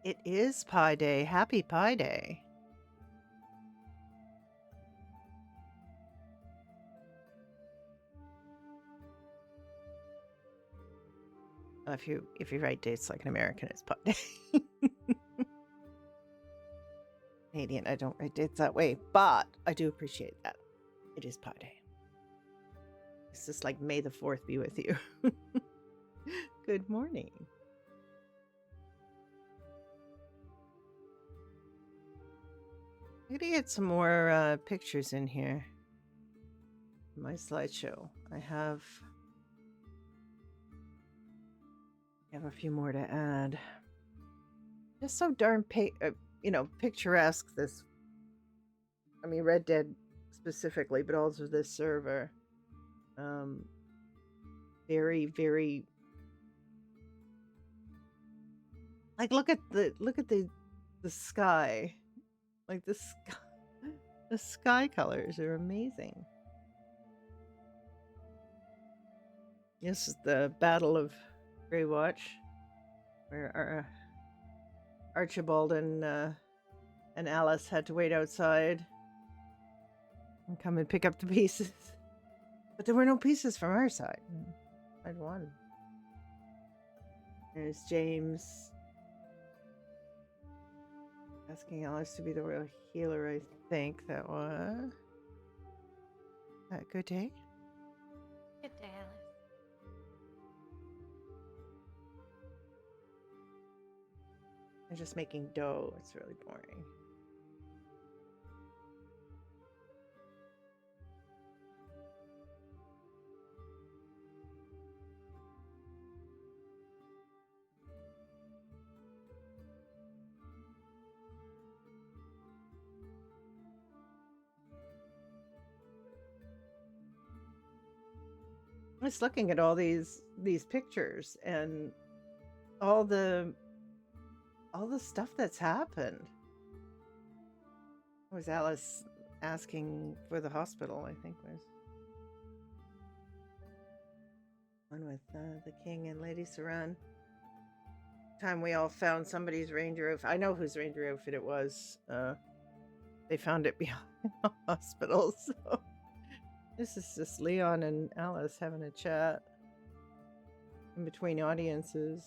It is Pi Day. Happy Pi Day. If you write dates like an American, it's Pi Day. Canadian, I don't write dates that way, but I do appreciate that. It is Pi Day. It's just like May the 4th be with you. Good morning. I'm gonna get some more pictures in here. My slideshow. I have a few more to add. Just so darn picturesque. This, I mean, Red Dead specifically, but also this server. Very, very. Like, look at the sky. Like the sky colors are amazing. This is the Battle of Greywatch, where Archibald and Alice had to wait outside and come and pick up the pieces. But there were no pieces from our side. I'd won. There's James asking Alice to be the royal healer, I think that was. Good day? Good day, Alice. I'm just making dough. It's really boring. I was looking at all these pictures and all the stuff that's happened. Was Alice asking for the hospital, I think was one with the king and Lady Saran. Time we all found somebody's ranger outfit. I know whose ranger outfit it was. They found it behind the hospital. So this is just Leon and Alice having a chat in between audiences.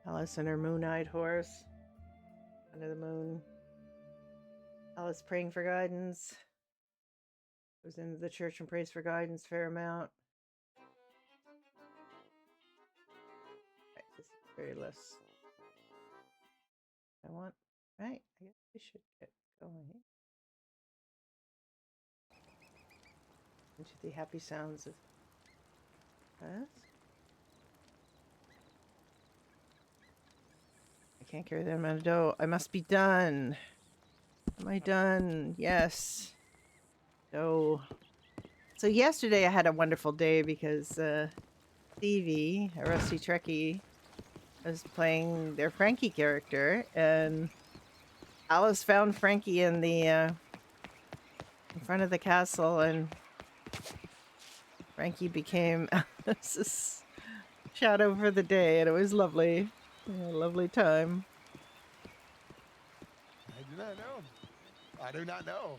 Alice and her moon-eyed horse under the moon. Alice praying for guidance. Goes into the church and prays for guidance fair amount. Right, this is very less. I want. Right, I guess we should get going. Into the happy sounds of us. I can't carry that amount of dough. I must be done. Am I done? Yes. So yesterday I had a wonderful day because Stevie, a rusty Trekkie, was playing their Frankie character, and Alice found Frankie in the in front of the castle, and Frankie became Alice's shadow for the day, and it was lovely. A lovely time. I do not know. I do not know.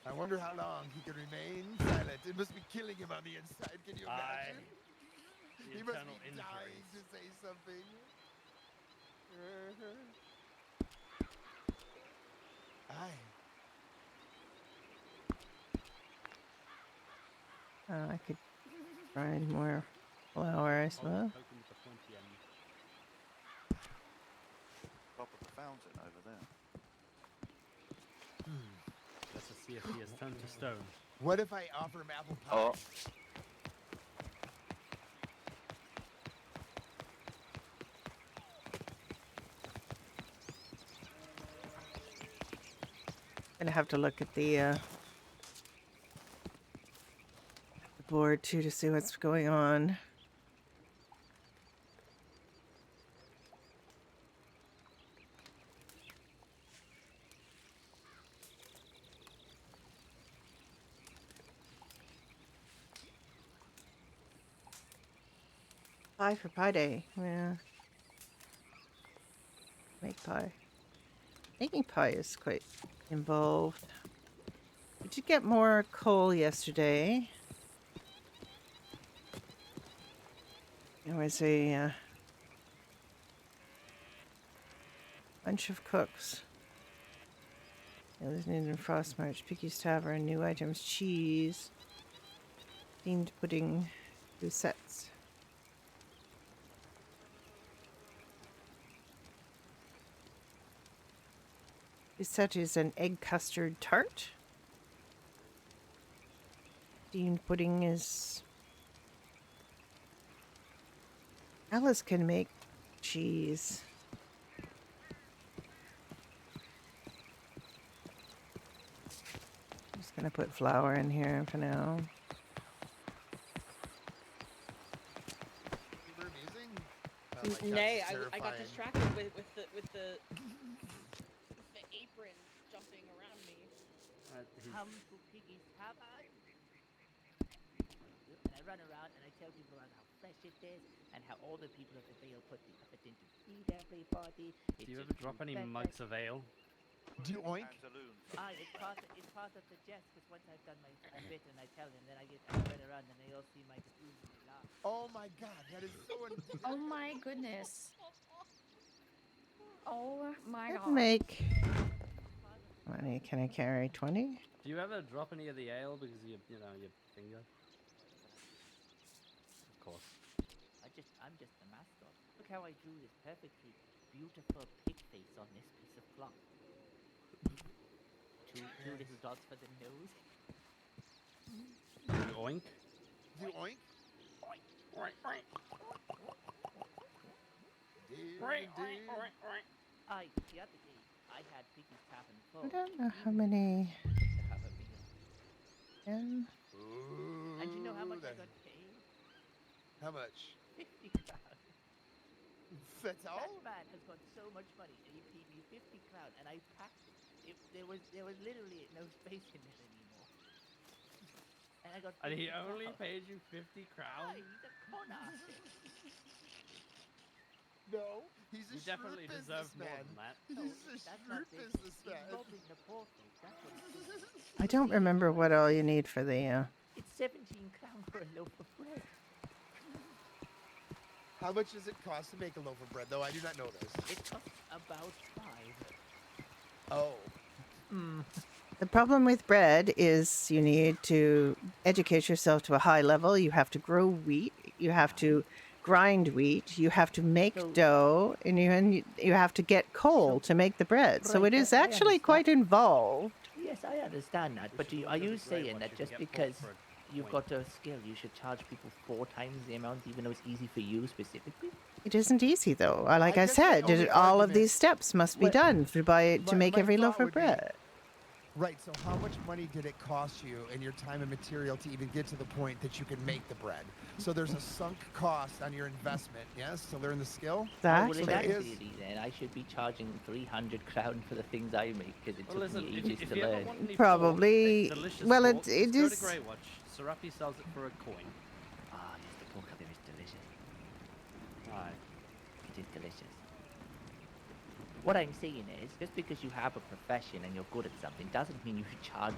I wonder how long he could remain silent. It must be killing him on the inside. Can you imagine? He must be dying to say something. I could find more flour, I suppose. Top of the fountain over there. Let's see if he has turned to stone. What if I offer him apple pie? Oh. Gonna have to look at the board too to see what's going on. Pie for Pie Day. Yeah. Make pie. Making pie is quite involved. We did get more coal yesterday. There was a bunch of cooks. It was needed in Frost March, Picky's Tavern, new items, cheese, themed pudding, Doucetes. Doucette is an egg custard tart. Themed pudding is... Alice can make cheese. I'm just gonna put flour in here for now. You were amusing? Oh my God, Nay, it's I got terrifying. distracted with the apron jumping around me. Come to Piggy's Tavern. And I run around and I tell people about how fresh it is and how all the people of the Vale put the effort in to feed everybody. Do you ever drop any mugs of ale? Do you oink? It's part of the jest, because once I've done my bit and I tell them, then I run around and they all see my buffoons and they laugh. Oh my God, that is so. Oh my goodness. Oh my I'd god. make... How many can I carry? 20? Do you ever drop any of the ale because of your finger? Of course. I'm just the mascot. Look how I drew this perfectly beautiful pig face on this piece of cloth. Two little dots for the nose. You oink. You oink? Oink, oink. The other day, I had Piggy's Tavern full. I don't know how many... To have a meal. 10? Ooh, And you know how much I got paid? How much? 50 crowns. That's all? That man has got so much money, and he paid me 50 crowns, and I packed it. There was literally no space in it anymore. And I got. And he 50 only crowns. paid you 50 Aye, crowns? he's a con artist. No, he's a You shrewd definitely deserve more businessman. than that. He's a That's not shrewd it. businessman. He's robbing the poor folk. That's what he's doing. I don't remember what all you need for the... It's 17 crowns for a loaf of bread. How much does it cost to make a loaf of bread, though? I do not know this. It costs about 5. Oh. The problem with bread is you need to educate yourself to a high level. You have to grow wheat. You have to grind wheat. You have to make So- dough. And you have to get coal to make the bread. So Right, it is I actually understand. quite involved. Yes, I understand that, but are you saying that just because you've got a skill, you should charge people 4 times the amount, even though it's easy for you specifically? It isn't easy, though. Like I I guess my said, only all of argument- these steps must be What- done to make my every loaf thought of would be- bread. Right, so how much money did it cost you and your time and material to even get to the point that you could make the bread? So there's a sunk cost on your investment, yes, to learn the skill? Well, Exactly. in So that there is- theory, then I should be charging 300 crown for the things I make because it Well, took listen, me if, ages if to you ever learn. want any Probably- pork, delicious well, pork, it just go is- to Grey Watch. Serapi sells it for a coin. Ah, yes, the pork up there is delicious. Aye. It is delicious. What I'm saying is, just because you have a profession and you're good at something doesn't mean you should charge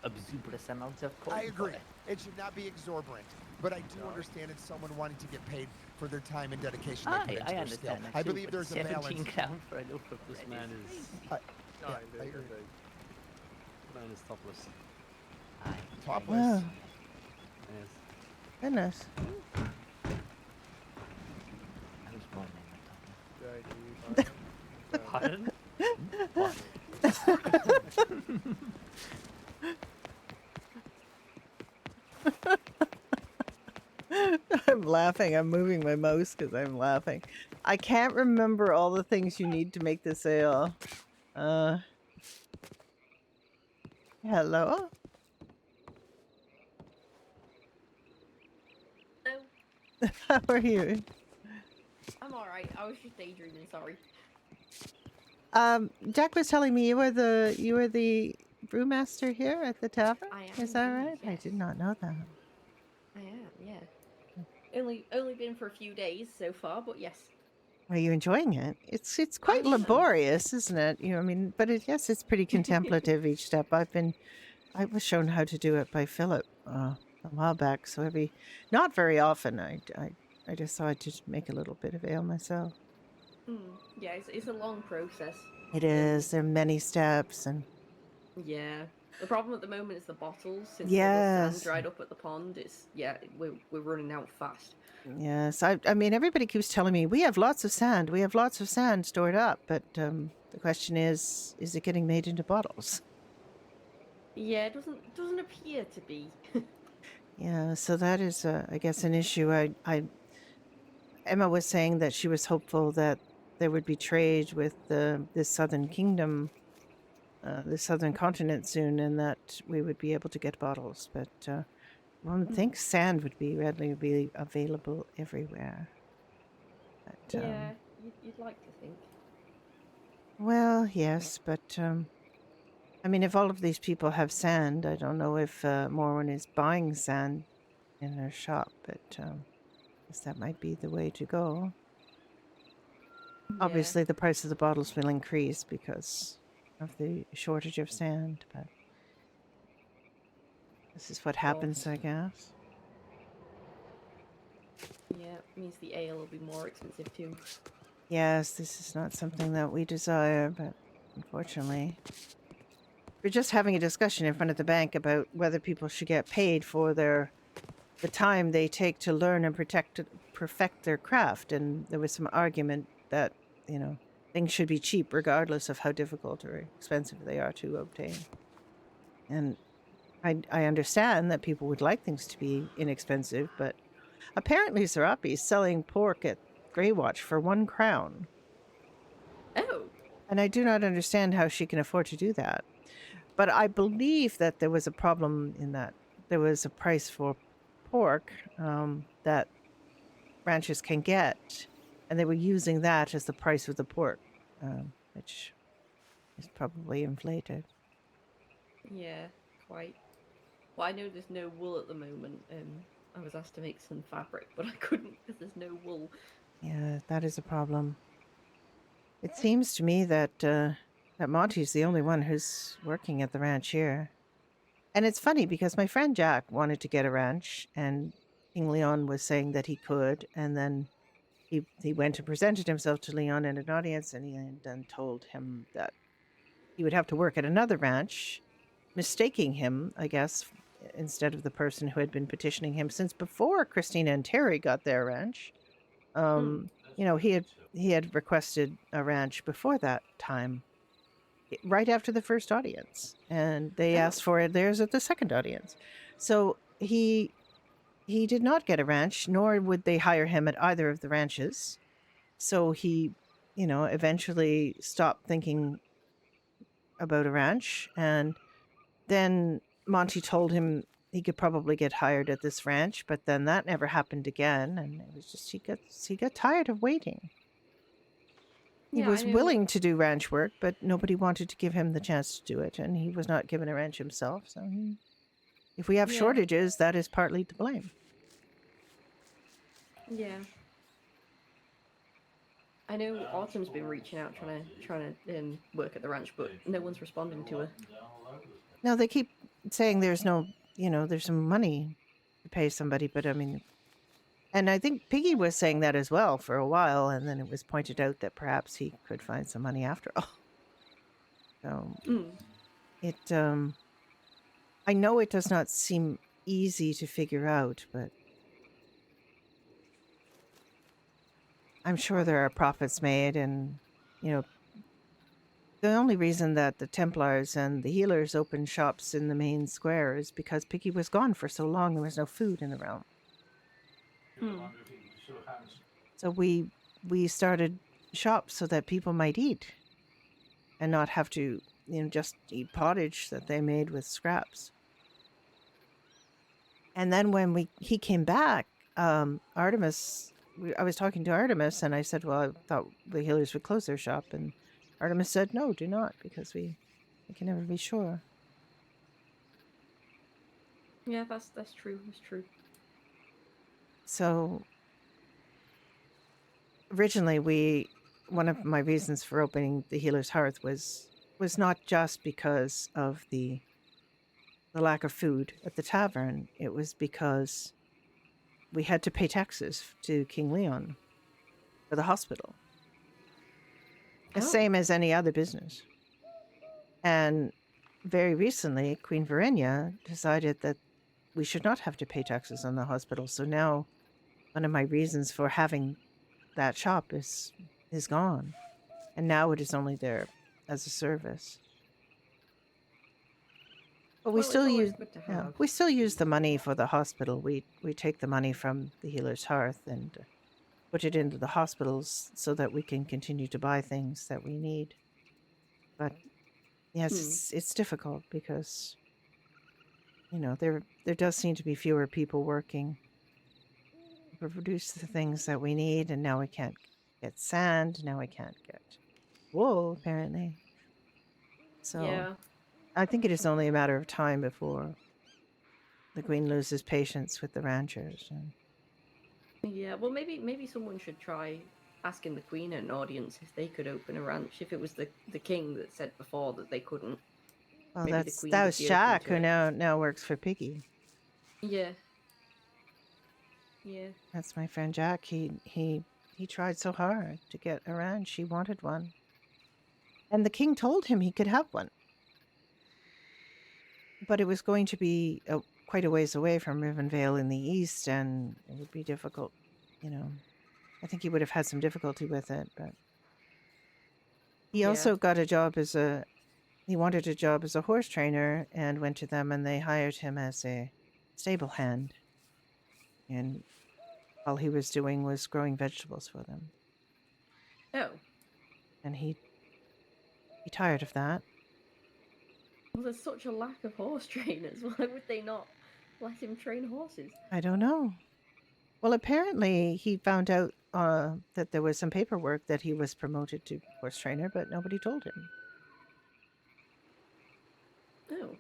obscene amounts of coin. I for agree. it. It should not be exorbitant, but I do understand it's someone wanting to get paid for their time and dedication they I put into their understand skill. that I too, believe but there's a 17 balance. crown for a loaf of This bread man is... crazy. Yeah, I agree. Man is topless. Aye, Topless. Wow. Yes. Goodness. I was born in the top. Pardon? I'm laughing. I'm moving my mouse because I'm laughing. I can't remember all the things you need to make this ale. Hello? Hello. How are you? I'm alright. I was just daydreaming, sorry. Jack was telling me you were the brewmaster here at the tavern? I am Is that indeed, right? I yes. did not know that. I am, yeah. only been for a few days so far, but yes. Are you enjoying it? It's quite am. laborious, isn't it? I mean, but yes, it's pretty contemplative each step. I was shown how to do it by Philip a while back. So not very often, I decide to make a little bit of ale myself. Yeah, it's a long process. It is. There are many steps, and Yeah. The problem at the moment is the bottles. Since all the sand yes, dried up at the pond, we're running out fast. yes. I mean, everybody keeps telling me we have lots of sand. We have lots of sand stored up, but the question is it getting made into bottles? Yeah, it doesn't appear to be. Yeah, so that is, I guess, an issue. Emma was saying that she was hopeful that there would be trade with the southern kingdom, the southern continent soon, and that we would be able to get bottles. But one would think sand would be readily be available everywhere. But, Yeah, you'd like to think. well, yes, but I mean, if all of these people have sand, I don't know if Morwen is buying sand in their shop, but I guess that might be the way to go. Obviously, the price of the bottles will increase because of the shortage of sand, but this is what happens, I guess. Yeah, means the ale will be more expensive too. Yes, this is not something that we desire, but unfortunately. We're just having a discussion in front of the bank about whether people should get paid for the time they take to learn and perfect their craft, and there was some argument that, things should be cheap regardless of how difficult or expensive they are to obtain. And I understand that people would like things to be inexpensive, but apparently Serapi is selling pork at Greywatch for 1 crown. Oh. And I do not understand how she can afford to do that. But I believe that there was a problem in that there was a price for pork that ranchers can get, and they were using that as the price of the pork, which is probably inflated. Yeah, quite. Well, I know there's no wool at the moment. I was asked to make some fabric, but I couldn't because there's no wool. Yeah, that is a problem. It seems to me that that Monty's the only one who's working at the ranch here. And it's funny because my friend Jack wanted to get a ranch, and King Leon was saying that he could, and then he went and presented himself to Leon in an audience, and he then told him that he would have to work at another ranch, mistaking him, I guess, instead of the person who had been petitioning him since before Christina and Terry got their ranch. He had requested a ranch before that time, right after the first audience, and they asked for it theirs at the second audience. So he did not get a ranch, nor would they hire him at either of the ranches. So he, eventually stopped thinking about a ranch, and then Monty told him he could probably get hired at this ranch, but then that never happened again, and it was just he got tired of waiting. He Yeah, was willing to do ranch work, but nobody wanted to give him the chance to do it, and he was not given a ranch himself. So, if we have shortages, that is partly to blame. Yeah. I know Autumn's been reaching out, trying to work at the ranch, but no one's responding to her. No, they keep saying there's some money to pay somebody, but I mean, and I think Piggy was saying that as well for a while, and then it was pointed out that perhaps he could find some money after all. So I know it does not seem easy to figure out, but I'm sure there are profits made, and the only reason that the Templars and the healers opened shops in the main square is because Piggy was gone for so long there was no food in the realm. So we started shops so that people might eat and not have to just eat pottage that they made with scraps. And then when he came back, Artemis, I was talking to Artemis, and I said, well, I thought the healers would close their shop, and Artemis said, no, do not, because we can never be sure. Yeah, that's true. That's true. So originally, one of my reasons for opening the Healer's Hearth was not just because of the lack of food at the tavern. It was because we had to pay taxes to King Leon for the hospital, the Oh. same as any other business. And very recently, Queen Verenia decided that we should not have to pay taxes on the hospital. So now, one of my reasons for having that shop is gone, and now it is only there as a service. But we Well, it's still always use good to yeah, have. we still use the money for the hospital. We take the money from the Healer's Hearth and put it into the hospitals so that we can continue to buy things that we need. But yes, it's difficult because there does seem to be fewer people working to produce the things that we need, and now we can't get sand. Now we can't get wool, apparently. So Yeah. I think it is only a matter of time before the Queen loses patience with the ranchers. And Yeah. Well, maybe someone should try asking the Queen and an audience if they could open a ranch. If it was the king that said before that they couldn't, well, maybe the that Queen would was be open Jack, to who it. now works for Piggy. Yeah. Yeah. That's my friend Jack. He tried so hard to get a ranch. He wanted one, and the king told him he could have one, but it was going to be quite a ways away from Rivenvale in the east, and it would be difficult. I think he would have had some difficulty with it, but he Yeah. also got a job he wanted a job as a horse trainer and went to them and they hired him as a stable hand. And all he was doing was growing vegetables for them. Oh. And he tired of that. Well, there's such a lack of horse trainers. Why would they not let him train horses? I don't know. Well, apparently he found out that there was some paperwork that he was promoted to horse trainer, but nobody told him. Oh.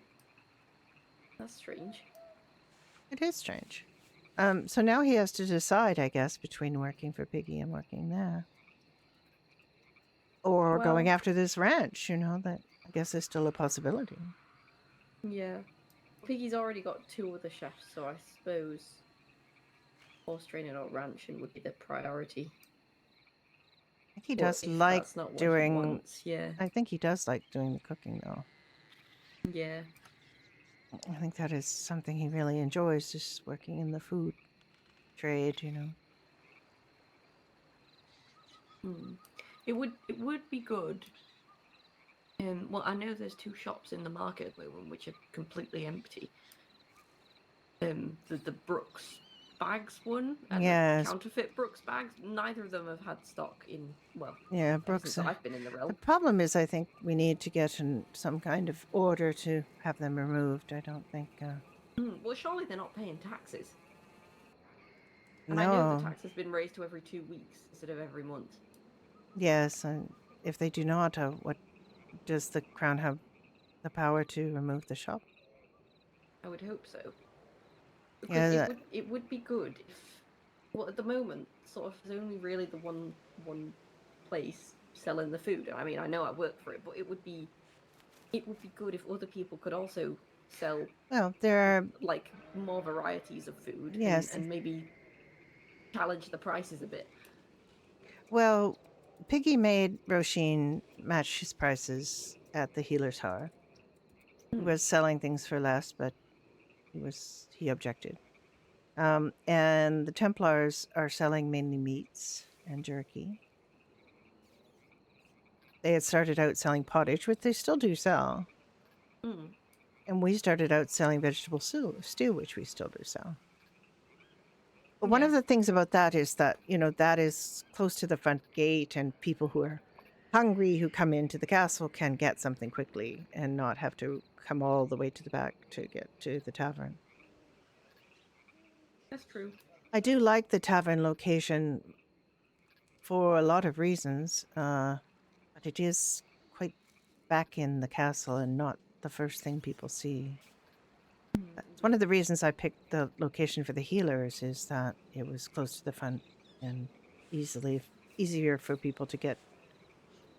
That's strange. It is strange. So now he has to decide, I guess, between working for Piggy and working there. Or going Well- after this ranch, that I guess is still a possibility. Yeah. Piggy's already got 2 other chefs, so I suppose horse training or ranching would be the priority. I think he But does if like that's not what he doing. wants, yeah. I think he does like doing the cooking, though. Yeah. I think that is something he really enjoys, just working in the food trade. It would be good. Well, I know there's 2 shops in the market at the moment which are completely empty. The Brooks bags one and Yes. the counterfeit Brooks bags. Neither of them have had stock in Yeah, ever Brooks. since I've been in the The realm. problem is, I think we need to get in some kind of order to have them removed. I don't think. Well, surely they're not paying taxes. And I know the tax has been raised to every 2 weeks instead of every month. Yes, and if they do not, what does the crown have the power to remove the shop? I would hope so. Yeah, Because it would be good if, well, at the moment, sort of, there's only really the one place selling the food. I mean, I know I work for it, but it would be good if other people could also sell. Well, there are like more varieties of food. Yes. And maybe challenge the prices a bit. Well, Piggy made Roisin match his prices at the Healer's Hearth. He was selling things for less, but he objected. And the Templars are selling mainly meats and jerky. They had started out selling pottage, which they still do sell. And we started out selling vegetable stew, which we still do sell. But one of the things about that is that, that is close to the front gate, and people who are hungry who come into the castle can get something quickly and not have to come all the way to the back to get to the tavern. That's true. I do like the tavern location for a lot of reasons, but it is quite back in the castle and not the first thing people see. It's one of the reasons I picked the location for the healers is that it was close to the front and easier for people to get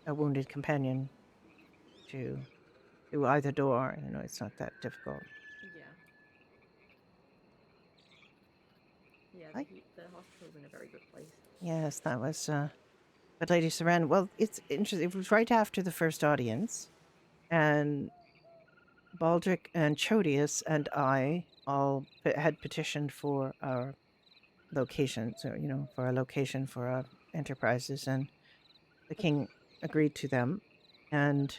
a wounded companion to through either door. You know, it's not that difficult. Yeah. Yeah, I- the hospital's in a very good place. Yes, that was. But Lady Seren, well, it's interesting. It was right after the first audience, and Baldric and Chodius and I all had petitioned for our location, so for our location for our enterprises, and the king agreed to them. And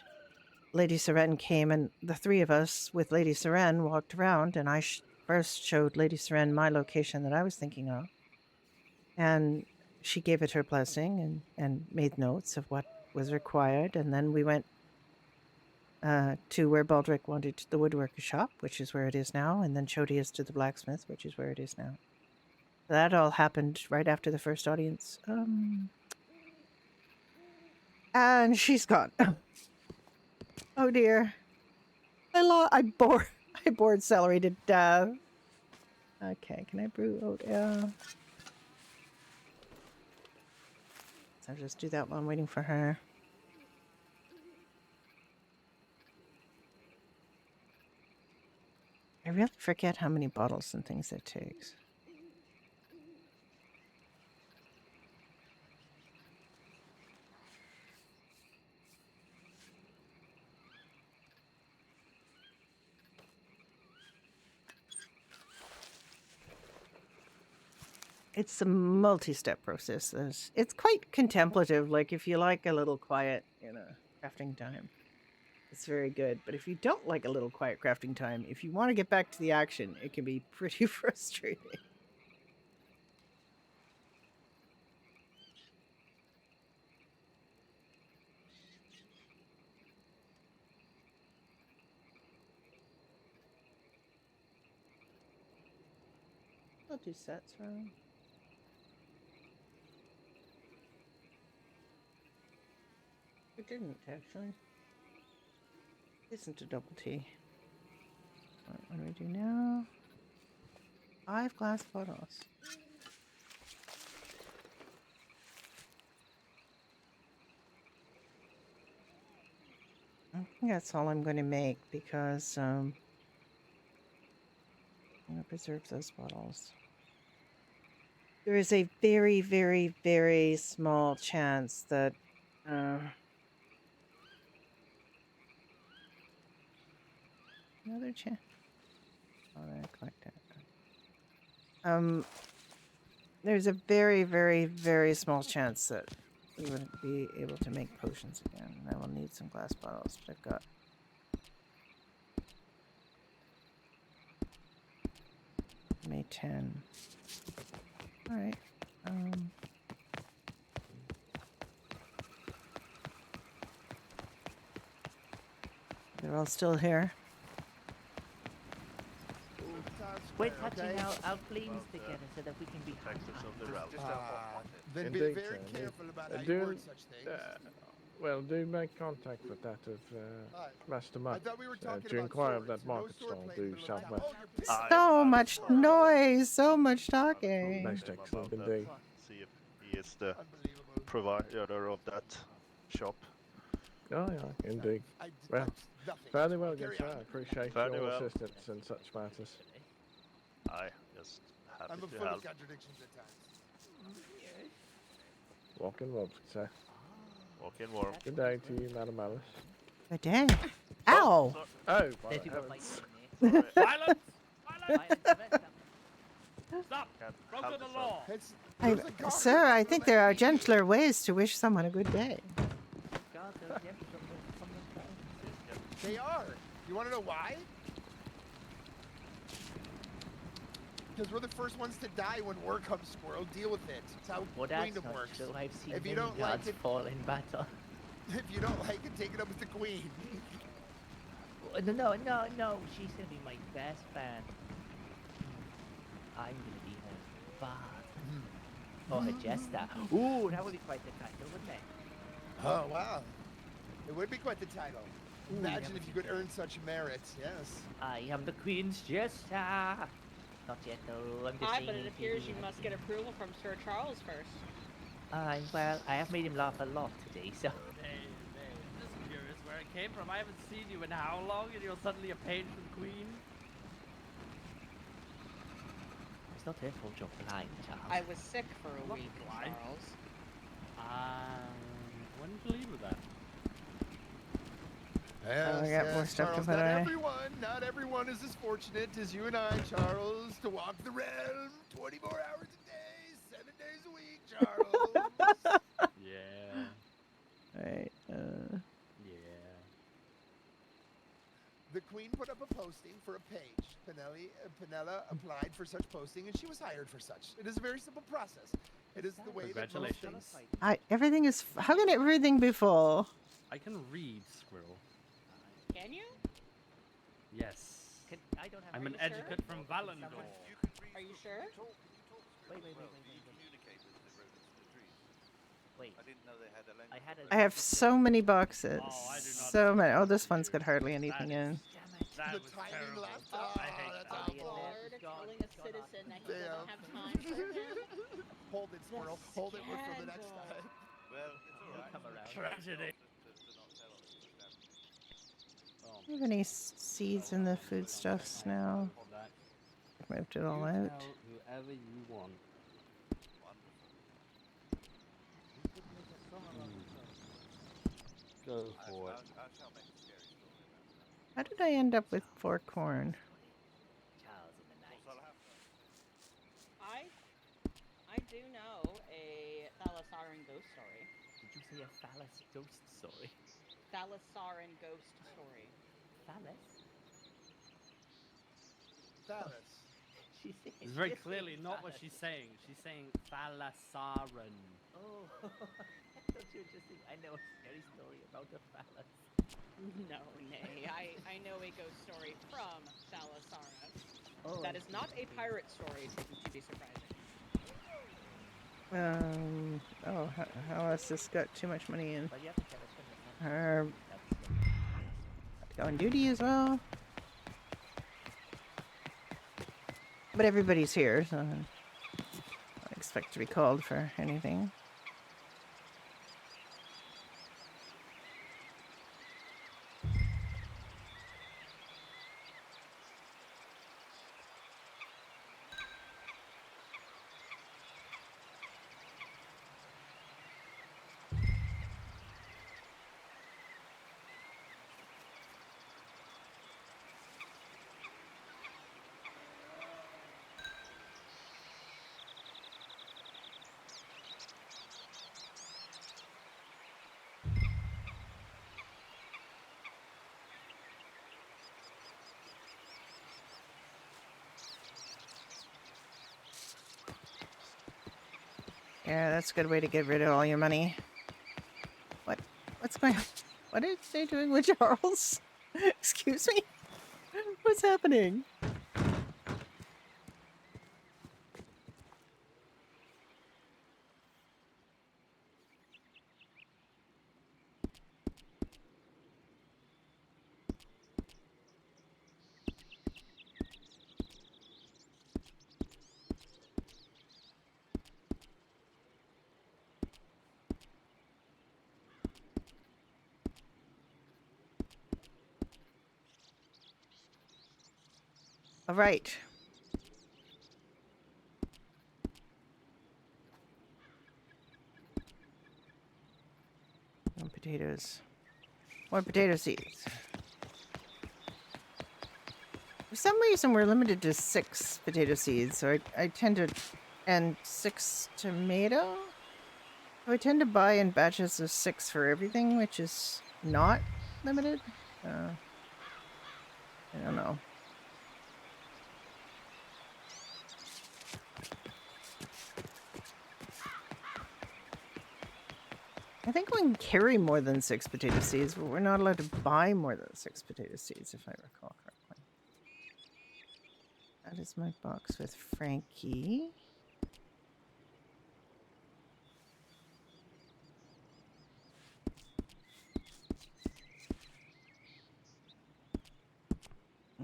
Lady Seren came, and the three of us with Lady Seren walked around, and I first showed Lady Seren my location that I was thinking of, and she gave it her blessing and made notes of what was required, and then we went to where Baldric wanted the woodworker shop, which is where it is now, and then Chodius to the blacksmith, which is where it is now. That all happened right after the first audience. And she's gone. Oh dear. I bored celery to death. Okay, can I brew oat ale? So I'll just do that while I'm waiting for her. I really forget how many bottles and things it takes. It's a multi-step process. It's quite contemplative. Like if you like a little quiet, crafting time, it's very good. But if you don't like a little quiet crafting time, if you want to get back to the action, it can be pretty frustrating. I'll do sets wrong. It didn't actually. Isn't a double T. What do we do now? 5 glass bottles. I think that's all I'm going to make because I'm going to preserve those bottles. There is a very, very, very small chance that another chance. Oh, I collect it. There's a very, very, very small chance that we wouldn't be able to make potions again. I will need some glass bottles, but I've got May 10. All right. They're all still here. We're touching our flames together so that we can be happy. Protectors of the realm. Then be Indeed, very sir, careful about how you do- word such things. Well, do make contact with that of Master I Mutt thought we were talking to about inquire of swords, that no market sword stall play in the due middle of town. southwest. Oh, you're pissed. So much noise, so much talking. Most excellent indeed. See if he is the Unbelievable. provider of that shop. Oh, yeah, indeed. I Well, detect nothing. fairly well, good Carry sir. on. I appreciate Fairly your well. assistance in such matters. I just happy I'm to full of help. contradictions at times. Walk in warmth, sir. Walk in warm. Good day to you, Madam Alice. Good day. Ow! So- Oh, by There's the people heavens. fighting in there. Silence! Violence of it. Stop! Can't Broke help the myself. law! It's, I, there's a guard. sir, I think there are gentler ways to wish someone a good day. God, those yes, from the They are. You want to know why? Because we're the first ones to die when war comes, squirrel. Deal with it. It's how Well, that's Queendom not works. true. I've seen If you many don't like gods it- fall in battle. If you don't like it, take it up with the queen. No. She's gonna be my best fan. I'm gonna be her father. Or her jester. Ooh, that would be quite the title, wouldn't it? Oh, wow. It would be quite the title. Imagine if you could earn such merit. Yes. I am the Queen's jester. Not yet, though. I'm just Aye, saying. but it in appears case you have must to. get approval from Sir Charles first. Well, I have made him laugh a lot today, so. Hey, I'm just curious where it came from. I haven't seen you in how long, and you're suddenly a page for the Queen? It's not her fault you're blind, Charles. I was sick for a Not week, blind. Charles. When did you leave with that? Yes, I got more stuff to Charles, put away. not everyone is as fortunate as you and I, Charles, to walk the realm 24 hours a day, 7 days a week, Charles. Yeah. Right. Yeah. The Queen put up a posting for a page. Penella applied for such posting, and she was hired for such. It is a very simple process. It is the way that most Congratulations. things... Everything is. How can everything be full? I can read, Squirrel. Can you? Yes. I don't have. I'm an you sure? educate from Valendor. You can read. Are you stuff, sure? You talk Wait, as wait, well. wait, Do you wait, wait. communicate with the rodents in the trees? Wait. I didn't know they had a language. I had a. I have so many boxes. Oh, I do not So many. Oh, understand this what one's you got hardly do. anything That in. is- Damn it. That The was timing terrible. left. Oh, I hate that's that. A awful. guard It's gone. telling a It's gone off. citizen that he Damn. doesn't have time for him. Hold it, Squirrel. Hold it for the next Scandal. time. Well, it's all He'll right. come around. Tragedy. To not tell us what's happening. Oh, Do you have any seeds in the foodstuffs now? that. I've moved it all You out. tell whoever you want. Wonderful. Go for it. I shall make a scary story about that. How did I end up with 4 corn? Charles in the Of night. course, I'll have to understand. I do know a Thalasaran ghost story. Did you say a phallus ghost story? Thalasaran ghost story. Phallus? Phallus. She said. It's very clearly not what she's saying. She's saying Thalasaran. Oh, I thought you were just saying. I know a scary story about a phallus. No, nay. I know a ghost story from Thalasaran. Oh. That is not a pirate story to be surprising. Oh, how has this got too much money in? But you have to tell us when it's not. Herb. That's Go on duty as well. But everybody's here, so I don't expect to be called for anything. Yeah, that's a good way to get rid of all your money. What's going on? What are they doing with Charles? Excuse me? What's happening? All right. No potatoes. More potato seeds. For some reason, we're limited to 6 potato seeds, so I tend to... And 6 tomato? So I tend to buy in batches of 6 for everything, which is not limited. I don't know. I think we can carry more than 6 potato seeds, but we're not allowed to buy more than 6 potato seeds, if I recall correctly. That is my box with Frankie.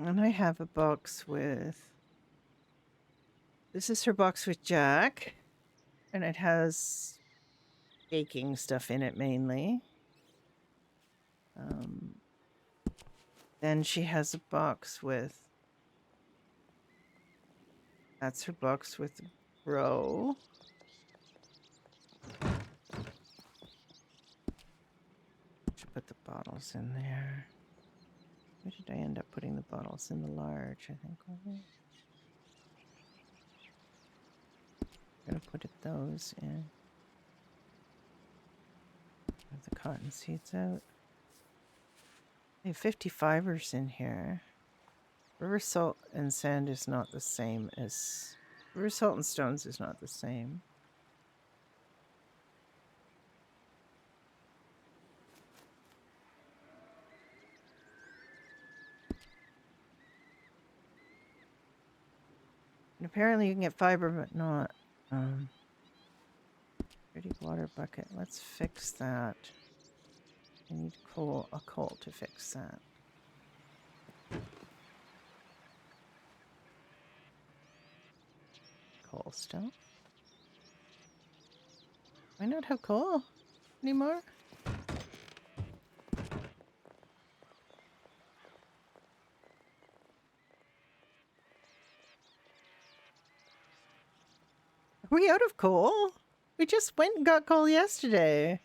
And I have a box with... This is her box with Jack. And it has baking stuff in it mainly. Then she has a box with... That's her box with Bro. Should put the bottles in there. Where did I end up putting the bottles? In the large, I think. I'm gonna put those in. Have the cotton seeds out. I have 50 fibers in here. River salt and sand is not the same as... River salt and stones is not the same. And apparently you can get fiber, but not... Dirty water bucket. Let's fix that. I need a coal to fix that. Coal still. Do I not have coal anymore? Are we out of coal? We just went and got coal yesterday.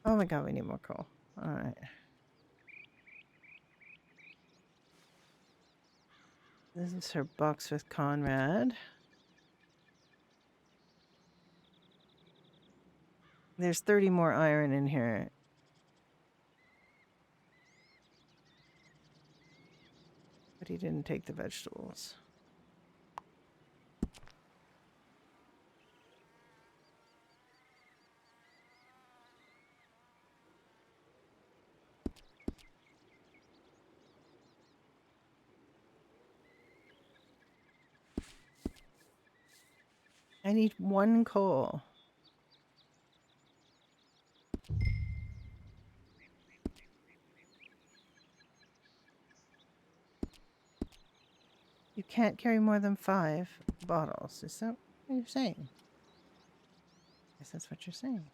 Oh my god, we need more coal. Alright. This is her box with Conrad. There's 30 more iron in here. But he didn't take the vegetables. I need one coal. You can't carry more than 5 bottles. Is that what you're saying? I guess that's what you're saying.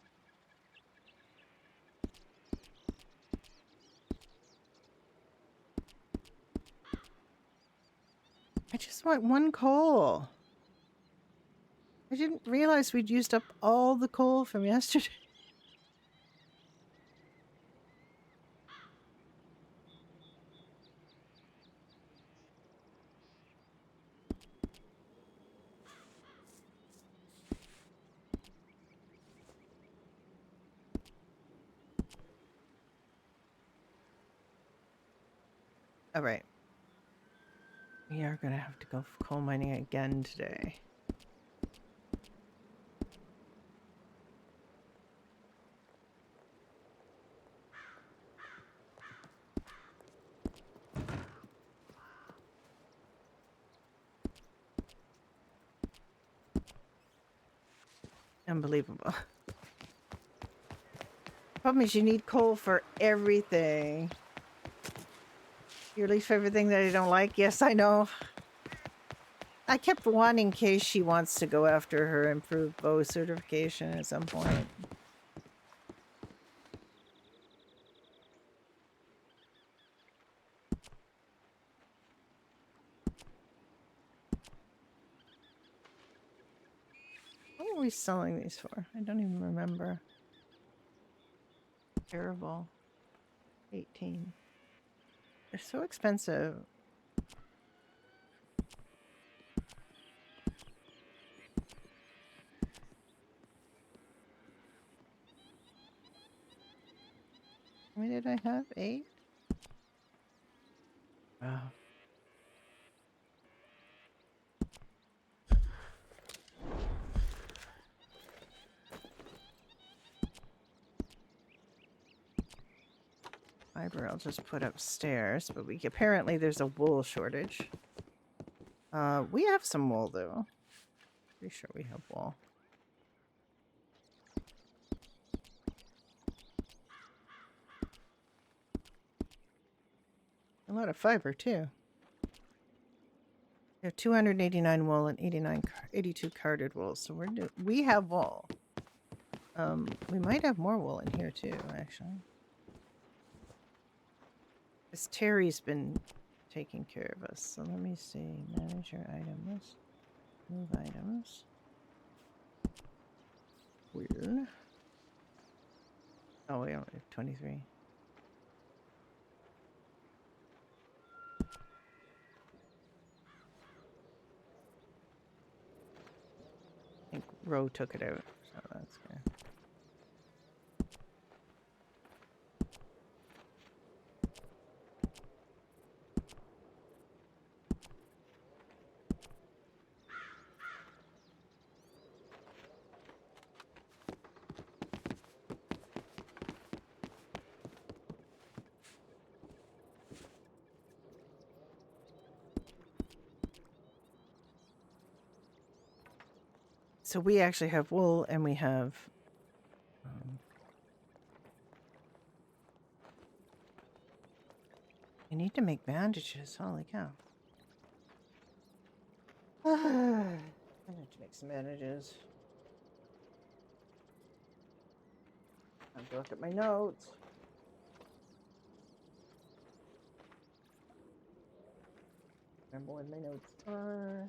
I just want one coal. I didn't realize we'd used up all the coal from yesterday. All right. We are going to have to go coal mining again today. Unbelievable. Problem is you need coal for everything. Your least favorite thing that I don't like? Yes, I know. I kept one in case she wants to go after her improved bow certification at some point. What are we selling these for? I don't even remember. Terrible. 18. They're so expensive. How many did I have? 8? Wow. Fiber I'll just put upstairs, but apparently there's a wool shortage. We have some wool though. Pretty sure we have wool. lot of fiber too. We have 289 wool and 82 carded wool. So we have wool. We might have more wool in here too, actually. Because Terry's been taking care of us. So let me see. Manage your items. Move items. Weird. Oh, we only have 23. I think Roe took it out, so that's good. So we actually have wool and we have I need to make bandages. Holy cow. I have to make some bandages. I have to look at my notes. Remember what my notes are.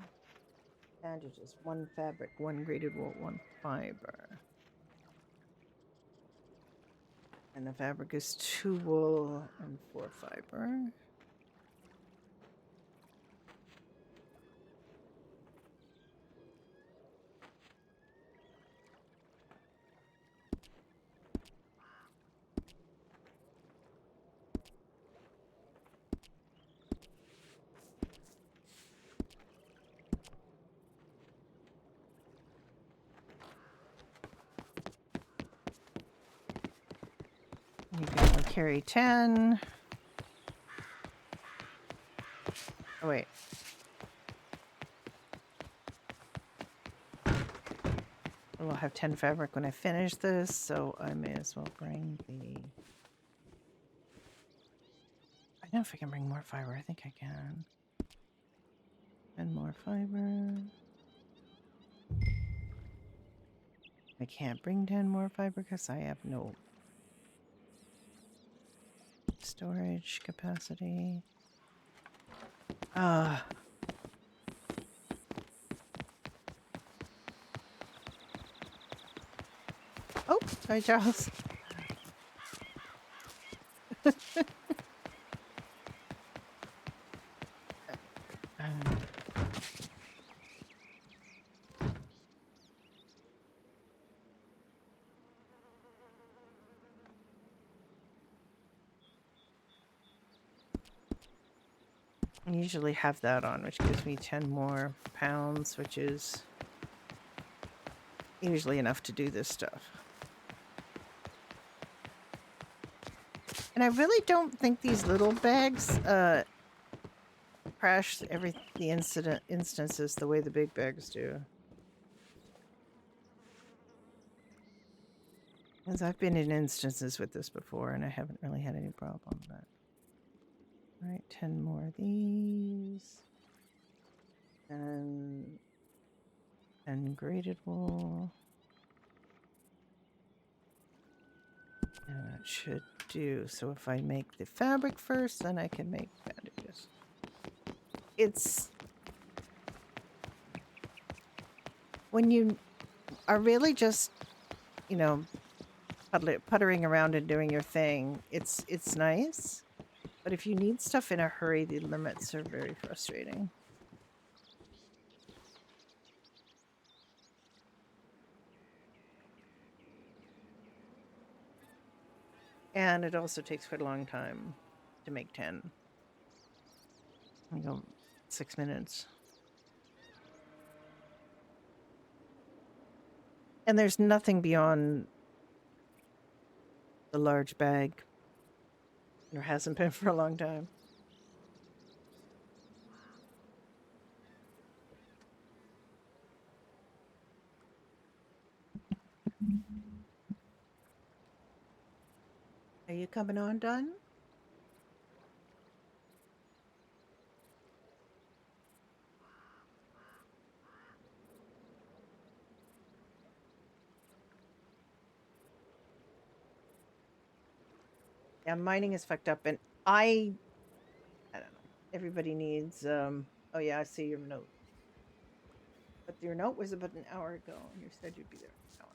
Bandages, 1 fabric, 1 graded wool, 1 fiber. And the fabric is 2 wool and 4 fiber. You can only carry 10. Oh, wait. We'll have 10 fabric when I finish this, so I may as well bring the... I don't know if I can bring more fiber. I think I can. And more fiber. I can't bring 10 more fiber because I have no storage capacity. Oh, sorry, Charles. I usually have that on, which gives me 10 more pounds, which is usually enough to do this stuff. And I really don't think these little bags crash the instances the way the big bags do. Because I've been in instances with this before and I haven't really had any problem, but... Alright, 10 more of these. And graded wool. And that should do. So if I make the fabric first, then I can make bandages. It's... When you are really just, you know, puttering around and doing your thing, it's nice. But if you need stuff in a hurry, the limits are very frustrating. And it also takes quite a long time to make 10. I go 6 minutes. And there's nothing beyond the large bag. There hasn't been for a long time. Are you coming on, Don? Yeah, mining is fucked up, and I don't know. Everybody needs. Oh yeah, I see your note. But your note was about an hour ago, and you said you'd be there in an hour.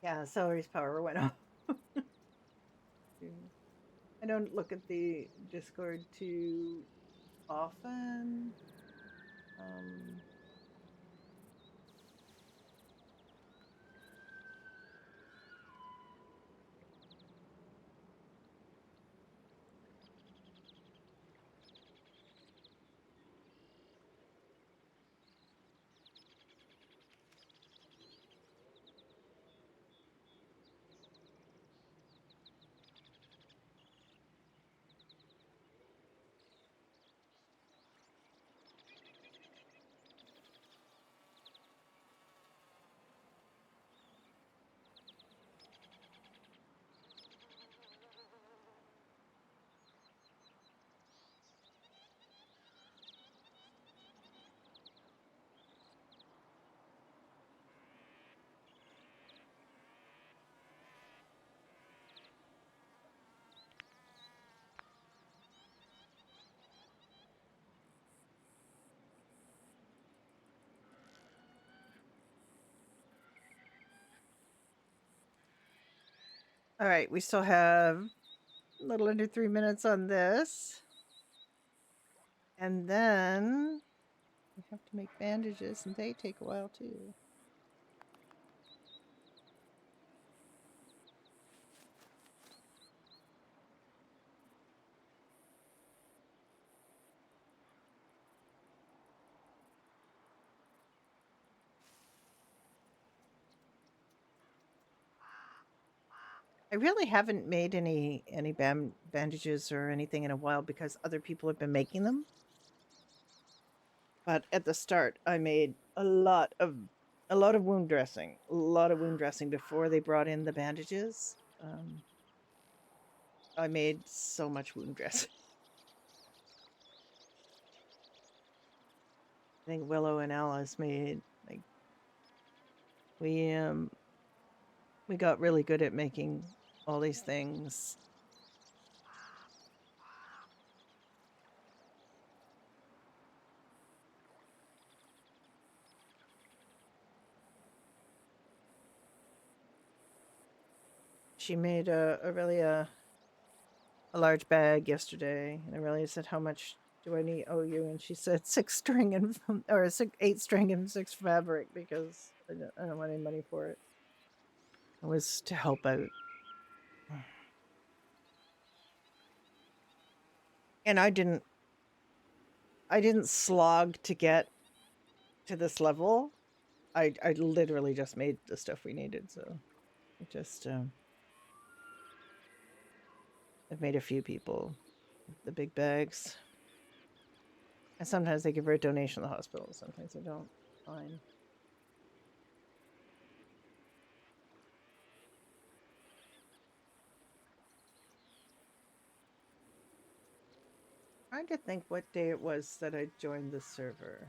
Yeah, Celery's power went off. I don't look at the Discord too often. Um, all right, we still have a little under 3 minutes on this. And then we have to make bandages, and they take a while too. I really haven't made any bandages or anything in a while because other people have been making them. But at the start, I made a lot of wound dressing, before they brought in the bandages. I made so much wound dressing. I think Willow and Alice made like we got really good at making all these things. She made a large bag yesterday, and I really said, "How much do I need owe you?" And she said 6 string and 8 string and 6 fabric because I don't want any money for it. It was to help out. And I didn't slog to get to this level. I literally just made the stuff we needed, so it just I've made a few people the big bags. And sometimes they give her a donation to the hospital, sometimes they don't. Fine. Trying to think what day it was that I joined the server.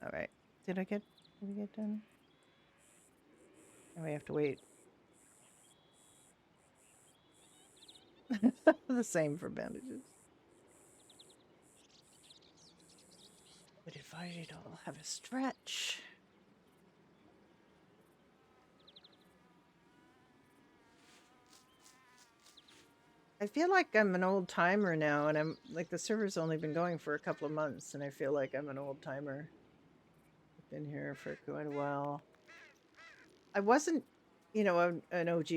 All right. Did we get done? And we have to wait. The same for bandages. Would advise you to all have a stretch. I feel like I'm an old timer now, and I'm like the server's only been going for a couple of months, and I feel like I'm an old timer. I've been here for quite a while. I wasn't, an OG.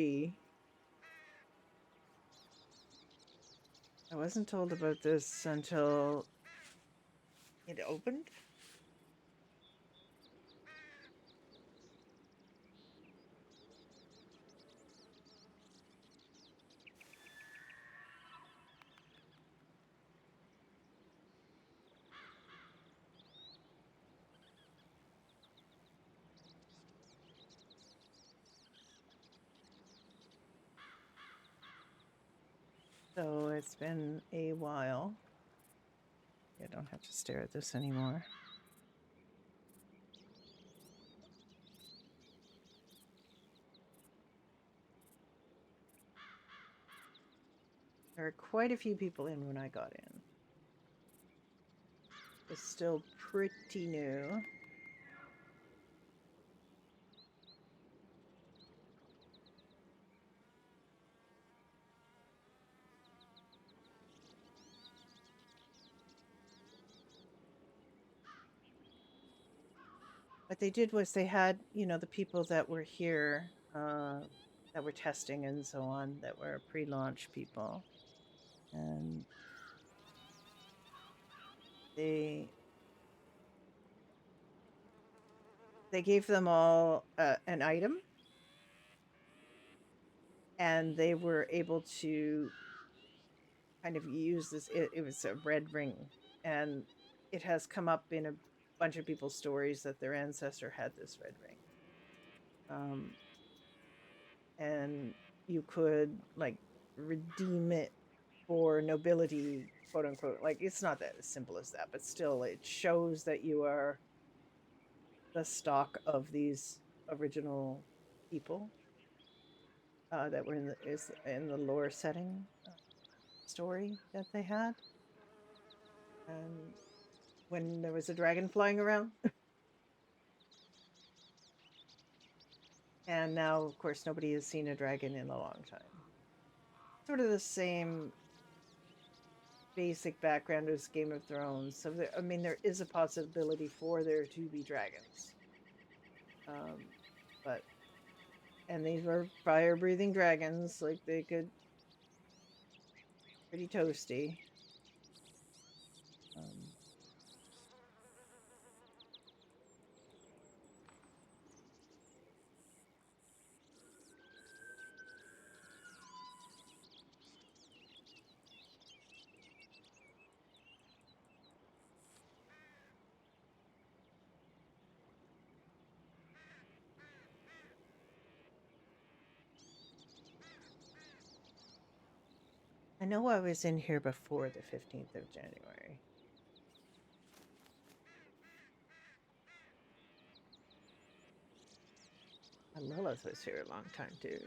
I wasn't told about this until it opened. So it's been a while. I don't have to stare at this anymore. There are quite a few people in when I got in. It's still pretty new. What they did was they had, the people that were here, that were testing and so on, that were pre-launch people. And they gave them all an item, and they were able to kind of use this. It was a red ring, and it has come up in a bunch of people's stories that their ancestor had this red ring. And you could like redeem it for nobility, quote unquote. Like, it's not that as simple as that, but still it shows that you are the stock of these original people that were in the lore setting story that they had. And when there was a dragon flying around. And now, of course, nobody has seen a dragon in a long time. Sort of the same basic background as Game of Thrones. So, there is a possibility for there to be dragons. And these were fire-breathing dragons, like they could... Pretty toasty. I know I was in here before the 15th of January. Lilith was here a long time, too.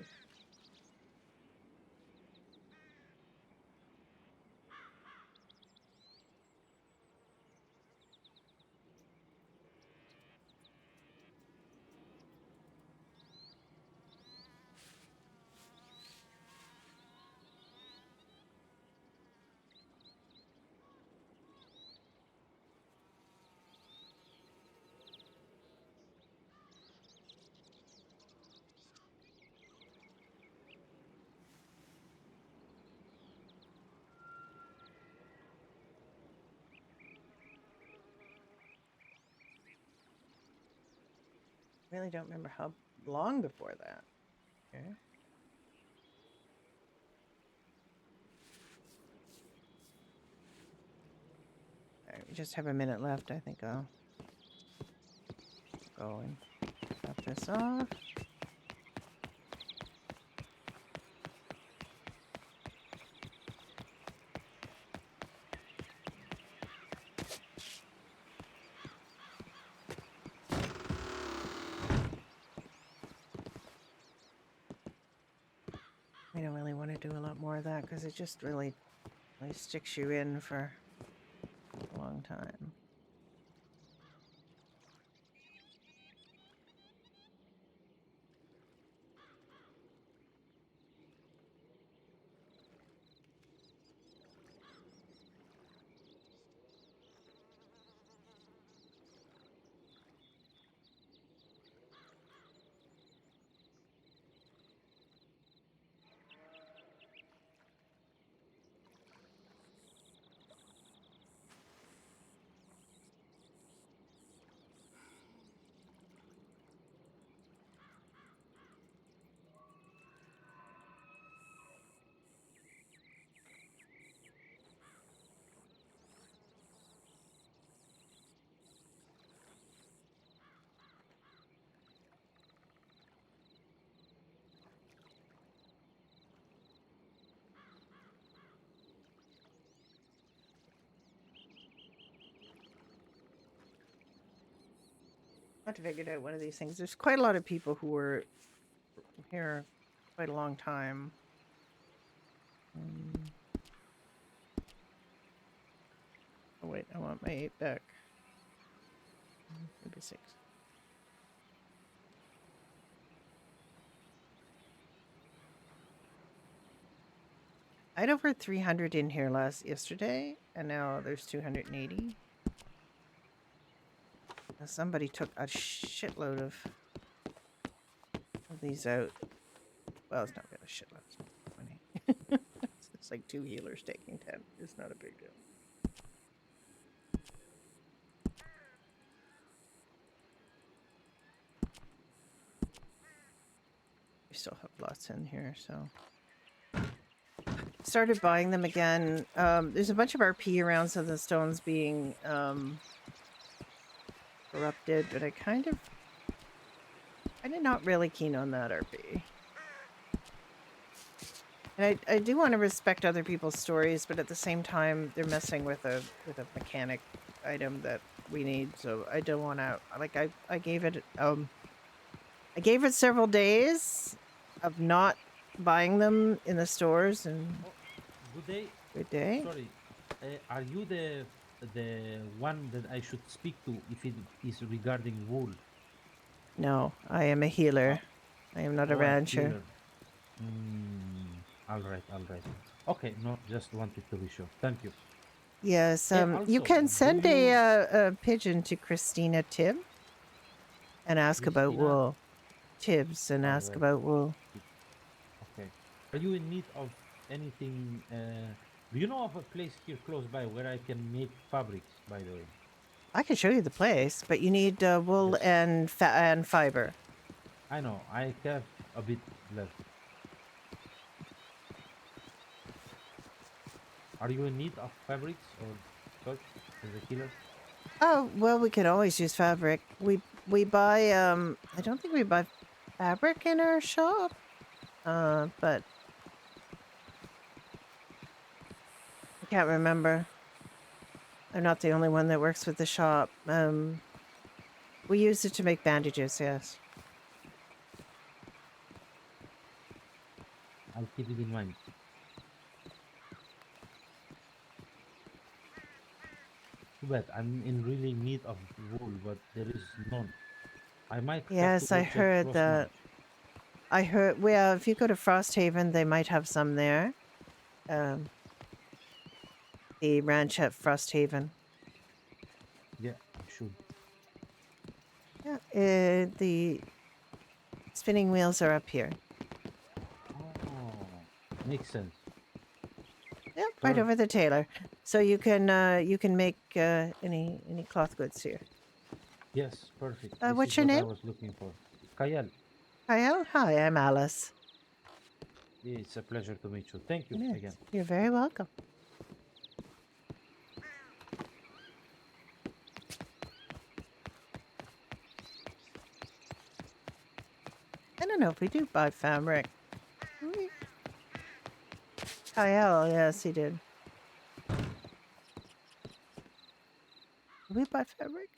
Really don't remember how long before that. Okay. All right, we just have a minute left. I think I'll go and cut this off. don't really want to do a lot more of that because it just really sticks you in for a long time. I have to figure out one of these things. There's quite a lot of people who were here quite a long time. Oh wait, I want my 8 back. Maybe 6. I had over 300 in here yesterday, and now there's 280. Now somebody took a shitload of these out. Well, it's not really a shitload. It's 20. It's like 2 healers taking 10. It's not a big deal. We still have lots in here, so. Started buying them again. There's a bunch of RP around, so the stone's being corrupted, but I'm not really keen on that RP. And I do want to respect other people's stories, but at the same time, they're messing with a mechanic item that we need, so I don't want to. Like I gave it several days of not buying them in the stores, and Good day. good day. Sorry, are you the one that I should speak to if it is regarding wool? No, I am a healer. I am not a rancher. All right, all right. Okay, no, just wanted to be sure. Thank you. Yes, Yeah, you also, can do send you- a pigeon to Christina Tibb and ask about Christina? wool. Tibbs and ask Alright. about wool. Okay. Are you in need of anything? Do you know of a place here close by where I can make fabrics? By the way. I can show you the place, but you need wool Yes. and fiber. I know. I have a bit left. Are you in need of fabrics or such as a healer? Oh, well, we can always use fabric. We buy I don't think we buy fabric in our shop. But I can't remember. I'm not the only one that works with the shop. We use it to make bandages, yes. I'll keep it in mind. Too bad. I'm in really need of wool, but there is none. I might have Yes, to I go check heard Frost that. Ranch. I heard, well, if you go to Frosthaven, they might have some there. The ranch at Frosthaven. Yeah, I should. Yeah, the spinning wheels are up here. Oh, makes sense. Yep, right Sure. over the tailor. So you can make any cloth goods here. Yes, perfect. This What's is your what I name? was looking for. Kayal, Kyle? Hi, I'm Alice. it's a pleasure to meet you. Thank you It is. again. You're very welcome. I don't know if we do buy fabric. Do we? Kyle, yes, he did. Do we buy fabric?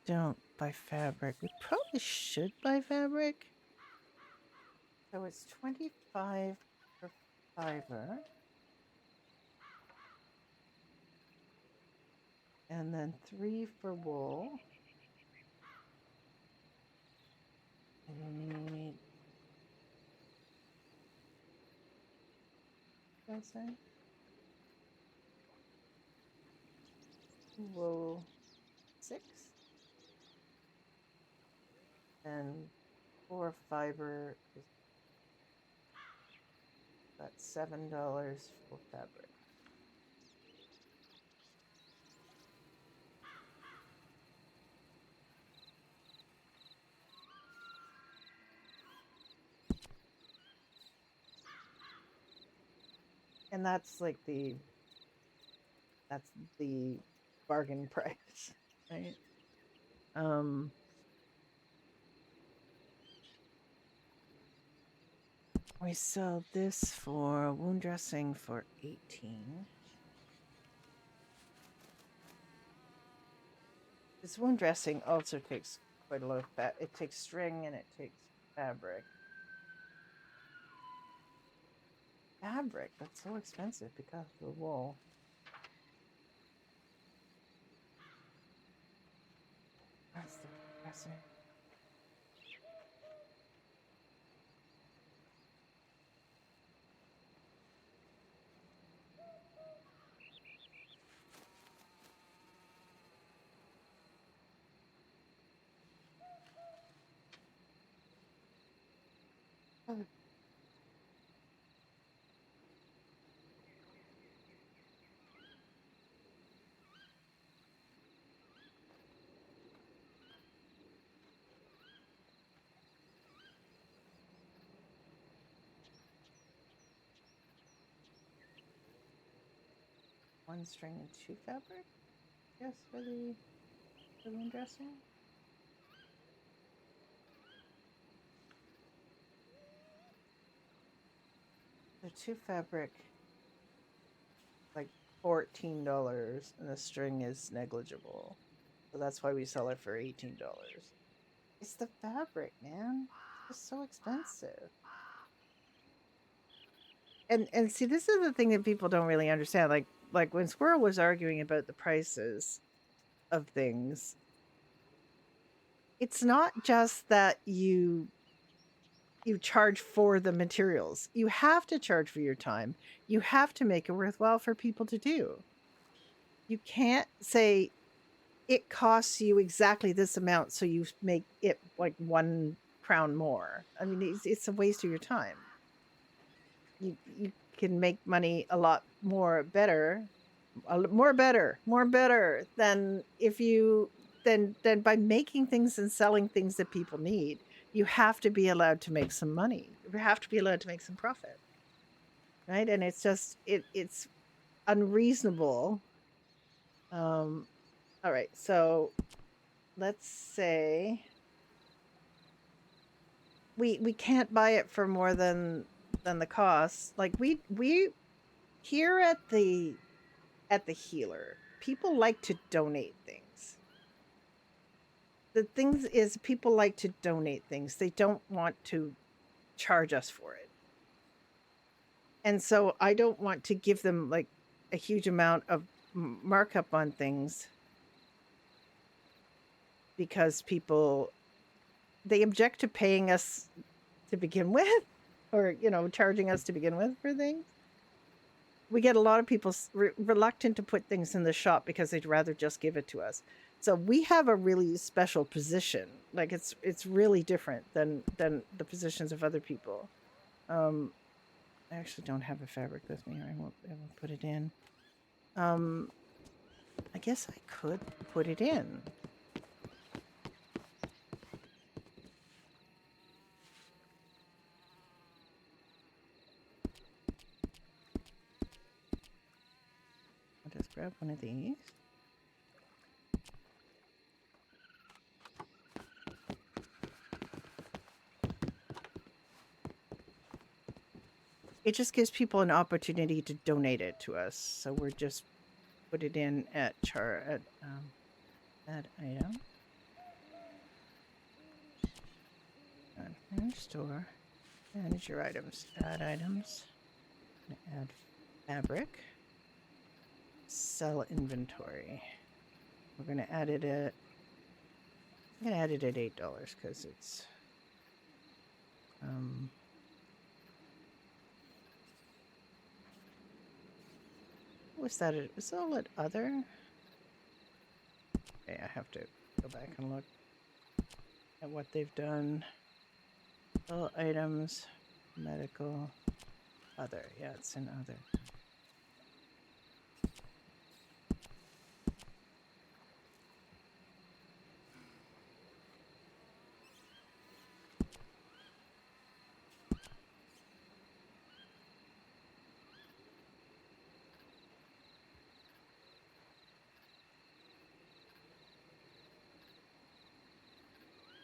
don't buy fabric. We probably should buy fabric. So it's 25 for fiber. And then 3 for wool. And we need. What did I say? Wool 6. And 4 fiber is about $7 for fabric. And that's like that's the bargain price, right? We sell this for wound dressing for 18. This wound dressing also takes quite a lot of fat. It takes string and it takes fabric. Fabric, that's so expensive because of the wool. That's the dressing. One string and 2 fabric? Yes, for the wound dressing. The 2 fabric, like $14, and the string is negligible. So that's why we sell it for $18. It's the fabric, man. It's so expensive. And see, this is the thing that people don't really understand. Like when Squirrel was arguing about the prices of things, it's not just that you charge for the materials. You have to charge for your time. You have to make it worthwhile for people to do. You can't say it costs you exactly this amount, so you make it like 1 crown more. I mean, it's a waste of your time. You can make money a lot more better than if you than by making things and selling things that people need. You have to be allowed to make some money. You have to be allowed to make some profit, right? And it's just it's unreasonable. All right, so let's say we can't buy it for more than the cost. Like we here at the healer, people like to donate things. The thing is, people like to donate things. They don't want to charge us for it. And so I don't want to give them like a huge amount of markup on things because people, they object to paying us to begin with, or, you know, charging us to begin with for things. We get a lot of people reluctant to put things in the shop because they'd rather just give it to us. So we have a really special position. Like it's really different than the positions of other people. I actually don't have a fabric with me. I won't put it in. I guess I could put it in. I'll just grab one of these. It just gives people an opportunity to donate it to us. So we're just put it in at add item. Manage store. Manage your items. Add items. Add fabric. Sell inventory. We're gonna add it at. I'm gonna add it at $8 because it's. What's that? Is all at other? Okay, I have to go back and look at what they've done. All items, medical, other. Yeah, it's in other.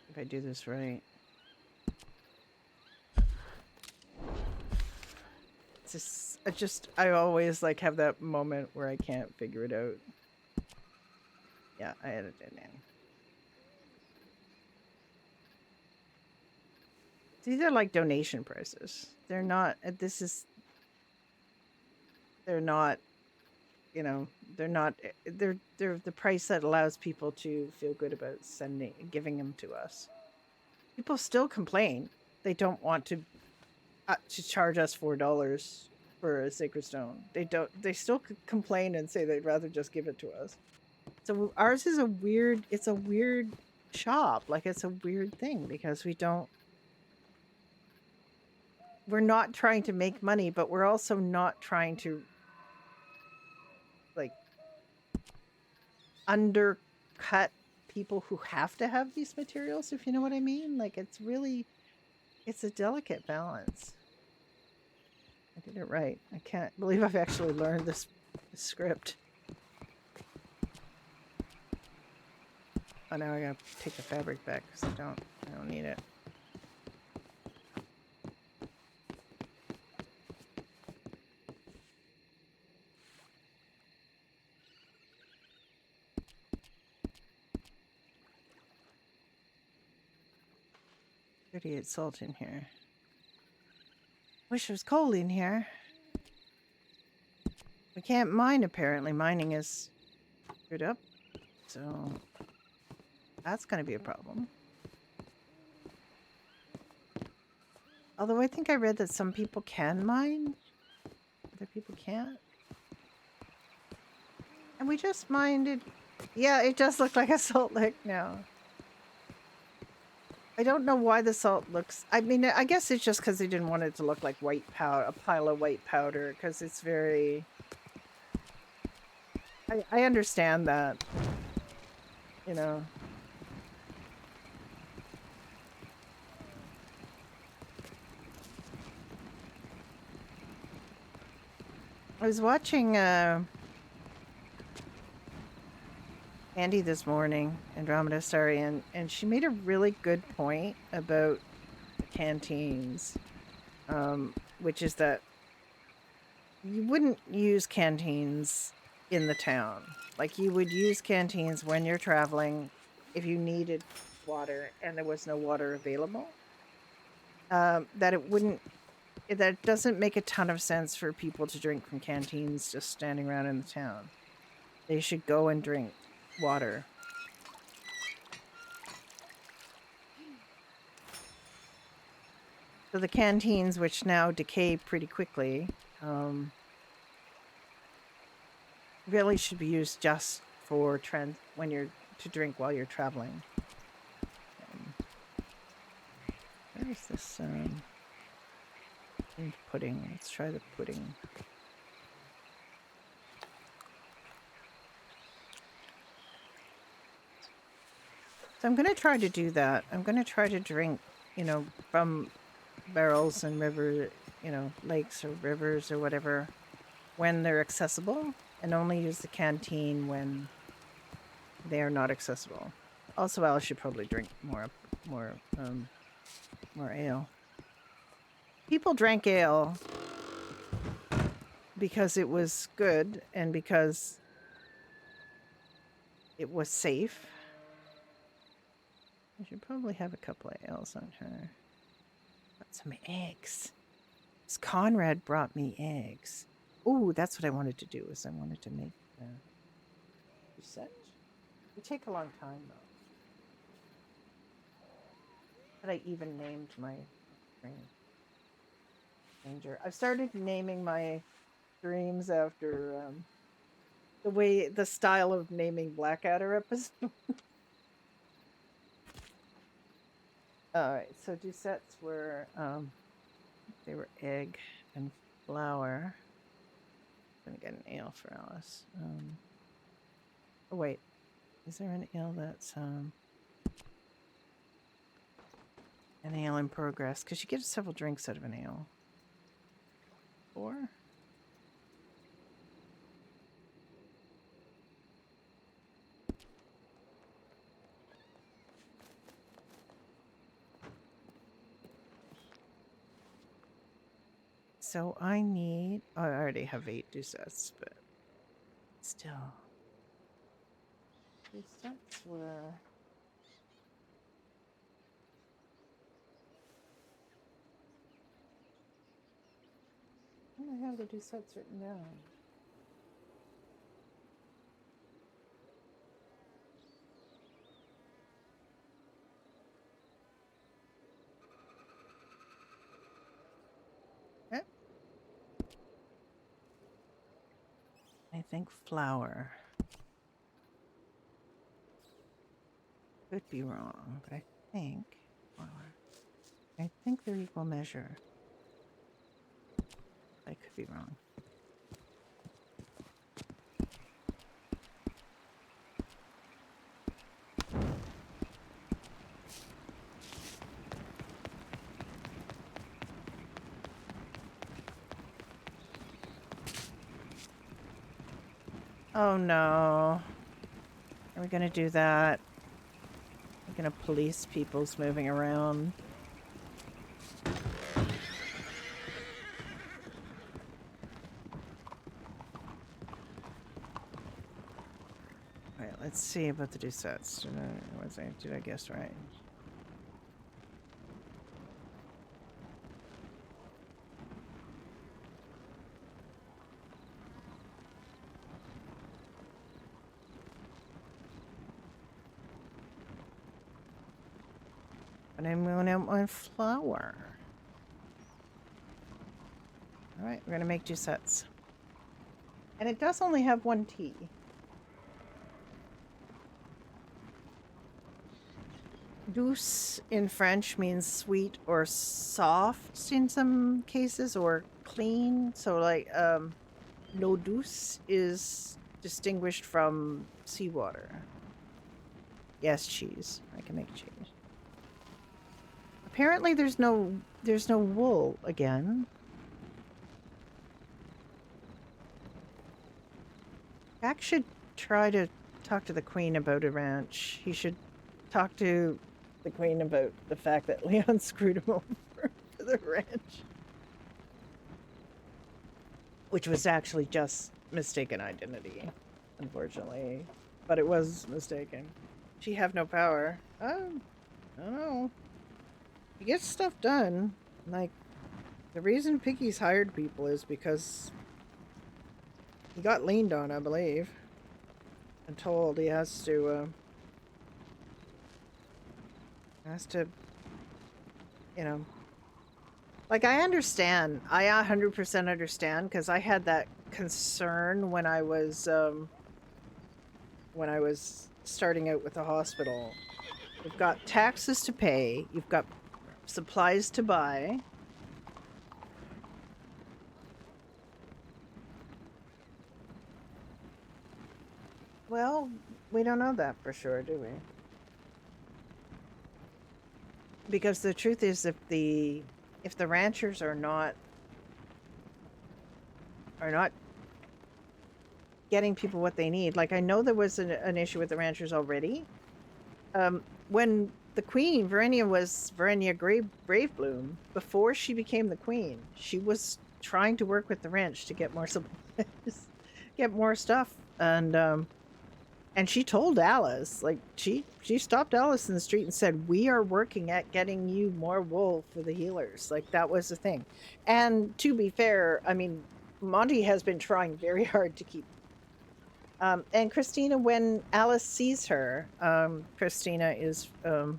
If I do this right. It's just, I always like have that moment where I can't figure it out. Yeah, I added it in. These are like donation prices. They're not, they're not, you know, they're the price that allows people to feel good about giving them to us. People still complain. They don't want to charge us $4 for a sacred stone. They still complain and say they'd rather just give it to us. So ours is it's a weird shop. Like, it's a weird thing because we're not trying to make money, but we're also not trying to like undercut people who have to have these materials, if you know what I mean. Like, it's a delicate balance. I did it right. I can't believe I've actually learned this script. Oh, now I gotta take the fabric back because I don't need it. $38 salt in here. Wish it was cold in here. We can't mine, apparently. Mining is screwed up. So that's going to be a problem. Although I think I read that some people can mine. Other people can't. And we just mined it. Yeah, it does look like a salt lick now. I don't know why the salt looks... I mean, I guess it's just because they didn't want it to look like white powder, a pile of white powder, because it's very... I understand that. You know. I was watching Andy this morning, Andromeda, sorry, and she made a really good point about canteens, which is that you wouldn't use canteens in the town. Like, you would use canteens when you're traveling if you needed water and there was no water available. That it doesn't make a ton of sense for people to drink from canteens just standing around in the town. They should go and drink water. So the canteens, which now decay pretty quickly, really should be used just for to drink while you're traveling. Where's this pudding? Let's try the pudding. So I'm going to try to do that. I'm going to try to drink, from barrels and lakes or rivers or whatever when they're accessible, and only use the canteen when they are not accessible. Also, I should probably drink more ale. People drank ale because it was good and because it was safe. I should probably have a couple of ales on her. Some eggs. This Conrad brought me eggs. Ooh, that's what I wanted to do. Is I wanted to make Doucette. It take a long time though. But I even named my ranger. I've started naming my dreams after the style of naming Blackadder episode. All right, so Doucettes were they were egg and flour. I'm gonna get an ale for Alice. Oh wait, is there an ale that's an ale in progress? Because you get several drinks out of an ale. 4. So I need. Oh, I already have 8 Doucettes, but still. Doucettes were. I have the Doucettes written down. Okay. I think flour. Could be wrong, but I think flour. I think they're equal measure. I could be wrong. Oh no. Are we gonna do that? We're gonna police people's moving around. Alright, let's see about the Doucettes. Did I guess right? And I'm going out my flour. Alright, we're gonna make Doucettes. And it does only have 1 T. Douce in French means sweet or soft in some cases, or clean. So like l'eau douce is distinguished from seawater. Yes, cheese. I can make cheese. Apparently there's no wool again. Jack should try to talk to the Queen about a ranch. He should talk to the Queen about the fact that Leon screwed him over for the ranch. Which was actually just mistaken identity, unfortunately. But it was mistaken. She have no power. I don't know. He gets stuff done. Like, the reason Piggy's hired people is because he got leaned on, I believe. And told he has to, you know. Like, I understand. I 100% understand, because I had that concern when I was starting out with the hospital. You've got taxes to pay. You've got supplies to buy. Well, we don't know that for sure, do we? Because the truth is, if the ranchers are not getting people what they need, like I know there was an issue with the ranchers already. When the queen, Verenia Bravebloom, before she became the queen, she was trying to work with the ranch to get more supplies, get more stuff, and And she told Alice, like she stopped Alice in the street and said, "We are working at getting you more wool for the healers." Like that was the thing. And to be fair, I mean, Monty has been trying very hard to keep. And Christina, when Alice sees her, Christina is all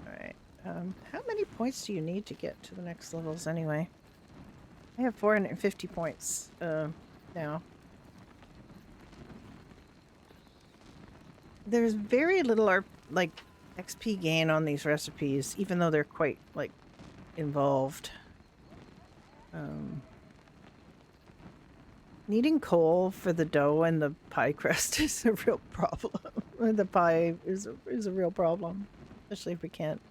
right. How many points do you need to get to the next levels anyway? I have 450 points now. There's very little like XP gain on these recipes, even though they're quite like involved. Needing coal for the dough and the pie crust is a real problem. The pie is a real problem, especially if we can't.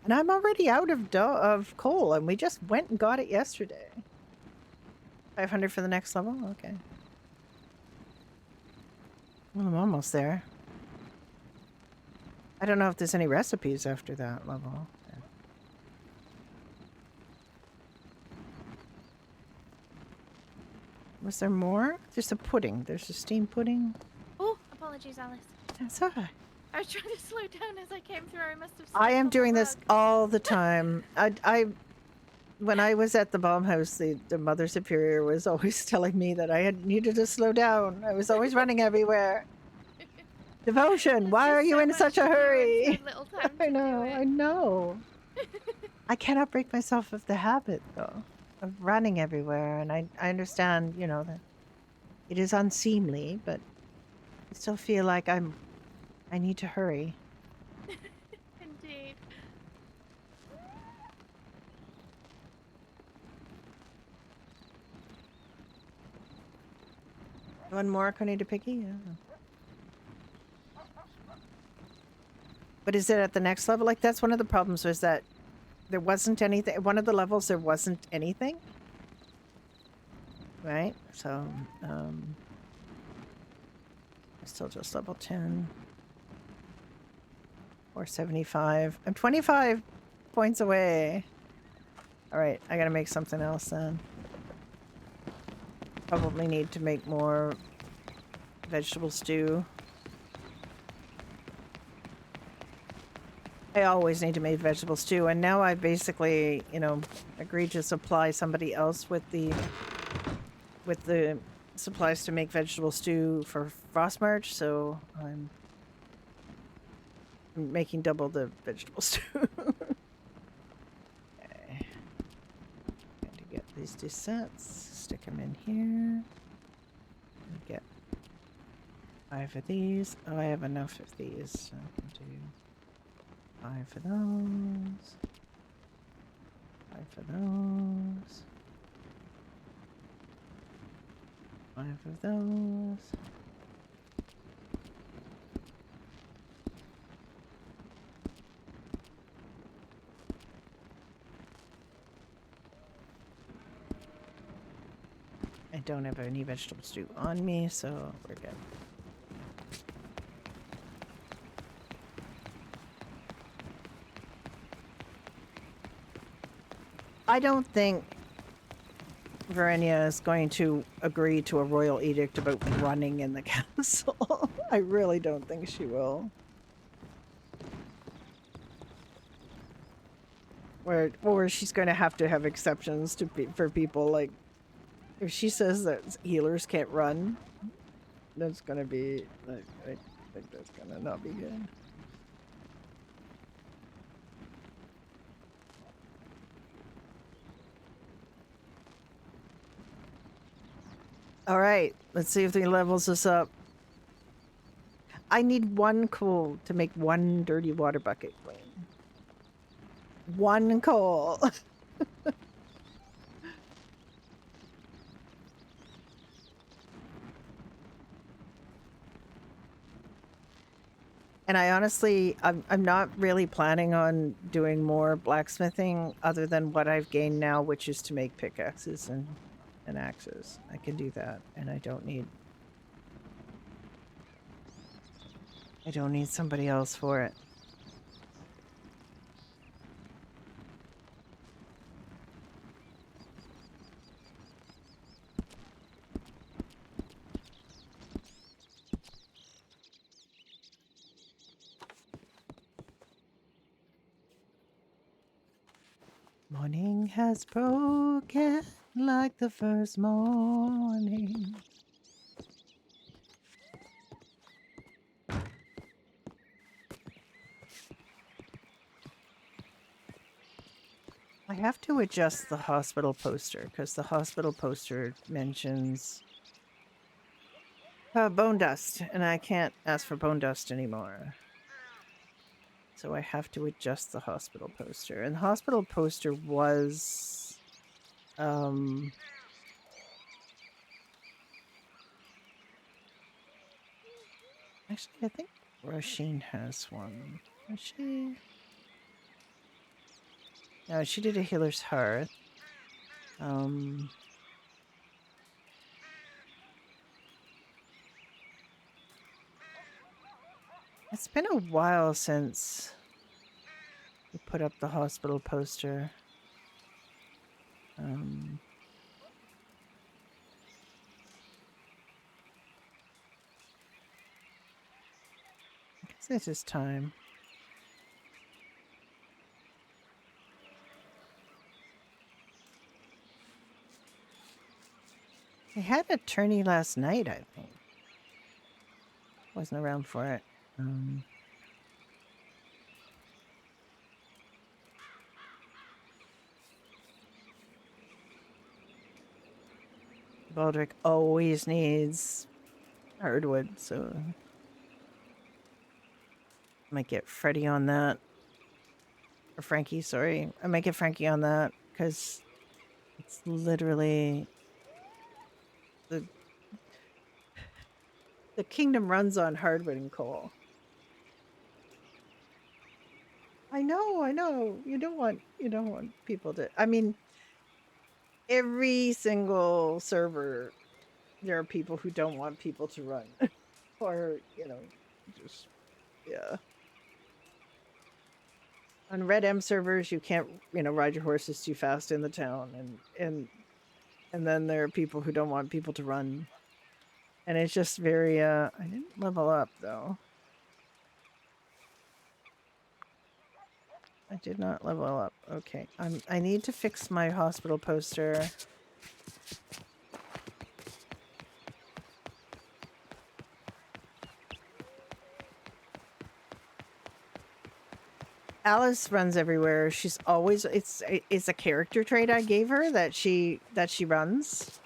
And I'm already out of coal, and we just went and got it yesterday. 500 for the next level? Okay. Well, I'm almost there. I don't know if there's any recipes after that level. Yeah. Was there more? There's a pudding. There's a steamed pudding. Oh, apologies, Alice. That's all right. I was trying to slow down as I came through. I must have. I slipped am on the doing this rug. all the time. When I was at the bomb house, the Mother Superior was always telling me that I needed to slow down. I was always running everywhere. Devotion, There's why just are you so in much such to a do and hurry? so little time I to know, do it. I know. I cannot break myself of the habit, though, of running everywhere. And I understand, you know, that it is unseemly, but I still feel like I need to hurry. Indeed. One more Coney to Picky? Yeah. But is it at the next level? Like, that's one of the problems was that there wasn't anything. One of the levels, there wasn't anything. Right? So, I'm still just level 10. Or 75. I'm 25 points away. All right, I gotta make something else then. Probably need to make more vegetable stew. I always need to make vegetable stew, and now I basically, you know, agreed to supply somebody else with the supplies to make vegetable stew for Frost March, so I'm making double the vegetable stew. Okay. Going to get these Doucetes, stick them in here. Get 5 of these. Oh, I have enough of these, so I can do 5 of those. 5 of those. 5 of those. I don't have any vegetable stew on me, so we're good. I don't think Verenia is going to agree to a royal edict about running in the castle. I really don't think she will. Or she's going to have exceptions for people like if she says that healers can't run, that's going to be like I think that's going to not be good. All right, let's see if he levels us up. I need 1 coal to make 1 dirty water bucket clean. 1 coal. And I honestly, I'm not really planning on doing more blacksmithing other than what I've gained now, which is to make pickaxes and axes. I can do that, and I don't need somebody else for it. Morning has broken like the first morning. I have to adjust the hospital poster because the hospital poster mentions bone dust, and I can't ask for bone dust anymore. So I have to adjust the hospital poster. And the hospital poster was actually I think Roisin has one. Is she? No, she did a healer's hearth. It's been a while since we put up the hospital poster. I guess this is time. They had an attorney last night, I think. Wasn't around for it. Baldric always needs hardwood, so I might get Freddie on that. Or Frankie, sorry. I might get Frankie on that because it's literally the kingdom runs on hardwood and coal. I know. You don't want people to. I mean, every single server, there are people who don't want people to run, or just yeah. On Red M servers, you can't ride your horses too fast in the town, and then there are people who don't want people to run, and it's just very. I didn't level up though. I did not level up. Okay, I need to fix my hospital poster. Alice runs everywhere. She's always it's a character trait I gave her that she runs.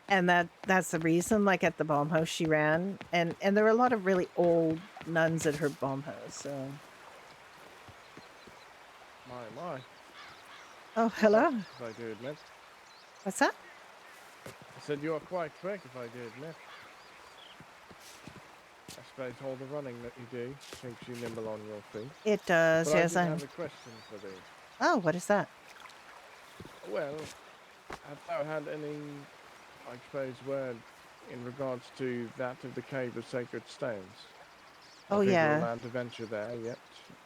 And that's the reason, like at the bomb house she ran. And there were a lot of really old nuns at her bomb house, so My. oh, hello. If I do admit. What's that? I said you are quite quick, if I do admit. I suppose all the running that you do keeps you nimble on your feet. It does, but yes. I have a question for thee. Oh, what is that? Well, have thou had any, I suppose, word in regards to that of the Cave of Sacred Stones? Oh, are people yeah. allowed to venture there yet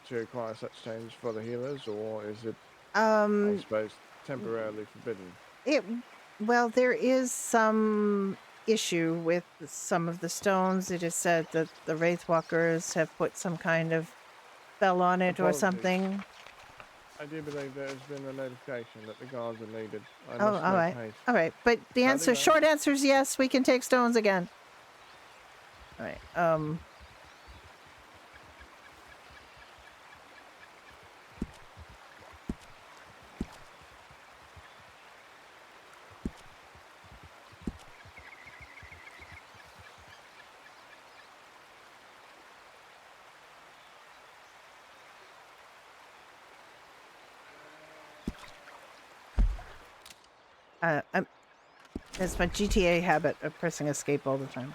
to acquire such stones for the healers, or is it, I suppose, temporarily forbidden? Well, there is some issue with some of the stones. It is said that the Wraithwalkers have put some kind of spell on it or something. I do believe there has been a notification that the guards are needed. All right. But the short answer is yes, we can take stones again. All right. It's my GTA habit of pressing escape all the time.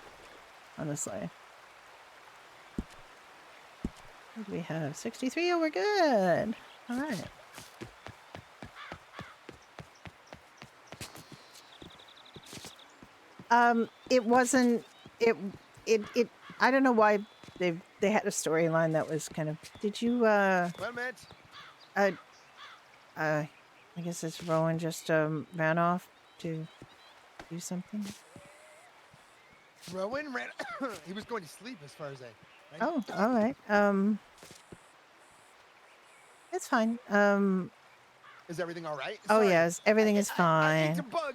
Honestly. What do we have? 63? Oh, we're good. All right. It wasn't. It. I don't know why they had a storyline that was kind of. Did you? Well met. I guess it's Rowan just ran off to do something. Rowan ran. He was going to sleep, as far as I. Right? Oh, all right. It's fine. Is everything all right? Oh Sorry. yes, everything is I ate a fine. bug.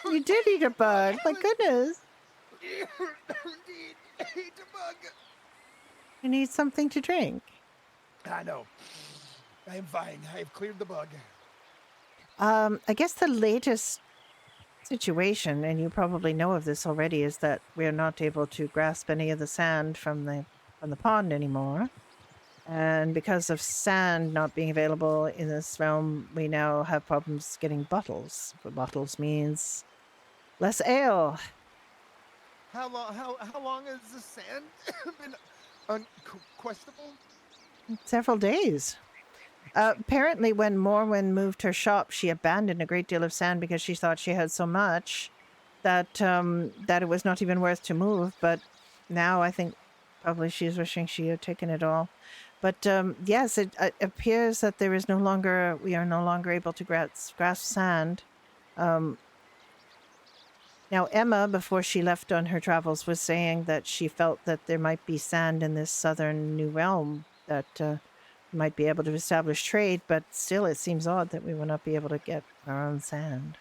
You did eat a bug. My goodness. Indeed, ate a bug. You need something to drink. I know. I am fine. I have cleared the bug. I guess the latest situation, and you probably know of this already, is that we're not able to grasp any of the sand from the pond anymore. And because of sand not being available in this realm, we now have problems getting bottles. But bottles means less ale. How long has the sand been unquestable? Several days. Apparently, when Morwen moved her shop, she abandoned a great deal of sand because she thought she had so much that that it was not even worth to move. But now I think probably she's wishing she had taken it all. But yes, it appears that we are no longer able to grasp sand. Now, Emma, before she left on her travels, was saying that she felt that there might be sand in this southern new realm that might be able to establish trade, but still it seems odd that we will not be able to get our own sand.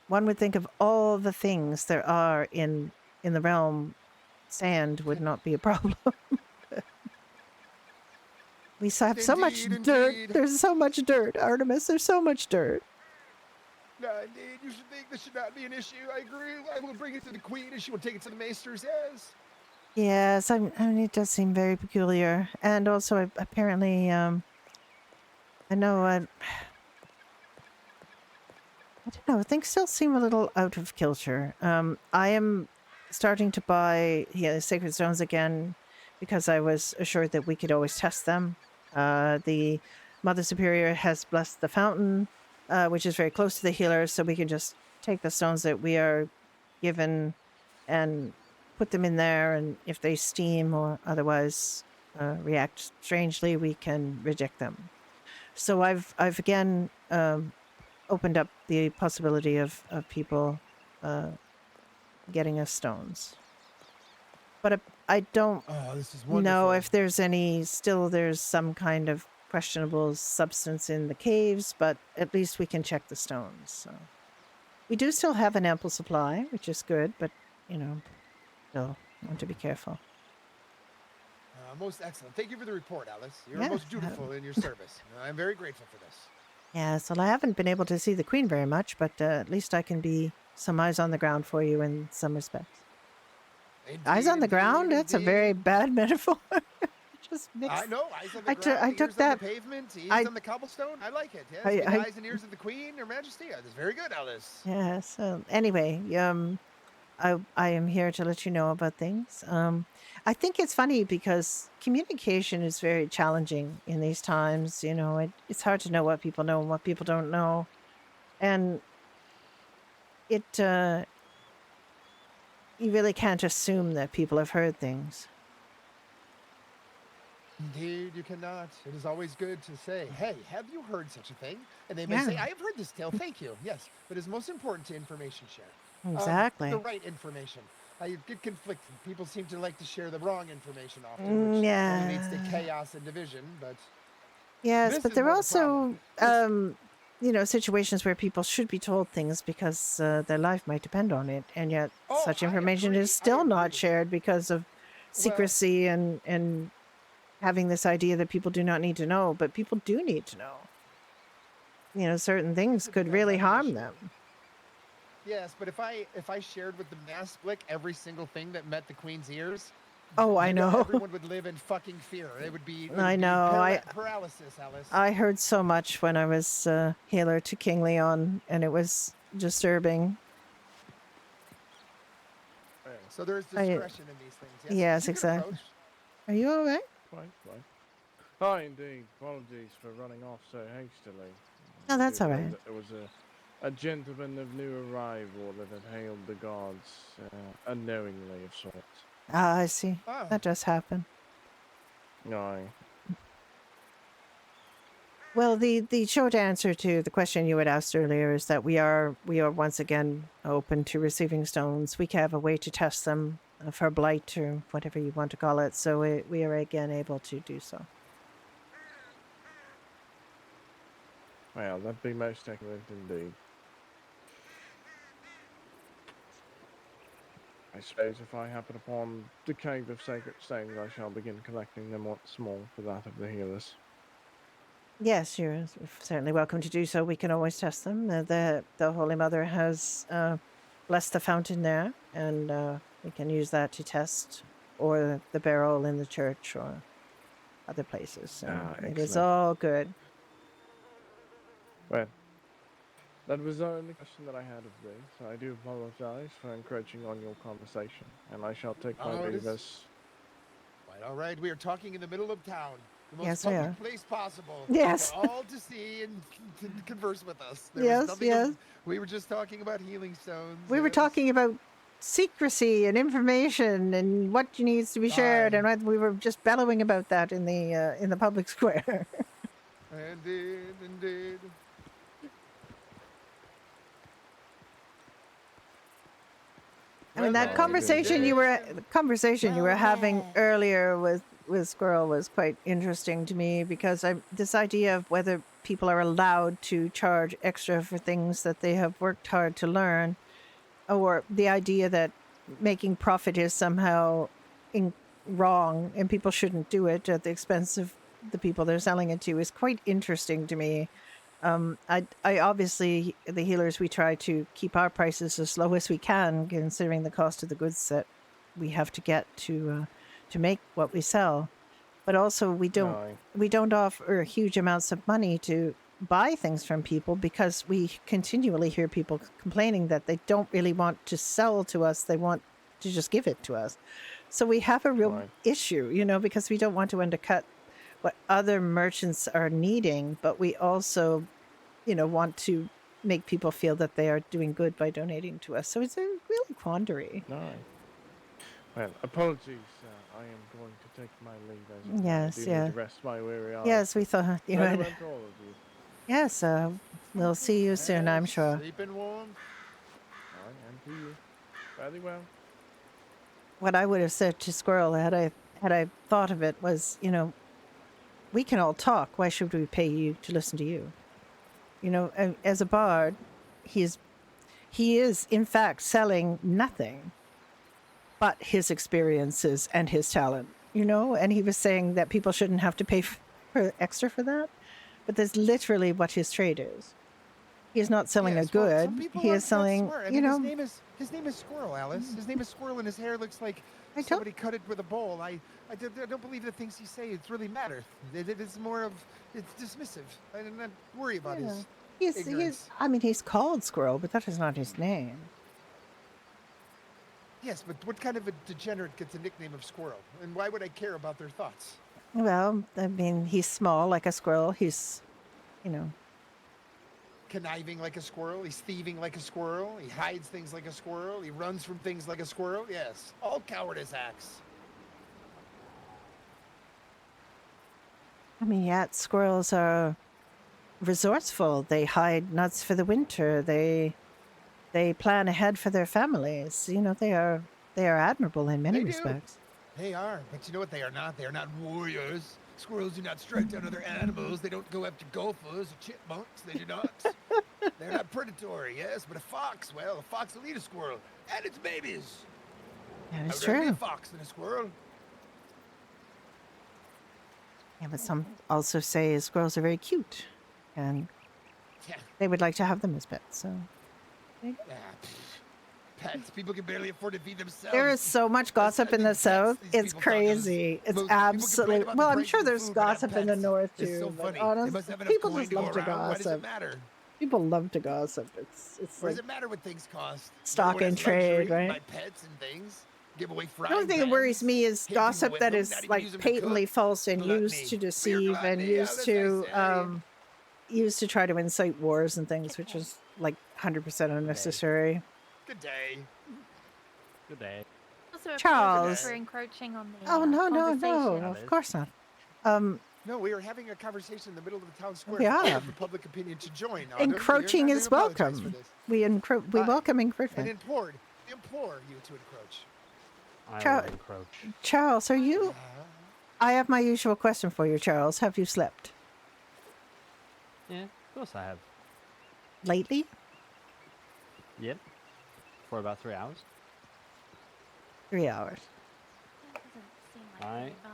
One would think of all the things there are in the realm, sand would not be a problem. We have so much dirt. Indeed. There's so much dirt, Artemis. There's so much dirt. Indeed, you should think this should not be an issue. I agree. I will bring it to the queen, and she will take it to the maesters. Yes. Yes, I mean, it does seem very peculiar. And also, apparently, I know, I don't know, things still seem a little out of kilter. I am starting to buy sacred stones again because I was assured that we could always test them. The Mother Superior has blessed the fountain, which is very close to the healer, so we can just take the stones that we are given and put them in there, and if they steam or otherwise react strangely, we can reject them. So I've again opened up the possibility of people getting us stones. But I don't this is know if there's some kind of questionable substance in the caves, but at least we can check the stones. So we do still have an ample supply, which is good, but still want to be careful. Most excellent. Thank you for the report, Alice. You're Yeah, most dutiful in your service. I'm very grateful for this. Yes, well, I haven't been able to see the Queen very much, but at least I can be some eyes on the ground for you in some respects. Indeed, Eyes on the ground? That's a very bad metaphor. Just mixed. I know. Eyes on the ground, I took ears that. on the pavement, ears on the cobblestone. I like it. Yes, the eyes and ears of the Queen, Her Majesty. That's very good, Alice. Yes. Anyway, I am here to let you know about things. I think it's funny because communication is very challenging in these times. It's hard to know what people know and what people don't know, and you really can't assume that people have heard things. Indeed, you cannot. It is always good to say, hey, have you heard such a thing? And they may say, I have heard this tale, thank you. Yes, but it's most important to information share. Exactly. The right information. I get conflicted. People seem to like to share the wrong information often, which only leads to chaos and division, but... Yes, but there are also, situations where people should be told things because their life might depend on it, and yet such information is still not shared because of secrecy and having this idea that people do not need to know, but people do need to know. Certain things could really harm them. Yes, but if I shared with the mass blick every single thing that met the Queen's ears, I know. Everyone would live in fucking fear. It would be. I know. Paralysis, Alice. I heard so much when I was healer to King Leon, and it was disturbing. So there's discretion in these things. Yes, exactly. Are you all right? Fine. Hi, indeed. Apologies for running off so hastily. No, that's all right. There was a gentleman of new arrival that had hailed the gods unknowingly of sorts. Ah, I see. That does happen. Aye. Well, the short answer to the question you had asked earlier is that we are once again open to receiving stones. We have a way to test them for blight or whatever you want to call it, so we are again able to do so. Well, that'd be most excellent indeed. I suppose if I happen upon the Cave of Sacred Stones, I shall begin collecting them once more for that of the healers. Yes, you're certainly welcome to do so. We can always test them. The Holy Mother has blessed the fountain there, and we can use that to test, or the barrel in the church, or other places. So it is Excellent. all good. Well, that was the only question that I had of thee, so I do apologize for encroaching on your conversation, and I shall take my Oh, it leave is- as... All right, we are talking in the middle of town. The most Yes, we public are. place possible. Yes. For all to see and to converse with us. There Yes, was nothing yes. we were just talking about healing stones. We were yes. talking about secrecy and information and what needs to be shared, Aye. and we were just bellowing about that in the public square. Indeed. I mean, that Well, conversation good. you were the conversation you were having Well, earlier with Squirrel was quite interesting to me, because this idea of whether people are allowed to charge extra for things that they have worked hard to learn, or the idea that making profit is somehow wrong and people shouldn't do it at the expense of the people they're selling it to, is quite interesting to me. I obviously, the healers, we try to keep our prices as low as we can, considering the cost of the goods that we have to get to make what we sell. But also, we don't offer huge amounts of money to buy things from people, because we continually hear people complaining that they don't really want to sell to us; they want to just give it to us. So we have a real issue, because we don't want to undercut what other merchants are needing, but we also, want to make people feel that they are doing good by donating to us. So it's a real quandary. No. Well, apologies. I am going to take my leave as Yes, I do yeah. need to rest my weary eyes. Yes, we thought you Very had. well to all of you. Yes, we'll see you soon, I'm sure. Sleeping warm. Aye, and to you. Very well. What I would have said to Squirrel, had I thought of it, was, we can all talk. Why should we pay you to listen to you? As a bard, he is in fact selling nothing but his experiences and his talent, and he was saying that people shouldn't have to pay for extra for that, but that's literally what his trade is. He is not selling a Yes, well, good. some people He are is selling, smart. I mean, his name is Squirrel, Alice. His name is Squirrel, and his hair looks like somebody cut it with a bowl. I don't believe the things he says really matter. It's more of, it's dismissive. I do not worry about his ignorance. he's called Squirrel, but that is not his name. Yes, but what kind of a degenerate gets a nickname of Squirrel? And why would I care about their thoughts? Well, I mean, he's small like a squirrel. He's, Conniving like a squirrel. He's thieving like a squirrel. He hides things like a squirrel. He runs from things like a squirrel. Yes, all cowardice acts. I mean, yet squirrels are resourceful. They hide nuts for the winter. They plan ahead for their families. They are admirable in many respects. They are, but you know what they are not? They are not warriors. Squirrels do not strike down other animals. They don't go after gophers or chipmunks. They do not. They're not predatory, yes, but a fox will eat a squirrel and its babies. That is I'd rather be true. a fox than a squirrel. Yeah, but some also say squirrels are very cute, and they would like to have them as pets. So Pets. People can barely afford to feed themselves. there is so much gossip in the South. It's crazy. It's absolutely. Well, I'm sure there's gossip in the North too. It's so but funny. honestly, They must have enough people coin just to go love to around. Why does it gossip. matter? People love to gossip. It's What like does it matter what things cost? stock Everyone and has luxury, trade, right? Buy pets and things. Give away The frying only thing that worries me is hit people gossip with that them, is not even like use them to cook. patently false and Gluttony. used to Pure deceive and gluttony, used Alice, I to say. used to try to incite wars and things, which is like 100% unnecessary. Good day. Good day. Also, apologies Charles. for encroaching on the Oh no, conversation. of course not. No, we were having a conversation in the middle of the town square We for all are. of the public opinion to join. Now, don't- Encroaching you're is not gonna apologize welcome. for this. We welcome And encroachment. implore you to encroach. I Char- will encroach. Charles, are you? Uh, I have my usual question for you, Charles. Have you slept? Yeah. course I have. Lately? Yep. For about 3 hours. 3 hours. That doesn't seem like I- very much.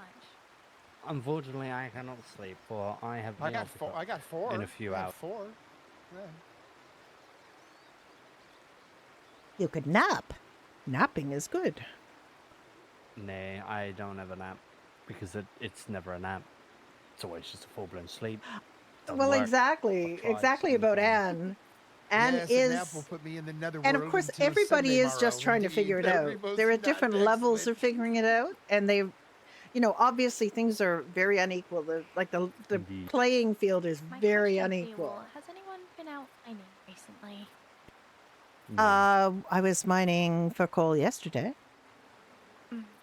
Unfortunately, I cannot sleep, for I have I nails got to four. cut I got four. in a few I got hours. 4. Yeah. You could nap. Napping is good. Nay, I don't have a nap because it's never a nap. It's always just a full-blown sleep. Doesn't Well, work. exactly. I've tried Exactly so about many times. Anne. Anne Yes, is... a nap will put me in the netherworld. And of course, into everybody Sunday is just morrow, trying to indeed. figure it That out. would be most There are not different levels excellent. of figuring it out, and they, you know, obviously things are very unequal. The Indeed. playing field is My very question to you unequal. all, has anyone been out mining recently? No. I was mining for coal yesterday,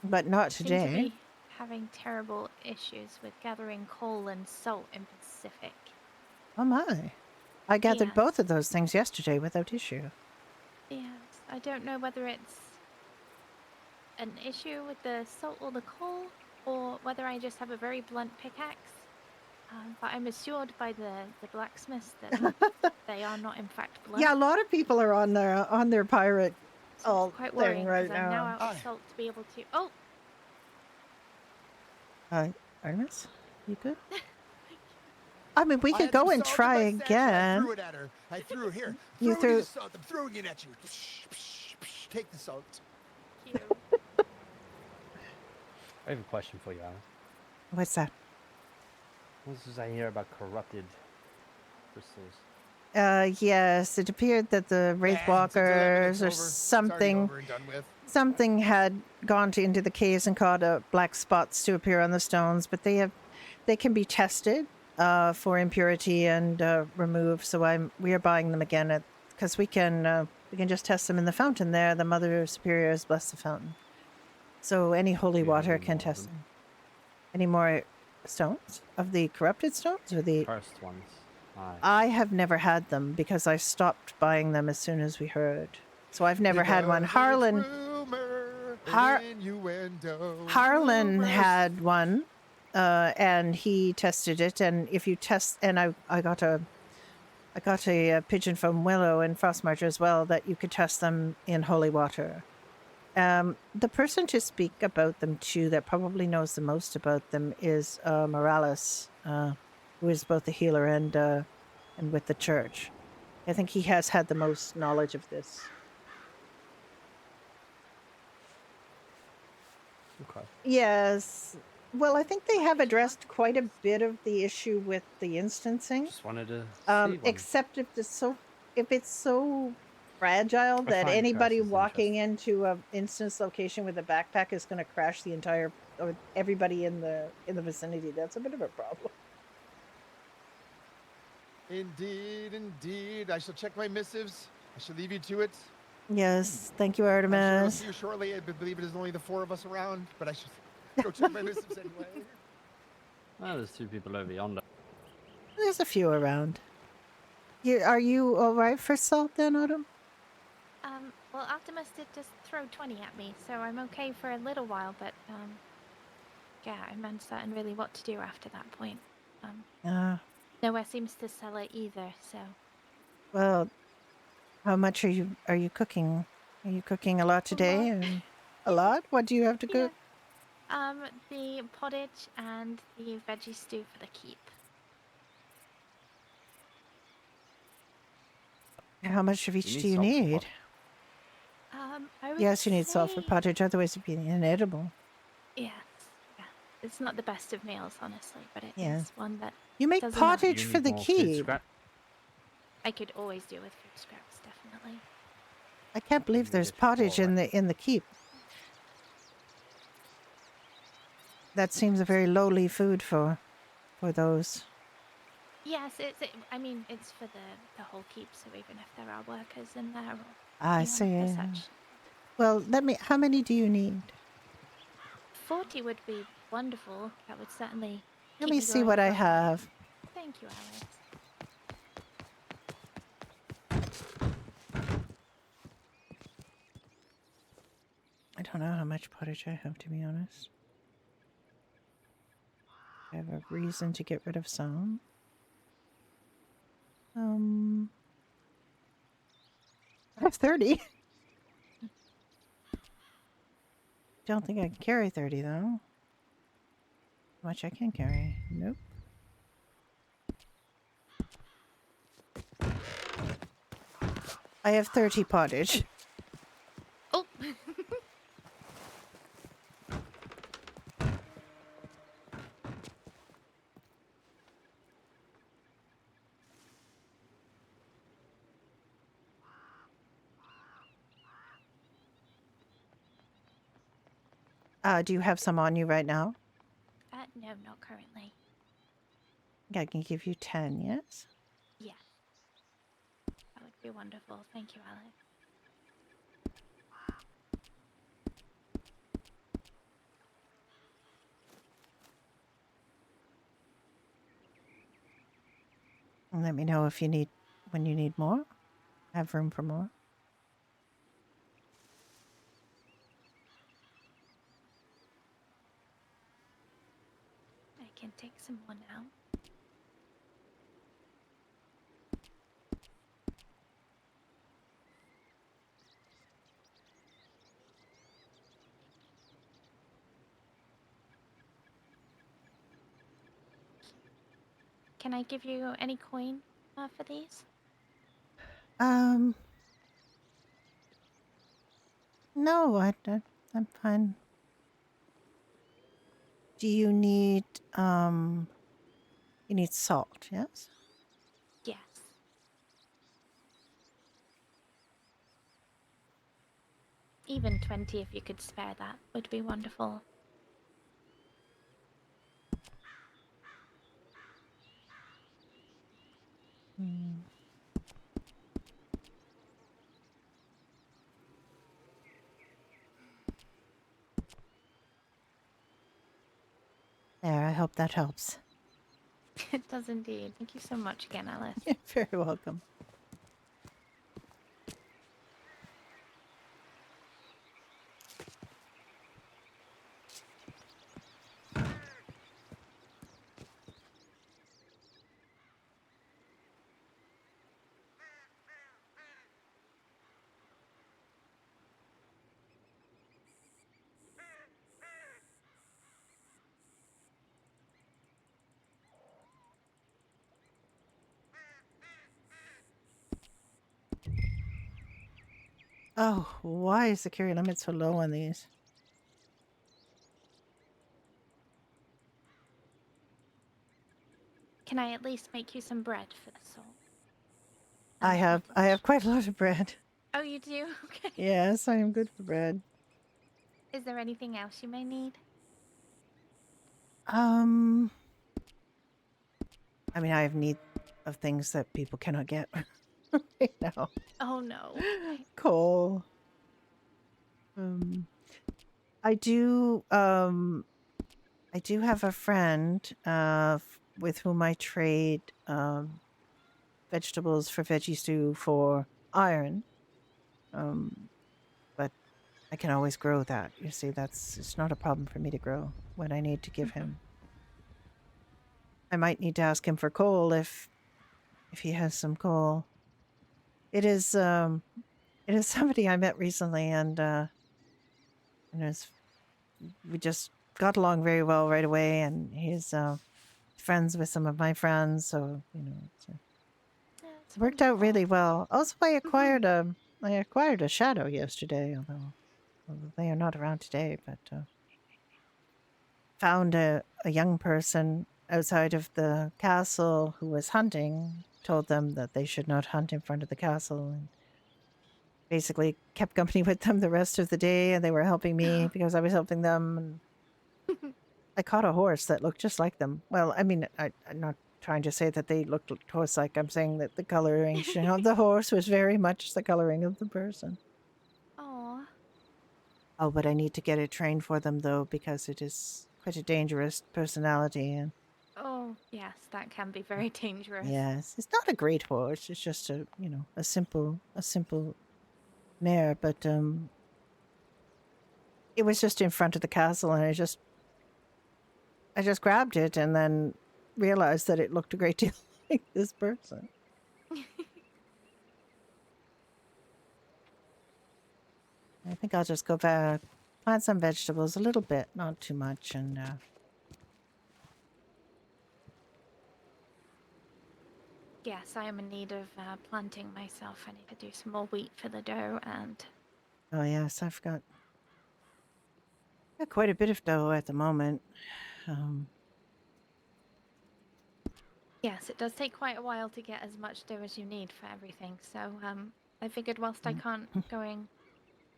but not Seem today. to be having terrible issues with gathering coal and salt in Pacific. Oh my! I gathered Yes. both of those things yesterday without issue. Yes, I don't know whether it's an issue with the salt or the coal, or whether I just have a very blunt pickaxe. But I'm assured by the blacksmiths that they are not in fact blunt. Yeah, a lot of people are on their pirate So it's quite worrying thing right because I'm now now. out of salt to be able to. Oh, Artemis, you good? I mean, we I could had some go and salt in try my satchel. I again. threw it at her. I threw it here. You Throw me threw- the salt. I'm throwing it at you. Take the salt. cute. I have a question for you, Alice. What's that? What's this I hear about corrupted crystals? Yes, it appeared that the Wraith Yeah, it's 11, Walkers it's or over. It's already something over and done with. something had gone into the caves and caused black spots to appear on the stones, but they can be tested for impurity and removed. So we are buying them again because we can just test them in the fountain there. The Mother Superior has blessed the fountain, so any holy Do you have water any can more of test them? them. Any more stones of the corrupted stones or the? Cursed ones. Aye. I have never had them because I stopped buying them as soon as we heard. So I've never had one. Because Harlan. it's rumor Har- and innuendo. Harlan Rumors. had one, and he tested it. And if you test, and I got a pigeon from Willow and Frostmarch as well that you could test them in holy water. The person to speak about them to that probably knows the most about them is Morales, who is both a healer and with the church. I think he has had the most knowledge of this. Okay. Yes. Well, I think they have addressed quite a bit of the issue with the instancing. Just wanted to see one. Except if it's so fragile that find anybody curses walking into a instance location with a backpack is going to crash the entire or everybody in the vicinity. That's a bit of a problem. Indeed, indeed. I shall check my missives. I shall leave you to it. Yes, thank you, I'm sure Artemis. I'll see you shortly. I believe it is only the 4 of us around, but I should go check my missives anyway. Oh, there's 2 people over yonder. There's a few around. Are you all right for salt then, Autumn? Well, Optimus did just throw 20 at me, so I'm okay for a little while, but, yeah, I'm uncertain really what to do after that point. Nowhere seems to sell it either, so. Well, how much are you cooking? Are you cooking a lot today? A lot? What do you have to cook? The pottage and the veggie stew for the keep. How much of each You do you salt for need? pot. I would Yes, you need salt for say- pottage, otherwise it'd be inedible. Yes, yeah. It's not the best of meals, honestly, but it is Yeah. one that You make does enough. pottage You for need the more food keep. scrap? I could always do with food scraps, definitely. I can't believe need there's it for pottage in what? the keep. That seems a very lowly food for those. Yes, I mean, it's for the whole keep, so even if there are workers in there or I anyone see. as such. Well, how many do you need? 40 would be wonderful. That would certainly Let keep me me see going what for I a while. have. Thank you, Alice. I don't know how much pottage I have, to be honest. I have a reason to get rid of some. I have 30. Don't think I can carry 30 though. How much I can carry? Nope. I have 30 pottage. Oh. Do you have some on you right now? No, not currently. I can give you 10, yes? Yeah. That would be wonderful. Thank you, Alex. And let me know if you need, when you need more. I have room for more. I can take some more now. Can I give you any coin for these? No, I'm fine. Do you need, you need salt, yes? Yes. Even 20 if you could spare that would be wonderful. Hmm. There, I hope that helps. It does indeed. Thank you so much again, Alice. You're very welcome. Oh, why is the carry limit so low on these? Can I at least make you some bread for the soul? I have quite a lot of bread. Oh, you do? Okay. Yes, I am good for bread. Is there anything else you may need? I mean, I have need of things that people cannot get right now. Oh no. Coal. I do have a friend with whom I trade vegetables for veggie stew for iron. But I can always grow that. You see, it's not a problem for me to grow when I need to give him. I might need to ask him for coal if he has some coal. It is somebody I met recently, and we just got along very well right away, and he's friends with some of my friends, so it's worked out really well. Also, I acquired a shadow yesterday, although they are not around today, but found a young person outside of the castle who was hunting, told them that they should not hunt in front of the castle, and basically kept company with them the rest of the day, and they were helping me because I was helping them. And I caught a horse that looked just like them. Well, I mean, I'm not trying to say that they looked horse-like. I'm saying that the coloring of the horse was very much the coloring of the person. Aw. Oh, but I need to get it trained for them, though, because it is quite a dangerous personality. And Oh, yes, that can be very dangerous. yes, it's not a great horse. It's just a simple mare. But it was just in front of the castle, and I just grabbed it, and then realized that it looked a great deal like this person. I think I'll just go back, plant some vegetables, a little bit, not too much, and Yes, I am in need of planting myself. I need to do some more wheat for the dough, and oh yes, I've got quite a bit of dough at the moment. yes, it does take quite a while to get as much dough as you need for everything. So I figured whilst I can't go and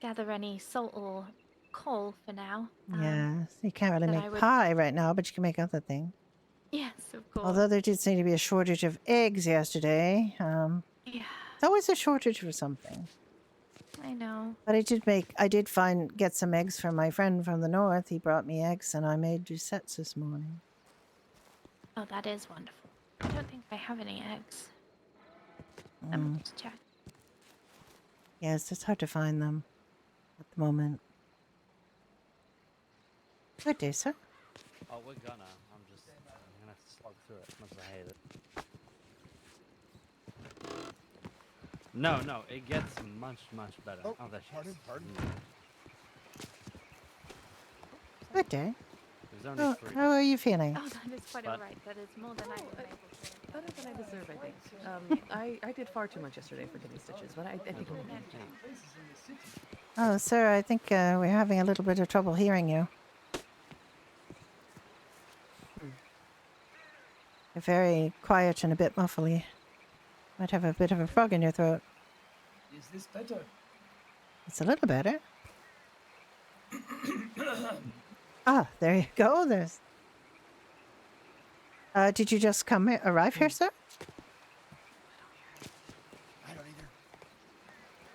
gather any salt or coal for now, Yes, you can't really that make I would. pie right now, but you can make other things. Yes, of course. Although there did seem to be a shortage of eggs yesterday. Yeah, It's always a shortage for something. I know. But I did get some eggs from my friend from the north. He brought me eggs and I made Doucetes this morning. Oh, that is wonderful. I don't think I have any eggs. Let me just check. Yes, it's hard to find them at the moment. Good day, sir. Oh, we're gonna. I'm gonna have to slog through it as much as I hate it. No, it gets much better. Oh, there she is. pardon. Good day. There's only 3. How are you feeling? Oh, that is quite alright. That is more than I was able to. Better than I deserve, I think. I did far too much yesterday for getting stitches, but I think I'm okay. Oh, sir, I think we're having a little bit of trouble hearing you. You're very quiet and a bit muffly. Might have a bit of a frog in your throat. Is this better? It's a little better. There you go. There's. Did you just arrive here, sir? I don't either.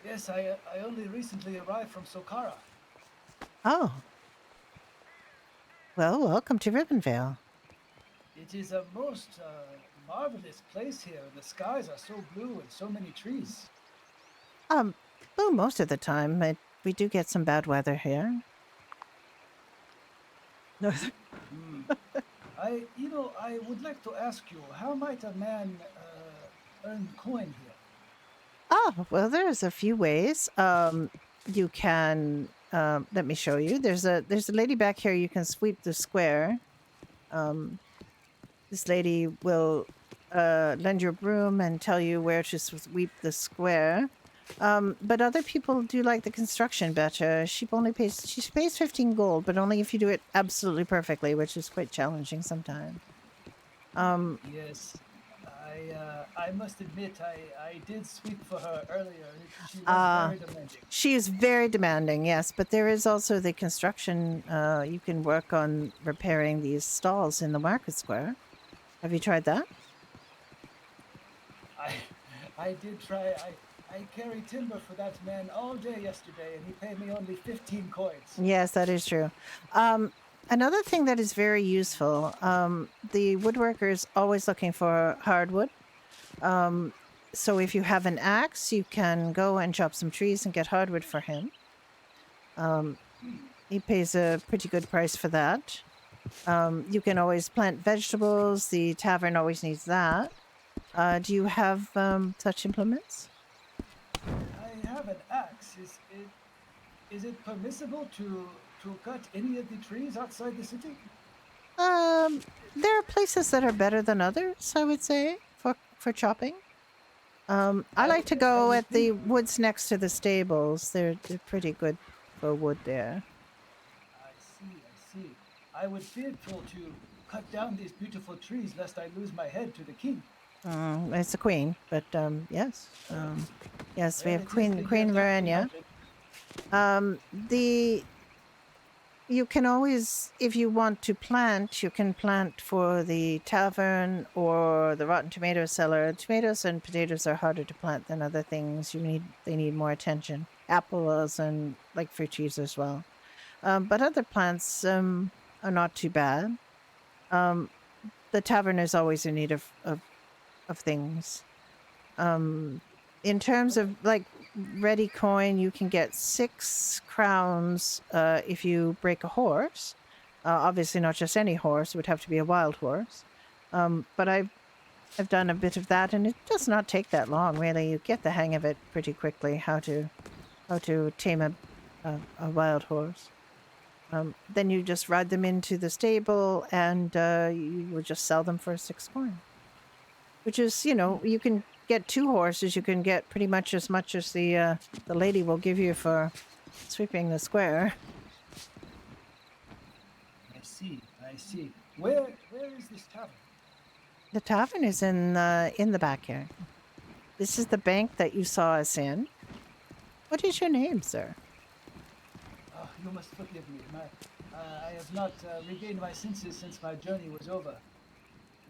Yes, I only recently arrived from Sokara. Oh. Well, welcome to Ribbonvale. It is a most marvelous place here. The skies are so blue and so many trees. Well, most of the time, we do get some bad weather here. No. I would like to ask you, how might a man earn coin here? Well, there's a few ways. You can let me show you. There's a lady back here. You can sweep the square. This lady will lend you a broom and tell you where to sweep the square. But other people do like the construction better. She pays 15 gold, but only if you do it absolutely perfectly, which is quite challenging sometimes. Yes, I must admit I did sweep for her earlier. She was very demanding. She is very demanding, yes, but there is also the construction. You can work on repairing these stalls in the market square. Have you tried that? I did try. I carried timber for that man all day yesterday, and he paid me only 15 coins. Yes, that is true. Another thing that is very useful, the woodworker is always looking for hardwood. So if you have an axe, you can go and chop some trees and get hardwood for him. He pays a pretty good price for that. You can always plant vegetables. The tavern always needs that. Do you have such implements? I have an axe. Is it permissible to cut any of the trees outside the city? There are places that are better than others, I would say, for chopping. I like to go at the woods next to the stables. They're pretty good for wood there. I see. I would fearful to cut down these beautiful trees lest I lose my head to the king. It's a queen, but yes. Yes, we have Queen Verenia. You can always, if you want to plant, you can plant for the tavern or the rotten tomato cellar. Tomatoes and potatoes are harder to plant than other things. They need more attention. Apples and like fruit trees as well. But other plants are not too bad. The tavern is always in need of things. In terms of like ready coin, you can get 6 crowns if you break a horse. Obviously not just any horse, it would have to be a wild horse. But I've I've done a bit of that, and it does not take that long, really. You get the hang of it pretty quickly, how to tame a wild horse. Then you just ride them into the stable, and you would just sell them for 6 coin. Which is, you know, you can get 2 horses. You can get pretty much as the lady will give you for sweeping the square. I see. I see. Where is this tavern? The tavern is in the backyard. This is the bank that you saw us in. What is your name, sir? Oh, you must forgive me. I have not regained my senses since my journey was over.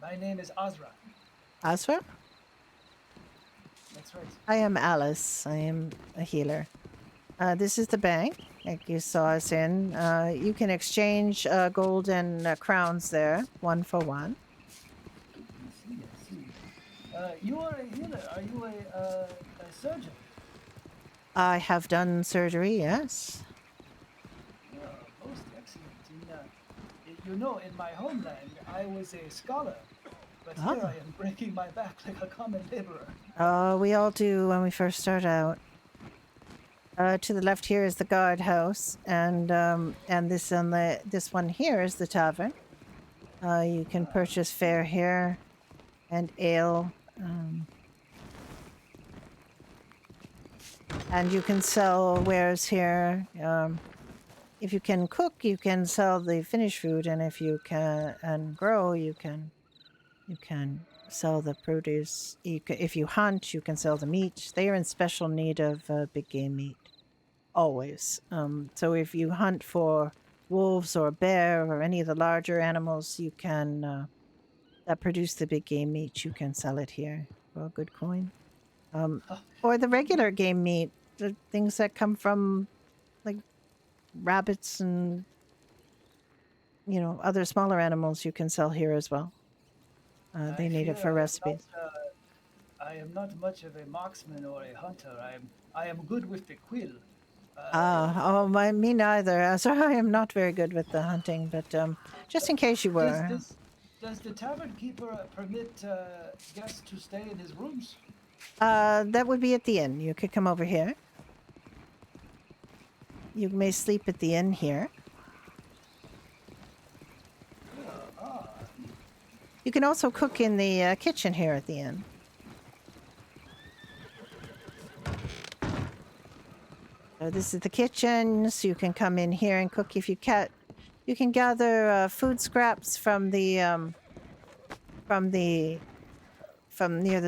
My name is Azra. Asra? That's right. I am Alice. I am a healer. This is the bank, like you saw us in. You can exchange gold and crowns there, 1 for 1. I see. You are a healer. Are you a surgeon? I have done surgery, yes. Oh, most excellent. You know, in my homeland, I was a scholar, but here I am breaking my back like a common laborer. We all do when we first start out. To the left here is the guardhouse, and this one here is the tavern. You can purchase fare here, and ale, and you can sell wares here. If you can cook, you can sell the finished food, and if you can grow, you can sell the produce. If you hunt, you can sell the meat. They are in special need of big game meat, always. So if you hunt for wolves or bear or any of the larger animals, you can that produce the big game meat. You can sell it here for a good coin, or the regular game meat, the things that come from like rabbits and other smaller animals. You can sell here as well. They need it for recipes. I am not much of a marksman or a hunter. I am good with the quill. Me neither. So I am not very good with the hunting, but just in case you were. Does the tavern keeper permit guests to stay in his rooms? That would be at the inn. You could come over here. You may sleep at the inn here. You can also cook in the kitchen here at the inn. So this is the kitchen, so you can come in here and cook if you can. You can gather food scraps from near the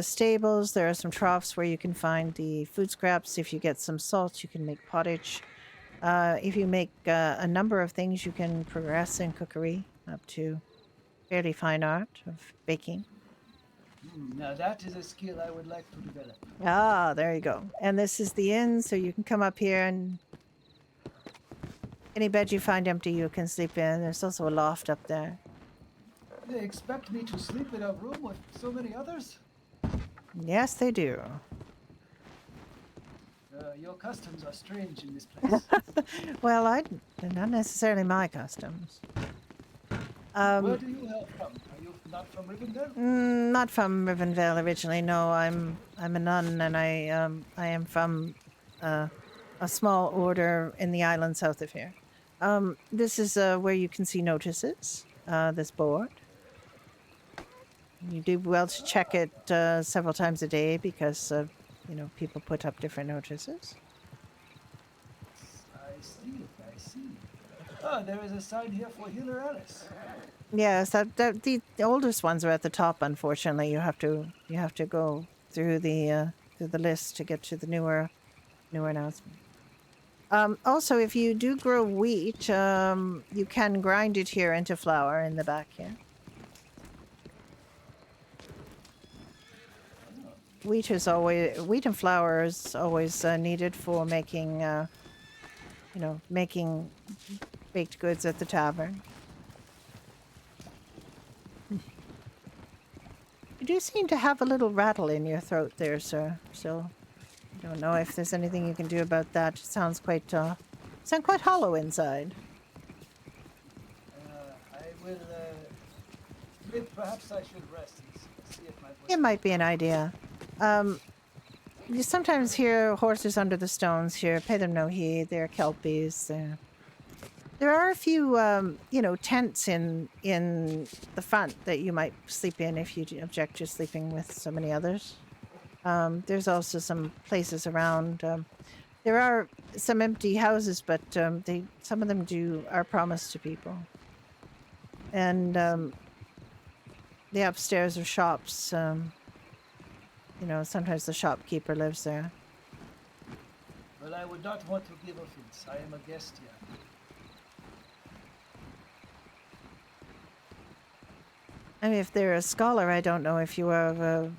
stables. There are some troughs where you can find the food scraps. If you get some salt, you can make pottage. If you make a number of things, you can progress in cookery up to fairly fine art of baking. Now that is a skill I would like to develop. Ah, there you go. And this is the inn, so you can come up here and any bed you find empty, you can sleep in. There's also a loft up there. They expect me to sleep in a room with so many others? Yes, they do. Your customs are strange in this place. Well, they're not necessarily my customs. Where do you hail from? Are you not from Rivendell? Not from Rivendell originally. No, I'm a nun, and I am from a small order in the island south of here. This is where you can see notices. This board. You do well to check it several times a day because people put up different notices. I see. Oh, there is a sign here for Healer Alice. Yes, the oldest ones are at the top. Unfortunately, you have to go through the list to get to the newer announcement. Also, if you do grow wheat, you can grind it here into flour in the back here. Wheat and flour is always needed for making making baked goods at the tavern. You do seem to have a little rattle in your throat there, sir. So I don't know if there's anything you can do about that. It sounds quite hollow inside. I will Perhaps I should rest and see if my voice. It might be an idea. You sometimes hear horses under the stones here. Pay them no heed. They're kelpies. There are a few, tents in the front that you might sleep in if you object to sleeping with so many others. There's also some places around. There are some empty houses, but some of them are promised to people. And the upstairs are shops. Sometimes the shopkeeper lives there. Well, I would not want to give offense. I am a guest here. I mean, if they're a scholar, I don't know if you are a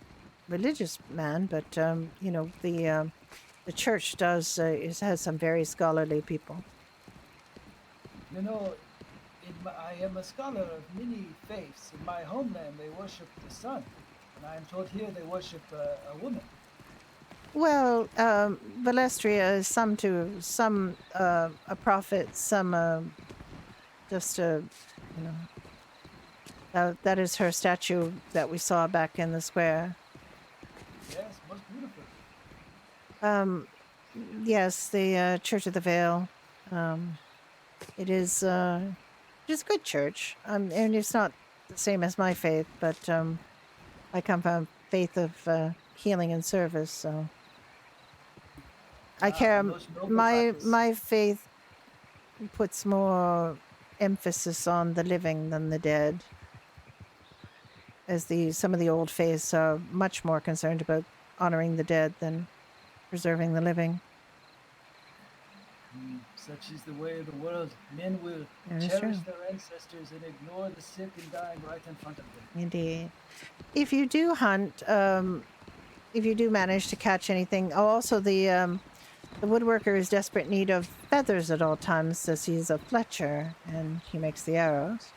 religious man, but the church has some very scholarly people. You know, I am a scholar of many faiths. In my homeland, they worship the sun, and I am told here they worship a woman. Well, Valestria is some a prophet, some that is her statue that we saw back in the square. Yes, most beautiful. Yes, the Church of the Vale. It is a good church. And it's not the same as my faith, but I come from a faith of healing and service, so I care. My faith puts more emphasis on the living than the dead, as some of the old faiths are much more concerned about honoring the dead than preserving the living. Such is the way of the world. Men will cherish their ancestors and ignore the sick and dying right in front of them. Indeed. If you do hunt, if you do manage to catch anything, also the woodworker is desperate need of feathers at all times, as he's a Fletcher and he makes the arrows.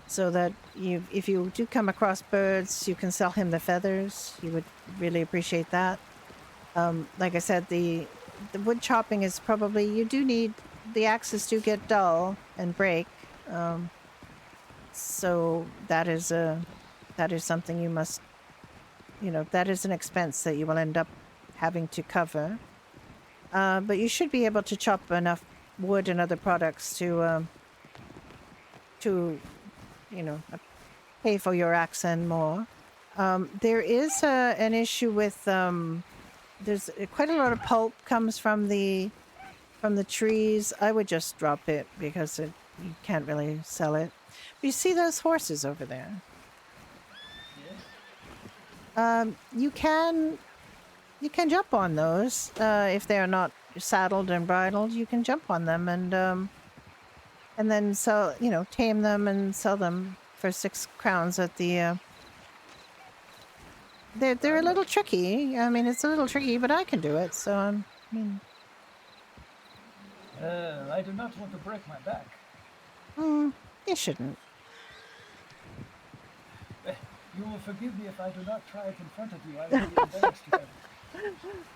So that if you do come across birds, you can sell him the feathers. He would really appreciate that. Like I said, the wood chopping is probably, you do need, the axes do get dull and break. So that is something you must, that is an expense that you will end up having to cover. But you should be able to chop enough wood and other products to pay for your axe and more. There is an issue with there's quite a lot of pulp comes from the trees. I would just drop it because you can't really sell it. But you see those horses over there? Yes. You can jump on those if they are not saddled and bridled. You can jump on them and then sell, tame them and sell them for 6 crowns at the. They're a little tricky. I mean, it's a little tricky, but I can do it. So I do not want to break my back. You shouldn't. You will forgive me if I do not try it in front of you. I will be embarrassed to have it.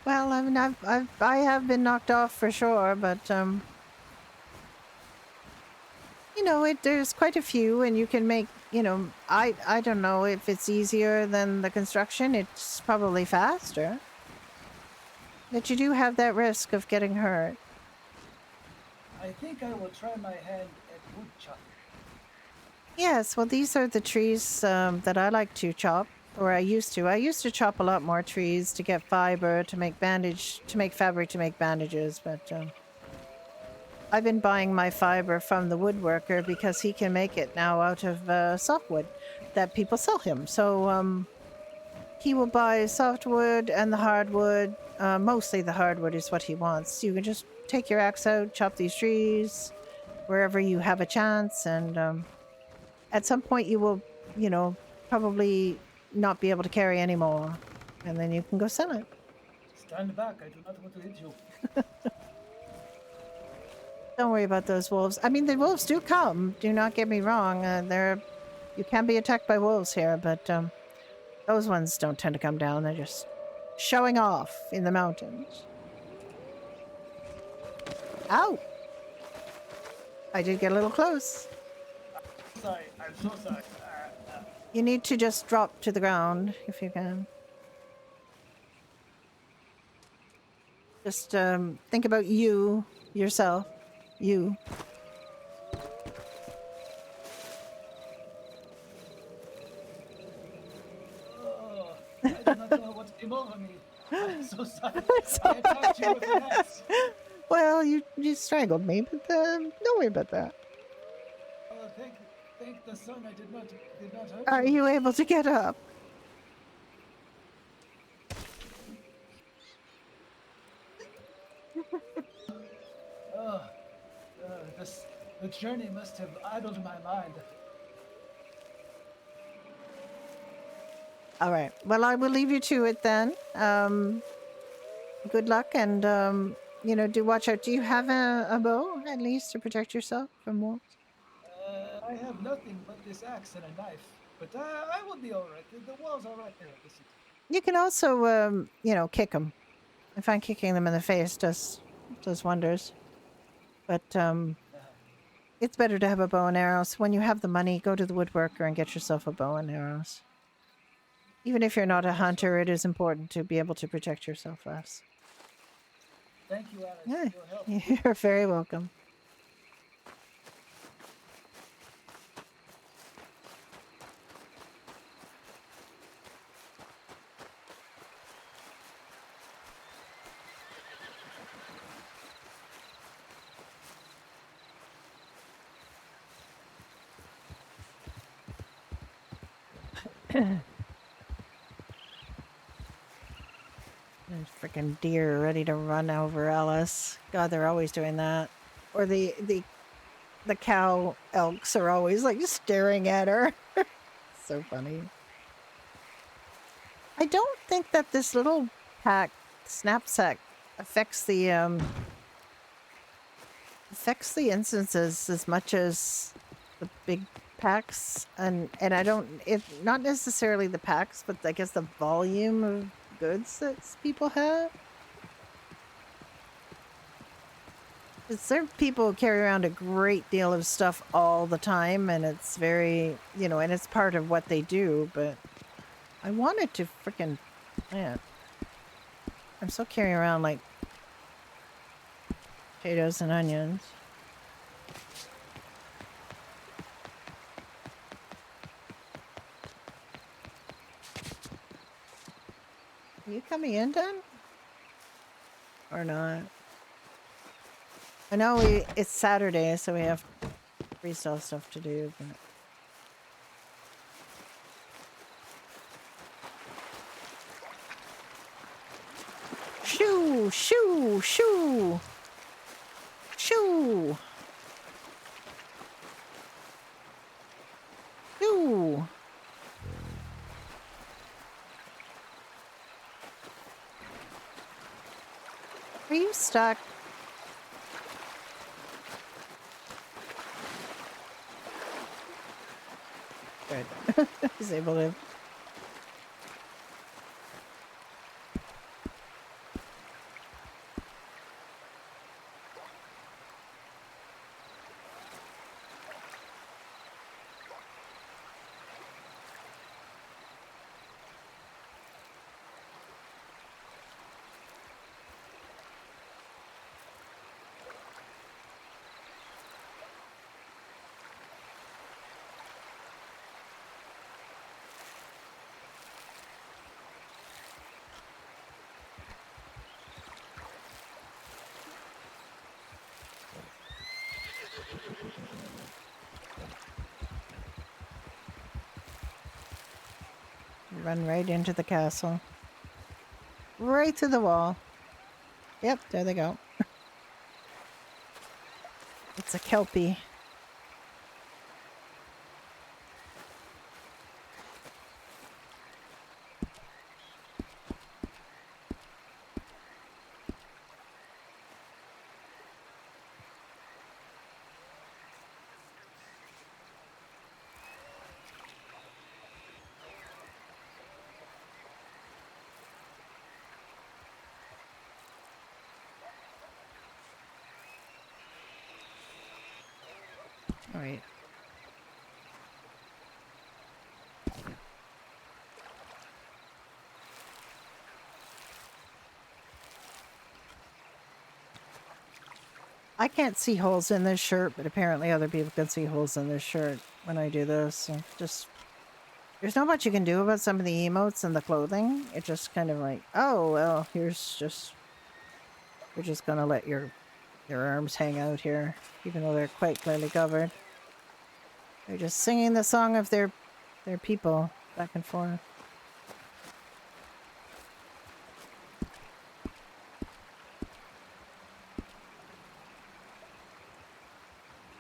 Well, I mean, I have been knocked off for sure, but there's quite a few, and you can make, I don't know if it's easier than the construction. It's probably faster. But you do have that risk of getting hurt. I think I will try my hand at wood chopping. Yes, well, these are the trees that I like to chop, or I used to. I used to chop a lot more trees to get fiber, to make fabric, to make bandages, but I've been buying my fiber from the woodworker because he can make it now out of softwood that people sell him. So he will buy softwood and the hardwood. Mostly the hardwood is what he wants. You can just take your axe out, chop these trees wherever you have a chance, and at some point you will, probably not be able to carry any more, and then you can go sell it. Stand back, I do not want to hit you. Don't worry about those wolves. I mean, the wolves do come. Do not get me wrong. You can be attacked by wolves here, but those ones don't tend to come down. They're just showing off in the mountains. Ow! I did get a little close. Sorry, I'm so sorry. You need to just drop to the ground if you can. Just think about you, yourself, you. Oh, I do not know what came over me. I'm so sorry. I attacked you with an axe. Well, you strangled me, but don't worry about that. Oh, thank the sun I did not hurt Are you able to get up? Oh, the journey must have idled my mind. All right. Well, I will leave you to it then. Good luck, and do watch out. Do you have a bow at least to protect yourself from wolves? I have nothing but this axe and a knife, but I will be all right. The walls are right there at the city. You can also, kick them. I find kicking them in the face does wonders. But it's better to have a bow and arrows. When you have the money, go to the woodworker and get yourself a bow and arrows. Even if you're not a hunter, it is important to be able to protect yourself less. Thank you, Alice, Yeah, for your help. you're very welcome. There's freaking deer ready to run over Alice. God, they're always doing that. Or the cow elks are always like staring at her. So funny. I don't think that this little pack knapsack affects the instances as much as the big packs, and I don't, if not necessarily the packs, but I guess the volume of goods that people have. Because there are people who carry around a great deal of stuff all the time, and it's very, and it's part of what they do, but I wanted to freaking plant. I'm still carrying around like potatoes and onions. Are you coming in, Dan? Or not? I know it's Saturday, so we have freestyle stuff to do, but... Shoo! Shoo! Shoo! Shoo! Shoo! Are you stuck? Good. He's able to... Run right into the castle. Right through the wall. Yep, there they go. It's a kelpie. All right. I can't see holes in this shirt, but apparently other people can see holes in this shirt when I do this. So just there's not much you can do about some of the emotes and the clothing. It's just kind of like, oh well, here's just we're just gonna let your arms hang out here, even though they're quite clearly covered. They're just singing the song of their people back and forth.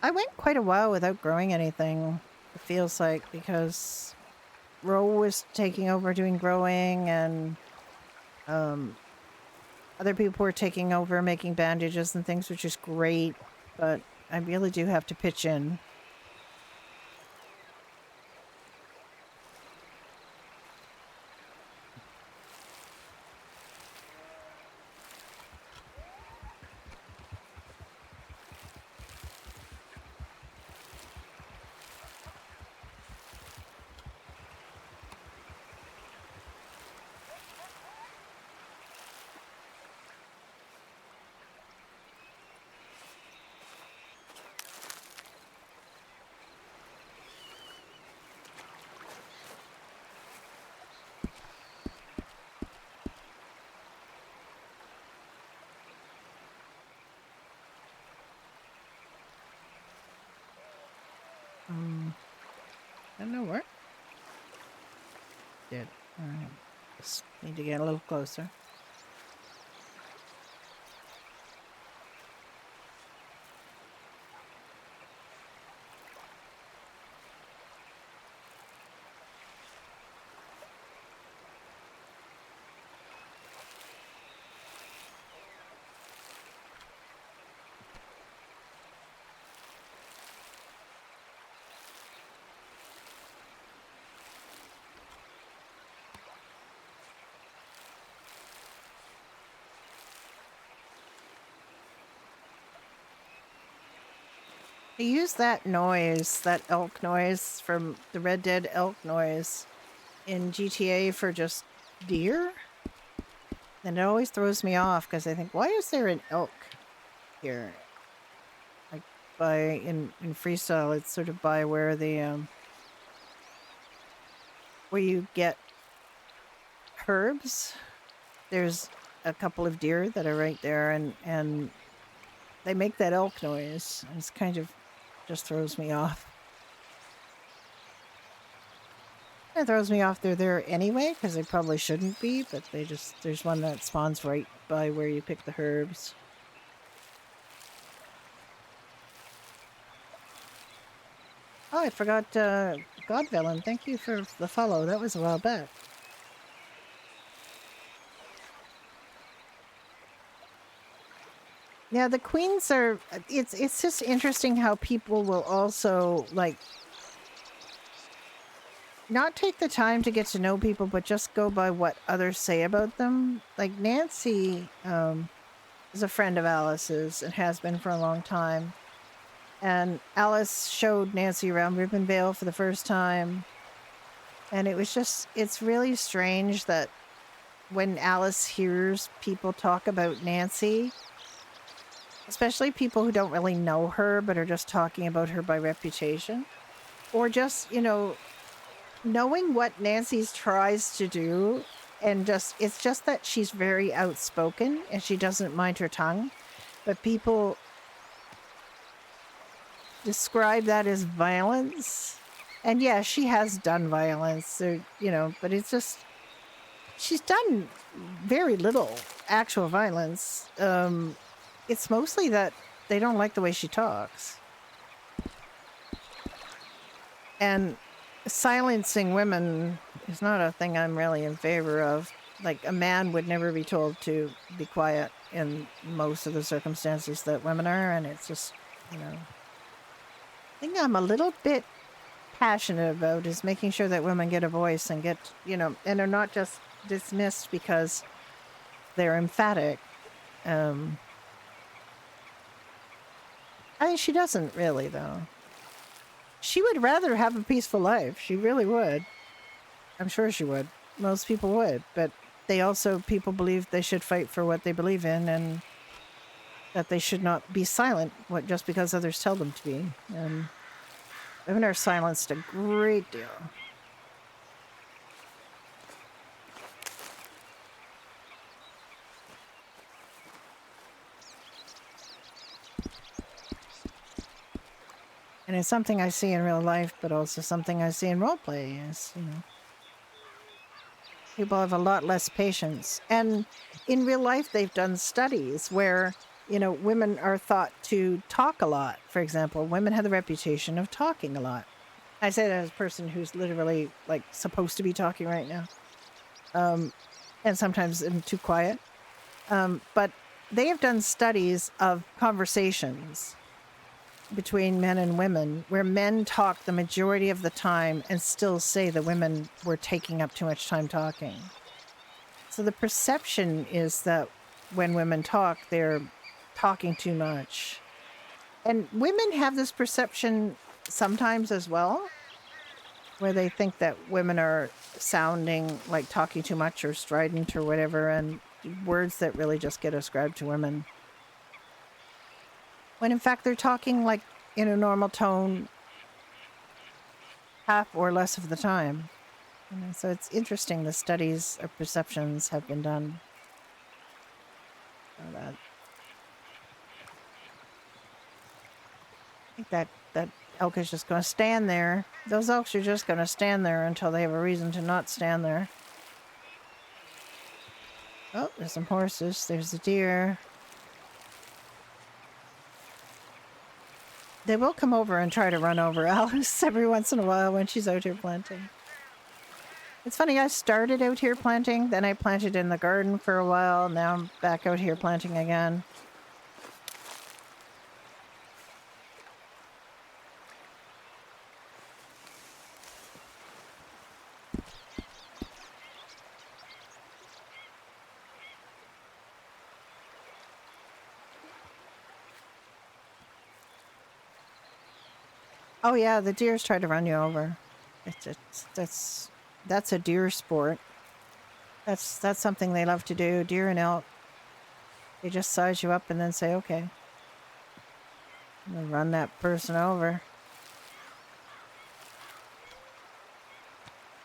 I went quite a while without growing anything, it feels like, because Ro was taking over doing growing, and other people were taking over making bandages and things, which is great, but I really do have to pitch in. I don't know where. Did. Alright. Just need to get a little closer. I use that noise, that elk noise from the Red Dead elk noise in GTA for just deer. And it always throws me off because I think, why is there an elk here? Like in freestyle, it's sort of by where the where you get herbs. There's a couple of deer that are right there, and they make that elk noise. And it's kind of just throws me off. It throws me off they're there anyway, because they probably shouldn't be, but they just, there's one that spawns right by where you pick the herbs. Oh, I forgot, Godvillain, thank you for the follow. That was a while back. Yeah, the queens are, it's just interesting how people will also, like, not take the time to get to know people, but just go by what others say about them. Like Nancy is a friend of Alice's and has been for a long time. And Alice showed Nancy around Ribbonvale for the first time. And it was just, it's really strange that when Alice hears people talk about Nancy, especially people who don't really know her but are just talking about her by reputation, or just, you know, knowing what Nancy's tries to do, and just, it's just that she's very outspoken and she doesn't mind her tongue, but people describe that as violence. And yeah, she has done violence, or, you know, but it's just, she's done very little actual violence. It's mostly that they don't like the way she talks. And silencing women is not a thing I'm really in favor of. Like, a man would never be told to be quiet in most of the circumstances that women are, and it's just, you know, I think I'm a little bit passionate about is making sure that women get a voice and get, you know, and are not just dismissed because they're emphatic. I mean, she doesn't really, though. She would rather have a peaceful life. She really would. I'm sure she would. Most people would. But they also, people believe they should fight for what they believe in, and that they should not be silent just because others tell them to be. And women are silenced a great deal. And it's something I see in real life, but also something I see in roleplay is, people have a lot less patience. And in real life, they've done studies where, women are thought to talk a lot. For example, women have the reputation of talking a lot. I say that as a person who's literally, supposed to be talking right now. And sometimes I'm too quiet. But they have done studies of conversations between men and women where men talk the majority of the time and still say the women were taking up too much time talking. So the perception is that when women talk, they're talking too much. And women have this perception sometimes as well, where they think that women are sounding like talking too much or strident or whatever, and words that really just get ascribed to women. When in fact they're talking like in a normal tone half or less of the time. So it's interesting the studies of perceptions have been done. I think that elk is just going to stand there. Those elks are just going to stand there until they have a reason to not stand there. Oh, there's some horses. There's the deer. They will come over and try to run over Alice every once in a while when she's out here planting. It's funny, I started out here planting, then I planted in the garden for a while, now I'm back out here planting again. Oh yeah, the deers try to run you over. That's a deer sport. That's something they love to do. Deer and elk. They just size you up and then say, okay. I'm gonna run that person over.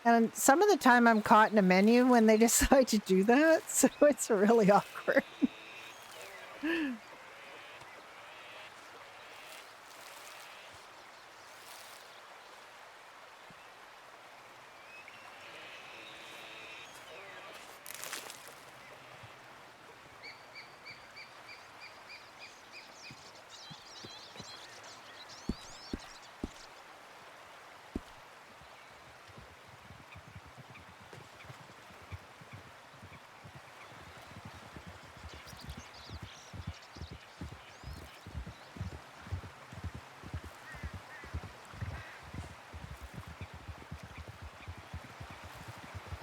And some of the time I'm caught in a menu when they decide to do that, so it's really awkward.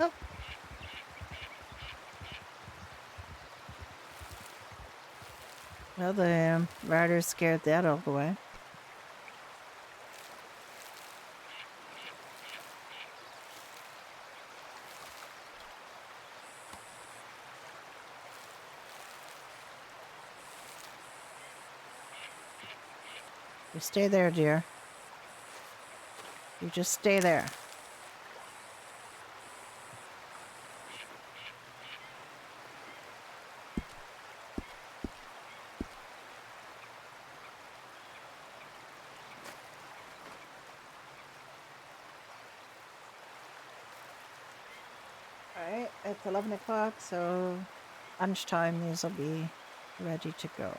Oh. Well, the riders scared that all the way. You stay there, dear. You just stay there. Alright, it's 11 o'clock, so lunchtime, these will be ready to go.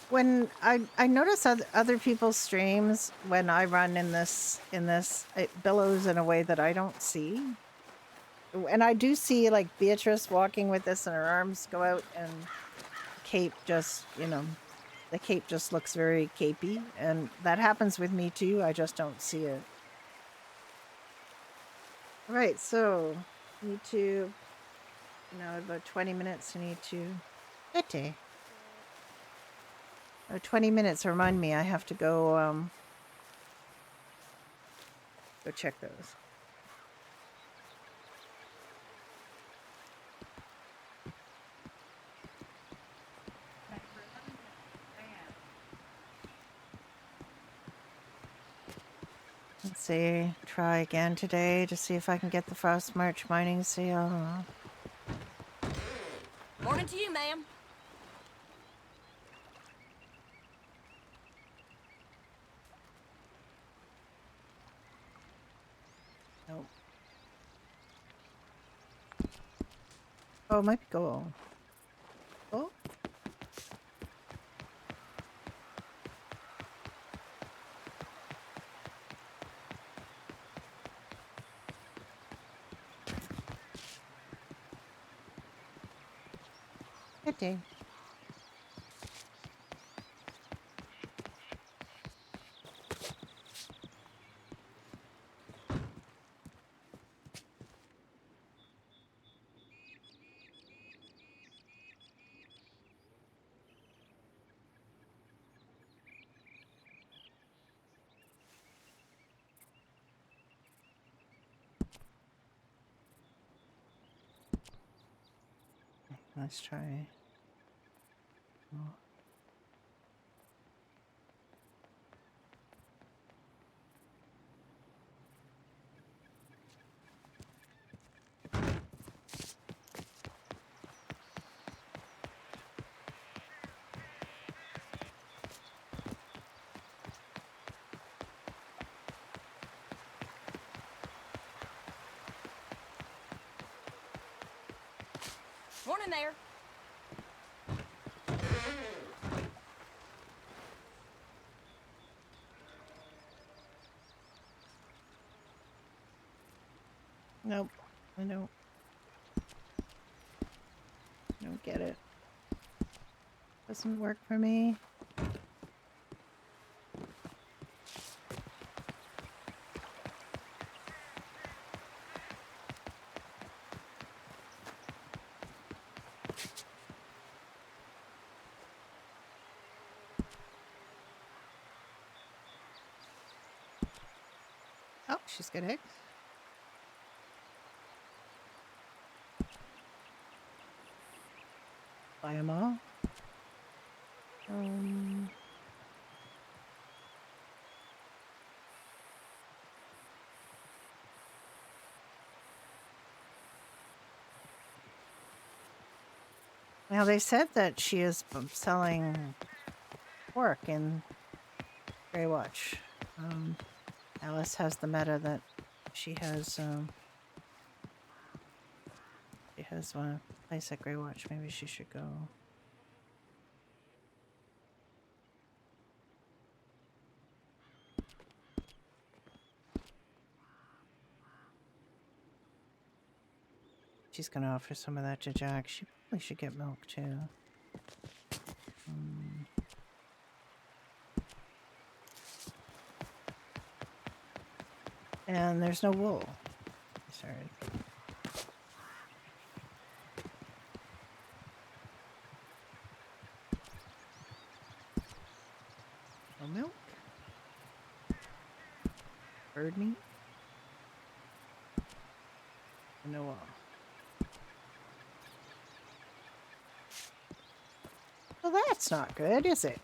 when I notice other people's streams when I run in this it billows in a way that I don't see. And I do see like Beatrice walking with this and her arms go out and cape just, you know, the cape just looks very capey, and that happens with me too. I just don't see it. All right, so need to about 20 minutes. I need to 20 minutes. Remind me, I have to go go check those. Let's see, try again today to see if I can get the Frost March mining sale. Morning to you, ma'am. Nope. Oh, it might be gold. Oh. Good day. Let's try. Oh. Morning there. Nope, I don't get it. Doesn't work for me. Oh, she's got eggs. Buy them all. Now they said that she is selling pork in Greywatch. Alice has the meta that she has one place at Greywatch. Maybe she should go. She's gonna offer some of that to Jack. She probably should get milk too. And there's no wool. Sorry. No milk. Bird meat. No wool. Well, that's not good, is it?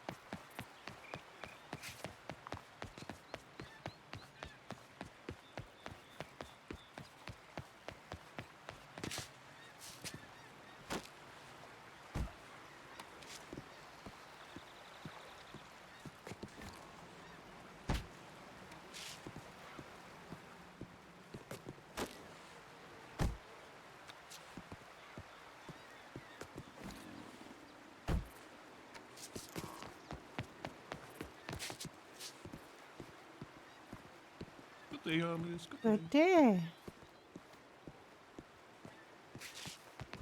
Good day.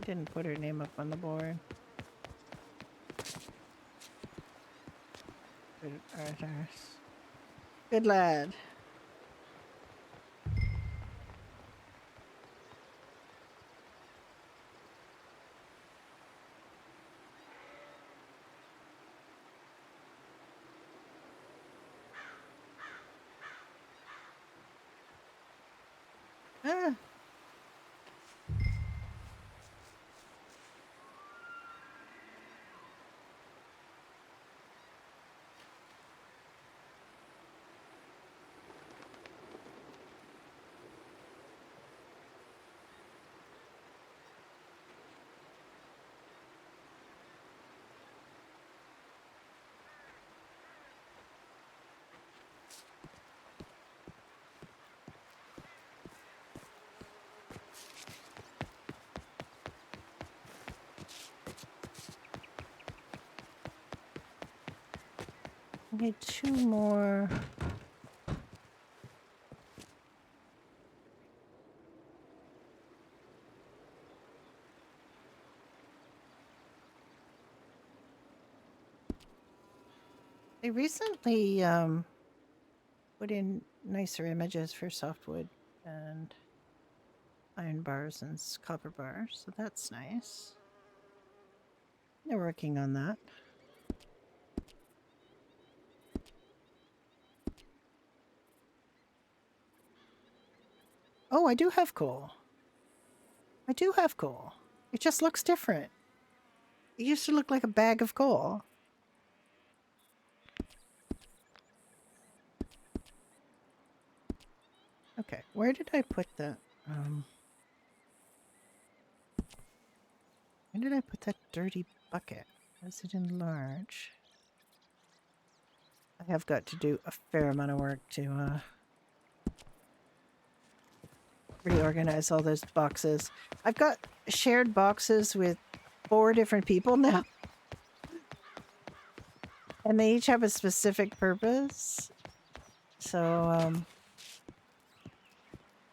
Didn't put her name up on the board. Good Arthurs. Good lad. Ah. I need 2 more. They recently put in nicer images for softwood and iron bars and copper bars, so that's nice. They're working on that. Oh, I do have coal. I do have coal. It just looks different. It used to look like a bag of coal. Okay, where did I put that? Where did I put that dirty bucket? Is it in large? I have got to do a fair amount of work to reorganize all those boxes. I've got shared boxes with 4 different people now. And they each have a specific purpose. So,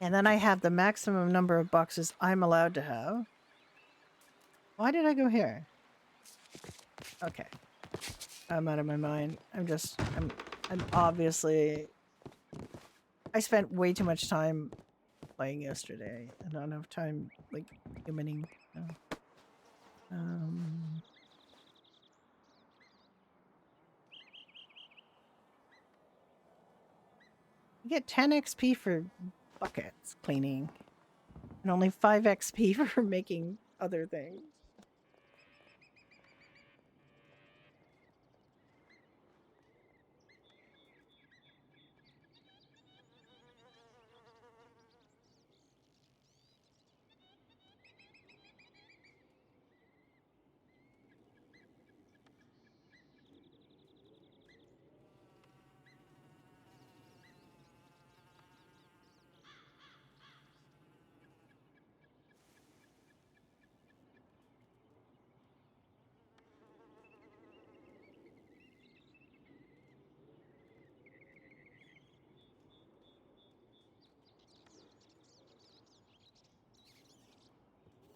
and then I have the maximum number of boxes I'm allowed to have. Why did I go here? Okay. I'm out of my mind. I'm obviously... I spent way too much time playing yesterday. I don't have time, like, humaning. You get 10 XP for buckets cleaning. And only 5 XP for making other things.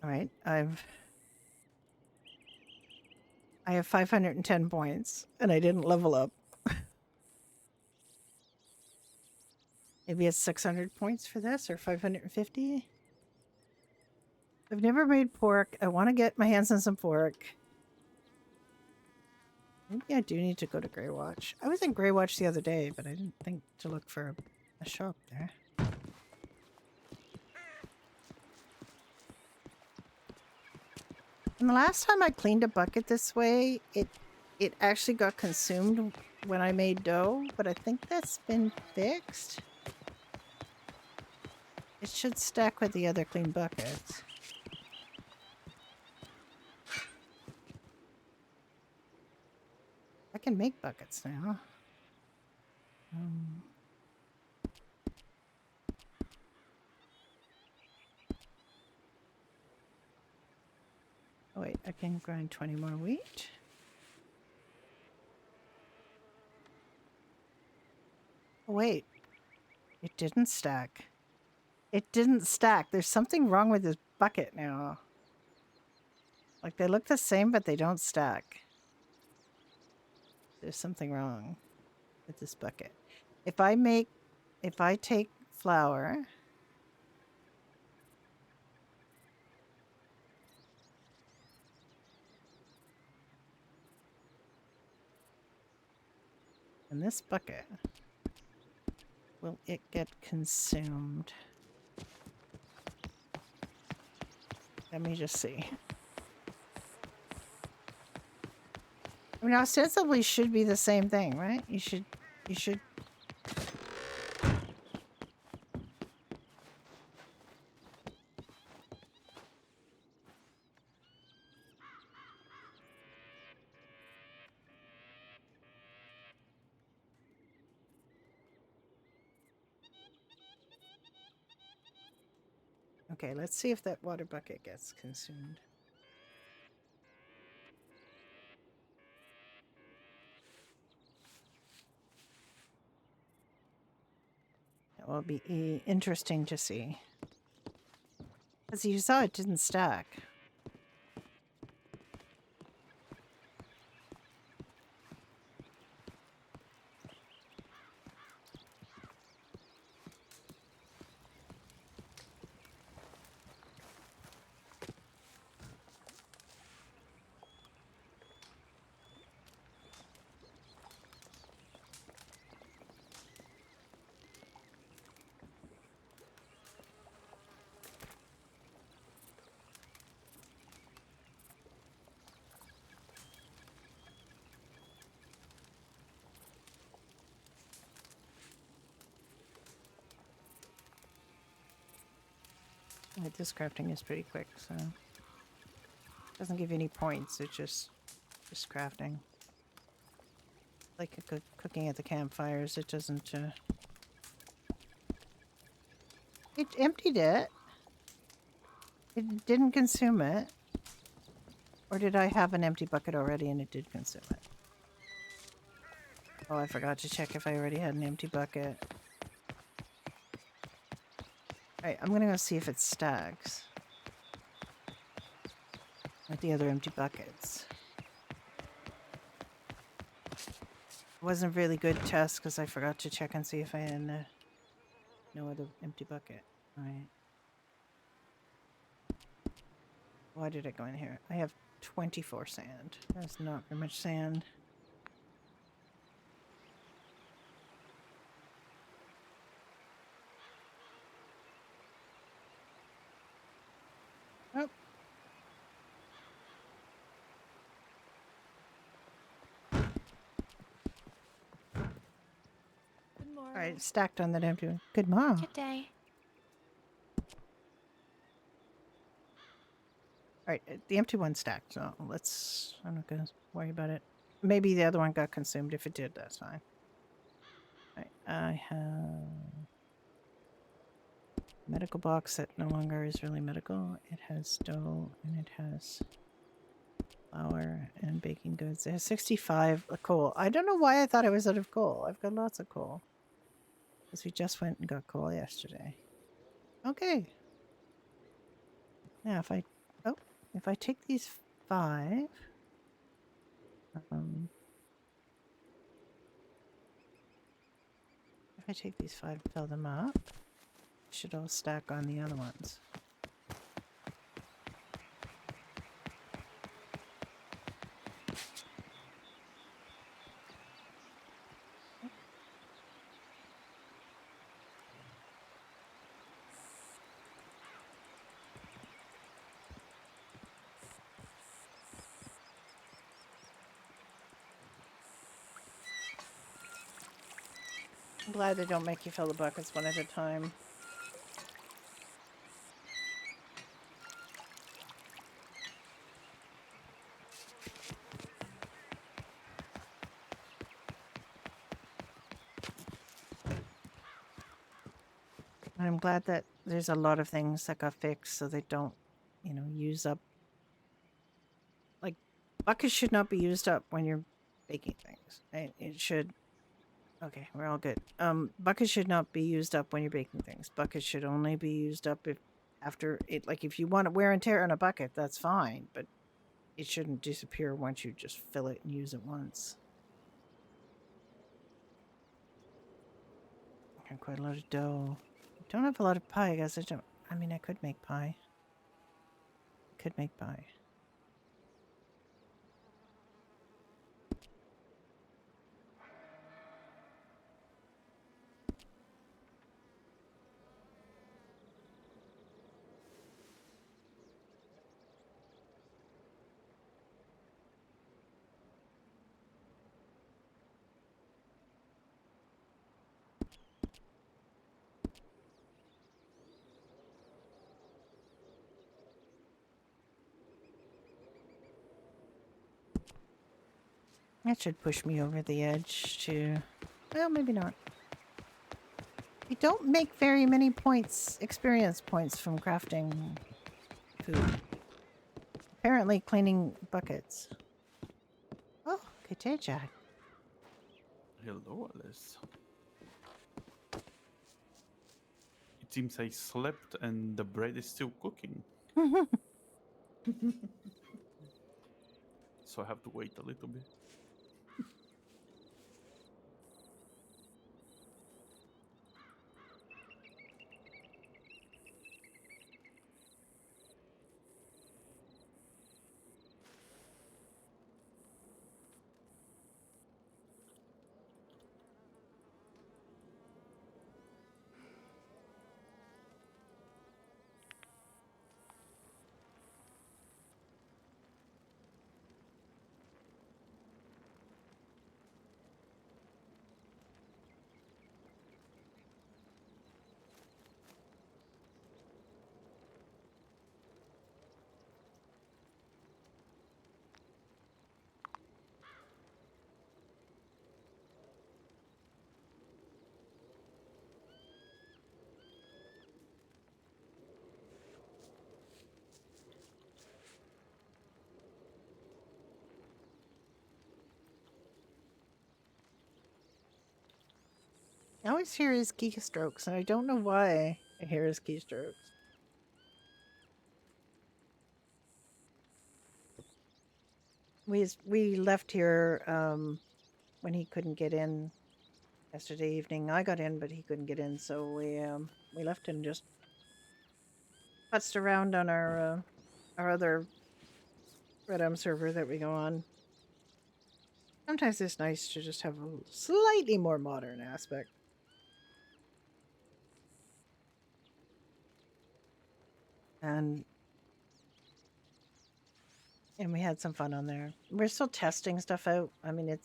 All right, I have 510 points, and I didn't level up. Maybe it's 600 points for this, or 550? I've never made pork. I want to get my hands on some pork. Maybe I do need to go to Greywatch. I was in Greywatch the other day, but I didn't think to look for a shop there. And the last time I cleaned a bucket this way, it actually got consumed when I made dough, but I think that's been fixed. It should stack with the other clean buckets. I can make buckets now. Oh wait, I can grind 20 more wheat. Oh wait. It didn't stack. It didn't stack. There's something wrong with this bucket now. Like, they look the same, but they don't stack. There's something wrong with this bucket. If I take flour... in this bucket, will it get consumed? Let me just see. I mean, ostensibly should be the same thing, right? You should... Okay, let's see if that water bucket gets consumed. That will be interesting to see. As you saw, it didn't stack. This crafting is pretty quick, so doesn't give you any points. It's just crafting. Like cooking at the campfires, it doesn't. It emptied it. It didn't consume it. Or did I have an empty bucket already and it did consume it? Oh, I forgot to check if I already had an empty bucket. Alright, I'm gonna go see if it stacks with the other empty buckets. It wasn't a really good test because I forgot to check and see if I had no other empty bucket. Alright. Why did it go in here? I have 24 sand. That's not very much sand. Oh. Good morning. Alright, stacked on that empty one. Good morning. Good day. Alright, the empty one stacked, so I'm not gonna worry about it. Maybe the other one got consumed. If it did, that's fine. Alright, I have medical box that no longer is really medical. It has dough and it has flour and baking goods. It has 65 coal. I don't know why I thought I was out of coal. I've got lots of coal. Because we just went and got coal yesterday. Okay. Now if I take these 5, if I take these 5 and fill them up, they should all stack on the other ones. I'm glad they don't make you fill the buckets one at a time. And I'm glad that there's a lot of things that got fixed so they don't, use up. Like, buckets should not be used up when you're baking things. Right? It should Okay, we're all good. Buckets should not be used up when you're baking things. Buckets should only be used up if after it. Like if you want to wear and tear on a bucket, that's fine, but it shouldn't disappear once you just fill it and use it once. Got quite a lot of dough. I don't have a lot of pie, I guess. I mean, I could make pie. Could make pie. That should push me over the edge to... Well, maybe not. We don't make very many points, experience points from crafting food. Apparently cleaning buckets. Oh, good day, Jack. Hello, Alice. It seems I slept and the bread is still cooking. So I have to wait a little bit. I always hear his keystrokes, and I don't know why I hear his keystrokes. We left here when he couldn't get in yesterday evening. I got in, but he couldn't get in, so we left and just putzed around on our other Redem server that we go on. Sometimes it's nice to just have a slightly more modern aspect. And we had some fun on there. We're still testing stuff out. I mean,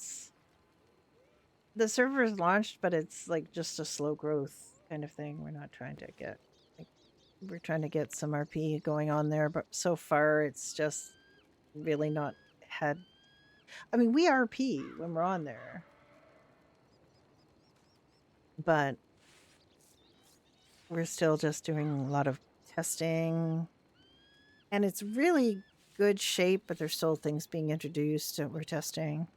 the server is launched, but it's like just a slow growth kind of thing. We're not trying to get we're trying to get some RP going on there, but so far it's just really not had. I mean, we RP when we're on there, but we're still just doing a lot of testing, and it's really good shape, but there's still things being introduced that we're testing.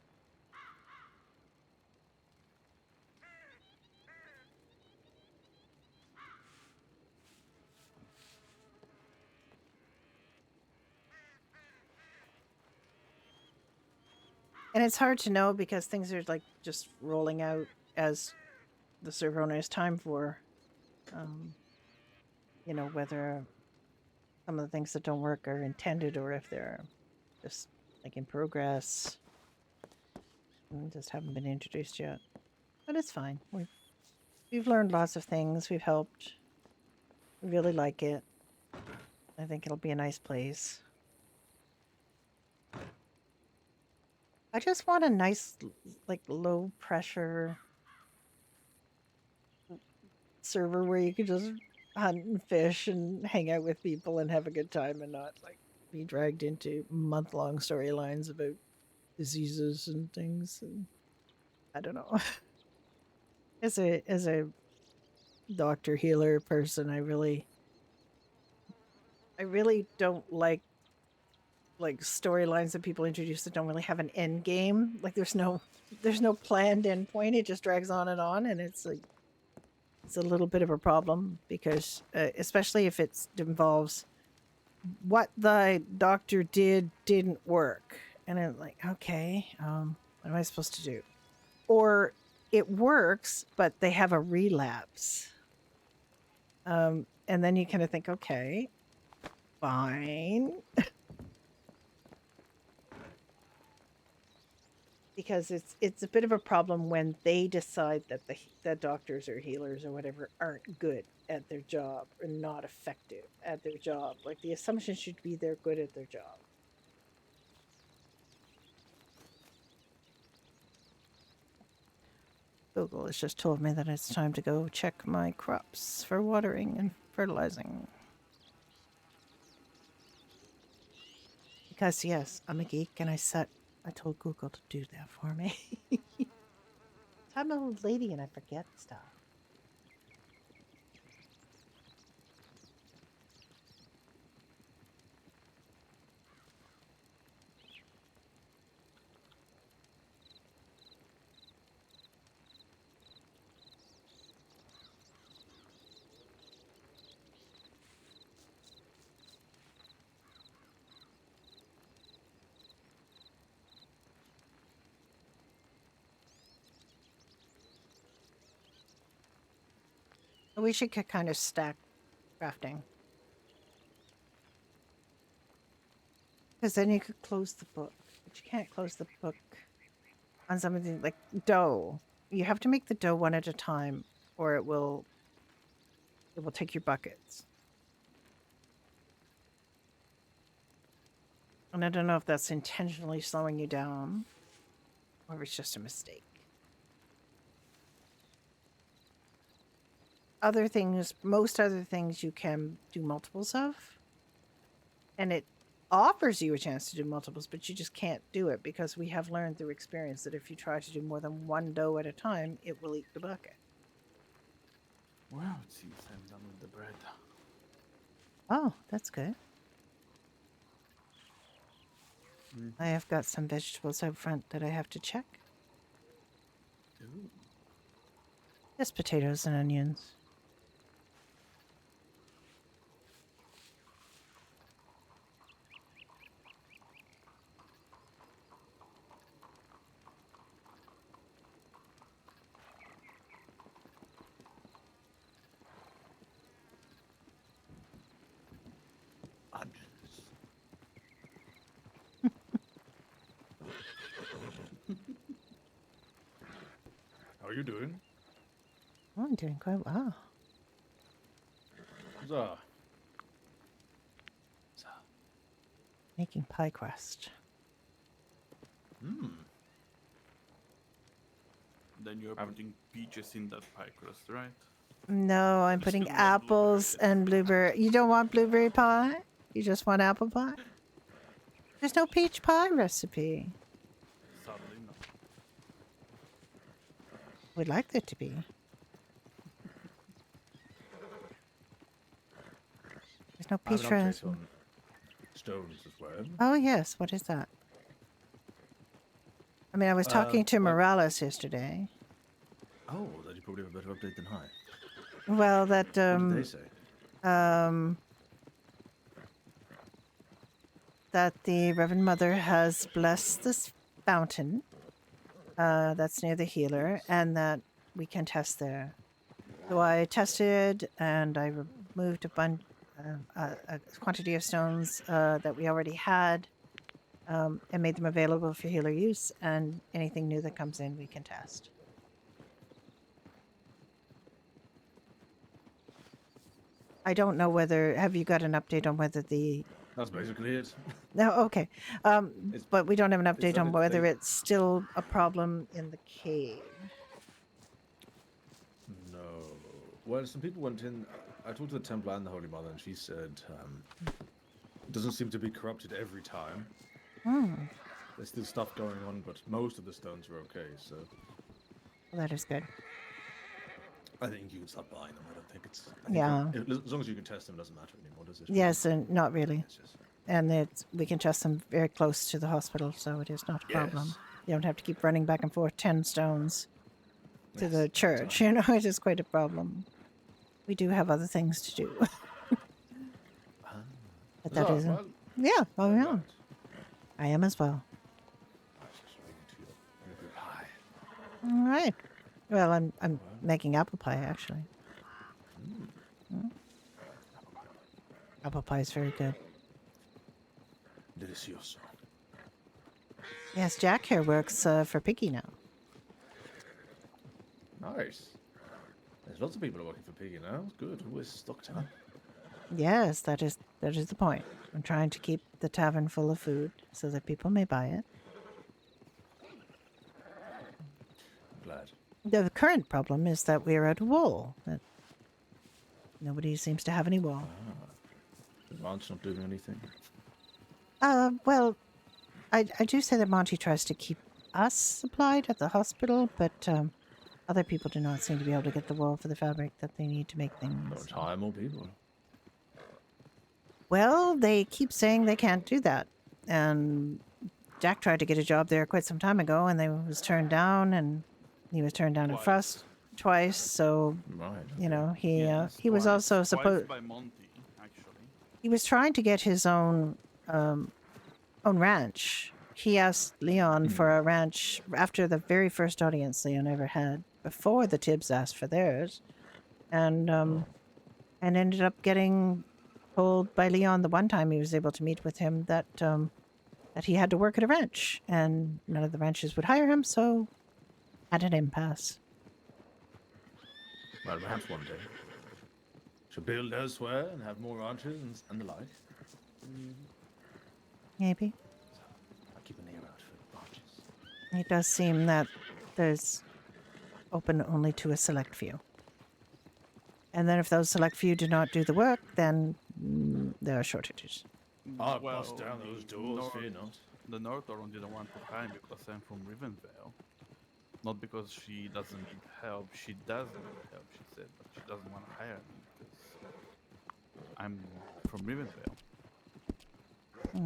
And it's hard to know because things are like just rolling out as the server owner has time for. You know, whether some of the things that don't work are intended or if they're just like in progress and just haven't been introduced yet. But it's fine. We've learned lots of things. We've helped. We really like it. I think it'll be a nice place. I just want a nice, like, low pressure server where you can just hunt and fish and hang out with people and have a good time and not like be dragged into month-long storylines about diseases and things. And I don't know. As a doctor healer person, I really don't like storylines that people introduce that don't really have an end game. Like there's no there's no planned end point. It just drags on, and it's like it's a little bit of a problem because, especially if it involves what the doctor didn't work, and I'm like, okay, what am I supposed to do? Or it works, but they have a relapse, and then you kind of think, okay, fine. Because it's a bit of a problem when they decide that the doctors or healers or whatever aren't good at their job or not effective at their job. Like the assumption should be they're good at their job. Google has just told me that it's time to go check my crops for watering and fertilizing. Because yes, I'm a geek and I told Google to do that for me. I'm an old lady and I forget stuff. We should kind of stack crafting. Because then you could close the book. But you can't close the book on something like dough. You have to make the dough one at a time or it will take your buckets. And I don't know if that's intentionally slowing you down or if it's just a mistake. Other things, most other things you can do multiples of. And it offers you a chance to do multiples, but you just can't do it because we have learned through experience that if you try to do more than one dough at a time, it will eat the bucket. Well, it seems I'm done with the bread. Oh, that's good. I have got some vegetables out front that I have to check. Ooh. Just potatoes and onions. How are you doing? Oh, I'm doing quite well. Huzzah. Making pie crust. Then you're putting peaches in that pie crust, right? No, I'm putting apples and blueberry. You don't want blueberry pie? You just want apple pie? There's no peach pie recipe. Sadly, no. We'd like there to be. There's no I have peach an update recipe. on stones as well. Oh, yes. What is that? I mean, I was talking to well- Morales yesterday. Oh, then you probably have a better update than I. Well, that, What did they say? That the Reverend Mother has blessed this fountain that's near the healer, and that we can test there. So I tested, and I removed a quantity of stones that we already had, and made them available for healer use. And anything new that comes in, we can test. I don't know whether. Have you got an update on whether the? That's basically it. No, okay. But we don't have an update on whether they- it's still a problem in the cave. No. Well, some people went in. I talked to the Templar and the Holy Mother, and she said it doesn't seem to be corrupted every time. There's still stuff going on, but most of the stones are okay, so... Well, that is good. I think you can start buying them. I don't think it's... As long as you can test them, it doesn't matter anymore, does it? Yes, and not really. And we can test them very close to the hospital, so it is not a problem. You don't have to keep running back and forth 10 stones to Yes, the church, you know, it is quite a problem. We do have other things to do. But that So, is, well, yeah, oh yeah. right. I am as well. I was just waiting to your good pie. All right. Well, I'm making apple pie actually. Mm. Apple pie is very good. Delicioso. Yes, Jack here works for Piggy now. Nice. There's lots of people working for Piggy now. Good. Always stocked up. Yes, that is the point. I'm trying to keep the tavern full of food so that people may buy it. Glad. The current problem is that we're out of wool. That nobody seems to have any wool. The ranch not doing anything. Well, I do say that Monty tries to keep us supplied at the hospital, but other people do not seem to be able to get the wool for the fabric that they need to make things. Don't hire more people. Well, they keep saying they can't do that. And Jack tried to get a job there quite some time ago, and they was turned down, and he was turned down in Frost twice. So, Right. you know, Yes, he was twice. also Twice supposed. by Monty, actually. He was trying to get his own ranch. He asked Leon for a ranch after the very first audience Leon ever had, before the Tibbs asked for theirs, and ended up getting told by Leon the one time he was able to meet with him that that he had to work at a ranch, and none of the ranches would hire him, so had an impasse. Well, perhaps one day. Should build elsewhere and have more ranches and the like. Maybe. I'll keep an ear out for ranches. It does seem that there's open only to a select few. And then if those select few do not do the work, then there are shortages. I'll bust down those doors, fear not. The Northorn didn't want to hire me because I'm from Rivenvale. Not because she doesn't need help. She does need help, she said, but she doesn't want to hire me because I'm from Rivenvale.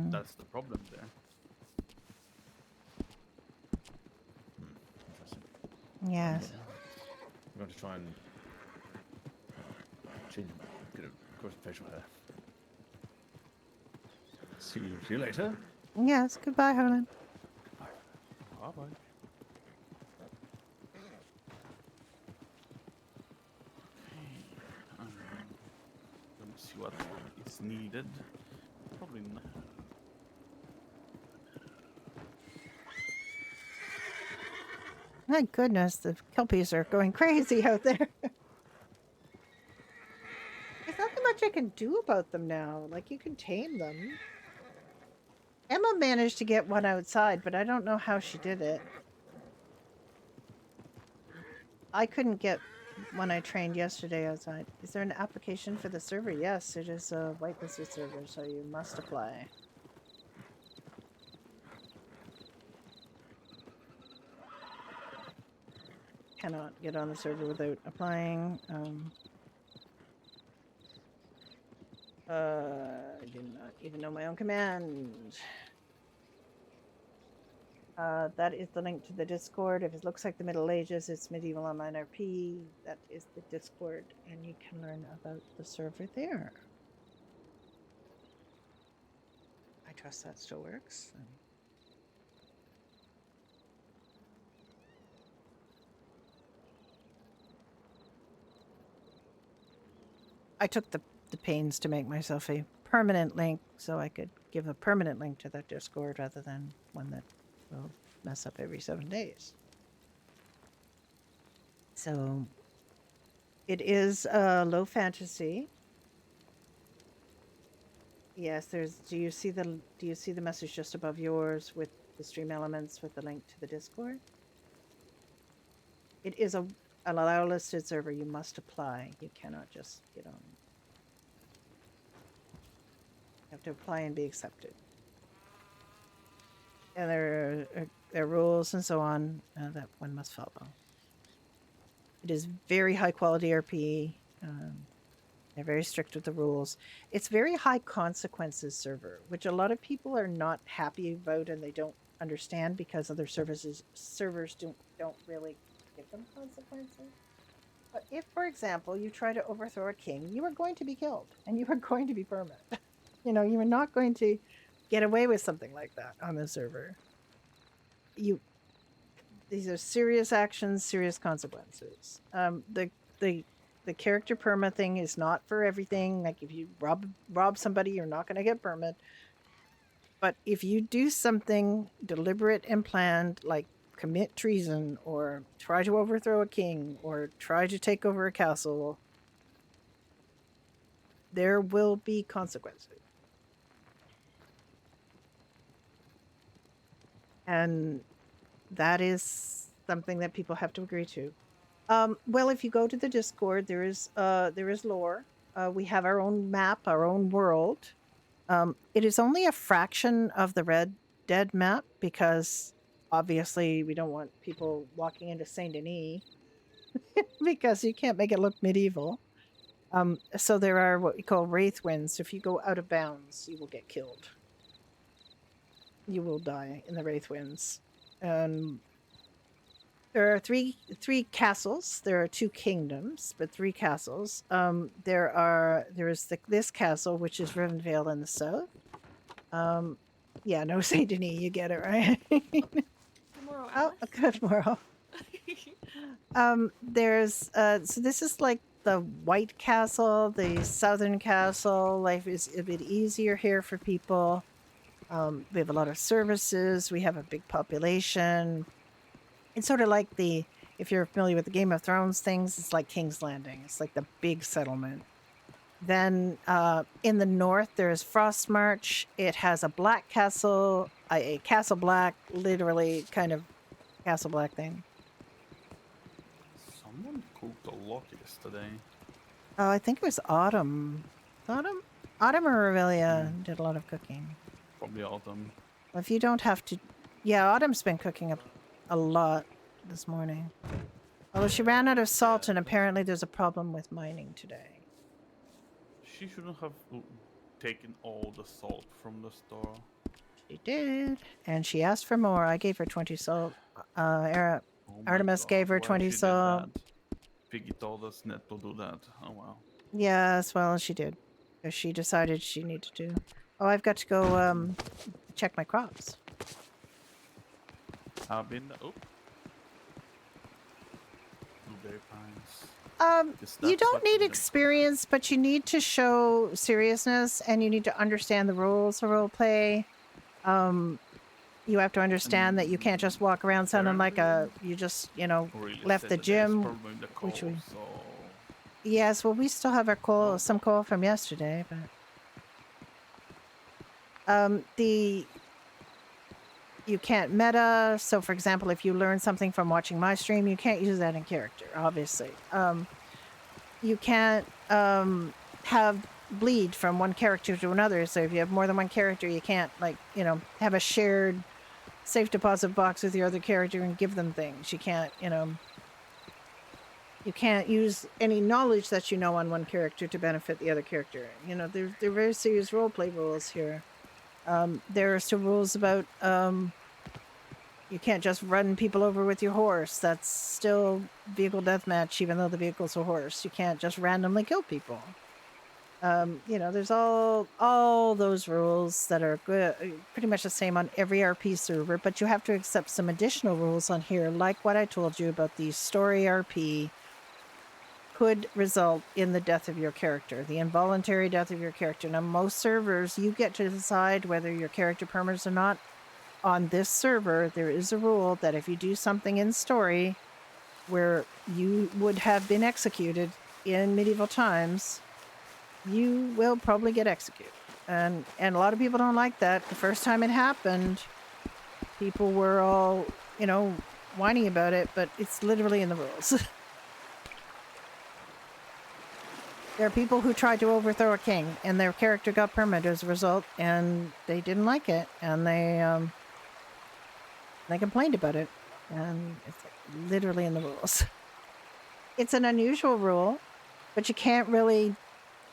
That's the problem there. Interesting. Yes. I'm going to try and change, get a course of facial hair. See you later. Yes. Goodbye, Harlan. Bye bye. Let me see what is needed. Probably not. My goodness, the kelpies are going crazy out there. There's nothing much I can do about them now. Like, you can tame them. Emma managed to get one outside, but I don't know how she did it. I couldn't get one I trained yesterday outside. Is there an application for the server? Yes, it is a whitelisted server, so you must apply. Cannot get on the server without applying. I do not even know my own command. That is the link to the Discord. If it looks like the Middle Ages, it's Medieval Online RP. That is the Discord, and you can learn about the server there. I trust that still works. I took the pains to make myself a permanent link so I could give a permanent link to that Discord rather than one that will mess up every 7 days. So it is low fantasy. Yes, there's do you see the message just above yours with the stream elements with the link to the Discord? It is an allow listed server. You must apply. You cannot just get on. You have to apply and be accepted. And there are rules and so on that one must follow. It is very high quality RP. They're very strict with the rules. It's very high consequences server, which a lot of people are not happy about, and they don't understand because other servers don't really give them consequences. But if, for example, you try to overthrow a king, you are going to be killed and you are going to be permanent. You are not going to get away with something like that on the server. These are serious actions, serious consequences. The character perma thing is not for everything. Like if you rob somebody, you're not going to get permit. But if you do something deliberate and planned, like commit treason or try to overthrow a king or try to take over a castle, there will be consequences. And that is something that people have to agree to. Well, if you go to the Discord, there is lore. We have our own map, our own world. It is only a fraction of the Red Dead map because obviously we don't want people walking into Saint Denis because you can't make it look medieval. So there are what we call wraith winds. So if you go out of bounds, you will get killed. You will die in the wraith winds. There are three castles. There are 2 kingdoms, but 3 castles. There is this castle, which is Rivenvale in the south. Yeah, no Saint Denis, you get it right. Tomorrow, Oh, good moral. There's so this is like the White Castle, the Southern Castle. Life is a bit easier here for people. We have a lot of services. We have a big population. It's sort of like if you're familiar with the Game of Thrones things, it's like King's Landing. It's like the big settlement. Then in the north, there's Frostmarch. It has a black castle, a castle black, literally kind of castle black thing. Someone cooked a lot yesterday. Oh, I think it was Autumn. Autumn or Revelia did a lot of cooking. Probably Autumn. Well, if you don't have to... Yeah, Autumn's been cooking up a lot this morning. Although she ran out of salt and apparently there's a problem with mining today. She shouldn't have taken all the salt from the store. She did. And she asked for more. I gave her 20 salt. Artemis gave her 20 salt. Piggy told us not to do that. Oh, wow. Yes, well, she did. Because she decided she needed to. Oh, I've got to go check my crops. I've been... Oh. Blueberry pines. You don't need experience, but you need to show seriousness and you need to understand the rules of roleplay. You have to understand that you can't just walk around sounding like you just, Really left the gym. Which we... Yes, well, we still have our coal, some coal from yesterday, but you can't meta. So, for example, if you learn something from watching my stream, you can't use that in character, obviously. You can't have bleed from one character to another. So if you have more than one character, you can't, have a shared safe deposit box with your other character and give them things. You can't, you can't use any knowledge that you know on one character to benefit the other character. They're very serious roleplay rules here. There are still rules about you can't just run people over with your horse. That's still vehicle deathmatch, even though the vehicle's a horse. You can't just randomly kill people. There's all those rules that are good, pretty much the same on every RP server, but you have to accept some additional rules on here, like what I told you about the story RP could result in the death of your character, the involuntary death of your character. Now, most servers, you get to decide whether your character permits or not. On this server, there is a rule that if you do something in story where you would have been executed in medieval times, you will probably get executed. And a lot of people don't like that. The first time it happened, people were all, whining about it, but it's literally in the rules. There are people who tried to overthrow a king, and their character got permanent as a result, and they didn't like it, and they complained about it, and it's literally in the rules. It's an unusual rule, but you can't really,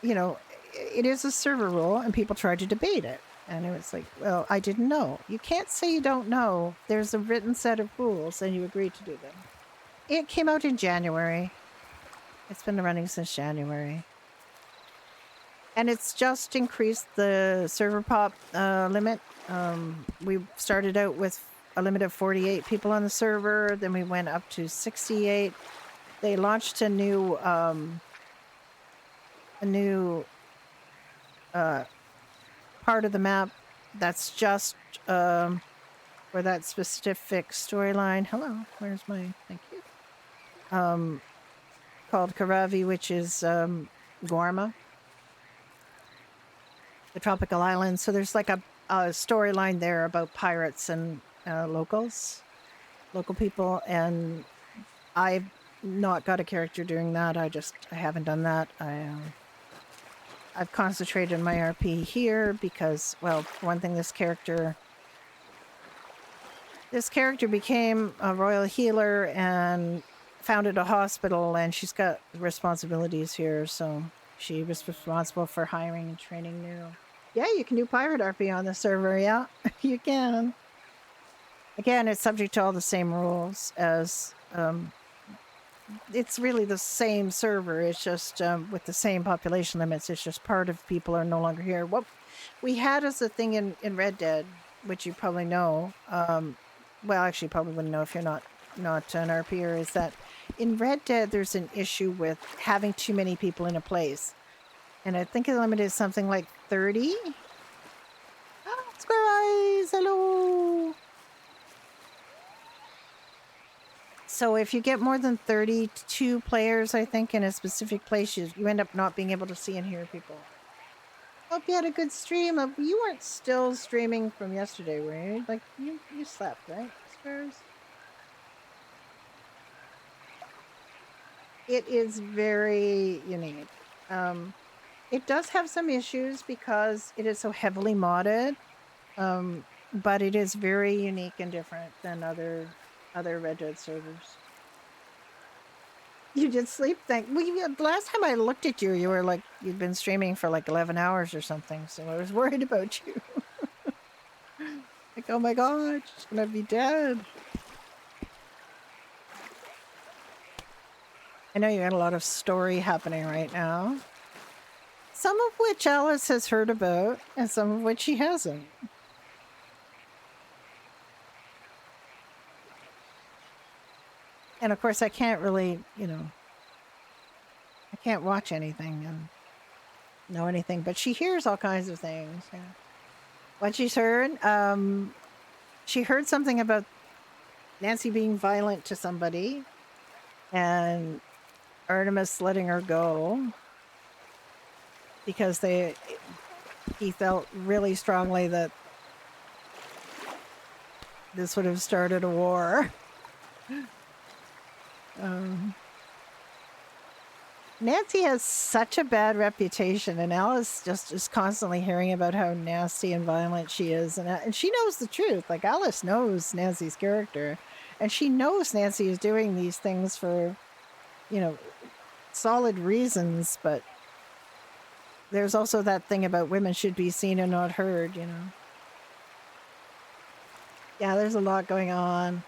it is a server rule, and people try to debate it. And it was like, well, I didn't know. You can't say you don't know. There's a written set of rules and you agreed to do them. It came out in January. It's been running since January. And it's just increased the server pop limit. We started out with a limit of 48 people on the server. Then we went up to 68. They launched a new part of the map that's just for that specific storyline. Hello, where's my thank you? Called Karavi, which is Guarma, the tropical island. So there's like a storyline there about pirates and local people, and I've not got a character doing that. I haven't done that. I've concentrated my RP here because, well, for one thing, this character became a royal healer and founded a hospital, and she's got responsibilities here, so she was responsible for hiring and training new. Yeah, you can do pirate RP on the server, yeah, you can. Again, it's subject to all the same rules as, it's really the same server, it's just with the same population limits, it's just part of people are no longer here. What we had as a thing in Red Dead, which you probably know, well, actually, you probably wouldn't know if you're not an RPer, is that in Red Dead, there's an issue with having too many people in a place. And I think the limit is something like 30. Square Eyes, hello! So if you get more than 32 players, I think, in a specific place, you end up not being able to see and hear people. Hope you had a good stream. You weren't still streaming from yesterday, were you? Like, you slept, right, Squares? It is very unique. It does have some issues because it is so heavily modded, but it is very unique and different than other Red Dead servers. You did sleep? The last time I looked at you, you were like, you'd been streaming for like 11 hours or something, so I was worried about you. Like, oh my god, she's gonna be dead. I know you got a lot of story happening right now. Some of which Alice has heard about, and some of which she hasn't. And of course, I can't really, I can't watch anything and know anything, but she hears all kinds of things. Yeah. What she's heard, she heard something about Nancy being violent to somebody and Artemis letting her go because he felt really strongly that this would have started a war. Nancy has such a bad reputation, and Alice just is constantly hearing about how nasty and violent she is, and she knows the truth. Like, Alice knows Nancy's character, and she knows Nancy is doing these things for, solid reasons, but there's also that thing about women should be seen and not heard, Yeah, there's a lot going on.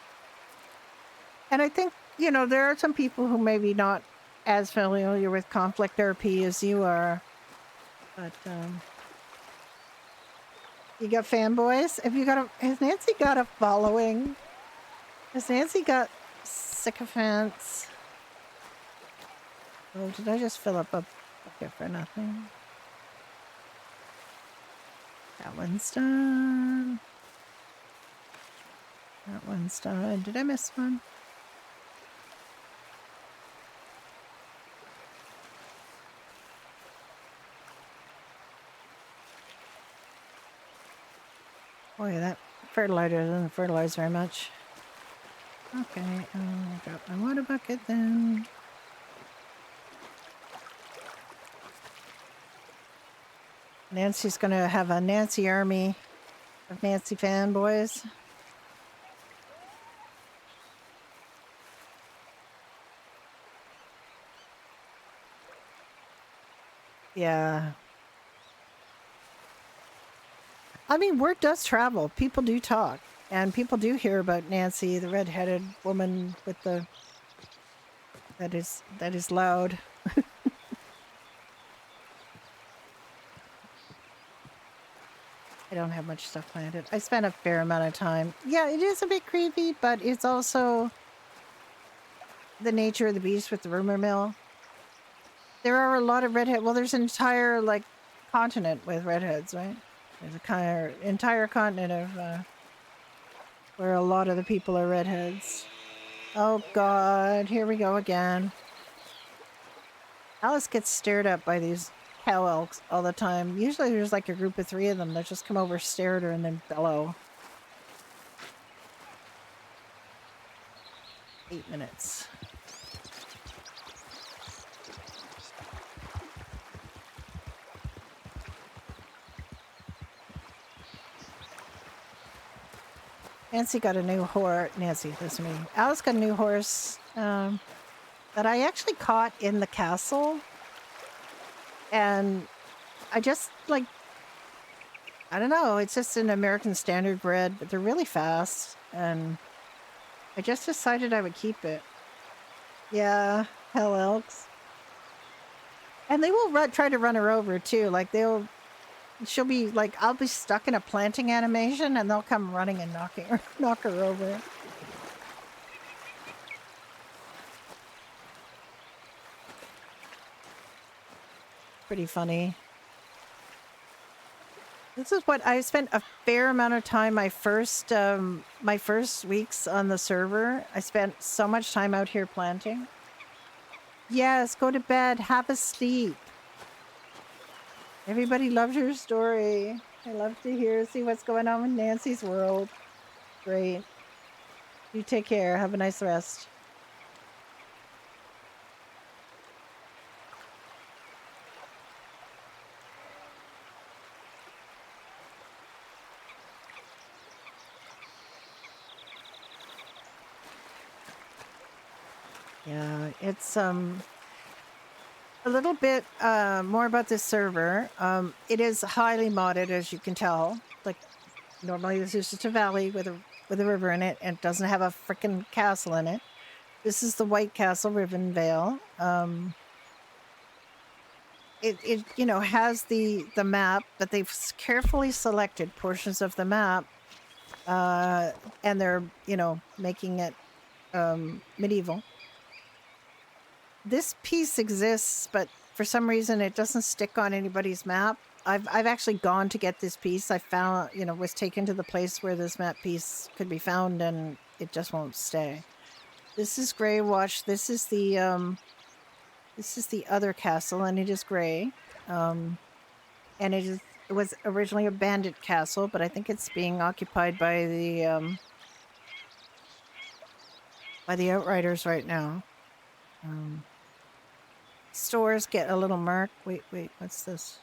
And I think, there are some people who maybe not as familiar with conflict RP as you are, but you got fanboys? Has Nancy got a following? Has Nancy got sycophants? Oh, did I just fill up a bucket for nothing? That one's done. That one's done. Did I miss one? Boy, that fertilizer doesn't fertilize very much. Okay, I'll drop my water bucket then. Nancy's gonna have a Nancy army of Nancy fanboys. Yeah. I mean, word does travel. People do talk. And people do hear about Nancy, the red-headed woman with the... That is loud. I don't have much stuff planted. I spent a fair amount of time. Yeah, it is a bit creepy, but it's also the nature of the beast with the rumor mill. There are a lot of redhead. Well, there's an entire like continent with redheads, right? There's a kind of entire continent of where a lot of the people are redheads. Oh God, here we go again. Alice gets stared at by these cow elks all the time. Usually there's like a group of 3 of them that just come over, stare at her, and then bellow. 8 minutes. Nancy got a new horse. Nancy, listen to me. Alice got a new horse that I actually caught in the castle. And I just, like, I don't know. It's just an American standard bred, but they're really fast. And I just decided I would keep it. Yeah, hell elks. And they will try to run her over, too. Like, she'll be, like, I'll be stuck in a planting animation, and they'll come running and knock her over. Pretty funny. This is what I spent a fair amount of time my first weeks on the server. I spent so much time out here planting. Yes, go to bed, have a sleep. Everybody loves your story. I love to see what's going on with Nancy's world. Great. You take care. Have a nice rest. Yeah, it's a little bit more about this server. It is highly modded, as you can tell. Like normally this is just a valley with a river in it, and it doesn't have a freaking castle in it. This is the White Castle, Rivenvale. It you know has the map, but they've carefully selected portions of the map, and they're making it medieval. This piece exists, but for some reason it doesn't stick on anybody's map. I've actually gone to get this piece. I found, was taken to the place where this map piece could be found, and it just won't stay. This is Grey Watch. This is the other castle, and it is gray. And it was originally a bandit castle, but I think it's being occupied by the Outriders right now. Stores get a little murk. Wait, what's this?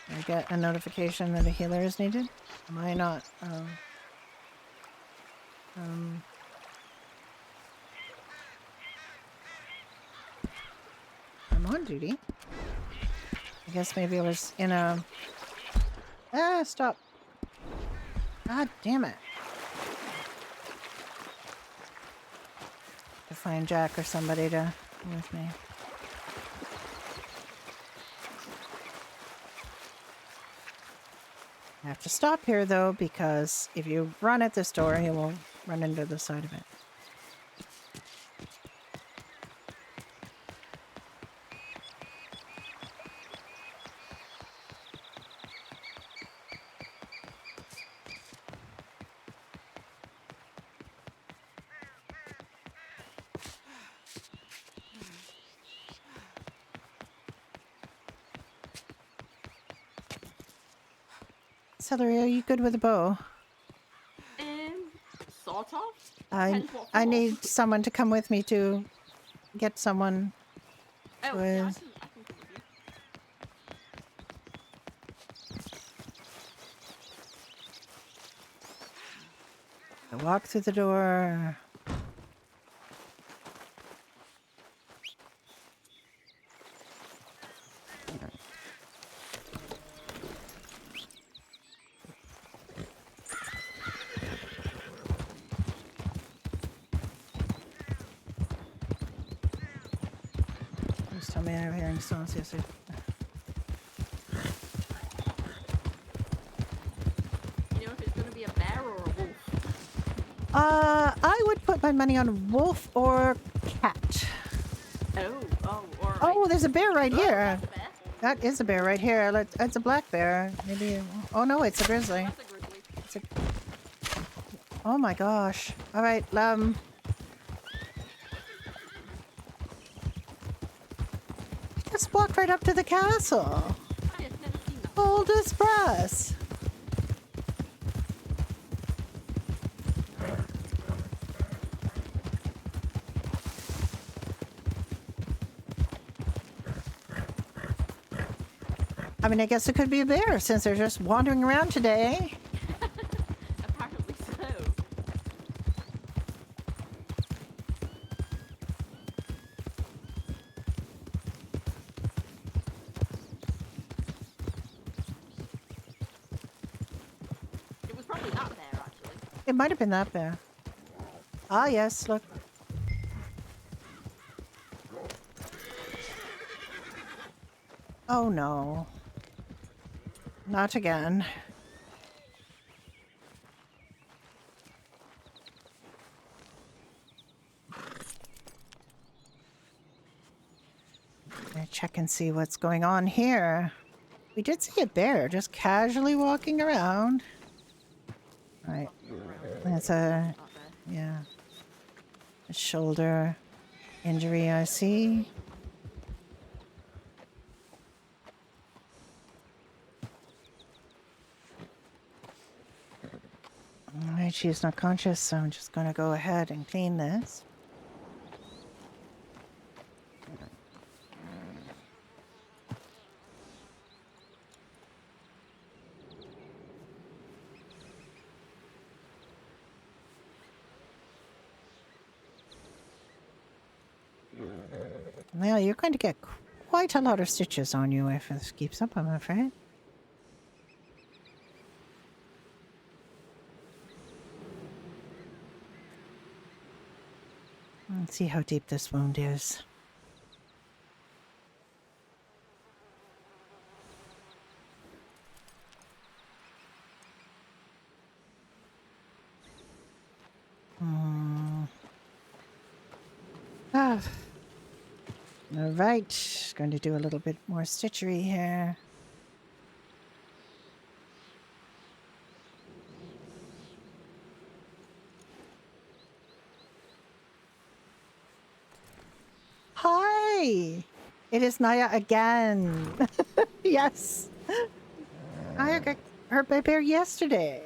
I get a notification that a healer is needed? Am I not? I'm on duty. I guess maybe I was in a... Ah, stop. God damn it. To find Jack or somebody to come with me. I have to stop here though, because if you run at this door, you will run into the side of it. Celery, are you good with a bow? Sort of. I need someone to come with me to get someone Oh, who yeah, is... I can come with you. I walk through the door. mean, everything sounds yes. You know if it's going to be a bear or a wolf? I would put my money on wolf or cat. All right. Oh, there's a bear right here. That's a bear. That is a bear right here. It's a black bear. Maybe. Oh no, it's a grizzly. That's a grizzly. It's a... Oh my gosh. All right. Just walk right up to the castle. I have never seen that. Bold as brass. I mean, I guess it could be a bear since they're just wandering around today. Apparently so. It was probably that bear, actually. It might have been that bear. Ah, yes, look. Oh no. Not again. Gonna check and see what's going on here. We did see a bear just casually walking around. Right. That's a... yeah. A shoulder injury, I see. Alright, she's not conscious, so I'm just gonna go ahead and clean this. Well, you're going to get quite a lot of stitches on you if this keeps up, I'm afraid. Let's see how deep this wound is. All right, going to do a little bit more stitchery here. Hi! It is Naya again. Yes. Naya got hurt by a bear yesterday.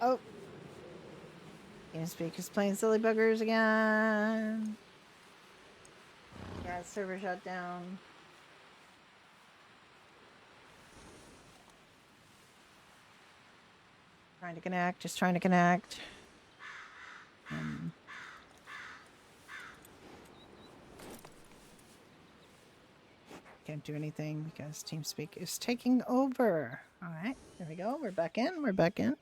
Oh. TeamSpeak is playing silly buggers again. Yeah, server shut down. Trying to connect, just trying to connect. Can't do anything because TeamSpeak is taking over. All right, there we go. We're back in. We're back in.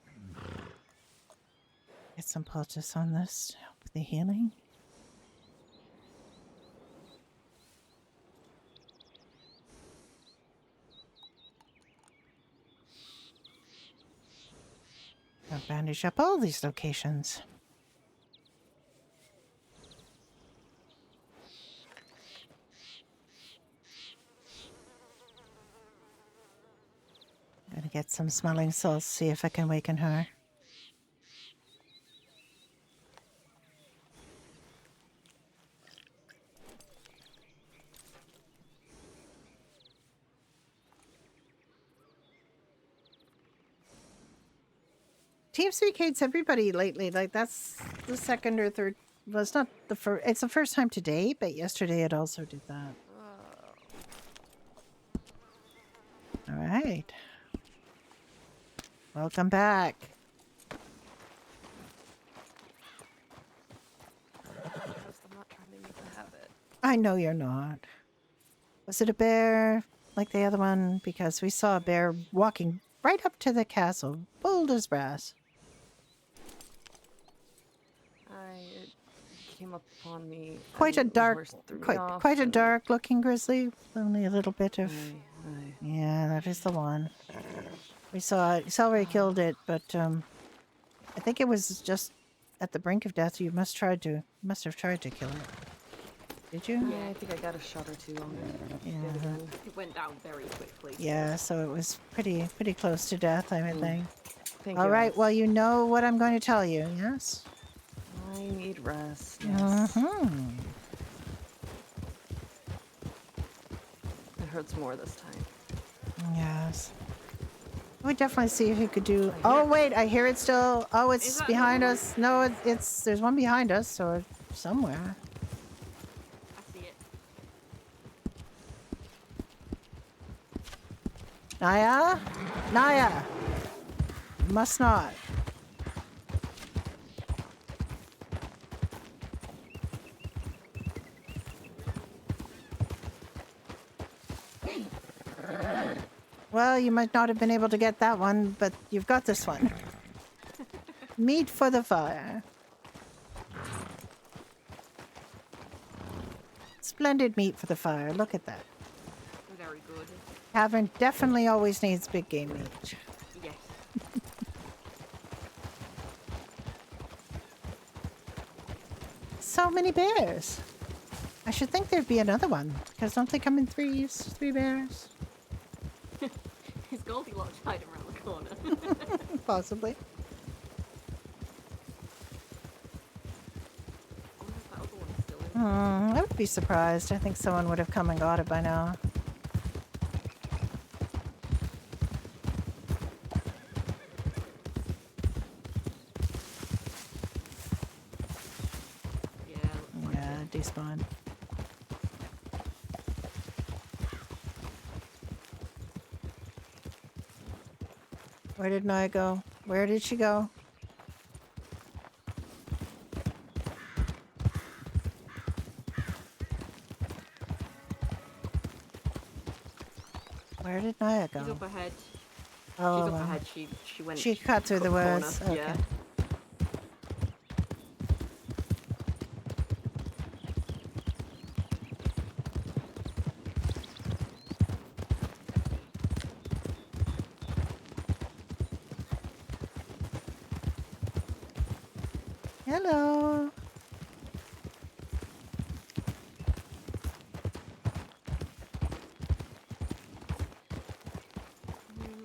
Get some poultice on this to help with the healing. I'll bandage up all these locations. Gonna get some smelling salts, see if I can waken her. TeamSpeak hates everybody lately. Like, that's the second or third. Well, it's not the first. It's the first time today, but yesterday it also did that. All right. Welcome back. I'm not trying to make a habit. I know you're not. Was it a bear like the other one? Because we saw a bear walking right up to the castle, bold as brass. came up upon me. Quite a the dark, horse threw me quite off, quite a and dark looking grizzly. Only a little bit of. Aye. Yeah, that is the one. We saw it. You saw where he killed it, but I think it was just at the brink of death. You must have tried to kill it. Did you? Yeah, I think I got a shot or two on it. Yeah. Dead again. It went down very quickly. Yeah, so it was pretty close to death, I would think. Thank All you, right, Alice. well, you know what I'm going to tell you, yes? I need rest, yes. Mm-hmm. It hurts more this time. Yes. We definitely see if you could do. Oh wait, I hear it still. Oh, it's behind us. No, it's there's one behind us, or somewhere. I see it. Naya, Naya, must not. Well, you might not have been able to get that one, but you've got this one. Meat for the fire. Splendid meat for the fire. Look at that. Very good. Tavern definitely always needs big game meat. Yes. So many bears. I should think there'd be another one, because don't they come in threes? 3 bears? Is Goldilocks hiding around the corner? Possibly. I would be surprised. I think someone would have come and got it by now. Yeah, despawn. Where did Naya go? Where did she go? Where did Naya go? She's up ahead. Oh, She's up ahead. She went. She cut through the corner. woods. Okay. Yeah. Hello.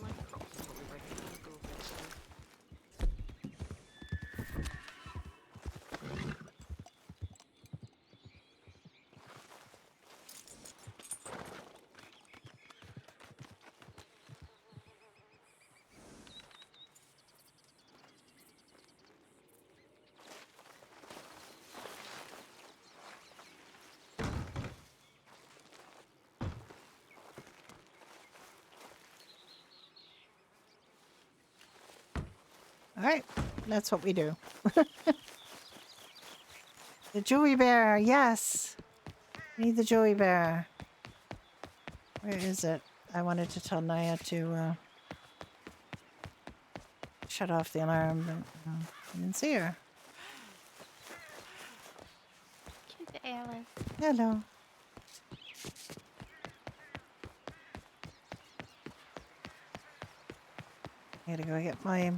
My crops are probably ready to go for this one. All right, that's what we do. The Joey Bear, yes. We need the Joey Bear. Where is it? I wanted to tell Naya to shut off the alarm, but I didn't see her. Cute Alice. Hello. I gotta go get my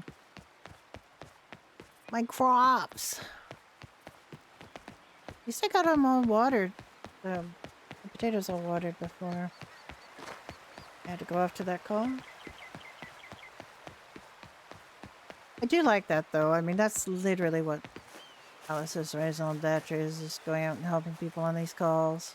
crops. At least I got them all watered. The potatoes all watered before I had to go off to that call. I do like that though. I mean, that's literally what Alice's raison d'etre is just going out and helping people on these calls.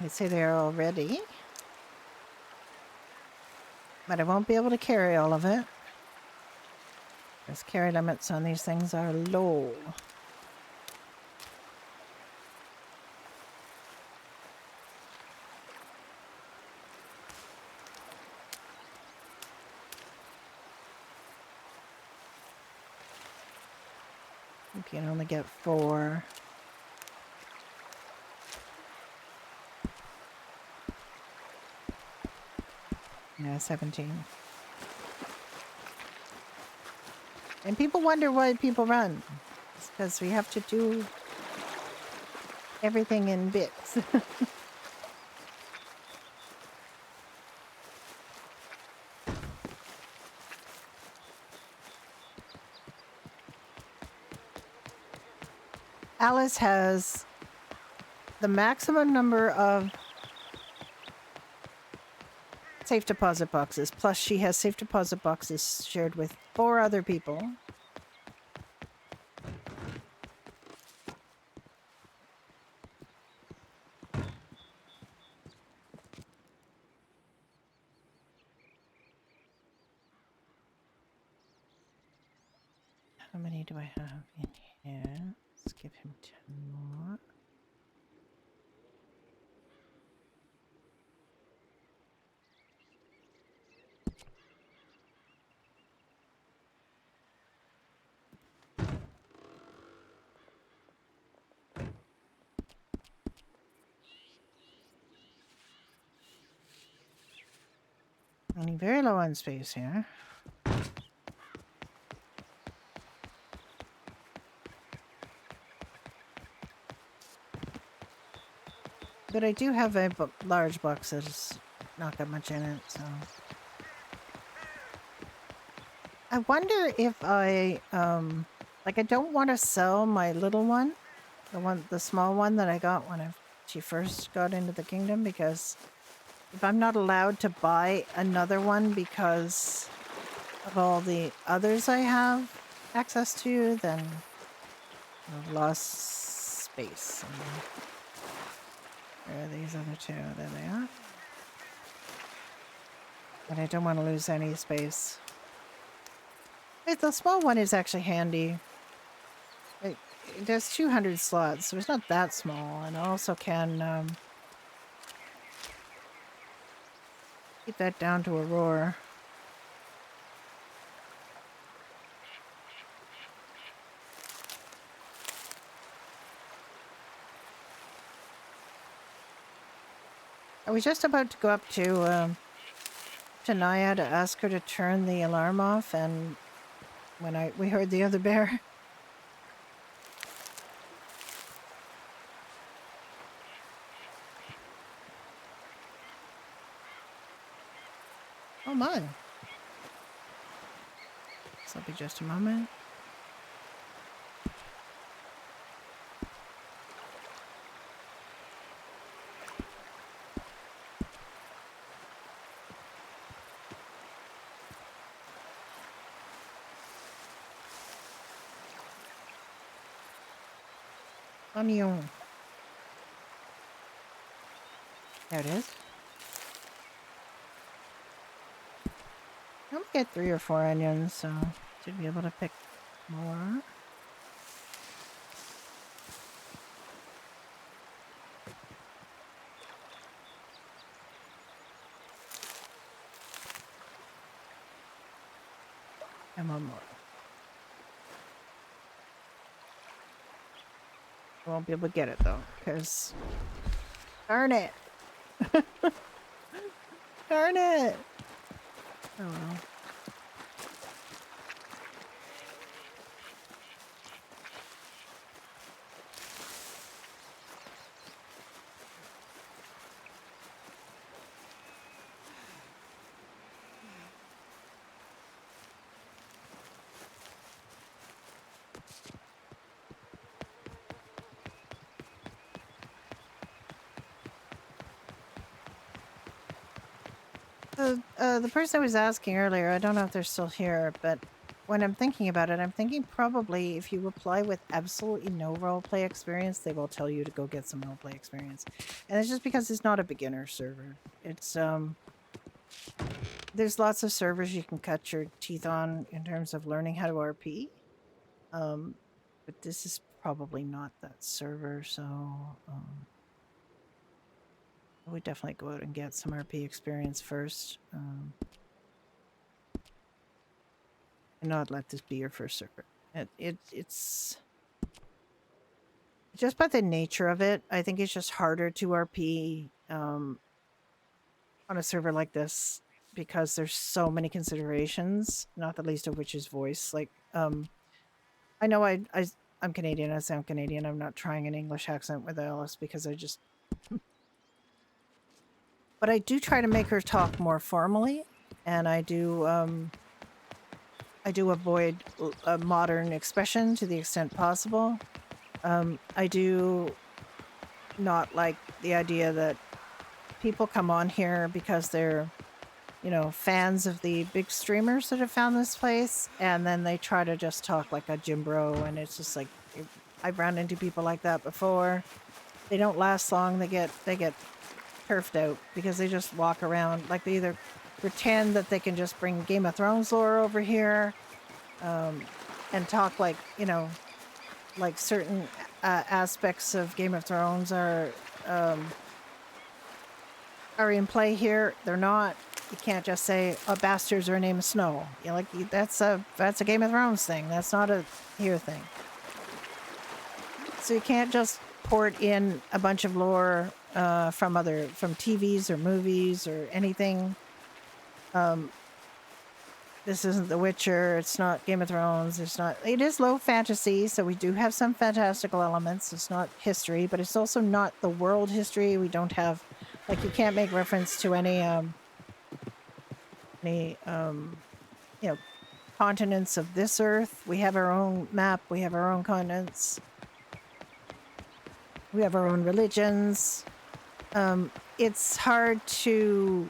I'd say they're all ready. But I won't be able to carry all of it. Because carry limits on these things are low. You can only get 4. Yeah, 17. And people wonder why people run. It's because we have to do everything in bits. Alice has the maximum number of safe deposit boxes, plus she has safe deposit boxes shared with 4 other people. How many do I have in here? Let's give him 10 more. Running very low on space here. But I do have a large box that has not got much in it, so... I wonder if I, like I don't want to sell my little one, the small one that I got when she first got into the kingdom, because if I'm not allowed to buy another one because of all the others I have access to, then I've lost space. Where are these other 2? There they are. But I don't want to lose any space. Wait, the small one is actually handy. It does 200 slots, so it's not that small, and I also can keep that down to a roar. I was just about to go up to Naya to ask her to turn the alarm off, and when we heard the other bear. Oh my. This will be just a moment. Onion. There it is. I'll get 3 or 4 onions, so should be able to pick more. And 1 more. I won't be able to get it though, because darn it. Darn it. Oh well. The person I was asking earlier, I don't know if they're still here, but when I'm thinking about it, I'm thinking probably if you apply with absolutely no roleplay experience, they will tell you to go get some roleplay experience. And it's just because it's not a beginner server. It's, there's lots of servers you can cut your teeth on in terms of learning how to RP. But this is probably not that server, so, I would definitely go out and get some RP experience first. And not let this be your first server. It's just by the nature of it, I think it's just harder to RP on a server like this because there's so many considerations, not the least of which is voice. Like, I know I'm Canadian. I sound Canadian. I'm not trying an English accent with Alice because I just. But I do try to make her talk more formally, and I do avoid a modern expression to the extent possible. I do not like the idea that people come on here because they're, fans of the big streamers that have found this place, and then they try to just talk like a gym bro, and it's just like, I've run into people like that before. They don't last long. They get turfed out because they just walk around like they either pretend that they can just bring Game of Thrones lore over here, and talk like, like certain aspects of Game of Thrones are in play here. They're not. You can't just say, "Oh, bastards are a name of snow." That's a Game of Thrones thing. That's not a here thing. So you can't just port in a bunch of lore from TVs or movies or anything. This isn't The Witcher. It's not Game of Thrones. It is low fantasy, so we do have some fantastical elements. It's not history, but it's also not the world history. We don't have, you can't make reference to any continents of this earth. We have our own map. We have our own continents. We have our own religions. It's hard for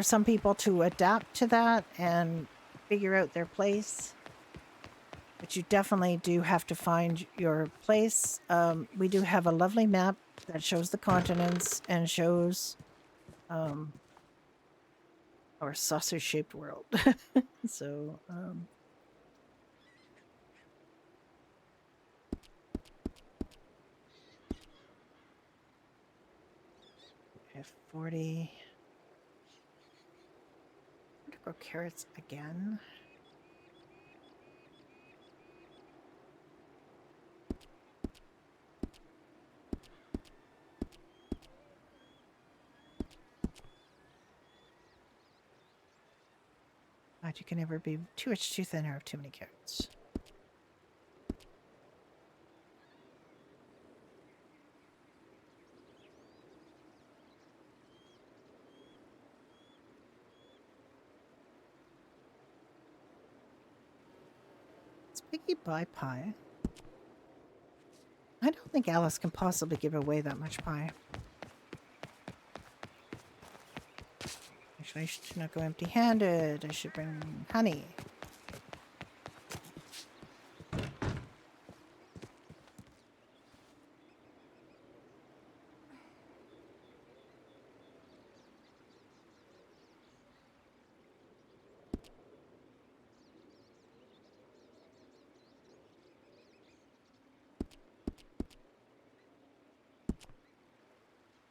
some people to adapt to that and figure out their place. But you definitely do have to find your place. We do have a lovely map that shows the continents and shows our saucer-shaped world. So, we have 40. I'm gonna grow carrots again. God, you can never be too much too thin or have too many carrots. It's Piggy buy pie. I don't think Alice can possibly give away that much pie. Actually, I should not go empty-handed. I should bring honey.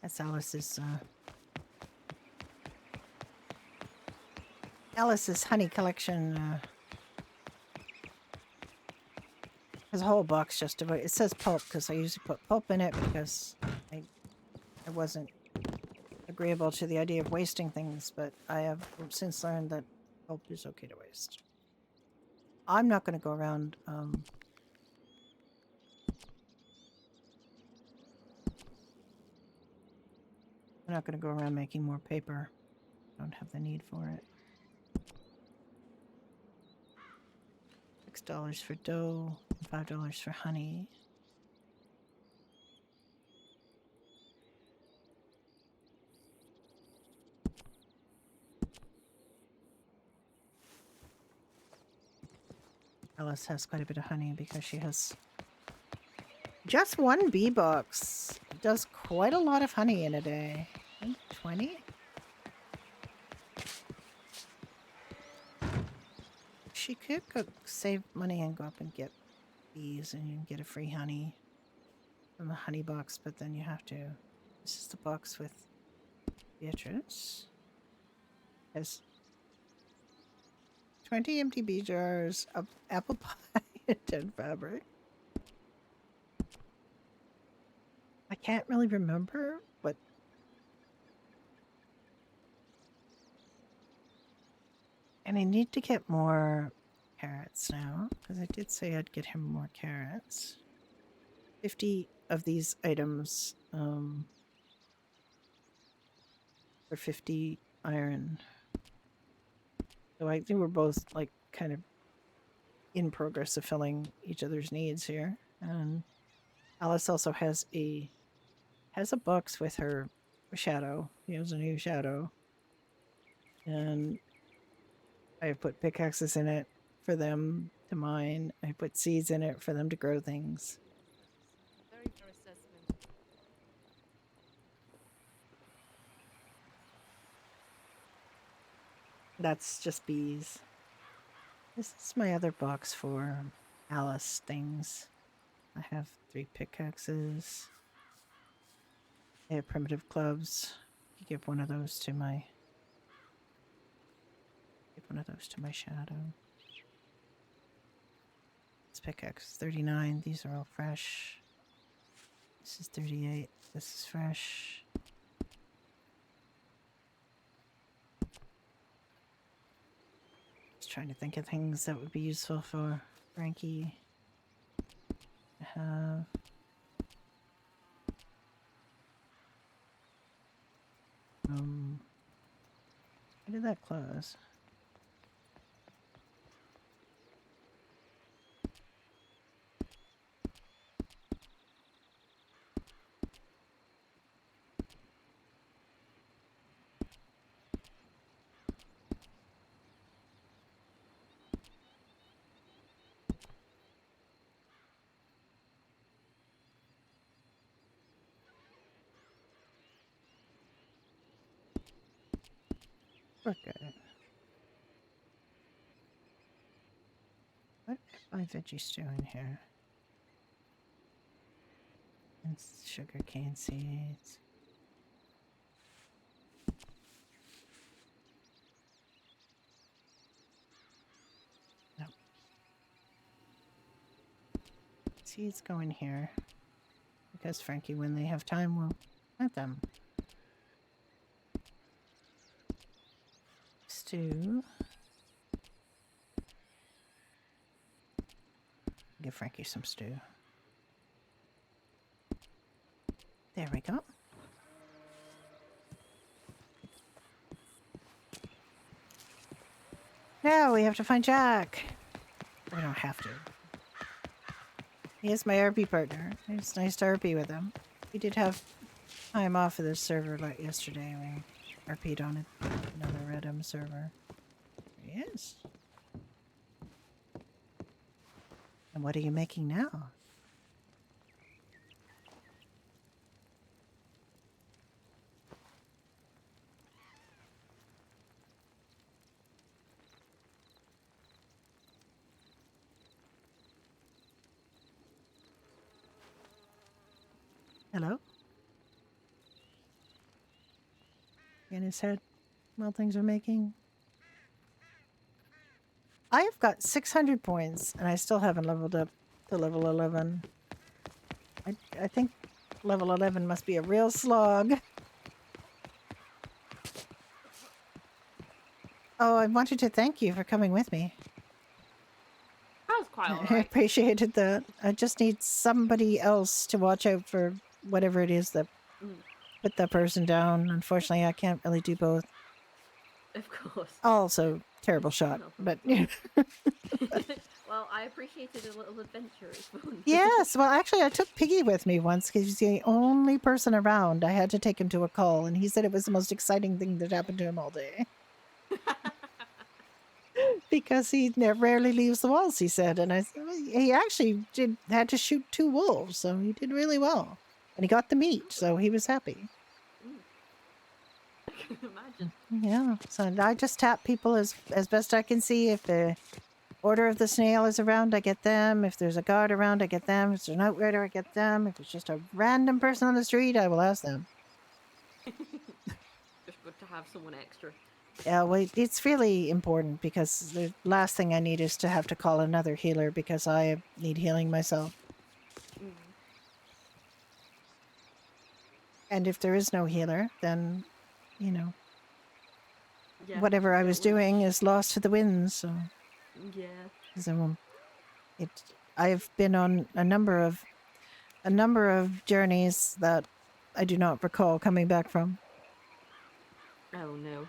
That's Alice's honey collection. There's a whole box just about. It says pulp because I usually put pulp in it because I wasn't agreeable to the idea of wasting things, but I have since learned that pulp is okay to waste. I'm not going to go around. I'm not going to go around making more paper. I don't have the need for it. $6 for dough, $5 for honey. Alice has quite a bit of honey because she has just one bee box. Does quite a lot of honey in a day. I think 20? She could go save money and go up and get bees and you can get a free honey from the honey box, but then you have to. This is the box with Beatrice. Has 20 empty bee jars, apple pie, and 10 fabric. I can't really remember, but and I need to get more carrots now, because I did say I'd get him more carrots. 50 of these items for 50 iron. So I think we're both like kind of in progress of filling each other's needs here. And Alice also has a box with her shadow. He has a new shadow. And I put pickaxes in it for them to mine. I put seeds in it for them to grow things. Very fair assessment. That's just bees. This is my other box for Alice things. I have 3 pickaxes. I have primitive clubs. You give one of those to my shadow. This pickaxe is 39. These are all fresh. This is 38. This is fresh. Just trying to think of things that would be useful for Frankie to have. When did that close? Okay. What if I veggie stew in here? And sugar cane seeds. No. Seeds go in here. Because Frankie, when they have time, will plant them. Stew. Give Frankie some stew. There we go. Now we have to find Jack. We don't have to. He is my RP partner. It's nice to RP with him. We did have time off of this server like yesterday. We RP'd on another Redum server. There he is. And what are you making now? Hello? In his head while things are making. I've got 600 points and I still haven't leveled up to level 11. I think level 11 must be a real slog. Oh, I wanted to thank you for coming with me. That was quite I alright. appreciated that. I just need somebody else to watch out for whatever it is that put that person down. Unfortunately, I can't really do both. Of course. Also, terrible shot, but Well, I appreciated a little adventure. It's fun. yes. Well, actually, I took Piggy with me once because he's the only person around. I had to take him to a call, and he said it was the most exciting thing that happened to him all day. Because he rarely leaves the walls, he said, and he actually had to shoot 2 wolves, so he did really well, and he got the meat, so he was happy. I can imagine. Yeah, so I just tap people as best I can see. If the Order of the Snail is around, I get them. If there's a guard around, I get them. If there's an outrider, I get them. If it's just a random person on the street, I will ask them. Just good to have someone extra. Yeah, well, it's really important because the last thing I need is to have to call another healer because I need healing myself. And if there is no healer, then, you know, Yeah, whatever I yeah, was well, doing is lost to the wind. So, yeah. so I've been on a number of journeys that I do not recall coming back from. Oh no.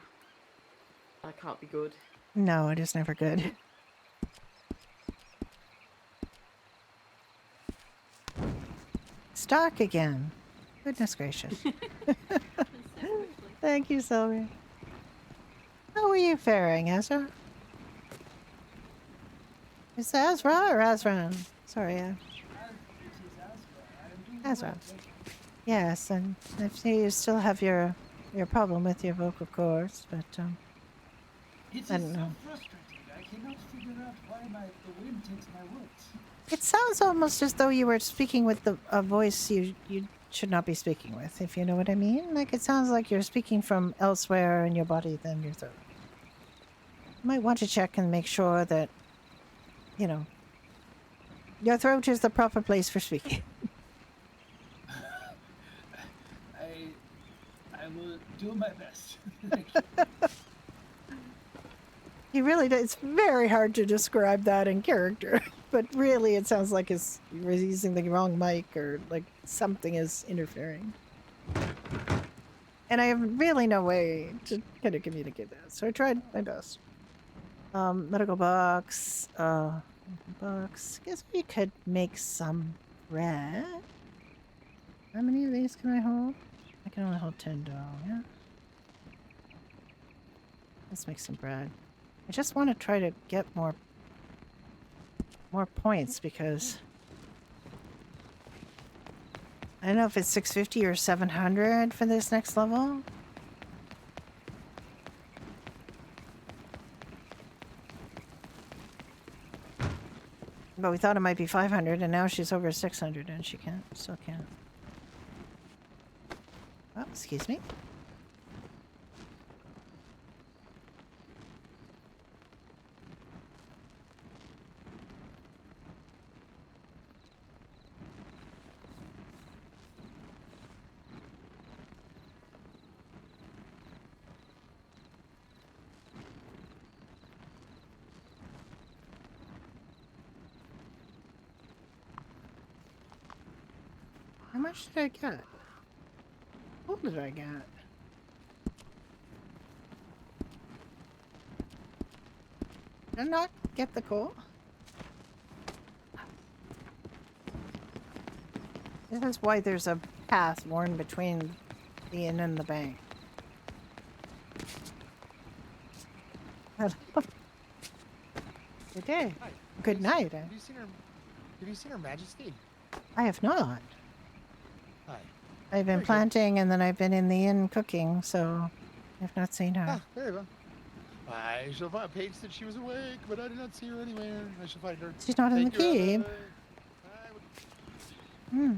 That can't be good. No, it is never good. It's dark again. Goodness gracious. Thank you, Sylvia. How are you faring, Ezra? Is it Ezra or Ezran? Sorry, Ezra. Yes, and I see you still have your problem with your vocal cords, but It is I don't so know. frustrating. I cannot figure out why the wind takes my words. It sounds almost as though you were speaking with a voice you should not be speaking with, if you know what I mean. Like, it sounds like you're speaking from elsewhere in your body than your throat. You might want to check and make sure that, you know, your throat is the proper place for speaking. I will do my best. Thank you. He really does. It's very hard to describe that in character, but really it sounds like he's using the wrong mic or like something is interfering. And I have really no way to kind of communicate that, so I tried my best. Medical box, Guess we could make some bread. How many of these can I hold? I can only hold 10 dough, yeah. Let's make some bread. I just want to try to get more points because I don't know if it's 650 or 700 for this next level. But we thought it might be 500 and now she's over 600 and she still can't. Oh, excuse me. How much did I get? What did I get? Did I not get the coal? This is why there's a path worn between the inn and the bank. Good day. Hi. Good night. Have you seen Her Majesty? I have not. Hi. I've been Very good. planting and then I've been in the inn cooking, so I've not seen her. Ah, very well. I shall find. Paige said she was awake, but I did not see her anywhere. I shall find her. She's not in the Thank you, keep. Hmm.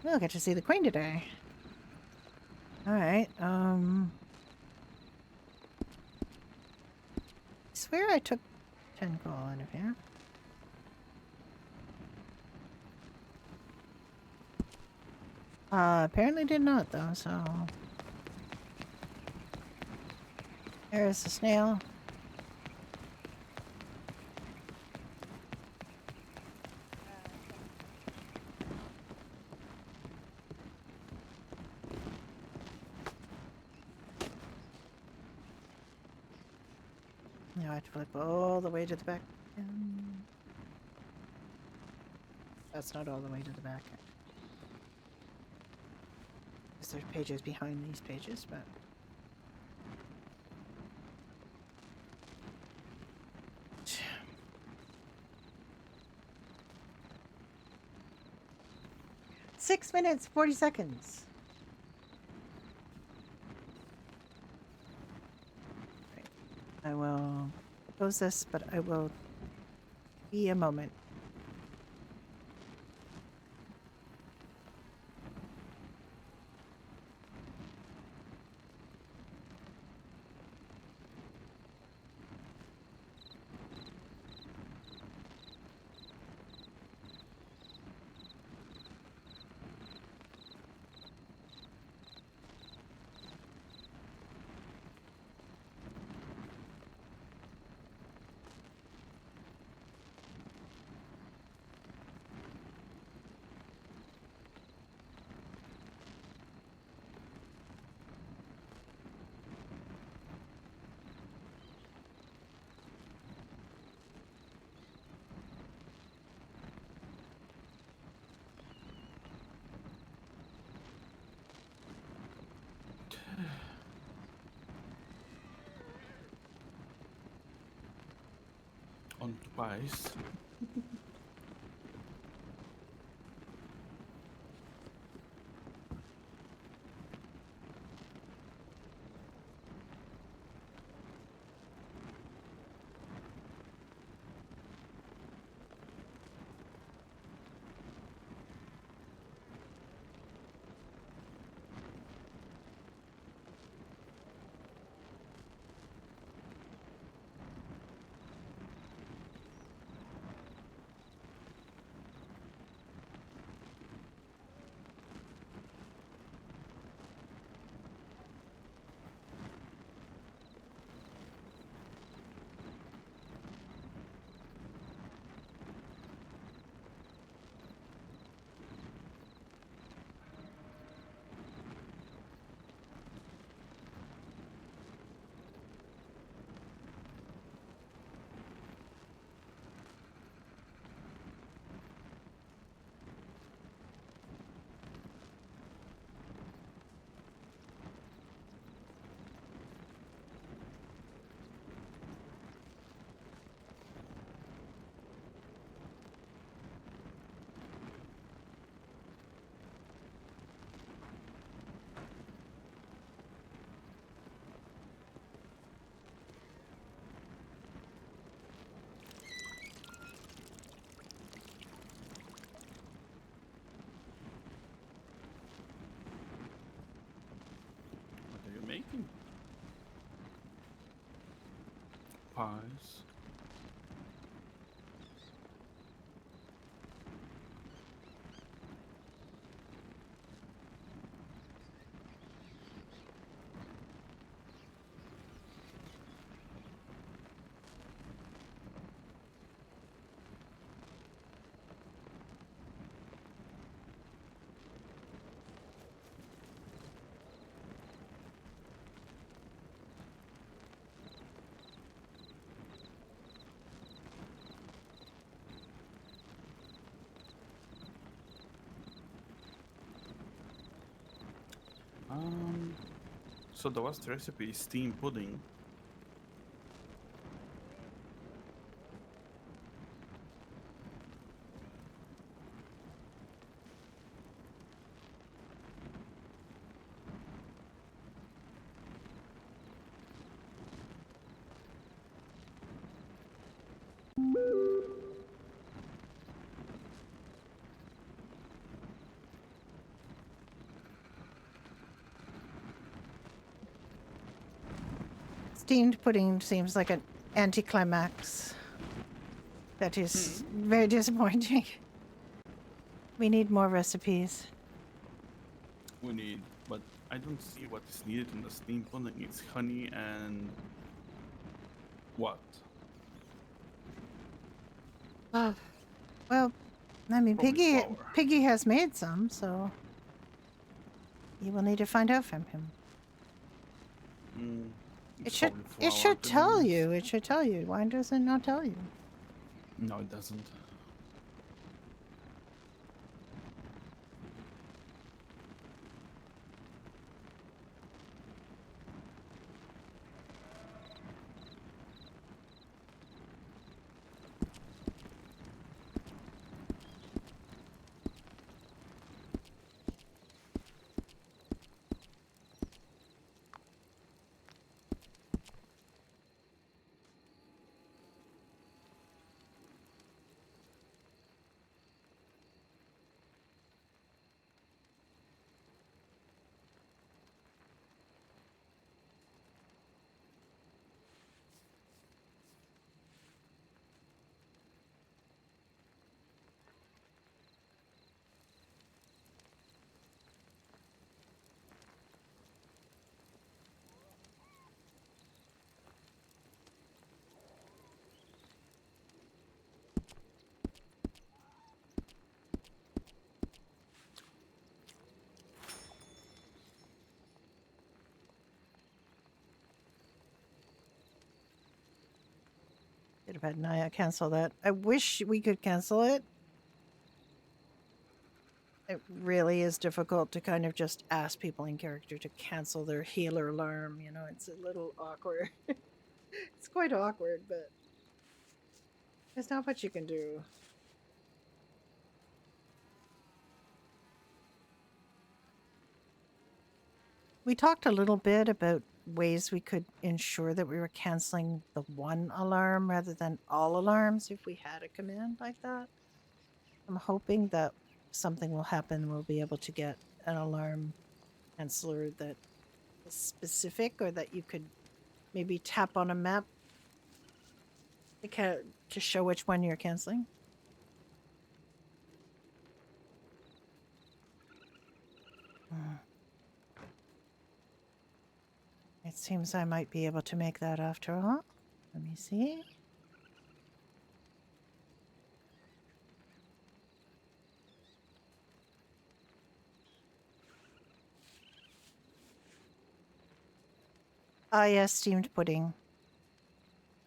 We'll get to see the queen today. Alright, I swear I took 10 coal out of here. Apparently did not though, so... There's the snail. Now I have to flip all the way to the back. That's not all the way to the back. Because there's pages behind these pages, but... Six minutes, 40 seconds. Right. I will close this, but I will be a moment. Welcome to Pies. What are you making? Pies. So the last recipe is steamed pudding. Steamed pudding seems like an anticlimax. That is very disappointing. We need more recipes. We need, but I don't see what is needed in the steamed pudding. It's honey and what? Well, I mean, Probably flour. Piggy has made some, so you will need to find out from him. It It's should probably flour, it should to be tell honest. you. It should tell you. Why does it not tell you? No, it doesn't. Should have had Naya cancel that. I wish we could cancel it. It really is difficult to kind of just ask people in character to cancel their healer alarm. You know, it's a little awkward. It's quite awkward, but There's not much you can do. We talked a little bit about ways we could ensure that we were canceling the one alarm rather than all alarms if we had a command like that. I'm hoping that something will happen. We'll be able to get an alarm canceller that is specific, or that you could maybe tap on a map to show which one you're canceling. It seems I might be able to make that after all. Let me see. Ah, yes, steamed pudding.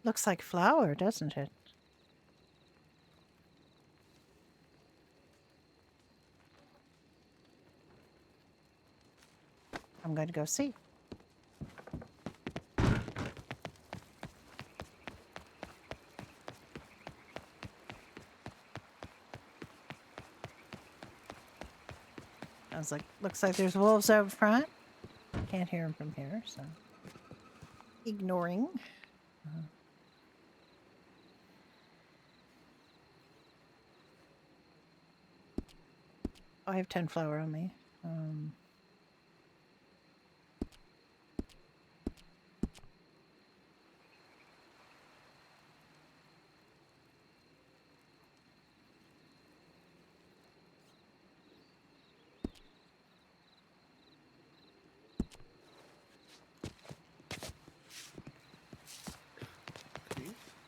Looks like flour, doesn't it? I'm going to go see. Looks like there's wolves out front. Can't hear them from here, so ignoring. I have 10 flour on me.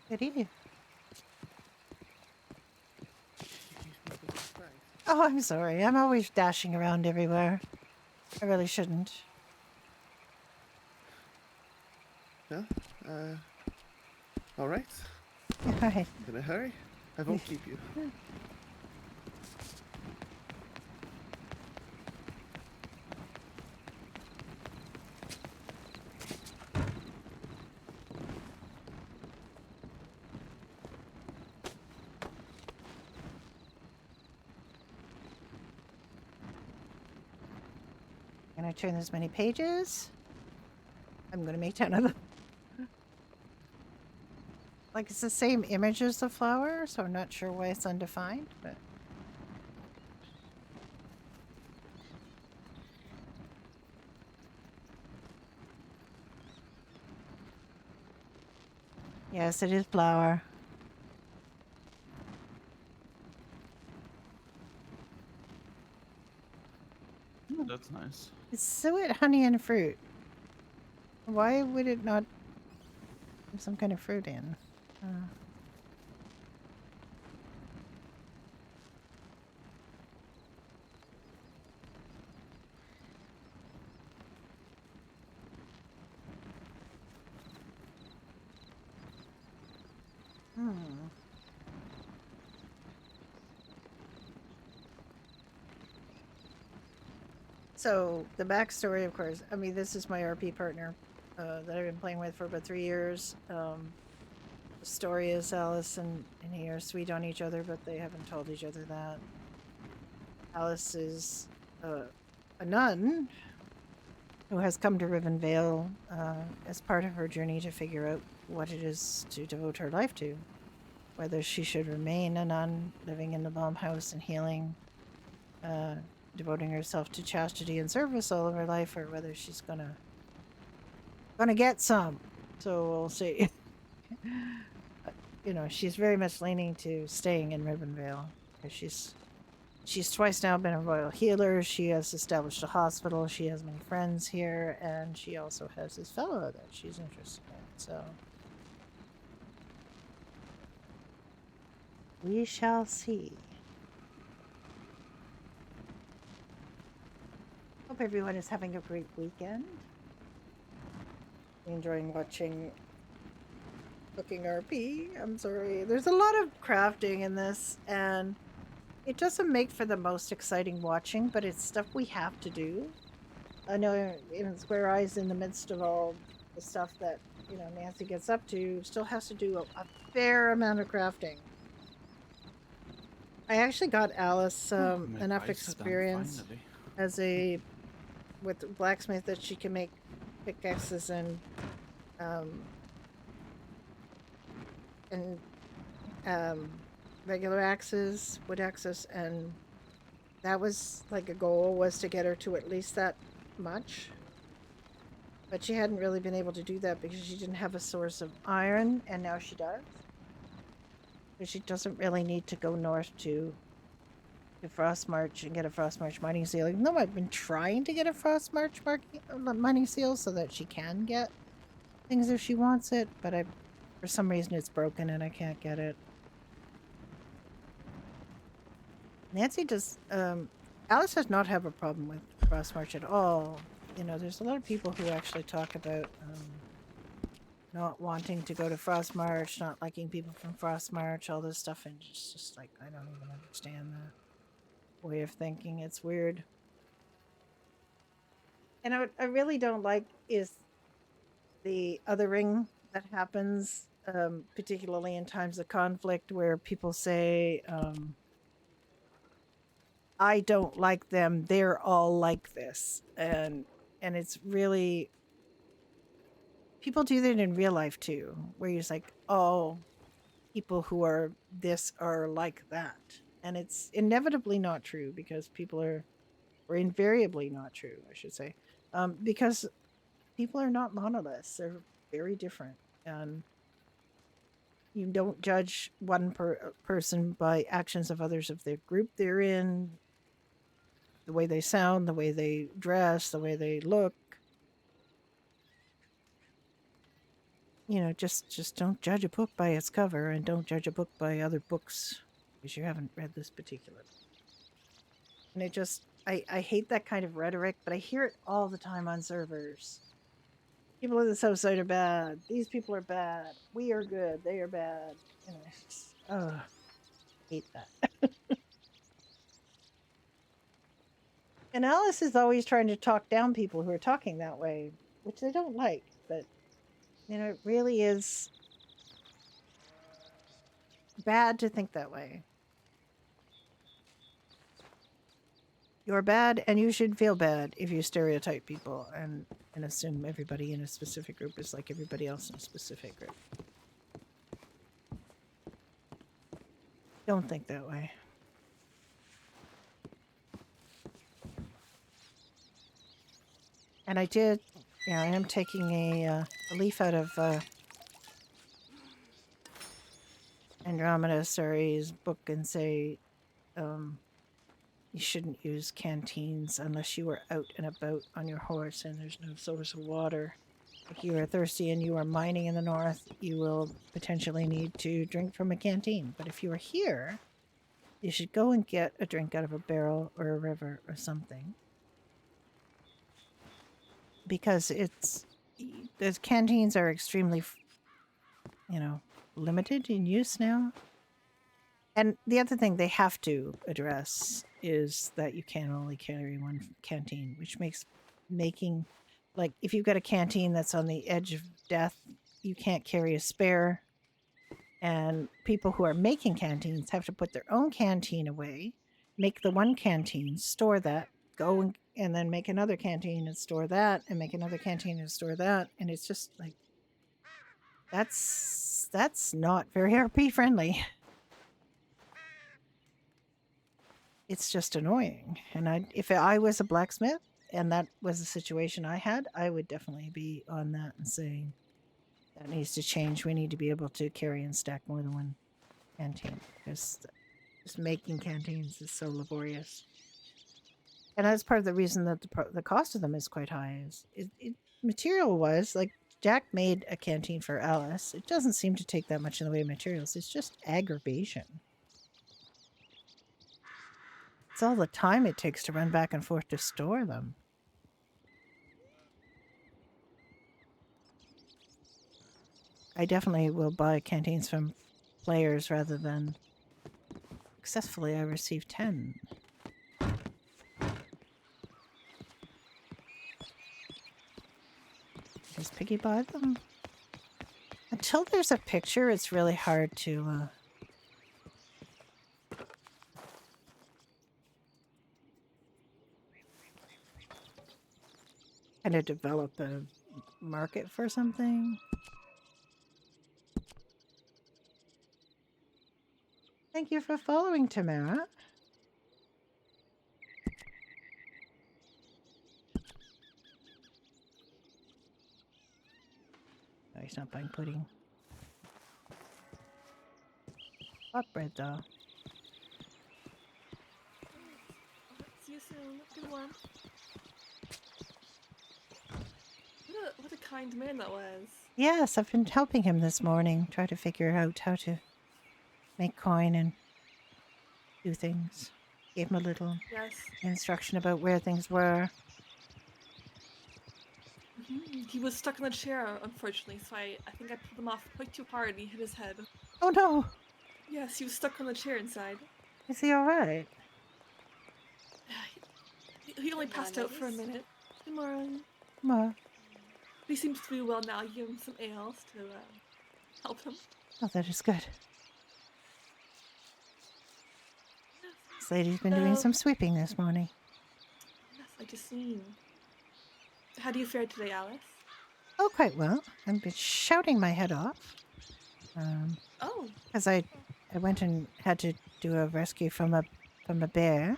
Good evening. Oh, I'm sorry. I'm always dashing around everywhere. I really shouldn't. Yeah? Alright. Alright. In a hurry? I won't keep you. Can I turn this many pages? I'm going to make 10 of them. Like, it's the same image as the flower, so I'm not sure why it's undefined, but... Yes, it is flower. That's nice. It's suet, honey, and fruit. Why would it not have some kind of fruit in? So, the backstory, of course, I mean, this is my RP partner that I've been playing with for about 3 years. The story is Alice and he are sweet on each other, but they haven't told each other that. Alice is a nun who has come to Rivenvale as part of her journey to figure out what it is to devote her life to. Whether she should remain a nun, living in the bomb house and healing, devoting herself to chastity and service all of her life, or whether she's gonna get some. So we'll see. You know, she's very much leaning to staying in Rivenvale because she's twice now been a royal healer. She has established a hospital. She has many friends here, and she also has this fellow that she's interested in. So we shall see. Hope everyone is having a great weekend. Enjoying watching Cooking RP. I'm sorry. There's a lot of crafting in this, and it doesn't make for the most exciting watching, but it's stuff we have to do. I know in Square Eyes, in the midst of all the stuff that, you know, Nancy gets up to still has to do a fair amount of crafting. I actually got Alice My enough pies are done, experience finally. as a with blacksmith that she can make pickaxes um, and regular axes, wood axes, and that was like a goal, was to get her to at least that much. But she hadn't really been able to do that because she didn't have a source of iron, and now she does. So she doesn't really need to go north to Frost March and get a Frost March mining seal. Even though I've been trying to get a Frost March mining seal so that she can get things if she wants it, but for some reason it's broken and I can't get it. Nancy does. Alice does not have a problem with Frost March at all. You know, there's a lot of people who actually talk about not wanting to go to Frost March, not liking people from Frost March, all this stuff, and it's just like, I don't even understand that way of thinking. It's weird. And I really don't like is the othering that happens, particularly in times of conflict where people say, I don't like them, they're all like this. And it's really, people do that in real life too, where you're just like, oh, people who are this are like that. And it's inevitably not true because people are, or invariably not true, I should say, because people are not monoliths. They're very different. And you don't judge one person by actions of others of the group they're in, the way they sound, the way they dress, the way they look. You know, just don't judge a book by its cover, and don't judge a book by other books because you haven't read this particular. And it just, I hate that kind of rhetoric, but I hear it all the time on servers. People in the south side are bad. These people are bad. We are good. They are bad. You know, it's just, I hate that. And Alice is always trying to talk down people who are talking that way, which I don't like. But, you know, it really is bad to think that way. You're bad, and you should feel bad if you stereotype people and assume everybody in a specific group is like everybody else in a specific group. Don't think that way. And I did, yeah, I am taking a leaf out of Andromeda Sari's book and say, you shouldn't use canteens unless you are out and about on your horse and there's no source of water. If you are thirsty and you are mining in the north, you will potentially need to drink from a canteen. But if you are here, you should go and get a drink out of a barrel or a river or something. Because those canteens are extremely, you know, limited in use now. And the other thing they have to address is that you can only carry one canteen, which makes making, like, if you've got a canteen that's on the edge of death, you can't carry a spare. And people who are making canteens have to put their own canteen away, make the one canteen, store that, go and then make another canteen and store that, and make another canteen and store that. And it's just like, that's not very RP friendly. It's just annoying. And if I was a blacksmith and that was the situation I had, I would definitely be on that and saying that needs to change. We need to be able to carry and stack more than one canteen because just making canteens is so laborious. And that's part of the reason that the cost of them is quite high. Is material-wise, like Jack made a canteen for Alice. It doesn't seem to take that much in the way of materials. It's just aggravation. It's all the time it takes to run back and forth to store them. I definitely will buy canteens from players rather than... Successfully, I received 10. Does Piggy buy them? Until there's a picture, it's really hard to kind of develop a market for something. Thank you for following, Tamara. No, he's not buying pudding. What bread, though? See you soon. Good one. What a kind man that was. Yes, I've been helping him this morning, try to figure out how to make coin and do things. Gave him a little Yes. instruction about where things were. He was stuck in the chair, unfortunately, so I think I pulled him off quite too hard and he hit his head. Oh no! Yes, he was stuck on the chair inside. Is he alright? He only passed out for a minute. Good morning. Well, He seems to be well now. You give him some ales to help him. oh, that is good. This lady's been doing some sweeping this morning. Yes, I just seen. How do you fare today, Alice? Oh, quite well. I've been shouting my head off. Oh. Because I went and had to do a rescue from a bear.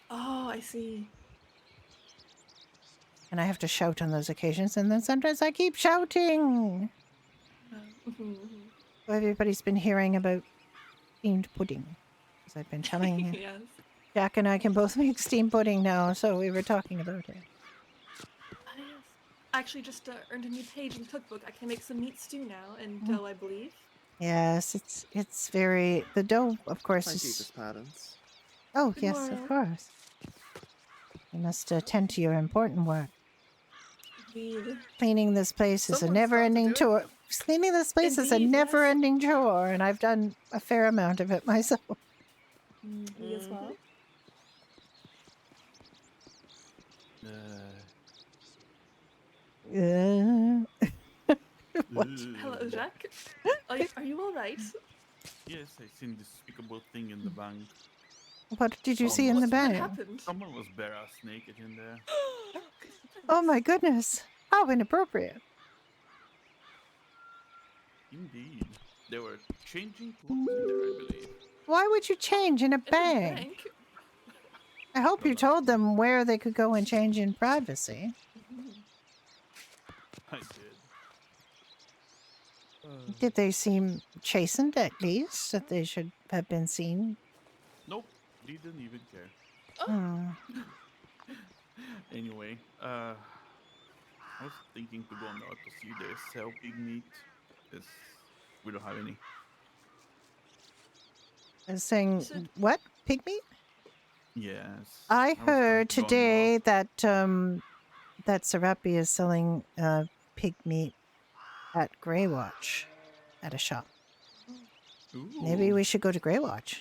Oh, I see. And I have to shout on those occasions, and then sometimes I keep shouting. So everybody's been hearing about steamed pudding. Because I've been telling you. Yes. Jack and I can both make steamed pudding now, so we were talking about it. Ah, yes. I actually just earned a new page in the cookbook. I can make some meat stew now and dough, I believe. Yes, it's very... The dough, of course, My is... deepest pardons. Oh, Good yes, morning. of course. You must attend to your important work. Indeed. Cleaning this place is a Someone's never-ending got to do chore. Cleaning this place is a Indeed, yes. never-ending chore, and I've done a fair amount of it myself. Me as well. What? Hello, Jack. Are you all right? Yes, I seen this despicable thing in the bank. What did you see in the What bag? happened? Someone was bare-ass naked in there. Oh my goodness. How inappropriate. Indeed. They were changing clothes in there, I believe. Why would you change in a bag? Bank? I hope you told them where they could go and change in privacy. I did. Did they seem chastened at least, that they should have been seen? Nope, they didn't even care. Hmm. Anyway, I was thinking to go now to see they sell pig meat. Because we don't have any. I was saying, what? Pig meat? Yes. I was heard trying to go today that that Serapi is selling pig meat at Greywatch at a shop. Maybe we should go to Greywatch.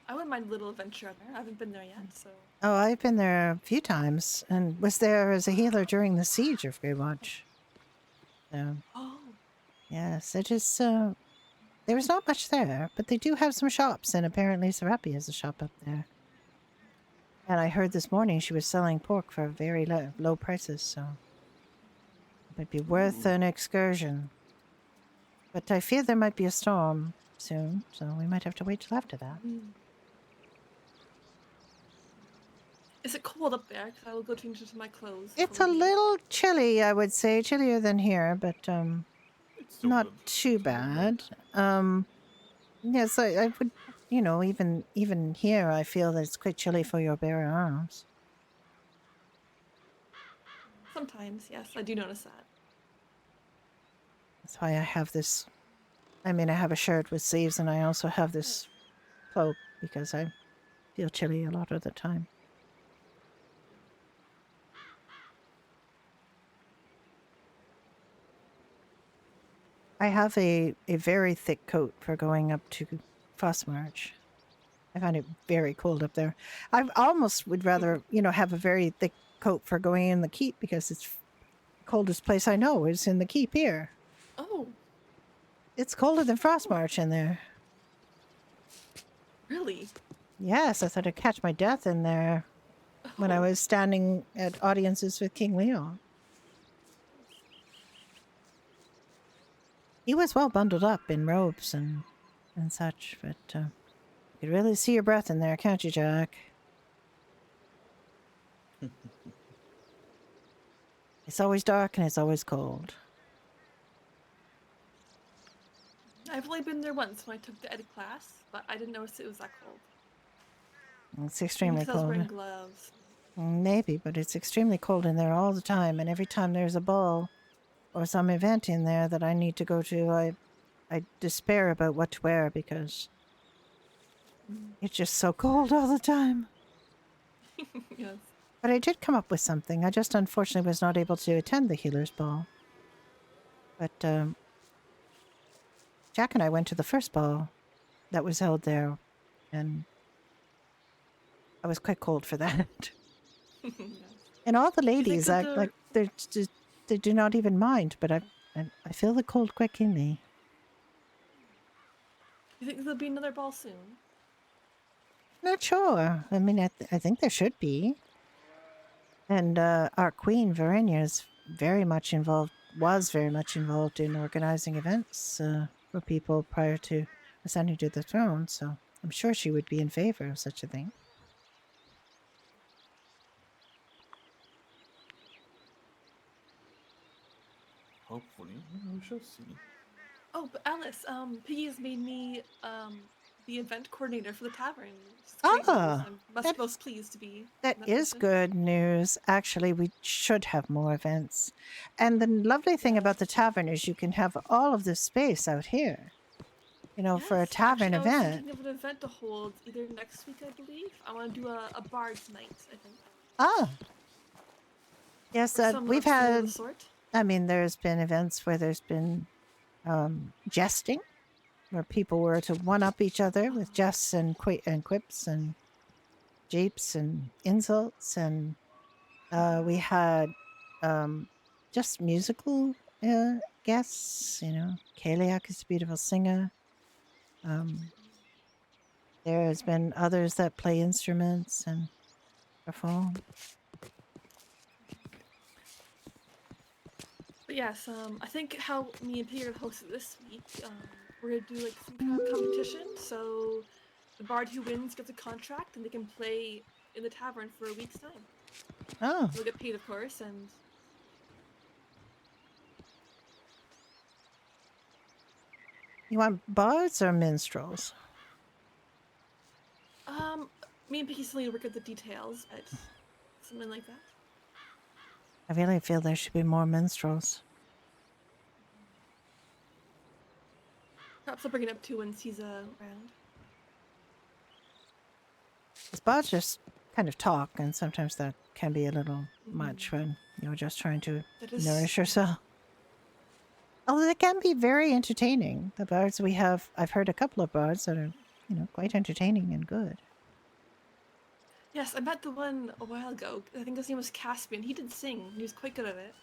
I wouldn't mind a little adventure out there. I haven't been there yet, so. Oh, I've been there a few times and was there as a healer during the siege of Greywatch. So, Oh. yes, it is. There was not much there, but they do have some shops, and apparently Serapi has a shop up there. And I heard this morning she was selling pork for very low prices, so it might be worth an excursion. But I fear there might be a storm soon, so we might have to wait till after that. Is it cold up there? Because I will go change into my clothes. It's a little chilly, I would say, chillier than here, but not too bad. Yes, I would, you know, even here, I feel that it's quite chilly for your bare arms. Sometimes, yes, I do notice that. That's why I have this. I mean, I have a shirt with sleeves, and I also have this cloak because I feel chilly a lot of the time. I have a very thick coat for going up to Frostmarch. I find it very cold up there. I almost would rather, you know, have a very thick coat for going in the keep because it's the coldest place I know is in the keep here. Oh, It's colder than Frostmarch in there. really? Yes, I thought I'd catch my death in there when I Oh. was standing at audiences with King Leon. He was well bundled up in robes and such, but you could really see your breath in there, can't you, Jack? It's always dark and it's always cold. I've only been there once when I took the ed class, but I didn't notice it was that cold. It's extremely because I was cold. wearing gloves. Maybe, but it's extremely cold in there all the time, and every time there's a ball or some event in there that I need to go to, I despair about what to wear because it's just so cold all the time. Yes. But I did come up with something. I just unfortunately was not able to attend the healer's ball. But Jack and I went to the first ball that was held there, and I was quite cold for that. Yes. And all the Do you think ladies, that like they do not even mind. But I feel the cold quite keenly. You think there'll be another ball soon? Not sure. I mean, I think there should be. And our queen, Verenia, is very much involved, was very much involved in organizing events for people prior to ascending to the throne. So I'm sure she would be in favor of such a thing. Hopefully, we shall see. Oh, but Alice, Piggy has made me the event coordinator for the tavern. It's great news. Ah, I'm that most pleased to be that in that is position. good news. Actually, we should have more events. And the lovely thing about the tavern is you can have all of this space out here. You know, for a Yes, tavern actually, I was event. thinking of an event to hold either next week, I believe. I want to do a bard's night, I think. Ah. Yes, Or some we've something of had, the sort. I mean, there's been events where there's been jesting, where people were to one-up each other with jests and quips and japes and insults. And we had just musical guests, you know. Kaliak is a beautiful singer. There has been others that play instruments and perform. But yes, I think how me and Peter hosted this week, we're gonna do like some kind of competition. So the bard who wins gets a contract, and they can play in the tavern for a week's time. Oh. They'll get paid, of course, and You want bards or minstrels? me and Picky still need to work out the details, but something like that. I really feel there should be more minstrels. Perhaps I'll bring it up too once he's around. Because bards just kind of talk, and sometimes that can be a little much when you're just trying to nourish yourself. Although they can be very entertaining. The bards we have, I've heard a couple of bards that are, you know, quite entertaining and good. Yes, I met the one a while ago. I think his name was Caspian. He did sing. He was quite good at it.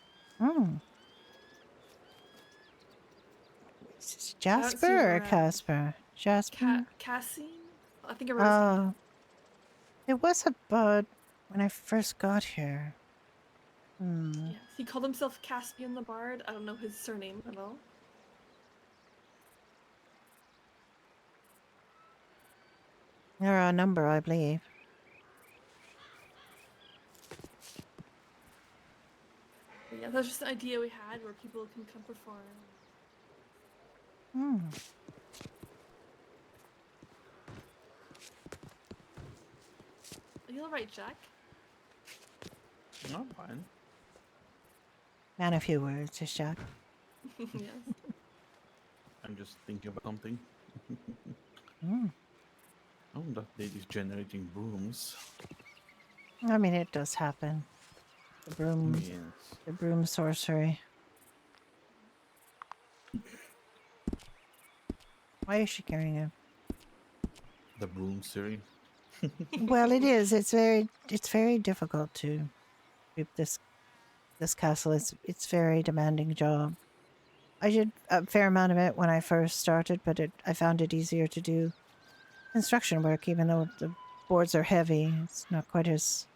Jasper or Casper? Jasper? Cassian? I think I wrote his name. There was a bard when I first got here. Yes, he called himself Caspian the Bard. I don't know his surname at all. There are a number, I believe. But yeah, that's just an idea we had where people can come perform. Are you alright, Jack? No, fine. Man, a few words, is Jack. Yes. I'm just thinking about something. Mm. Oh, that lady's generating brooms. I mean, it does happen. The Yes. broom sorcery. Why is she carrying a The broom series. Well, it is. It's very difficult to keep this castle. It's very demanding job. I did a fair amount of it when I first started, but I found it easier to do construction work, even though the boards are heavy. It's not quite as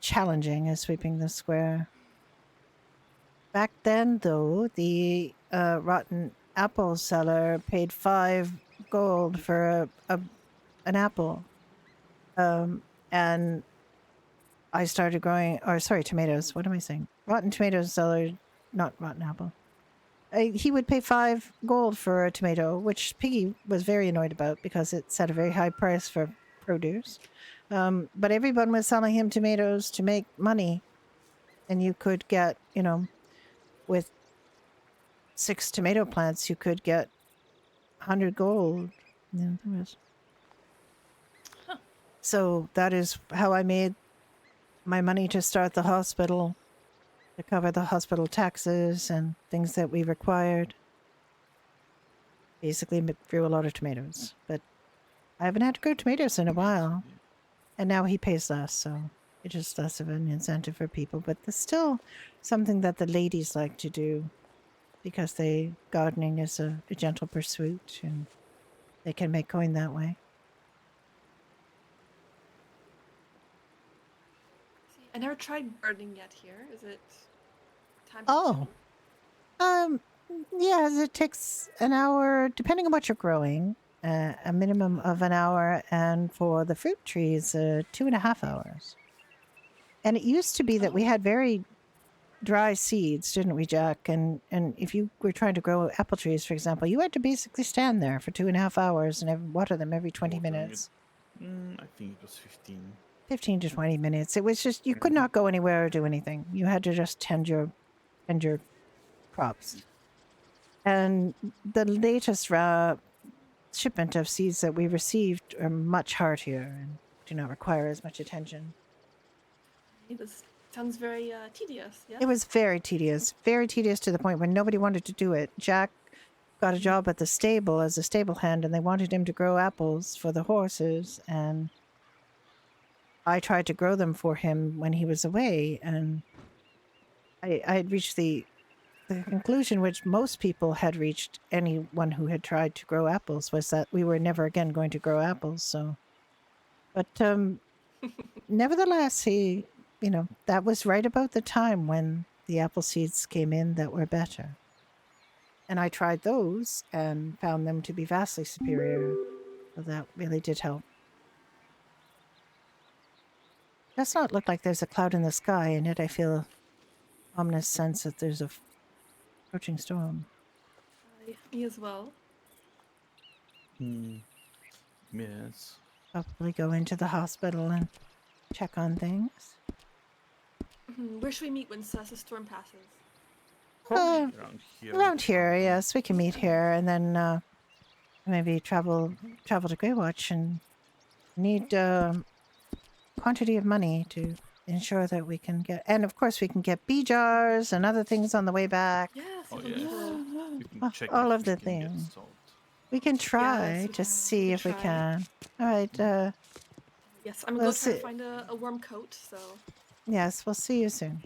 challenging as sweeping the square. Back then, though, the rotten apple seller paid 5 gold for an apple, and I started growing. Or sorry, tomatoes. What am I saying? Rotten tomatoes seller, not rotten apple. He would pay 5 gold for a tomato, which Piggy was very annoyed about because it set a very high price for produce. But everyone was selling him tomatoes to make money, and you could get, with 6 tomato plants, you could get 100 gold. Yeah, there was. So that is how I made my money to start the hospital, to cover the hospital taxes and things that we required. Basically, grew a lot of tomatoes, but I haven't had to grow tomatoes in a while. And now he pays less, so it's just less of an incentive for people. But there's still something that the ladies like to do because gardening is a gentle pursuit and they can make coin that way. See, I never tried gardening yet here. Is it time Oh, yeah, it takes an hour, depending on what you're growing, a minimum of an hour, and for the fruit trees, 2.5 hours. And it used to be that we had very dry seeds, didn't we, Jack? And if you were trying to grow apple trees, for example, you had to basically stand there for 2.5 hours and water them every 20 minutes. I think it was 15. 15 to 20 minutes. It was just, you could not go anywhere or do anything. You had to just tend your crops. And the latest shipment of seeds that we received are much heartier and do not require as much attention. This sounds very tedious. Yeah. It was very tedious to the point where nobody wanted to do it. Jack got a job at the stable as a stable hand, and they wanted him to grow apples for the horses, and I tried to grow them for him when he was away, and I had reached the conclusion which most people had reached, anyone who had tried to grow apples, was that we were never again going to grow apples. So, but nevertheless, that was right about the time when the apple seeds came in that were better. And I tried those and found them to be vastly superior. So that really did help. It does not look like there's a cloud in the sky, and yet I feel an ominous sense that there's a approaching storm. Me as well. Yes. Probably go into the hospital and check on things. Where should we meet when the storm passes? Around here, yes, we can meet here, and then maybe travel to Greywatch, and need quantity of money to ensure that we can get, and of course we can get bee jars and other things on the way back. Yes, all of the things. We can try to see if we can. All right. Yes, I'm going to go try to find a warm coat. So. Yes, we'll see you soon.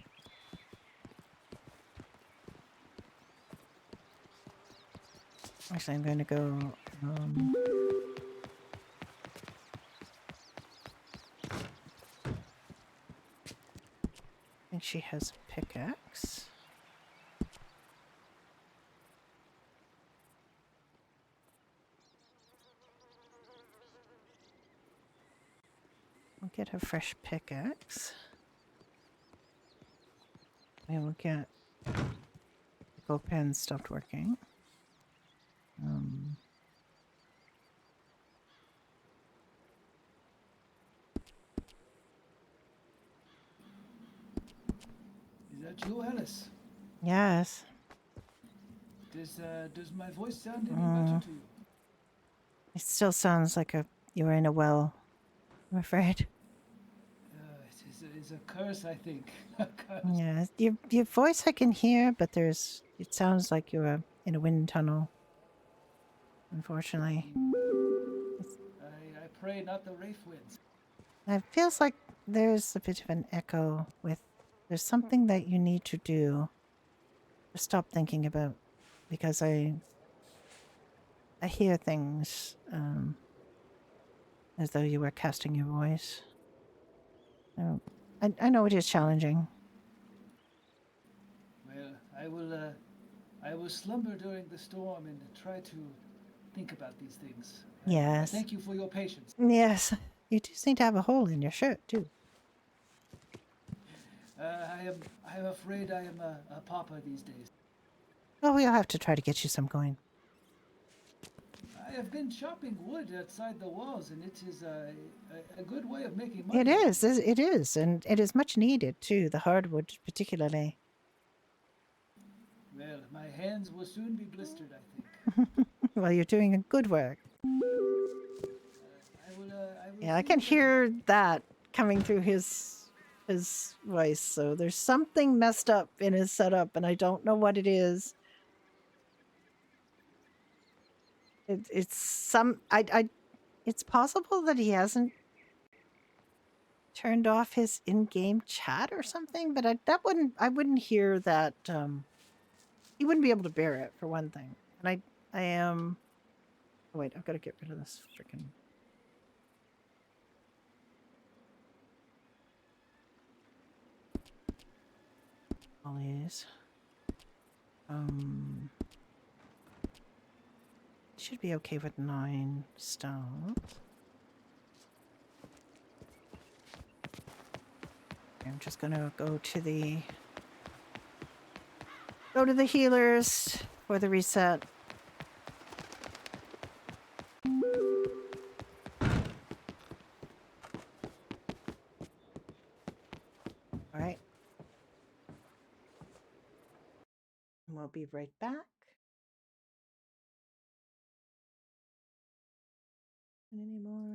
Actually, I'm going to go. I think she has a pickaxe. We'll get a fresh pickaxe. And we'll get the gold pen stopped working. Is that you, Alice? Yes. Does my voice sound any better to you? It still sounds like you were in a well, I'm afraid. It's a curse, I think. Yeah, your voice I can hear, but it sounds like you were in a wind tunnel. Unfortunately. pray not the Wraith winds. It feels like there's a bit of an echo with there's something that you need to do to stop thinking about because I hear things as though you were casting your voice. So, I know it is challenging. Well, I will slumber during the storm and try to think about these things. I Yes. thank you for your patience. Yes. You do seem to have a hole in your shirt, too. I am afraid I am a pauper these days. Well, we'll have to try to get you some going. I have been chopping wood outside the walls, and it is a good way of making money. It is, and it is much needed, too, the hardwood particularly. Well, my hands will soon be blistered, I think. Well, you're doing good work. I will Yeah, I can hear that coming through his voice. So there's something messed up in his setup, and I don't know what it is. It's some it's possible that he hasn't turned off his in-game chat or something, but I wouldn't hear that. He wouldn't be able to bear it for one thing, and I am. Oh wait, I've got to get rid of this freaking. All these. Should be okay with 9 stones. I'm just gonna go to the healers for the reset. All right. And we'll be right back. Any more?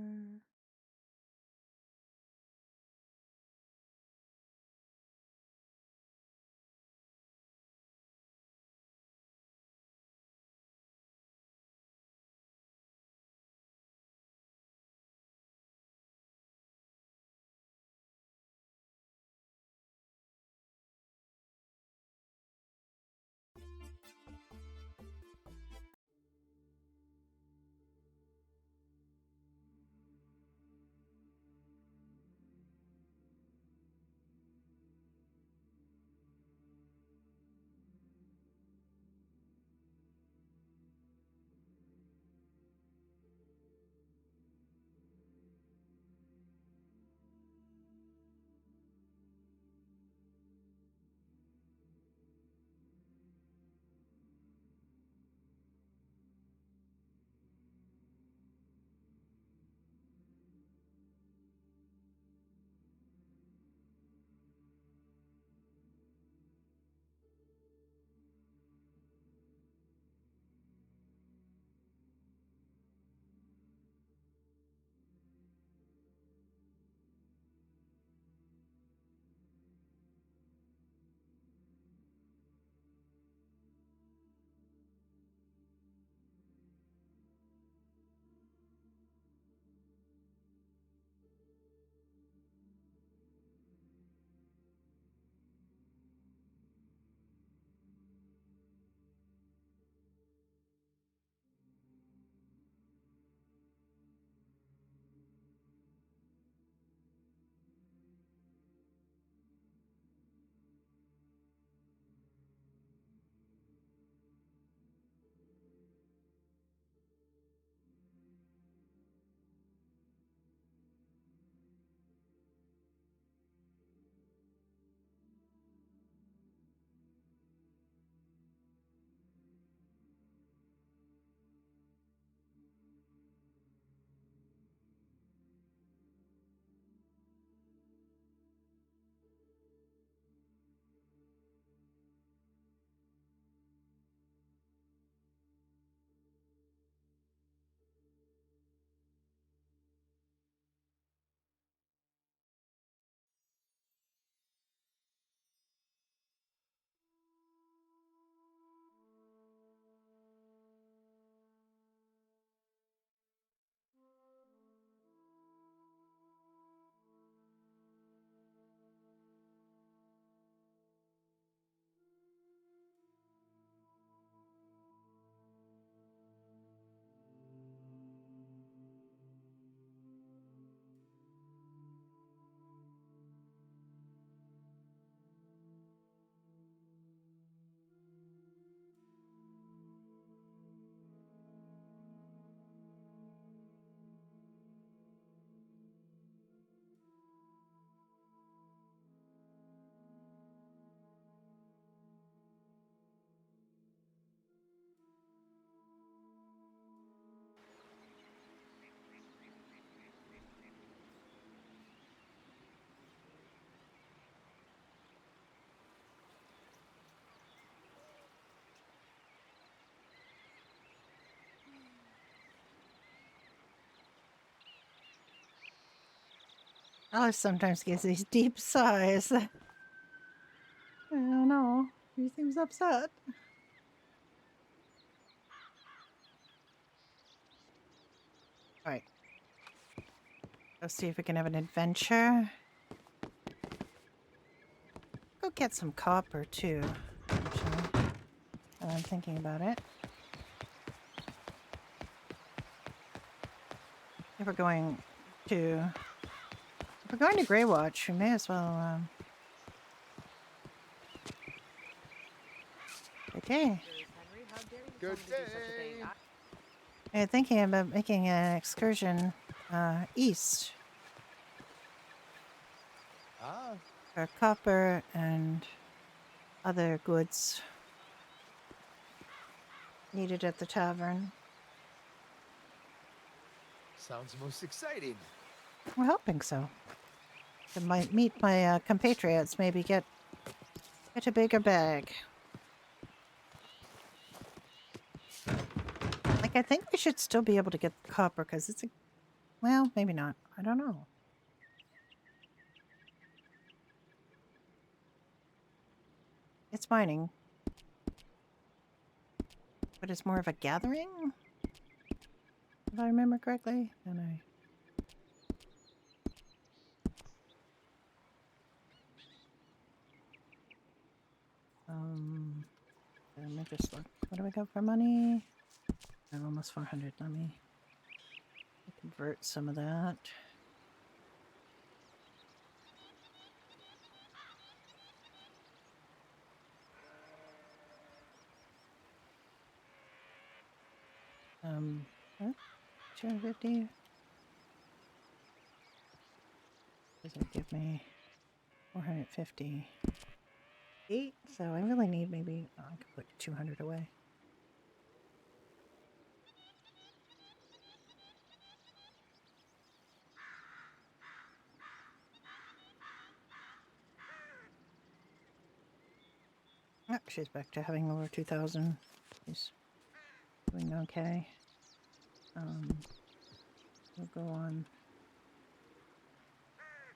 Alice sometimes gives these deep sighs. I don't know. He seems upset. Alright. Let's see if we can have an adventure. Go get some copper too, actually. Now I'm thinking about it. If we're going to Greywatch, we may as well okay. Good day. I'm thinking about making an excursion east Ah, for copper and other goods needed at the tavern. sounds most exciting. We're hoping so. To meet my compatriots, maybe get a bigger bag. Like, I think we should still be able to get copper because it's a... Well, maybe not. I don't know. It's mining. But it's more of a gathering? If I remember correctly. Then let me just look. What do we got for money? I have almost 400. Let me convert some of that. What? 250? Does it give me 458? So I really need maybe, I could put 200 away. Oh, she's back to having over 2,000. She's doing okay. We'll go on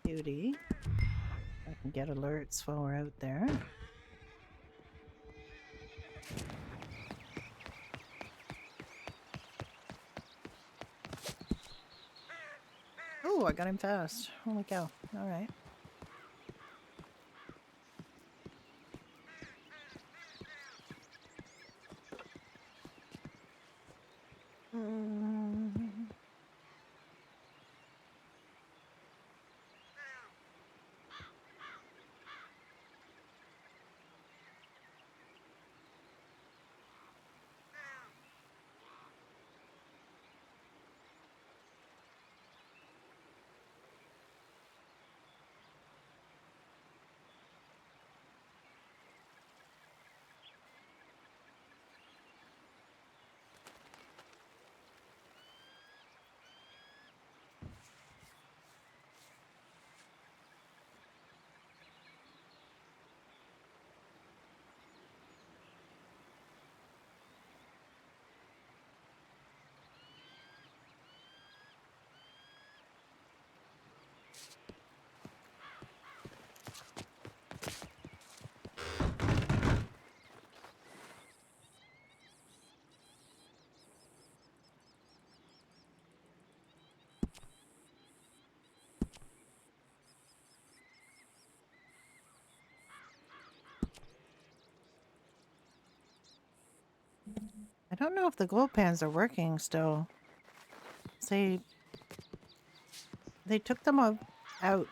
duty. I can get alerts while we're out there. Oh, I got him fast. Holy cow. Alright. I don't know if the glow pans are working still. They took them out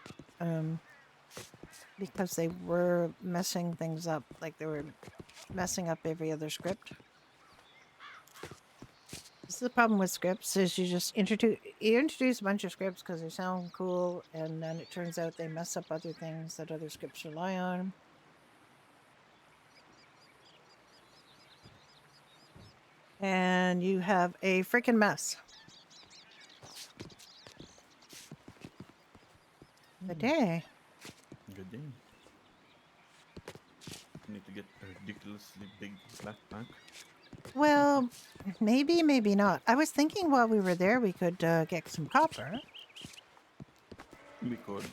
because they were messing things up. Like they were messing up every other script. This is the problem with scripts: is you just introduce a bunch of scripts because they sound cool, and then it turns out they mess up other things that other scripts rely on. And you have a freaking mess. Good day. Good day. Need to get a ridiculously big backpack. Well, maybe, maybe not. I was thinking while we were there we could get some copper. We could.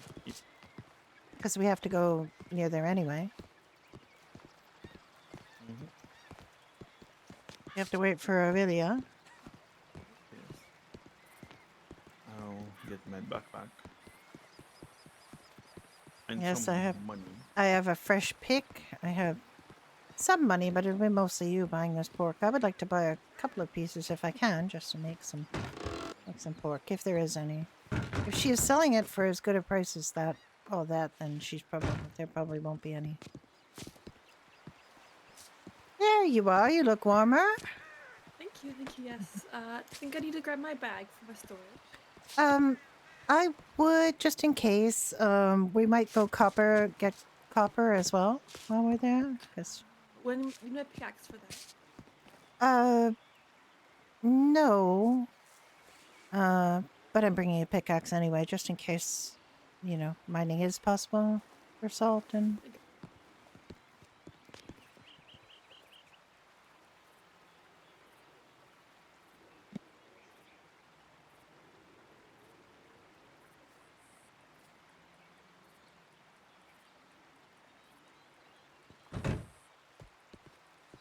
Because we have to go near there anyway. Mhm. You have to wait for Aurelia. Yes. I'll get my backpack. And Yes, some I have. money. I have a fresh pick. I have some money, but it'll be mostly you buying this pork. I would like to buy a couple of pieces if I can, just to make some pork, if there is any. If she is selling it for as good a price as that, then there probably won't be any. There you are. You look warmer. Thank you, yes. I think I need to grab my bag for my storage. I would, just in case, we might go get copper as well while we're there, because... When you need my pickaxe for that? No. But I'm bringing a pickaxe anyway, just in case, mining is possible for salt and...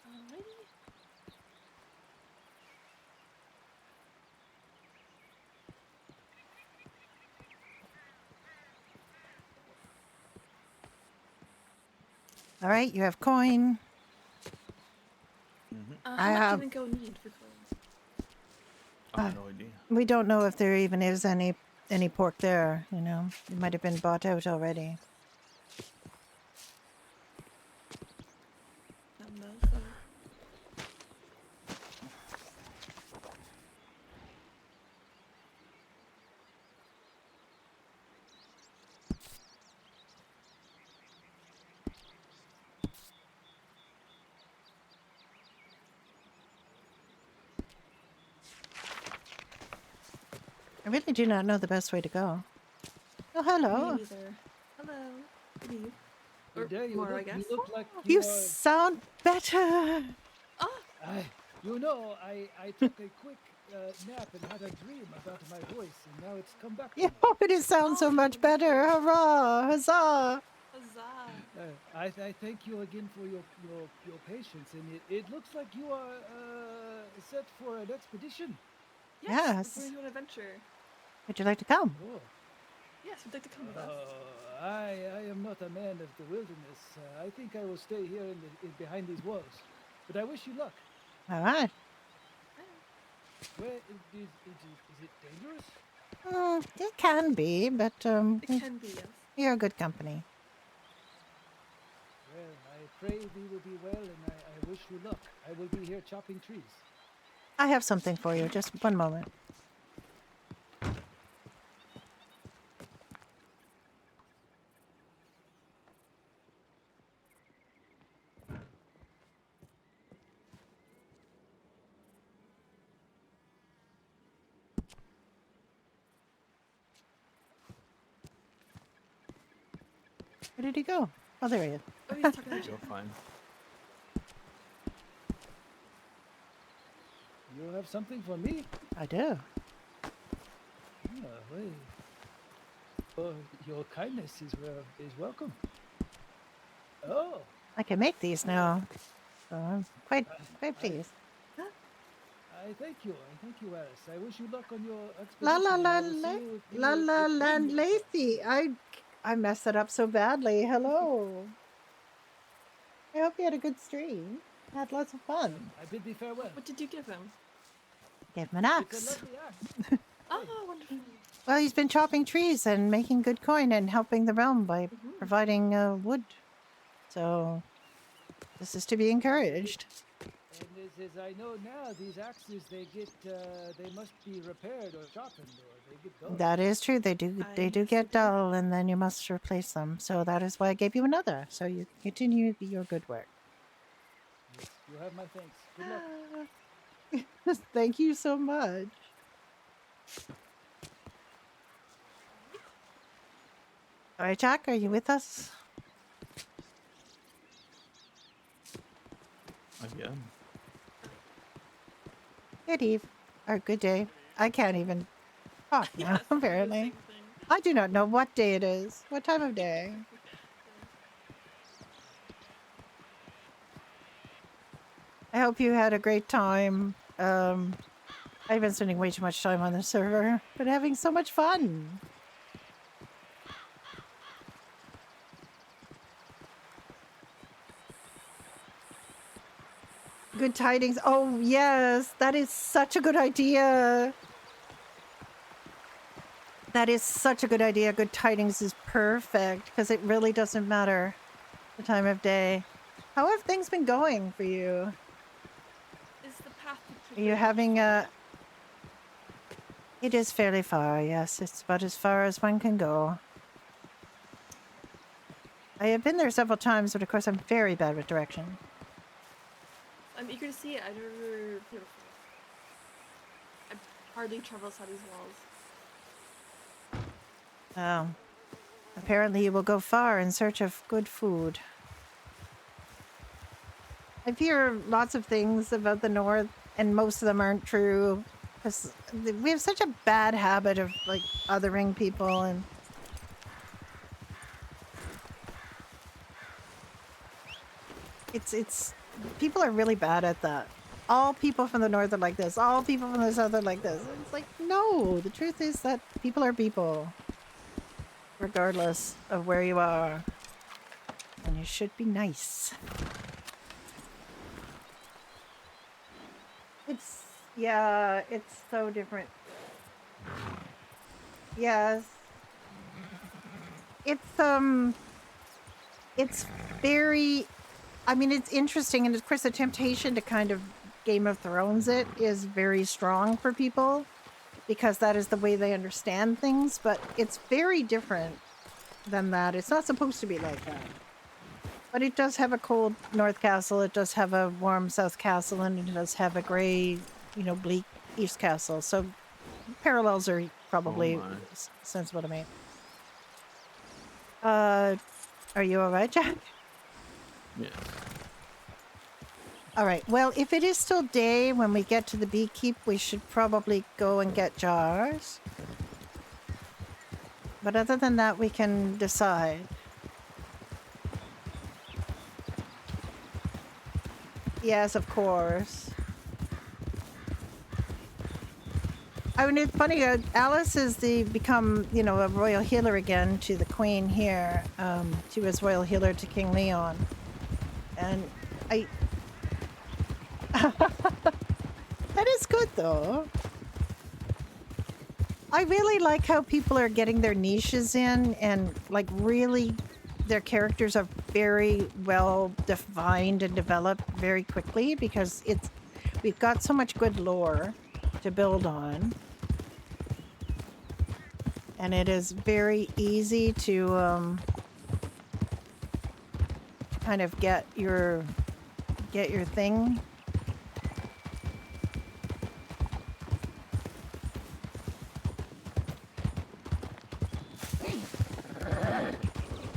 Alrighty. All right, you have coin. How much do you think I would need for coins? I have no idea. We don't know if there even is any pork there, It might have been bought out already. I really do not know the best way to go. Oh, hello. Me neither. Hello. Good eve. Or Good day, tomorrow, I guess. You look like You are... sound better. I took a quick nap and had a dream about my voice, and now it's come back to Yeah, me. it sounds so much better. Hurrah! Huzzah! Huzzah! I thank you again for your patience, and it looks like you are set for an expedition. Yes. We're going to an adventure. Would you like to come? Oh. Yes, would like to come with us. I am not a man of the wilderness. I think I will stay here behind these walls. But I wish you luck. All right. Where is it dangerous? It can be, but It can be, yes. you're a good company. Well, I pray thee will be well, and I wish you luck. I will be here chopping trees. I have something for you. Just one moment. Where did he go? Oh, there he is. Oh, he's talking to You're fine. You have something for me? I do. Your kindness is welcome. Oh. I can make these now. So I'm quite pleased. I thank you, Alice. I wish you luck on your La expedition. la and I will see you if la you- la if la when you- Lacey. I messed it up so badly. Hello. I hope you had a good stream. Had lots of fun. I bid thee farewell. What did you give him? Gave him an axe. It's a lovely axe. Oh, wonderful. Well, he's been chopping trees and making good coin and helping the realm by providing wood. So this is to be encouraged. And as I know now, these axes they must be repaired or sharpened or they get dull. That is true. They do get dull, and then you must replace them. So that is why I gave you another. So you can continue your good work. Yes, you have my thanks. Good luck. Thank you so much. All right, Jack, are you with us? Again. Good eve. Or good day. I can't even talk now, apparently. I do not know what day it is. What time of day? I hope you had a great time. I've been spending way too much time on the server, but having so much fun. Good tidings. Oh, yes. That is such a good idea. That is such a good idea. Good tidings is perfect because it really doesn't matter the time of day. How have things been going for you? Is the path to Are you having a... It is fairly far, yes. It's about as far as one can go. I have been there several times, but of course I'm very bad with direction. I'm eager to see it. I've never played before. I hardly travel outside these walls. Oh. Apparently you will go far in search of good food. I hear lots of things about the North, and most of them aren't true. Because we have such a bad habit of, like, othering people, and... It's... People are really bad at that. All people from the North are like this. All people from the South are like this. It's like, no! The truth is that people are people. Regardless of where you are. And you should be nice. Yeah, it's so different. Yes. It's very, I mean, it's interesting, and of course the temptation to kind of Game of Thrones it is very strong for people, because that is the way they understand things, but it's very different than that. It's not supposed to be like that. But it does have a cold north castle, it does have a warm south castle, and it does have a grey, you know, bleak east castle. So parallels are probably sensible to me. Are you alright, Jack? Yes. Alright, well, if it is still day when we get to the beekeep, we should probably go and get jars. But other than that, we can decide. Yes, of course. I mean, it's funny, Alice has become, you know, a royal healer again to the queen here. She was royal healer to King Leon. And that is good, though. I really like how people are getting their niches in, and, like, really, their characters are very well defined and developed very quickly, because we've got so much good lore to build on. And it is very easy to kind of get your thing.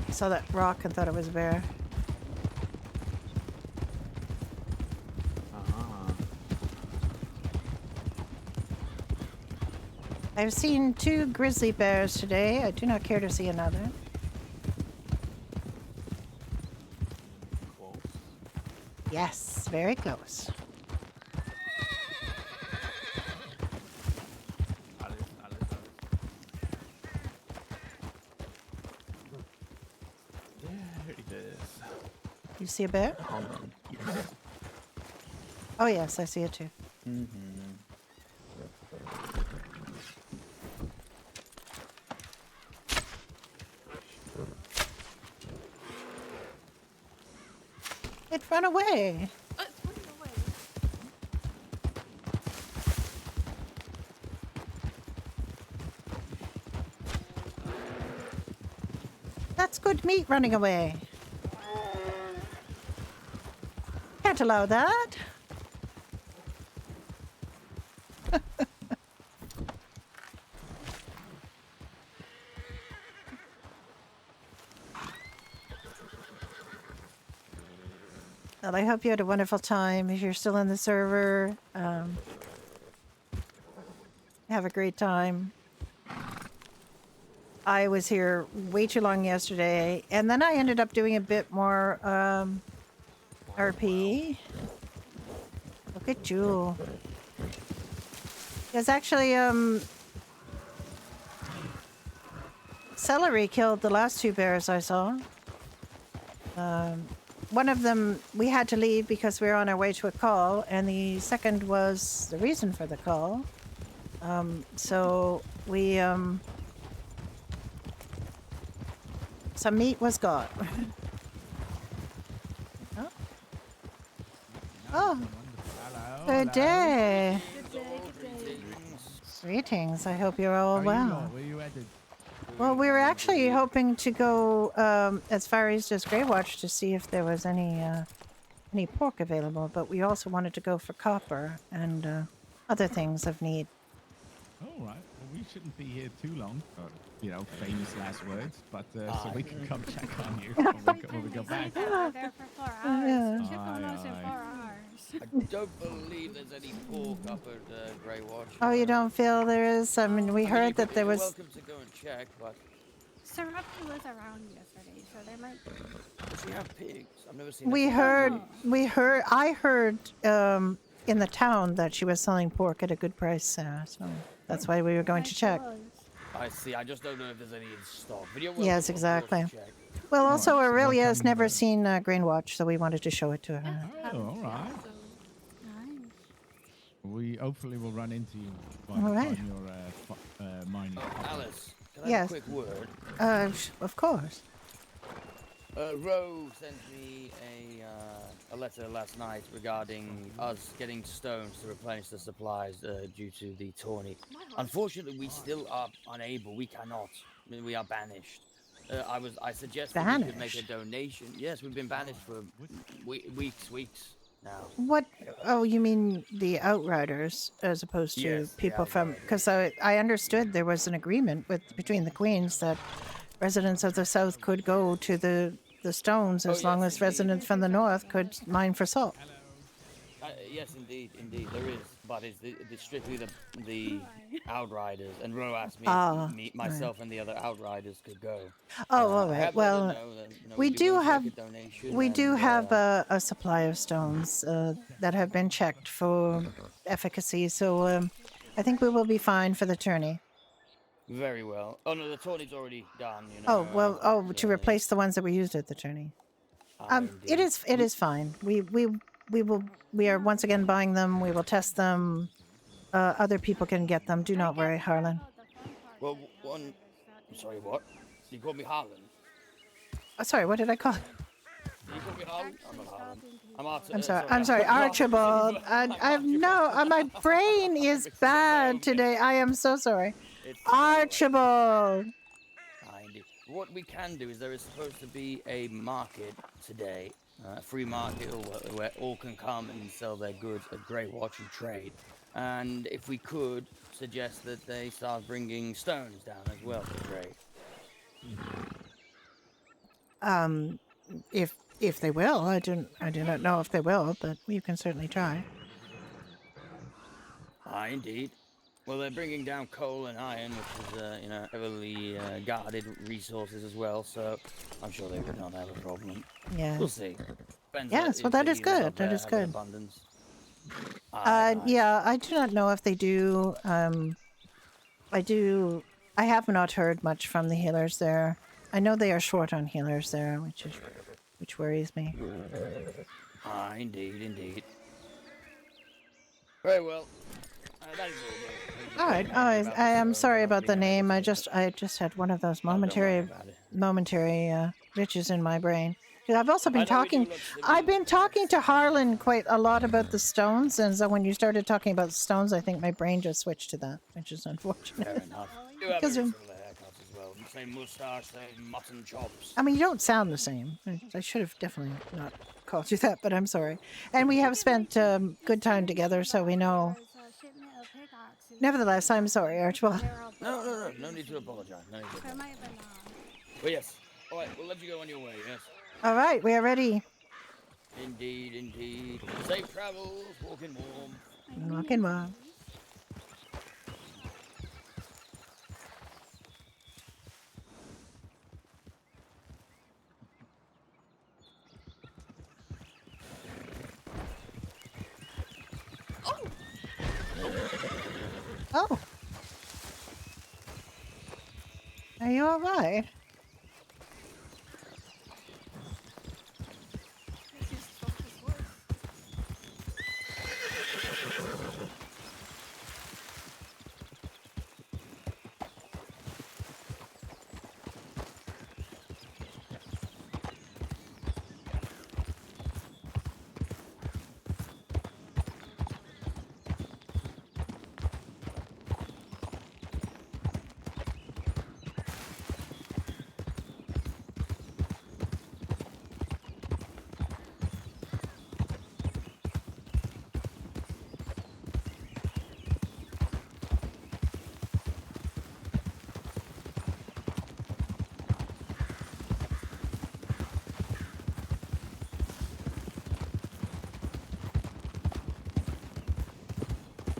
I saw that rock and thought it was a bear. I've seen 2 grizzly bears today. I do not care to see another. Close. Yes, very close. There it is. You see a bear? Hold on. Yes. Oh yes, I see it too. It ran away. It's running away. That's good meat running away. Can't allow that. Well, I hope you had a wonderful time. If you're still in the server, have a great time. I was here way too long yesterday, and then I ended up doing a bit more RP. Look at you. Because actually, Celery killed the last 2 bears I saw. One of them, we had to leave because we were on our way to a call, and the second was the reason for the call. So we, some meat was got. Oh. Oh. Good day. Greetings. I hope you're all well. Where you headed? Well, we were actually hoping to go as far east as Greywatch to see if there was any pork available, but we also wanted to go for copper and other things of need. All right. Well, we shouldn't be here too long. Famous last words, but so we can come check on you when we go back. We're there for 4 hours. Yeah. Ship on us in 4 hours. I don't believe there's any pork up at Grey Watch. Oh, you don't feel there is? I mean, we heard that there You're was... welcome to go and check, but... Sir Ruffy was around yesterday, so there might be... Does he have pigs? I've never seen I heard in the town that she was selling pork at a good price, Sarah, so that's why we were going to check. I see. I just don't know if there's any in stock. But you're welcome, Yes, of course, exactly. to check. Well, also, Aurelia's never seen Greenwatch, so we wanted to show it to her. Oh, all right. We hopefully will run into you by All the right. time you're mining. Alice, can I Yes. have a quick word? Of course. Ro sent me a letter last night regarding us getting stones to replenish the supplies due to the tourney. Unfortunately, we still are unable. We cannot. I mean, we are banished. I suggested we could make a donation. Yes, we've been banished for weeks now. What? Oh, you mean the Outriders as opposed to Yes, the people from... Because I understood there was an agreement between the Queens that residents of the South could go to the stones as long as residents from the North could mine for salt. Yes, indeed, there is. But it's strictly the Outriders, and Ro asked me if myself and the other Outriders could go. Oh, all right. Well, we do have a supply of stones that have been checked for efficacy, so I think we will be fine for the tourney. Very well. Oh no, the tourney's already done. You know. Oh well. To replace the ones that we used at the tourney. It is fine. We are once again buying them. We will test them. Other people can get them. Do not worry, Harlan. Well, I'm sorry, what? You called me Harlan? Sorry, what did I call? You called me Harlan? I'm not Harlan. I'm sorry, Archibald. My brain is bad today. I am so sorry. Archibald. Indeed. What we can do is there is supposed to be a market today, a free market where all can come and sell their goods at Grey Watch and trade. And if we could suggest that they start bringing stones down as well to trade. If they will, I do not know if they will, but we can certainly try. Indeed. Well, they're bringing down coal and iron, which is, heavily guarded resources as well, so I'm sure they would not have a problem. Yeah. We'll see. Yes, well, that is good. That is good. Yeah, I do not know if they do. I have not heard much from the healers there. I know they are short on healers there, which worries me. Indeed. Very well. That is all right. I am sorry about the name. I just had one of those momentary glitches in my brain. I've also been talking. I've been talking to Harlan quite a lot about the stones, and so when you started talking about the stones, I think my brain just switched to that, which is unfortunate. Fair enough. You have very similar haircuts as well. Same moustache, same mutton chops. I mean, you don't sound the same. I should have definitely not called you that, but I'm sorry. And we have spent good time together, so we know. Nevertheless, I'm sorry, Archibald. No need to apologize. But yes. All right, we'll let you go on your way. Yes. All right, we are ready. Indeed. Safe travels. Walking warm. Walking warm. Oh. Are you alright? Yes, he's felt his voice.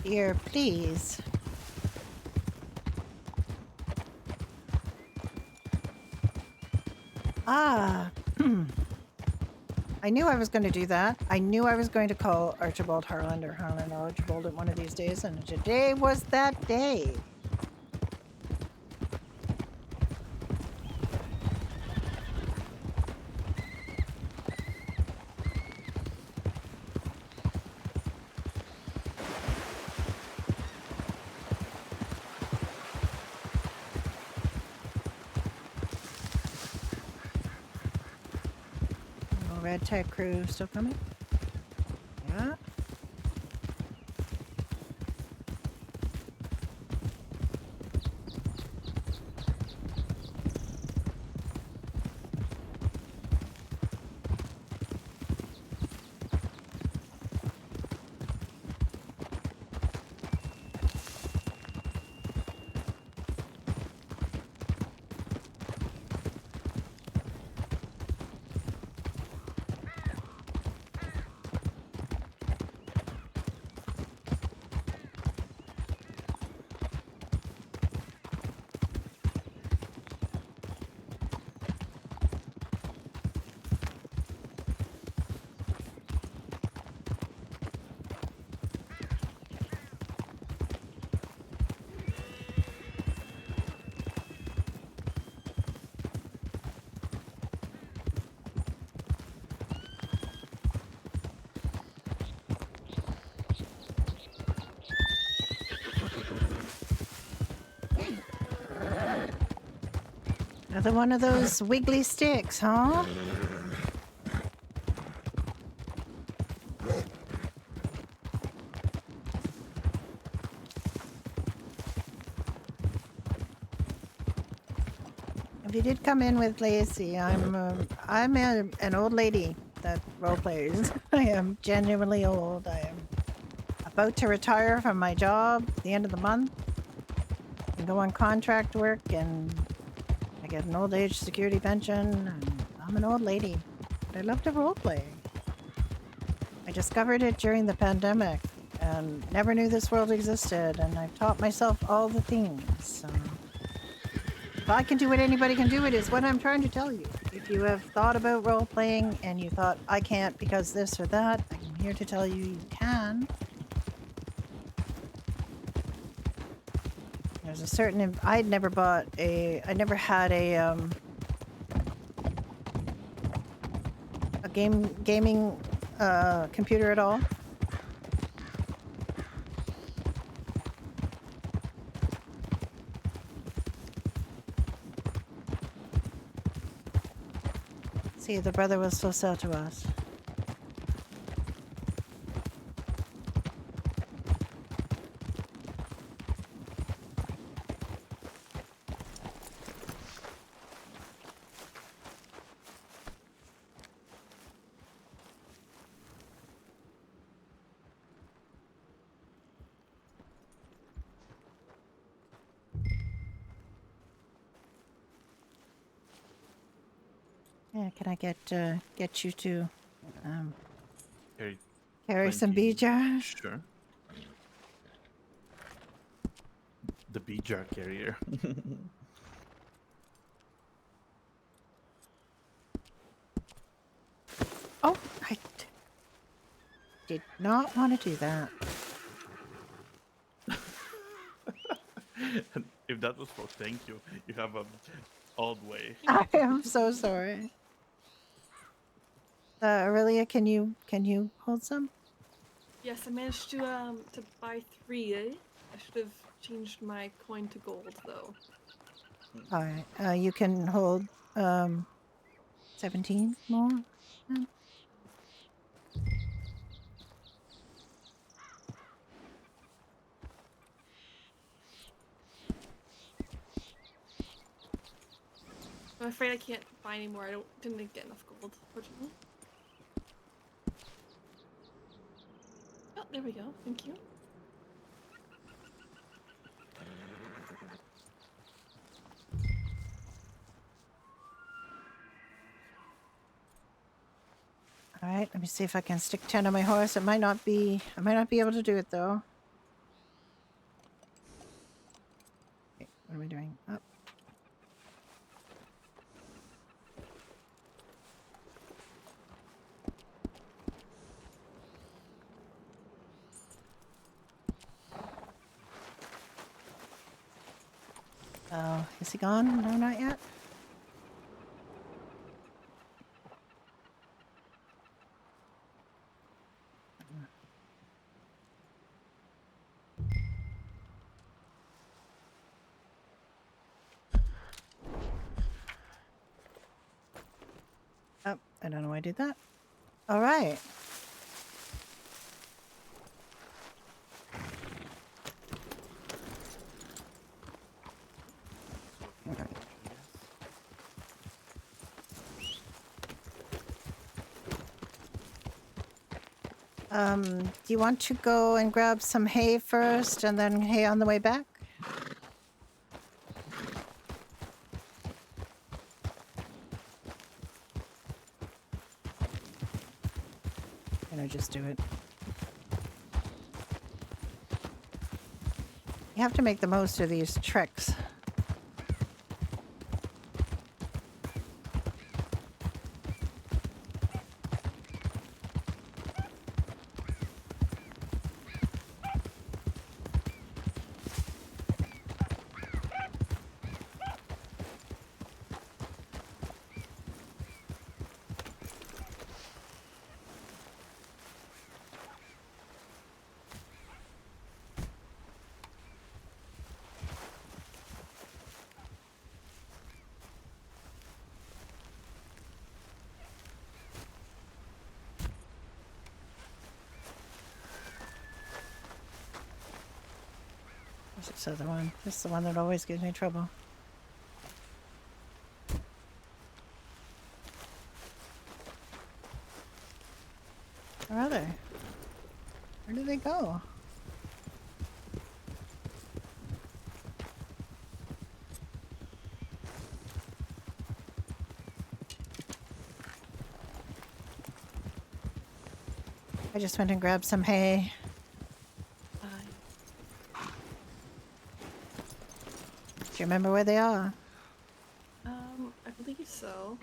Here, please. Ah. I knew I was going to do that. I knew I was going to call Archibald Harland or Harland Archibald at one of these days, and today was that day. Red tag crew still coming? Yeah. Another one of those wiggly sticks, huh? If you did come in with Lacey, I'm an old lady that role plays. I am genuinely old. I am about to retire from my job at the end of the month and go on contract work, and I get an old age security pension, and I'm an old lady. But I love to role play. I discovered it during the pandemic and never knew this world existed, and I've taught myself all the things. So if I can do it, anybody can do it, is what I'm trying to tell you. If you have thought about role playing and you thought, I can't because this or that, I'm here to tell you you can. There's a certain, I never had a gaming computer at all. See, the brother was so sad to us. Yeah, can I get you to carry some bee jars? Sure. The bee jar carrier. Oh, I did not want to do that. And if that was for thank you, you have a odd way. I am so sorry. Aurelia, can you hold some? Yes, I managed to buy 3. I should have changed my coin to gold though. All right. You can hold 17 more. then. I'm afraid I can't buy any more. I didn't get enough gold, fortunately. Oh, there we go. Thank you. All right. Let me see if I can stick 10 on my horse. I might not be able to do it though. Okay, what am I doing? Up. Oh, is he gone? No, not yet. Oh, I don't know why I did that. All right. Do you want to go and grab some hay first and then hay on the way back? Can I just do it? You have to make the most of these treks. Where's this other one? This is the one that always gives me trouble. Where are they? Where did they go? I just went and grabbed some hay. Do you remember where they are? I believe so.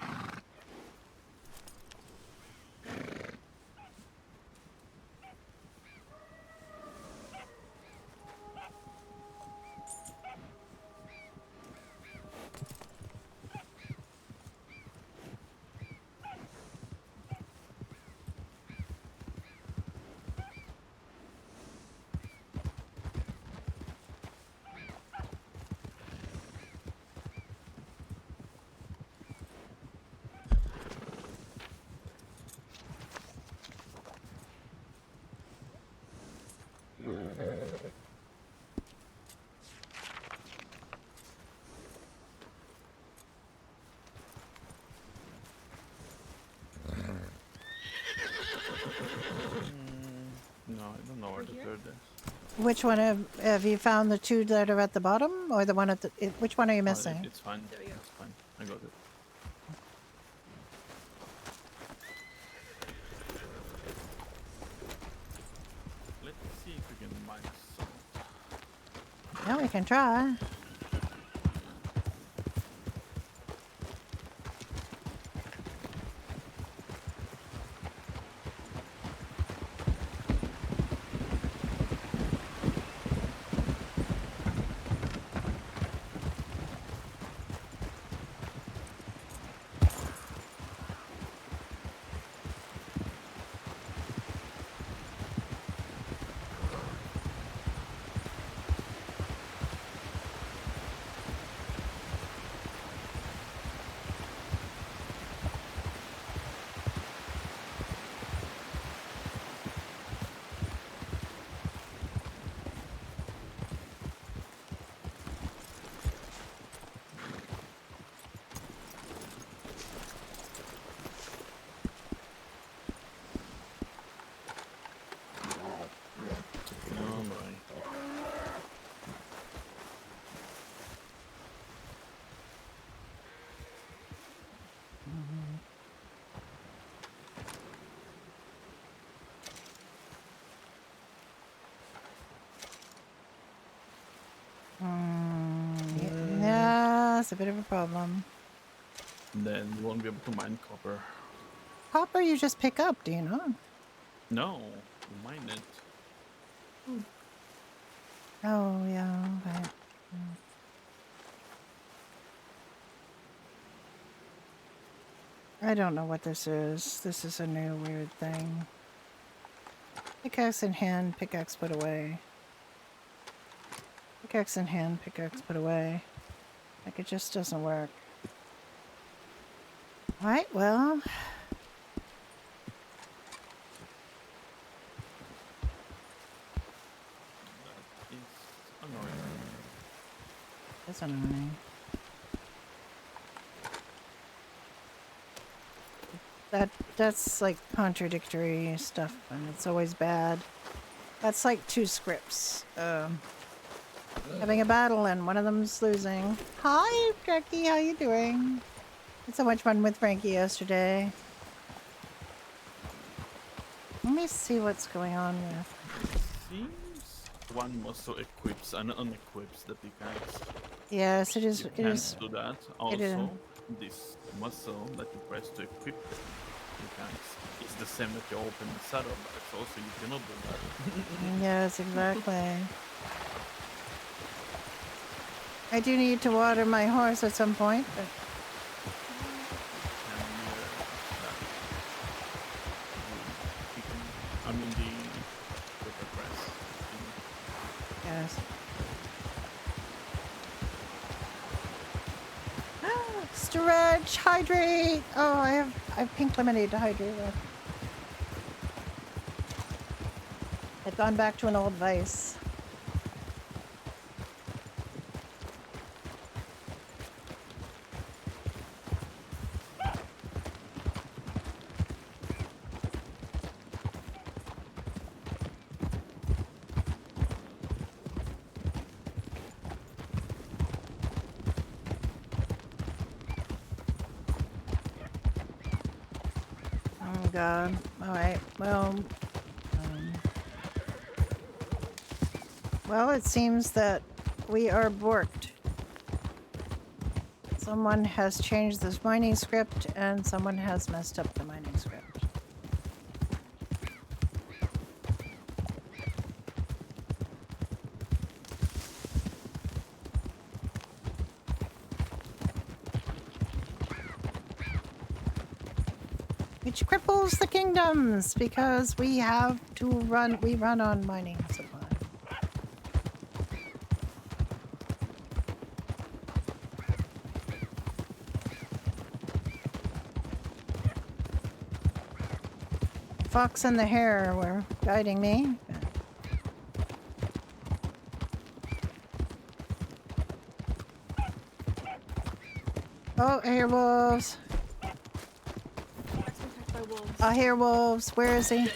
No, I don't know where the third is. Which one have you found? The two that are at the bottom, or the one at the? Which one are you missing? It's fine. It's fine. I got it. Let's see if we can mine some. Yeah, we can try. a bit of a problem. Then you won't be able to mine copper. Copper you just pick up, do you not? No, you mine it. Oh, yeah, right. I don't know what this is. This is a new weird thing. Pickaxe in hand, pickaxe put away. Pickaxe in hand, pickaxe put away. Like, it just doesn't work. Alright, well... It's annoying. That's annoying. That's like contradictory stuff, and it's always bad. That's like two scripts. Having a battle and one of them's losing. Hi, Frankie, how you doing? Had so much fun with Frankie yesterday. Let me see what's going on with. Seems one also equips and unequips the pickaxe. Yes, it is. You It can't is. do that. It is. Also, this muscle that you press to equip the pickaxe is the same that you open the saddlebags. Also, you cannot do that. Yes, exactly. I do need to water my horse at some point, but... I mean the press. Yes. Stretch, hydrate. Oh, I have pink lemonade to hydrate with. I've gone back to an old vice. Oh God. All right. Well, it seems that we are borked. Someone has changed this mining script, and someone has messed up the mining script. Which cripples the kingdoms, because we have to run, we run on mining supply. Fox and the hare were guiding me. Oh, I hear wolves. I hear wolves. Where is he?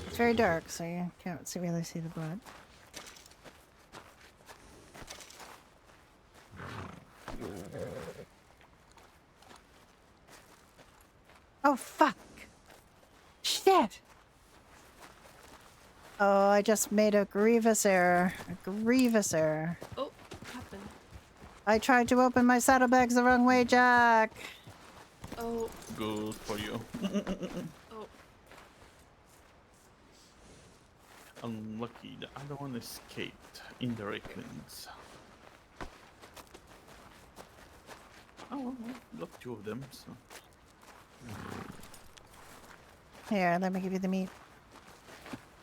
It's very dark, so you can't really see the blood. Oh, fuck! Shit! Oh, I just made a grievous error. A grievous error. Oh, what happened? I tried to open my saddlebags the wrong way, Jack! Oh. Good for you. Oh. Unlucky, the other one escaped in the Recklands. Oh, well, got two of them, so... Here, let me give you the meat.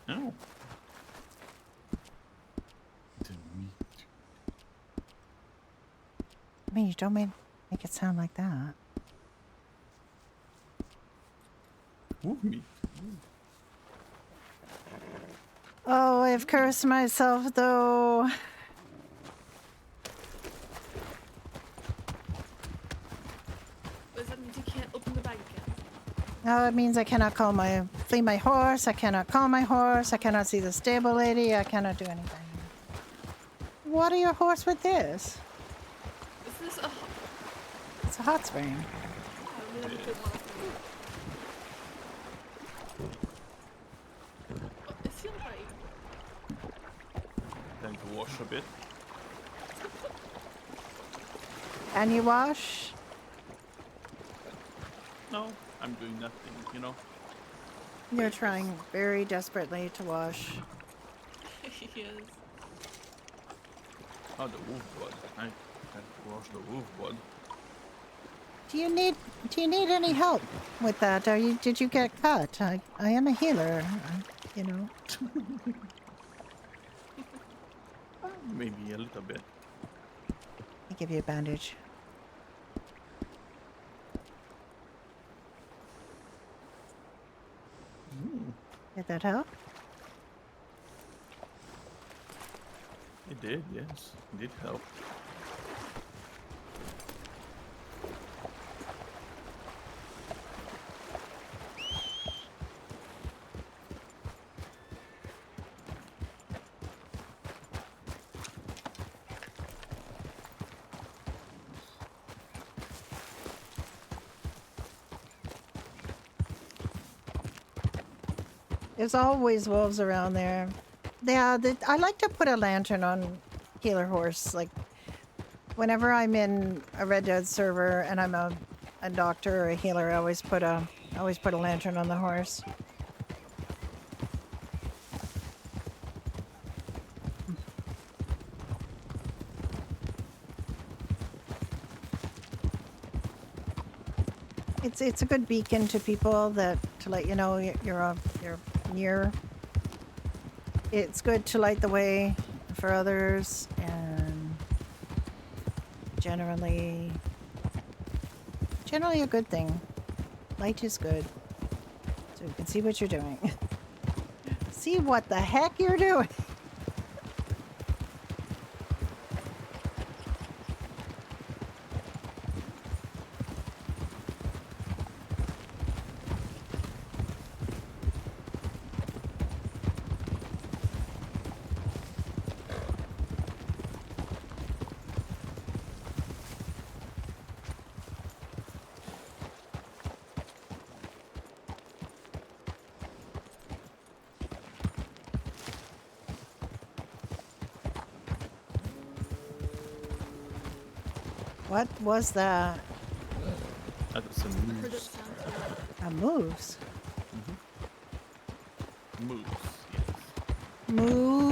Oh. mean, you don't make it sound like that. Ooh, me. Oh, I've cursed myself though. Does that mean you can't open the bag again? No, it means I cannot feed my horse, I cannot call my horse, I cannot see the stable lady, I cannot do anything. Water your horse with this. Is this a... It's a hot spring. I mean, I'm a good one. It feels right. Time to wash a bit. Can you wash? No, I'm doing nothing, you know. You're trying very desperately to wash. He is. Oh, the wolf blood. I have to wash the wolf blood. Do you need any help with that? Did you get cut? I am a healer, you know. Maybe a little bit. I give you a bandage. Did that help? It did, yes. It did help. There's always wolves around there. Yeah, I like to put a lantern on healer horse. Like, whenever I'm in a Red Dead server and I'm a doctor or a healer, I always put a lantern on the horse. It's a good beacon to people to let you know you're near. It's good to light the way for others, and generally a good thing. Light is good, so you can see what you're doing. See what the heck you're doing. What was that? That was a moose. A moose? Moose, yes. Moose.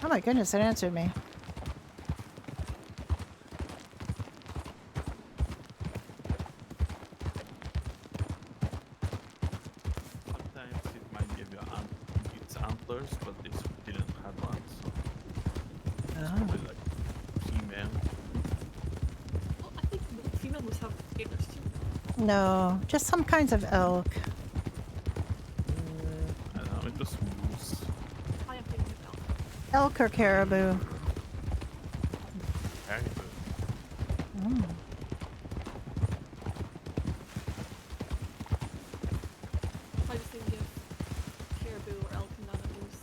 Oh my goodness, it answered me. Sometimes it might give you its antlers, but this didn't have one, so it's probably like female. Well, I think female moose have antlers too. No, just some kinds of elk. I don't know, it was moose. I am thinking of elk. Elk or caribou. Caribou. Mm. I just think of caribou or elk and not a moose.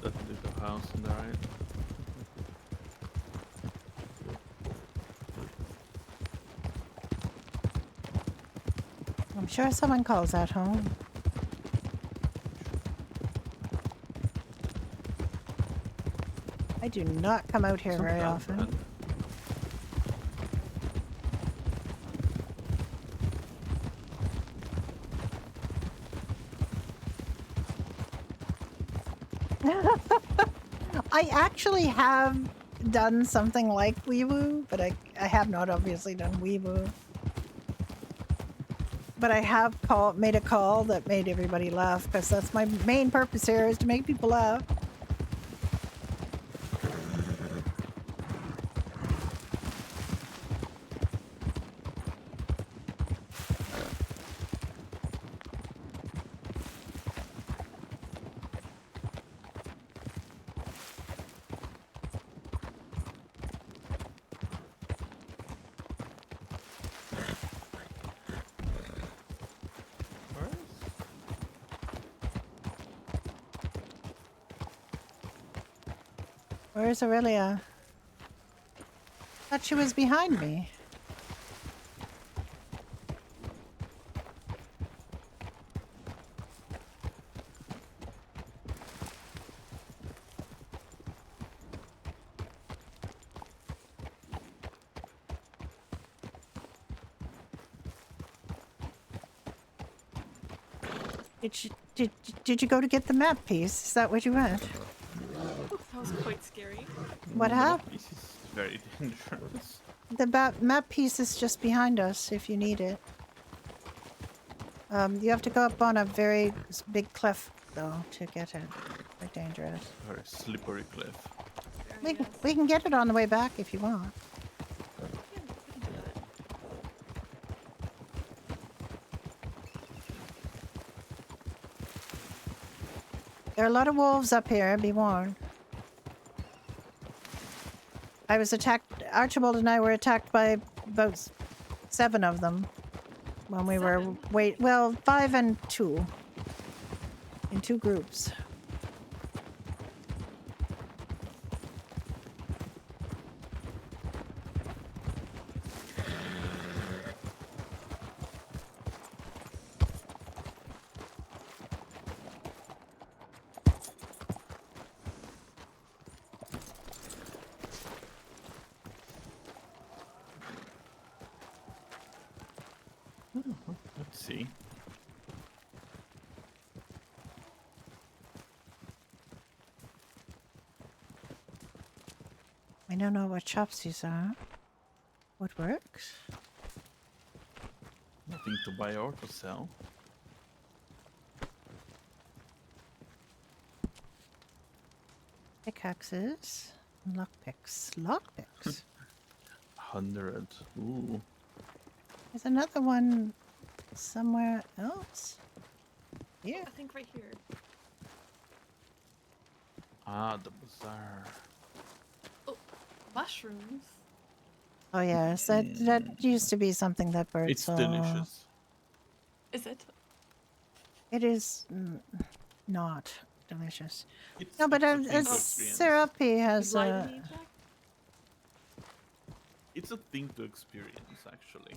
That little house on the right. I'm sure someone calls that home. I do not come out here very often. I actually have done something like Weewoo, but I have not obviously done Weewoo. But I have made a call that made everybody laugh, because that's my main purpose here, is to make people laugh. Where's Aurelia? Thought she was behind me. Did you go to get the map piece? Is that what you went? That was quite scary. What happened? This is very dangerous. The map piece is just behind us if you need it. You have to go up on a very big cliff, though, to get it. Very dangerous. Very slippery cliff. We can get it on the way back if you want. There are a lot of wolves up here, be warned. I was attacked, Archibald and I were attacked by about 7 of them when we were, well, 5 and 2. In 2 groups. Let's see. I don't know what shops these are. What works? Nothing to buy or to sell. Pickaxes. Lockpicks. Lockpicks. 100. Ooh. There's another one somewhere else. Here. I think right here. Ah, the bazaar. Oh, mushrooms. Oh yes, that used to be something that birds It's saw. delicious. Is it? It is not delicious. It's No, but a thing to experience. Syrupy has You lie to me, Jack? It's a thing to experience, actually.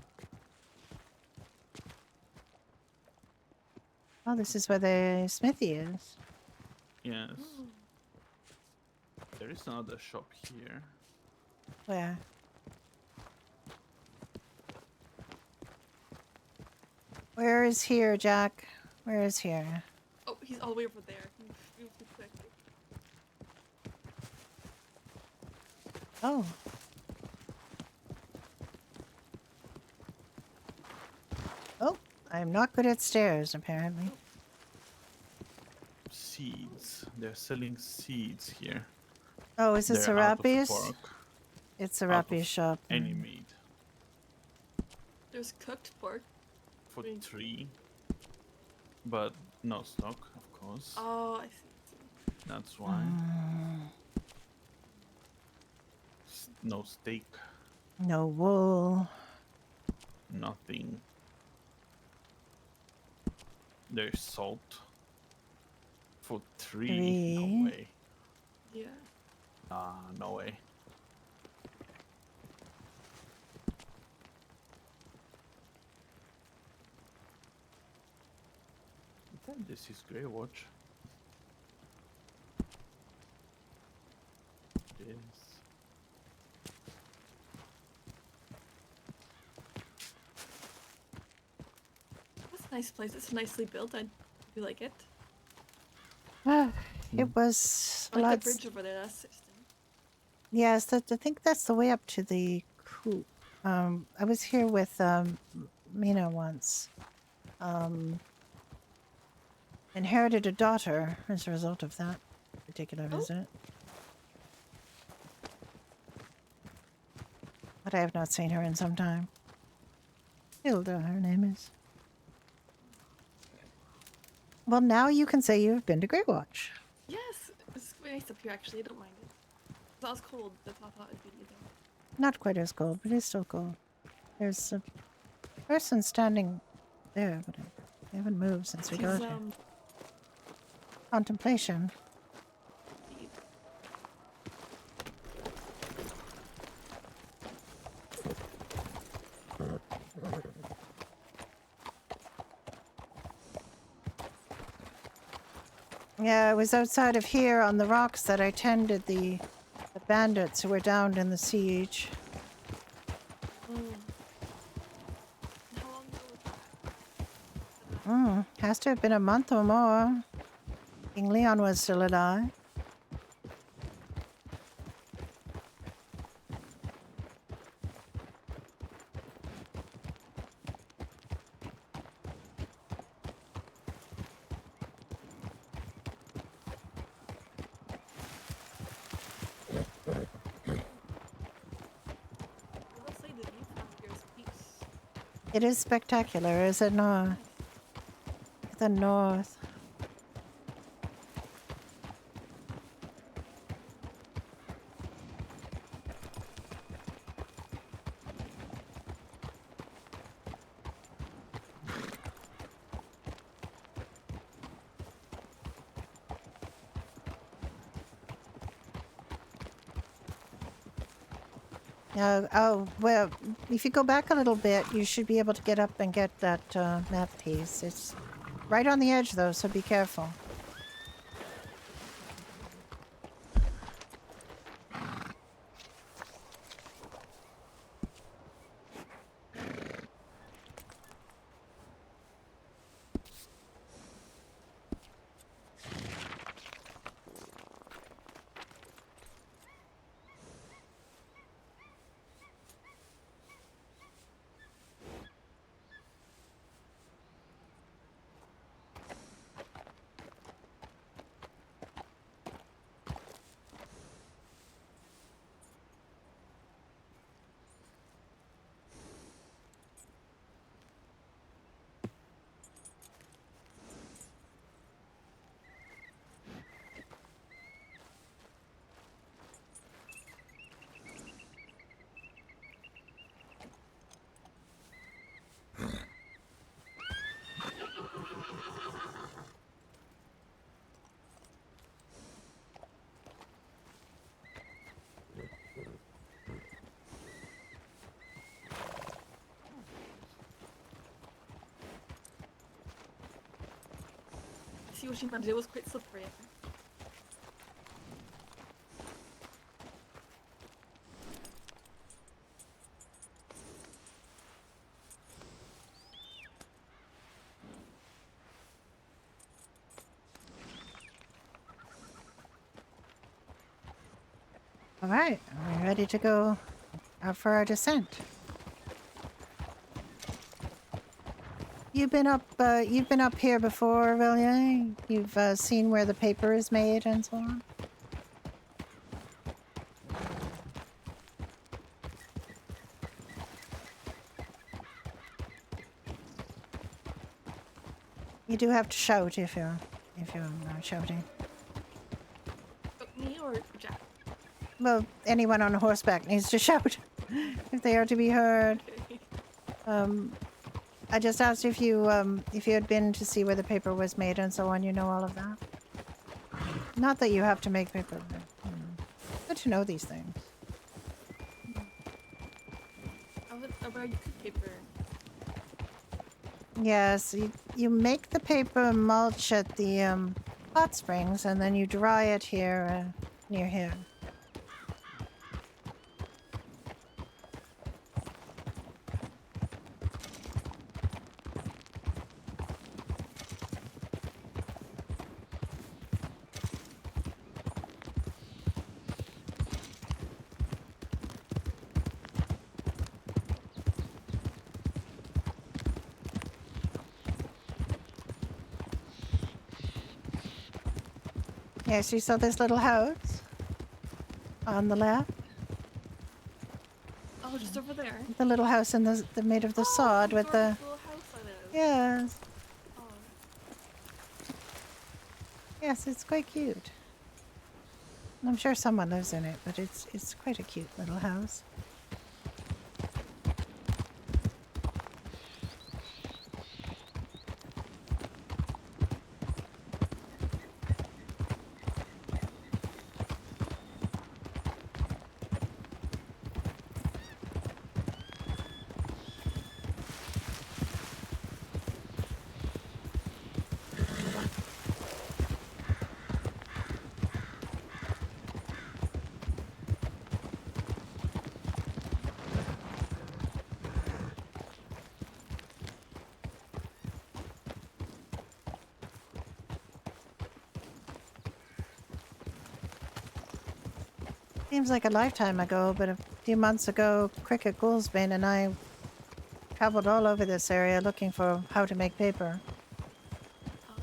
Oh, this is where the smithy is. Yes. There is another shop here. Where? Where is here, Jack? Where is here? Oh, he's all the way over there. Move quick. Oh. Oh, I'm not good at stairs, apparently. Seeds. They're selling seeds here. Oh, is it They're out of Serapi's? pork, It's out Serapi's of shop. Any meat. There's cooked pork. For 3. But no stock, of course. Oh, I see. That's why. No steak. No wool. Nothing. There's salt. For 3. No way. Yeah. Ah, no way. This is Grey Watch. Yes. That's a nice place. It's nicely built. I do like it. It was I like lots. the bridge over there. That's interesting. Yes, I think that's the way up to the coop. I was here with Mina once. Inherited a daughter as a result of that particular visit. But I have not seen her in some time. Hilda, her name is. Well, now you can say you've been to Greywatch. Yes, it's quite nice up here actually. I don't mind it. If that was cold, that's how I thought it'd be. Not quite as cold, but it's still cold. There's a person standing there, but they haven't moved since we got here. Contemplation. Yeah, it was outside of here on the rocks that I tended the bandits who were downed in the siege. Has to have been a month or more. King Leon was still alive. It is spectacular, is it not? The north. Oh, well, if you go back a little bit, you should be able to get up and get that map piece. It's right on the edge, though, so be careful. See what she meant. It was quite slippery. All right, are we ready to go out for our descent? You've been up here before, Aurelia? You've seen where the paper is made and so on? You do have to shout if you're not shouting. Me or Jack? Well, anyone on horseback needs to shout if they are to be heard. I just asked if you had been to see where the paper was made and so on. You know all of that. Not that you have to make paper, but good to know these things. About paper. Yes, you make the paper mulch at the hot springs, and then you dry it here near here. Yes, you saw this little house on the left. Oh, just over there. The little house in the made of the sod with the. Little house I live. Yes. Oh. Yes, it's quite cute. I'm sure someone lives in it, but it's quite a cute little house. Seems like a lifetime ago, but a few months ago, Cricket Gouldsbane and I traveled all over this area looking for how to make paper.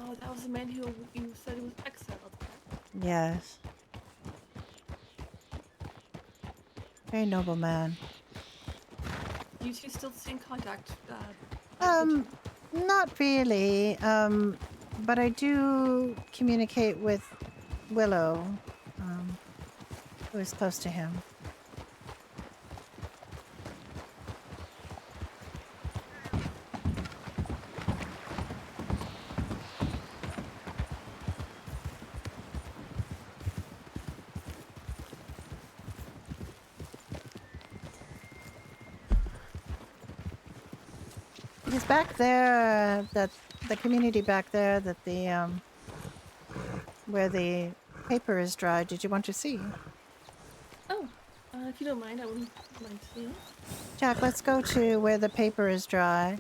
Oh, that was the man who you said was exiled. Yes. Very noble man. Do you two still stay in contact? Not really. But I do communicate with Willow, who is close to him. Because back there, that the community back there, that the where the paper is dried. Did you want to see? Oh, if you don't mind, I wouldn't mind seeing. Jack, let's go to where the paper is dry.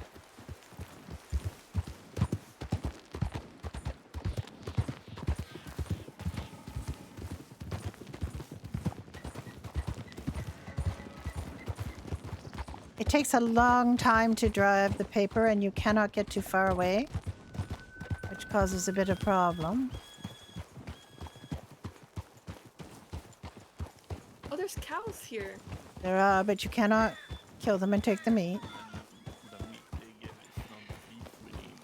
It takes a long time to drive the paper and you cannot get too far away, which causes a bit of problem. Oh, there's cows here. There are, but you cannot kill them and take the meat. The meat they give is not the beef we need.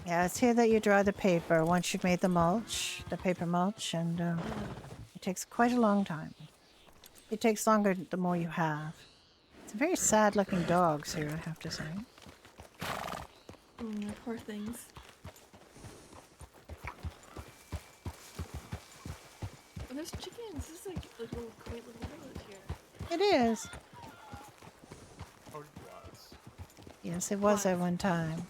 Yeah, it's here that you dry the paper once you've made the mulch, the paper mulch, and it takes quite a long time. It takes longer the more you have. It's very sad looking dogs here, I have to say. Poor things. Oh, there's chickens. This is like a little quaint little village here. It is. Or it was. Yes, it was at one time.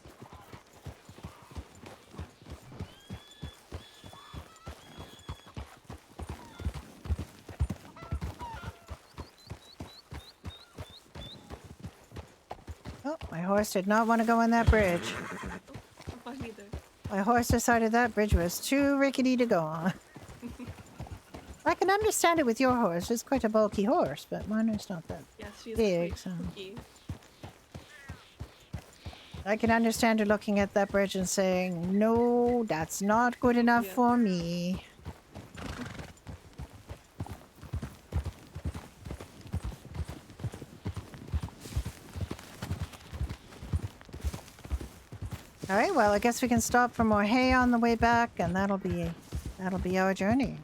Oh, my horse did not want to go on that bridge. Mine neither. My horse decided that bridge was too rickety to go on. I can understand it with your horse. It's quite a bulky horse, but mine is not that big. So. I can understand her looking at that bridge and saying, no, that's not good enough for me. All right, well, I guess we can stop for more hay on the way back, and that'll be our journey.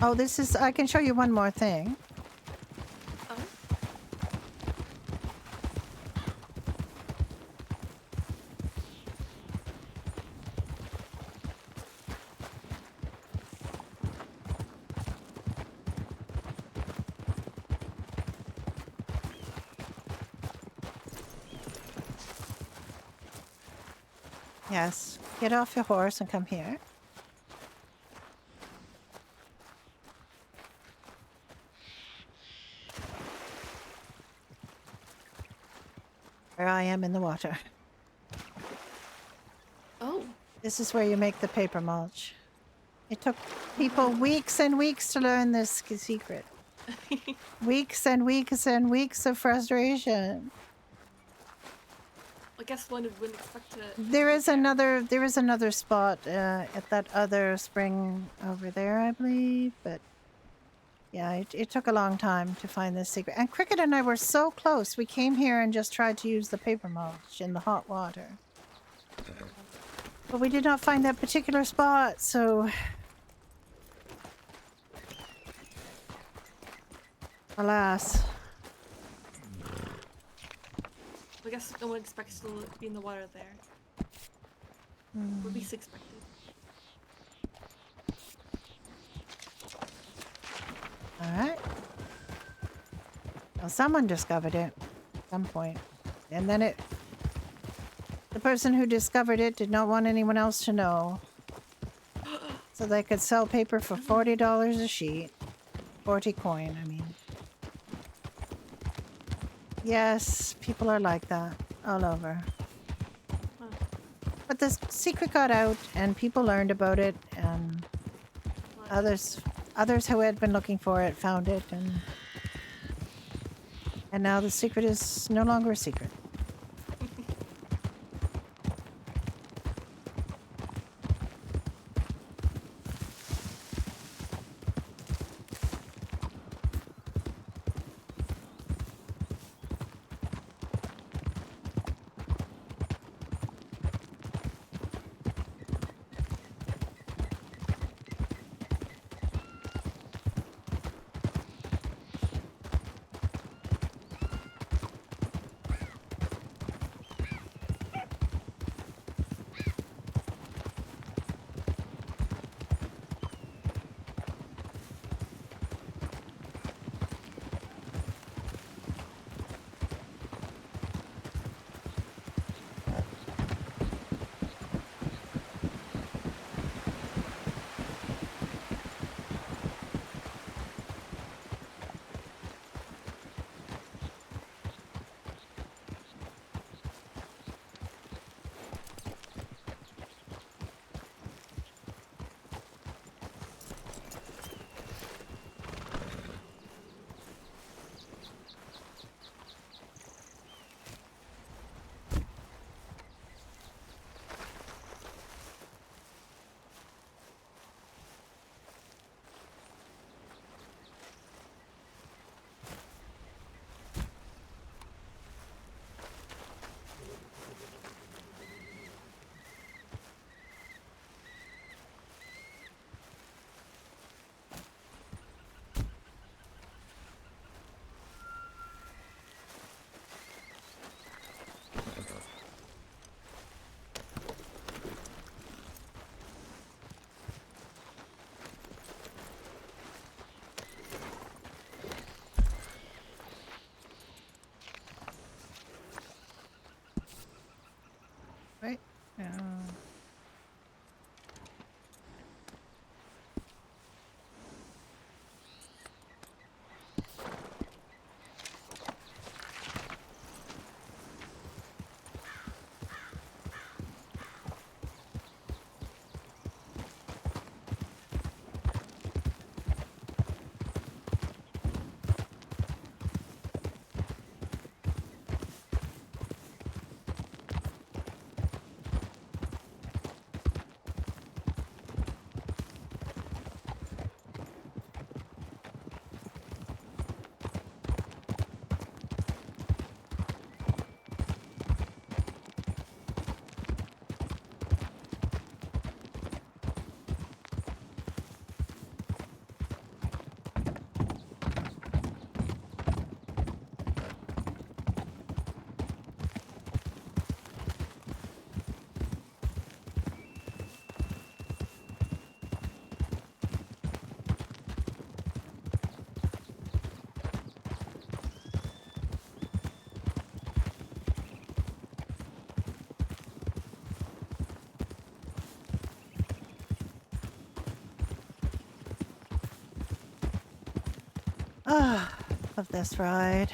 Oh, this is, I can show you one more thing. Yes. Get off your horse and come here. Where I am in the water. Oh. This is where you make the paper mulch. It took people weeks and weeks to learn this secret. Weeks and weeks and weeks of frustration. I guess one wouldn't expect to. There is another spot at that other spring over there, I believe, but yeah, it took a long time to find this secret. And Cricket and I were so close. We came here and just tried to use the paper mulch in the hot water. But we did not find that particular spot, so alas. I guess no one expects to be in the water there. Or at least expected. Alright. Well, someone discovered it at some point. And then the person who discovered it did not want anyone else to know. So they could sell paper for $40 a sheet. 40 coin, I mean. Yes, people are like that all over. But the secret got out and people learned about it, and others who had been looking for it found it, and now the secret is no longer a secret. Ah, love this ride.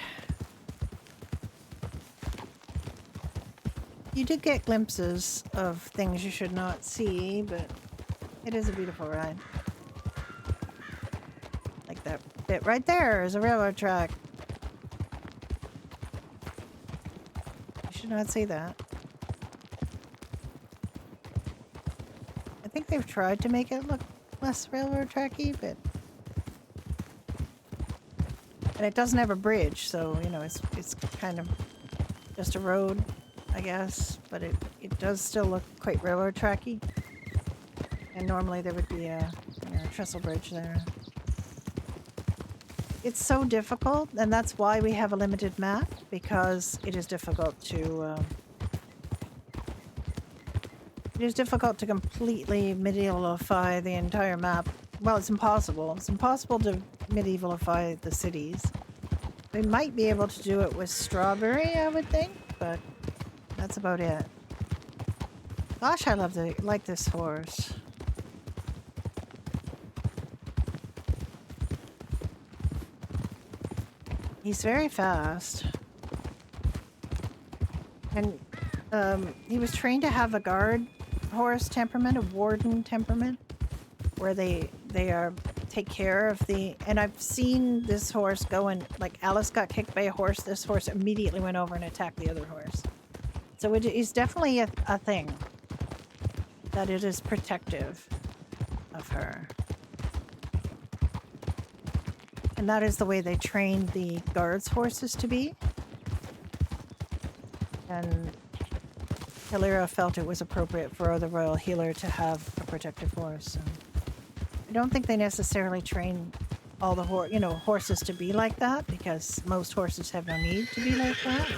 You do get glimpses of things you should not see, but it is a beautiful ride. Like that bit right there is a railroad track. You should not see that. I think they've tried to make it look less railroad tracky, but... And it doesn't have a bridge, so, you know, it's kind of just a road, I guess. But it does still look quite railroad tracky. And normally there would be a trestle bridge there. It's so difficult, and that's why we have a limited map, because it is difficult to... It is difficult to completely medievalify the entire map. Well, it's impossible. It's impossible to medievalify the cities. We might be able to do it with Strawberry, I would think, but that's about it. Gosh, I like this horse. He's very fast. And he was trained to have a guard horse temperament, a warden temperament, where they take care of the... And I've seen this horse go and, like, Alice got kicked by a horse. This horse immediately went over and attacked the other horse. So it is definitely a thing. That it is protective of her. And that is the way they train the guards' horses to be. And Hilira felt it was appropriate for the royal healer to have a protective horse. So I don't think they necessarily train all the horses to be like that, because most horses have no need to be like that.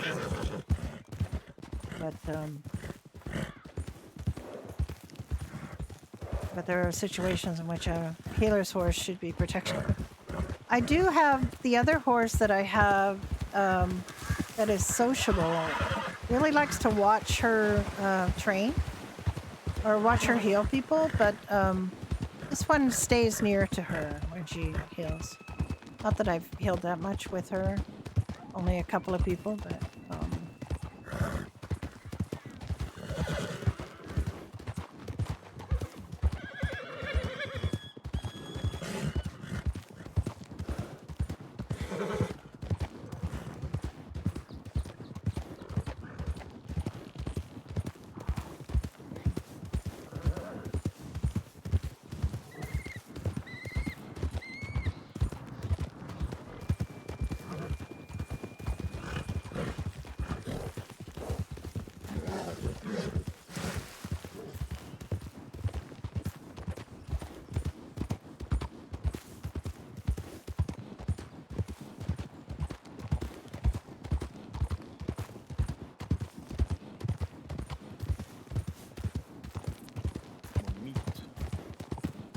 But there are situations in which a healer's horse should be protected. I do have the other horse that I have that is sociable. Really likes to watch her train or watch her heal people, but this one stays near to her when she heals. Not that I've healed that much with her, only a couple of people, but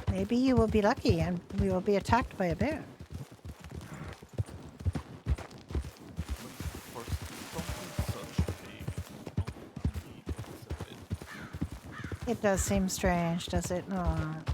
maybe you will be lucky and we will be attacked by a bear. It does seem strange, does it not?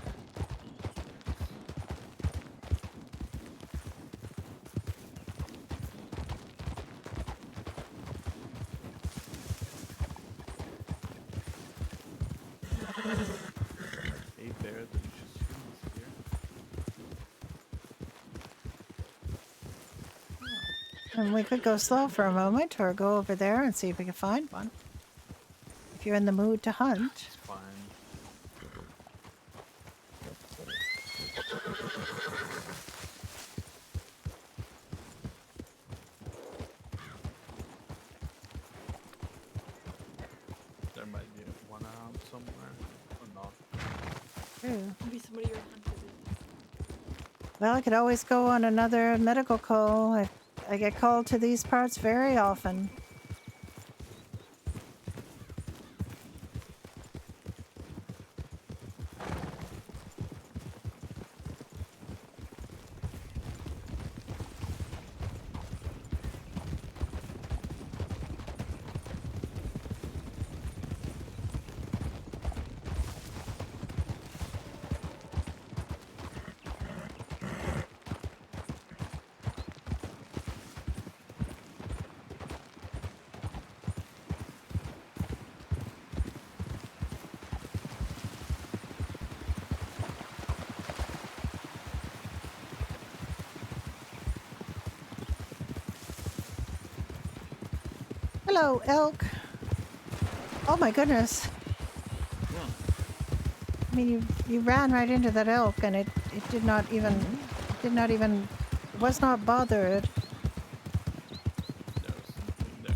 And we could go slow for a moment, or go over there and see if we can find one. If you're in the mood to hunt. It's fine. There might be one around somewhere, or not. True. Maybe somebody you're hunted. Well, I could always go on another medical call. I get called to these parts very often. Hello, elk. Oh my goodness. I mean, you ran right into that elk, and it did not even was not bothered. There was something there.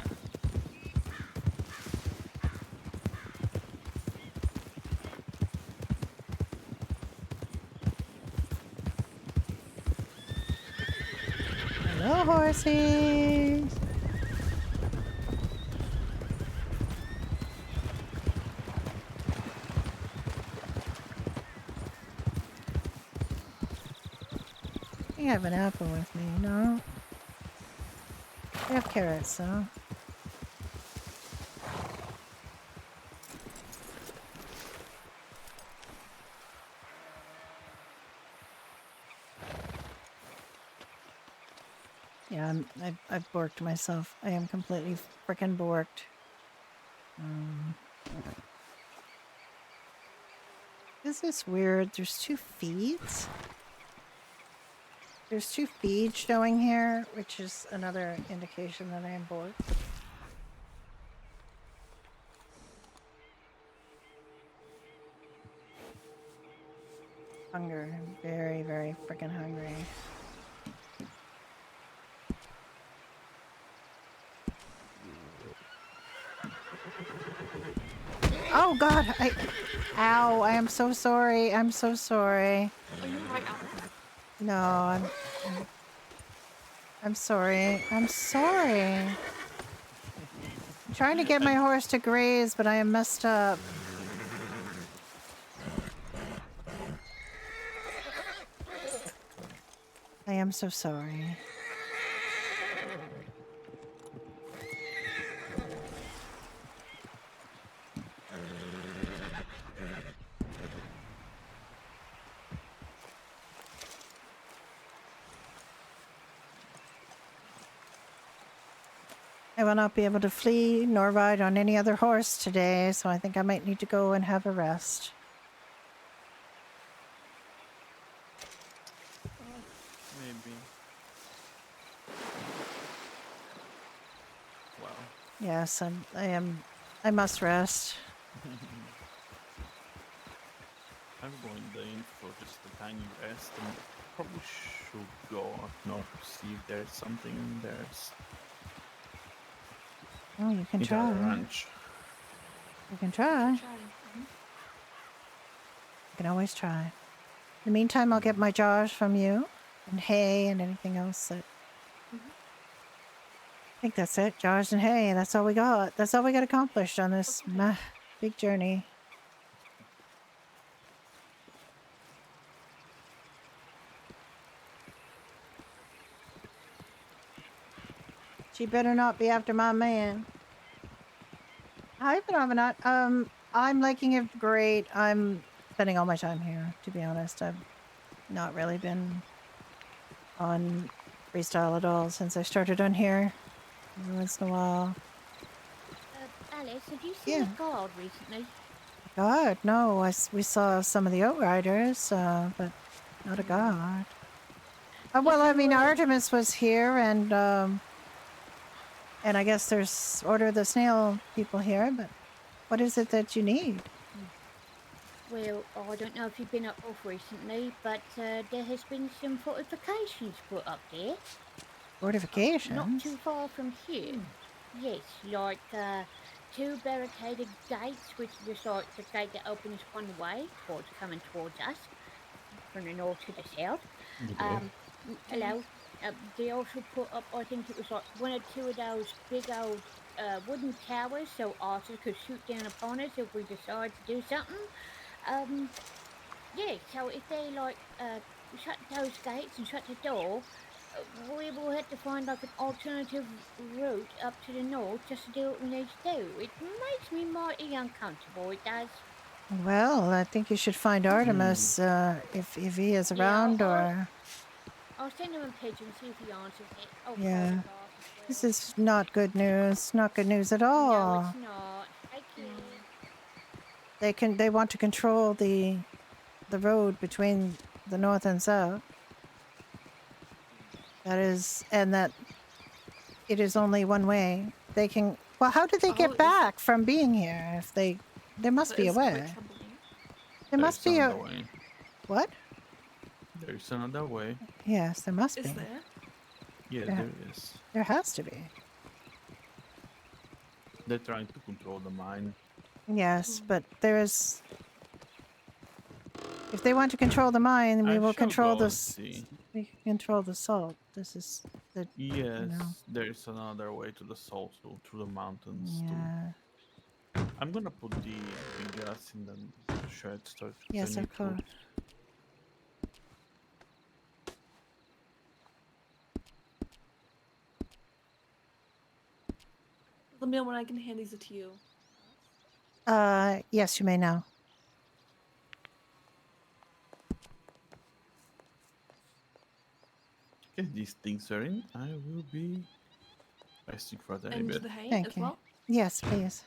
Hello, horses. You have an apple with me, no? You have carrots, though. Yeah, I've borked myself. I am completely frickin' borked. This is weird. There's 2 feeds. There's 2 feeds showing here, which is another indication that I am borked. Hunger. I'm very, very frickin' hungry. Oh god, ow, I am so sorry. I'm so sorry. Are you alright, Alice? No, I'm sorry. I'm sorry. I'm trying to get my horse to graze, but I am messed up. I am so sorry. I will not be able to flee nor ride on any other horse today, so I think I might need to go and have a rest. Maybe. Wow. Yes, I must rest. I'm going in for just a tiny rest and probably should go up north to see if there's something in there. Oh, you can In try. the ranch. You can try. You can always try. In the meantime, I'll get my jars from you, and hay and anything else that... I think that's it. Jars and hay. That's all we got. That's all we got accomplished on this big journey. She better not be after my man. Hi, Phenomenon. I'm liking it great. I'm spending all my time here, to be honest. I've not really been on freestyle at all since I started on here. Every once in a while. Alice, have you seen a guard recently? God, no. We saw some of the Outriders, but not a guard. Well, I mean, Artemis was here, and I guess there's Order of the Snail people here, but what is it that you need? Well, I don't know if you've been up north recently, but there has been some fortifications put up there. Fortifications? Not too far from here. Yes, like 2 barricaded gates, which is just like the gate that opens one way, towards coming towards us, from the north to the south. Okay. Hello. They also put up, I think it was like 1 or 2 of those big old wooden towers, so archers could shoot down upon us if we decide to do something. Yeah, so if they like shut those gates and shut the door, we will have to find like an alternative route up to the north just to do what we need to do. It makes me mighty uncomfortable, it does. Well, I think you should find Artemis if he is around, or... I'll send him a pigeon, see if he answers it. Oh, Yeah. This is not good news. Not good news at all. No, it's not. I can't. They want to control the road between the north and south. That is, and that it is only one way. They can Well, how did they Oh, get is back from being here? If they, there must that be a is quite way. troubling. There must be another a way. what? There's another way. Yes, there must Is be. there? Yes, Yeah. there is. There has to be. They're trying to control the mine. Yes, but there is. If they want to control the mine, we I will shall control go and this. see. We can control the salt. This is the. Yes, You know. there's another way to the south, through the mountains too. Yeah. I'm gonna put the gas in the shed stuff. Yes, of course. Let me know when I can hand these to you. Yes, you may now. Get these things are in. I will be resting for a tiny And bit. the hay Thank as you. well. Yes, please.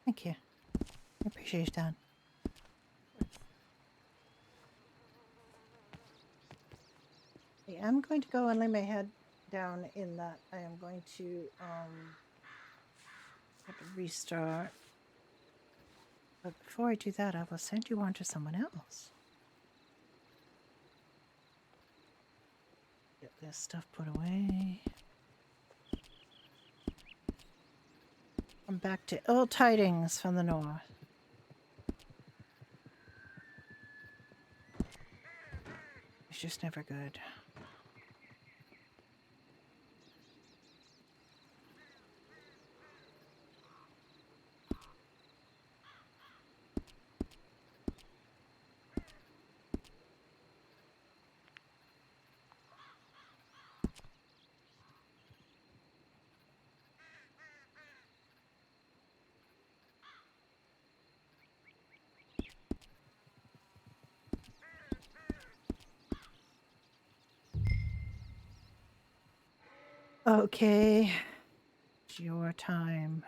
Thank you. I appreciate that. I am going to go and lay my head down in that I am going to have to restart. But before I do that, I will send you on to someone else. Get this stuff put away. I'm back to ill tidings from the north. It's just never good. Okay. It's your time.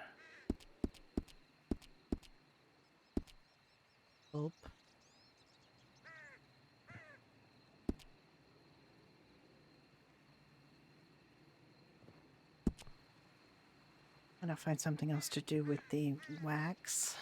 Gulp. And I'll find something else to do with the wax.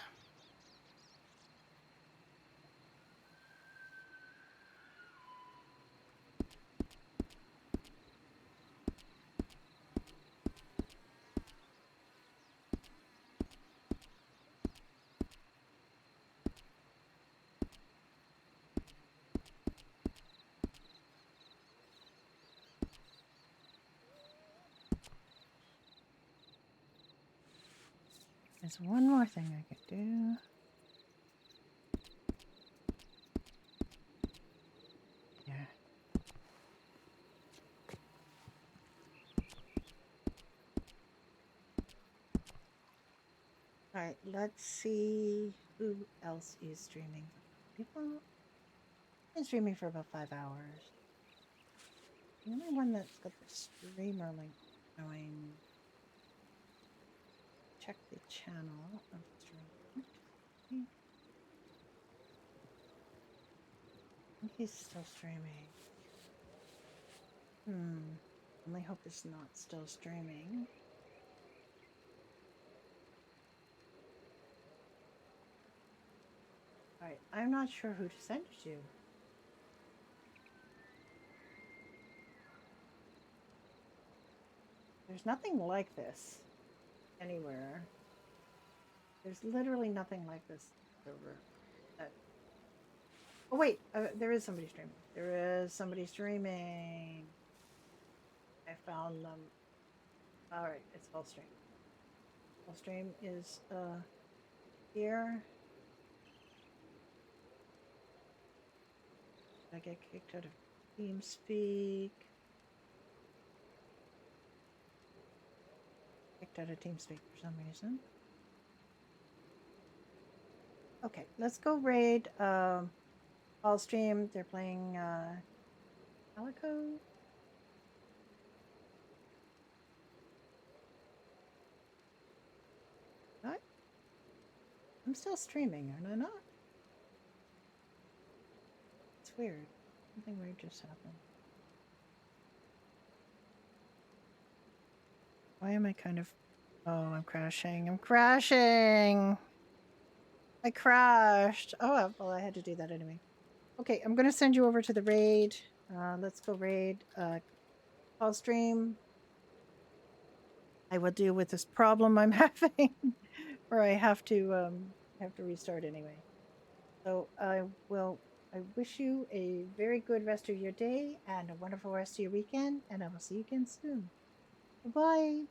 There's one more thing I could do. Yeah. All right, let's see who else is streaming. People been streaming for about 5 hours. The only one that's got the streamer link showing. Check the channel of stream. I think he's still streaming. Only hope it's not still streaming. Alright, I'm not sure who to send it to. There's nothing like this anywhere. There's literally nothing like this over. Oh wait, there is somebody streaming. There is somebody streaming. I found them. Alright, it's full stream. Full stream is here. I get kicked out of TeamSpeak. Kicked out of TeamSpeak for some reason. Okay, let's go raid all stream. They're playing Calico. What? I'm still streaming, aren't I not? It's weird. Something weird just happened. Why am I kind of... Oh, I'm crashing. I'm crashing! I crashed. Oh, well, I had to do that anyway. Okay, I'm going to send you over to the raid. Let's go raid. Call stream. I will deal with this problem I'm having. Or I have to restart anyway. So I wish you a very good rest of your day and a wonderful rest of your weekend, and I will see you again soon. Bye-bye.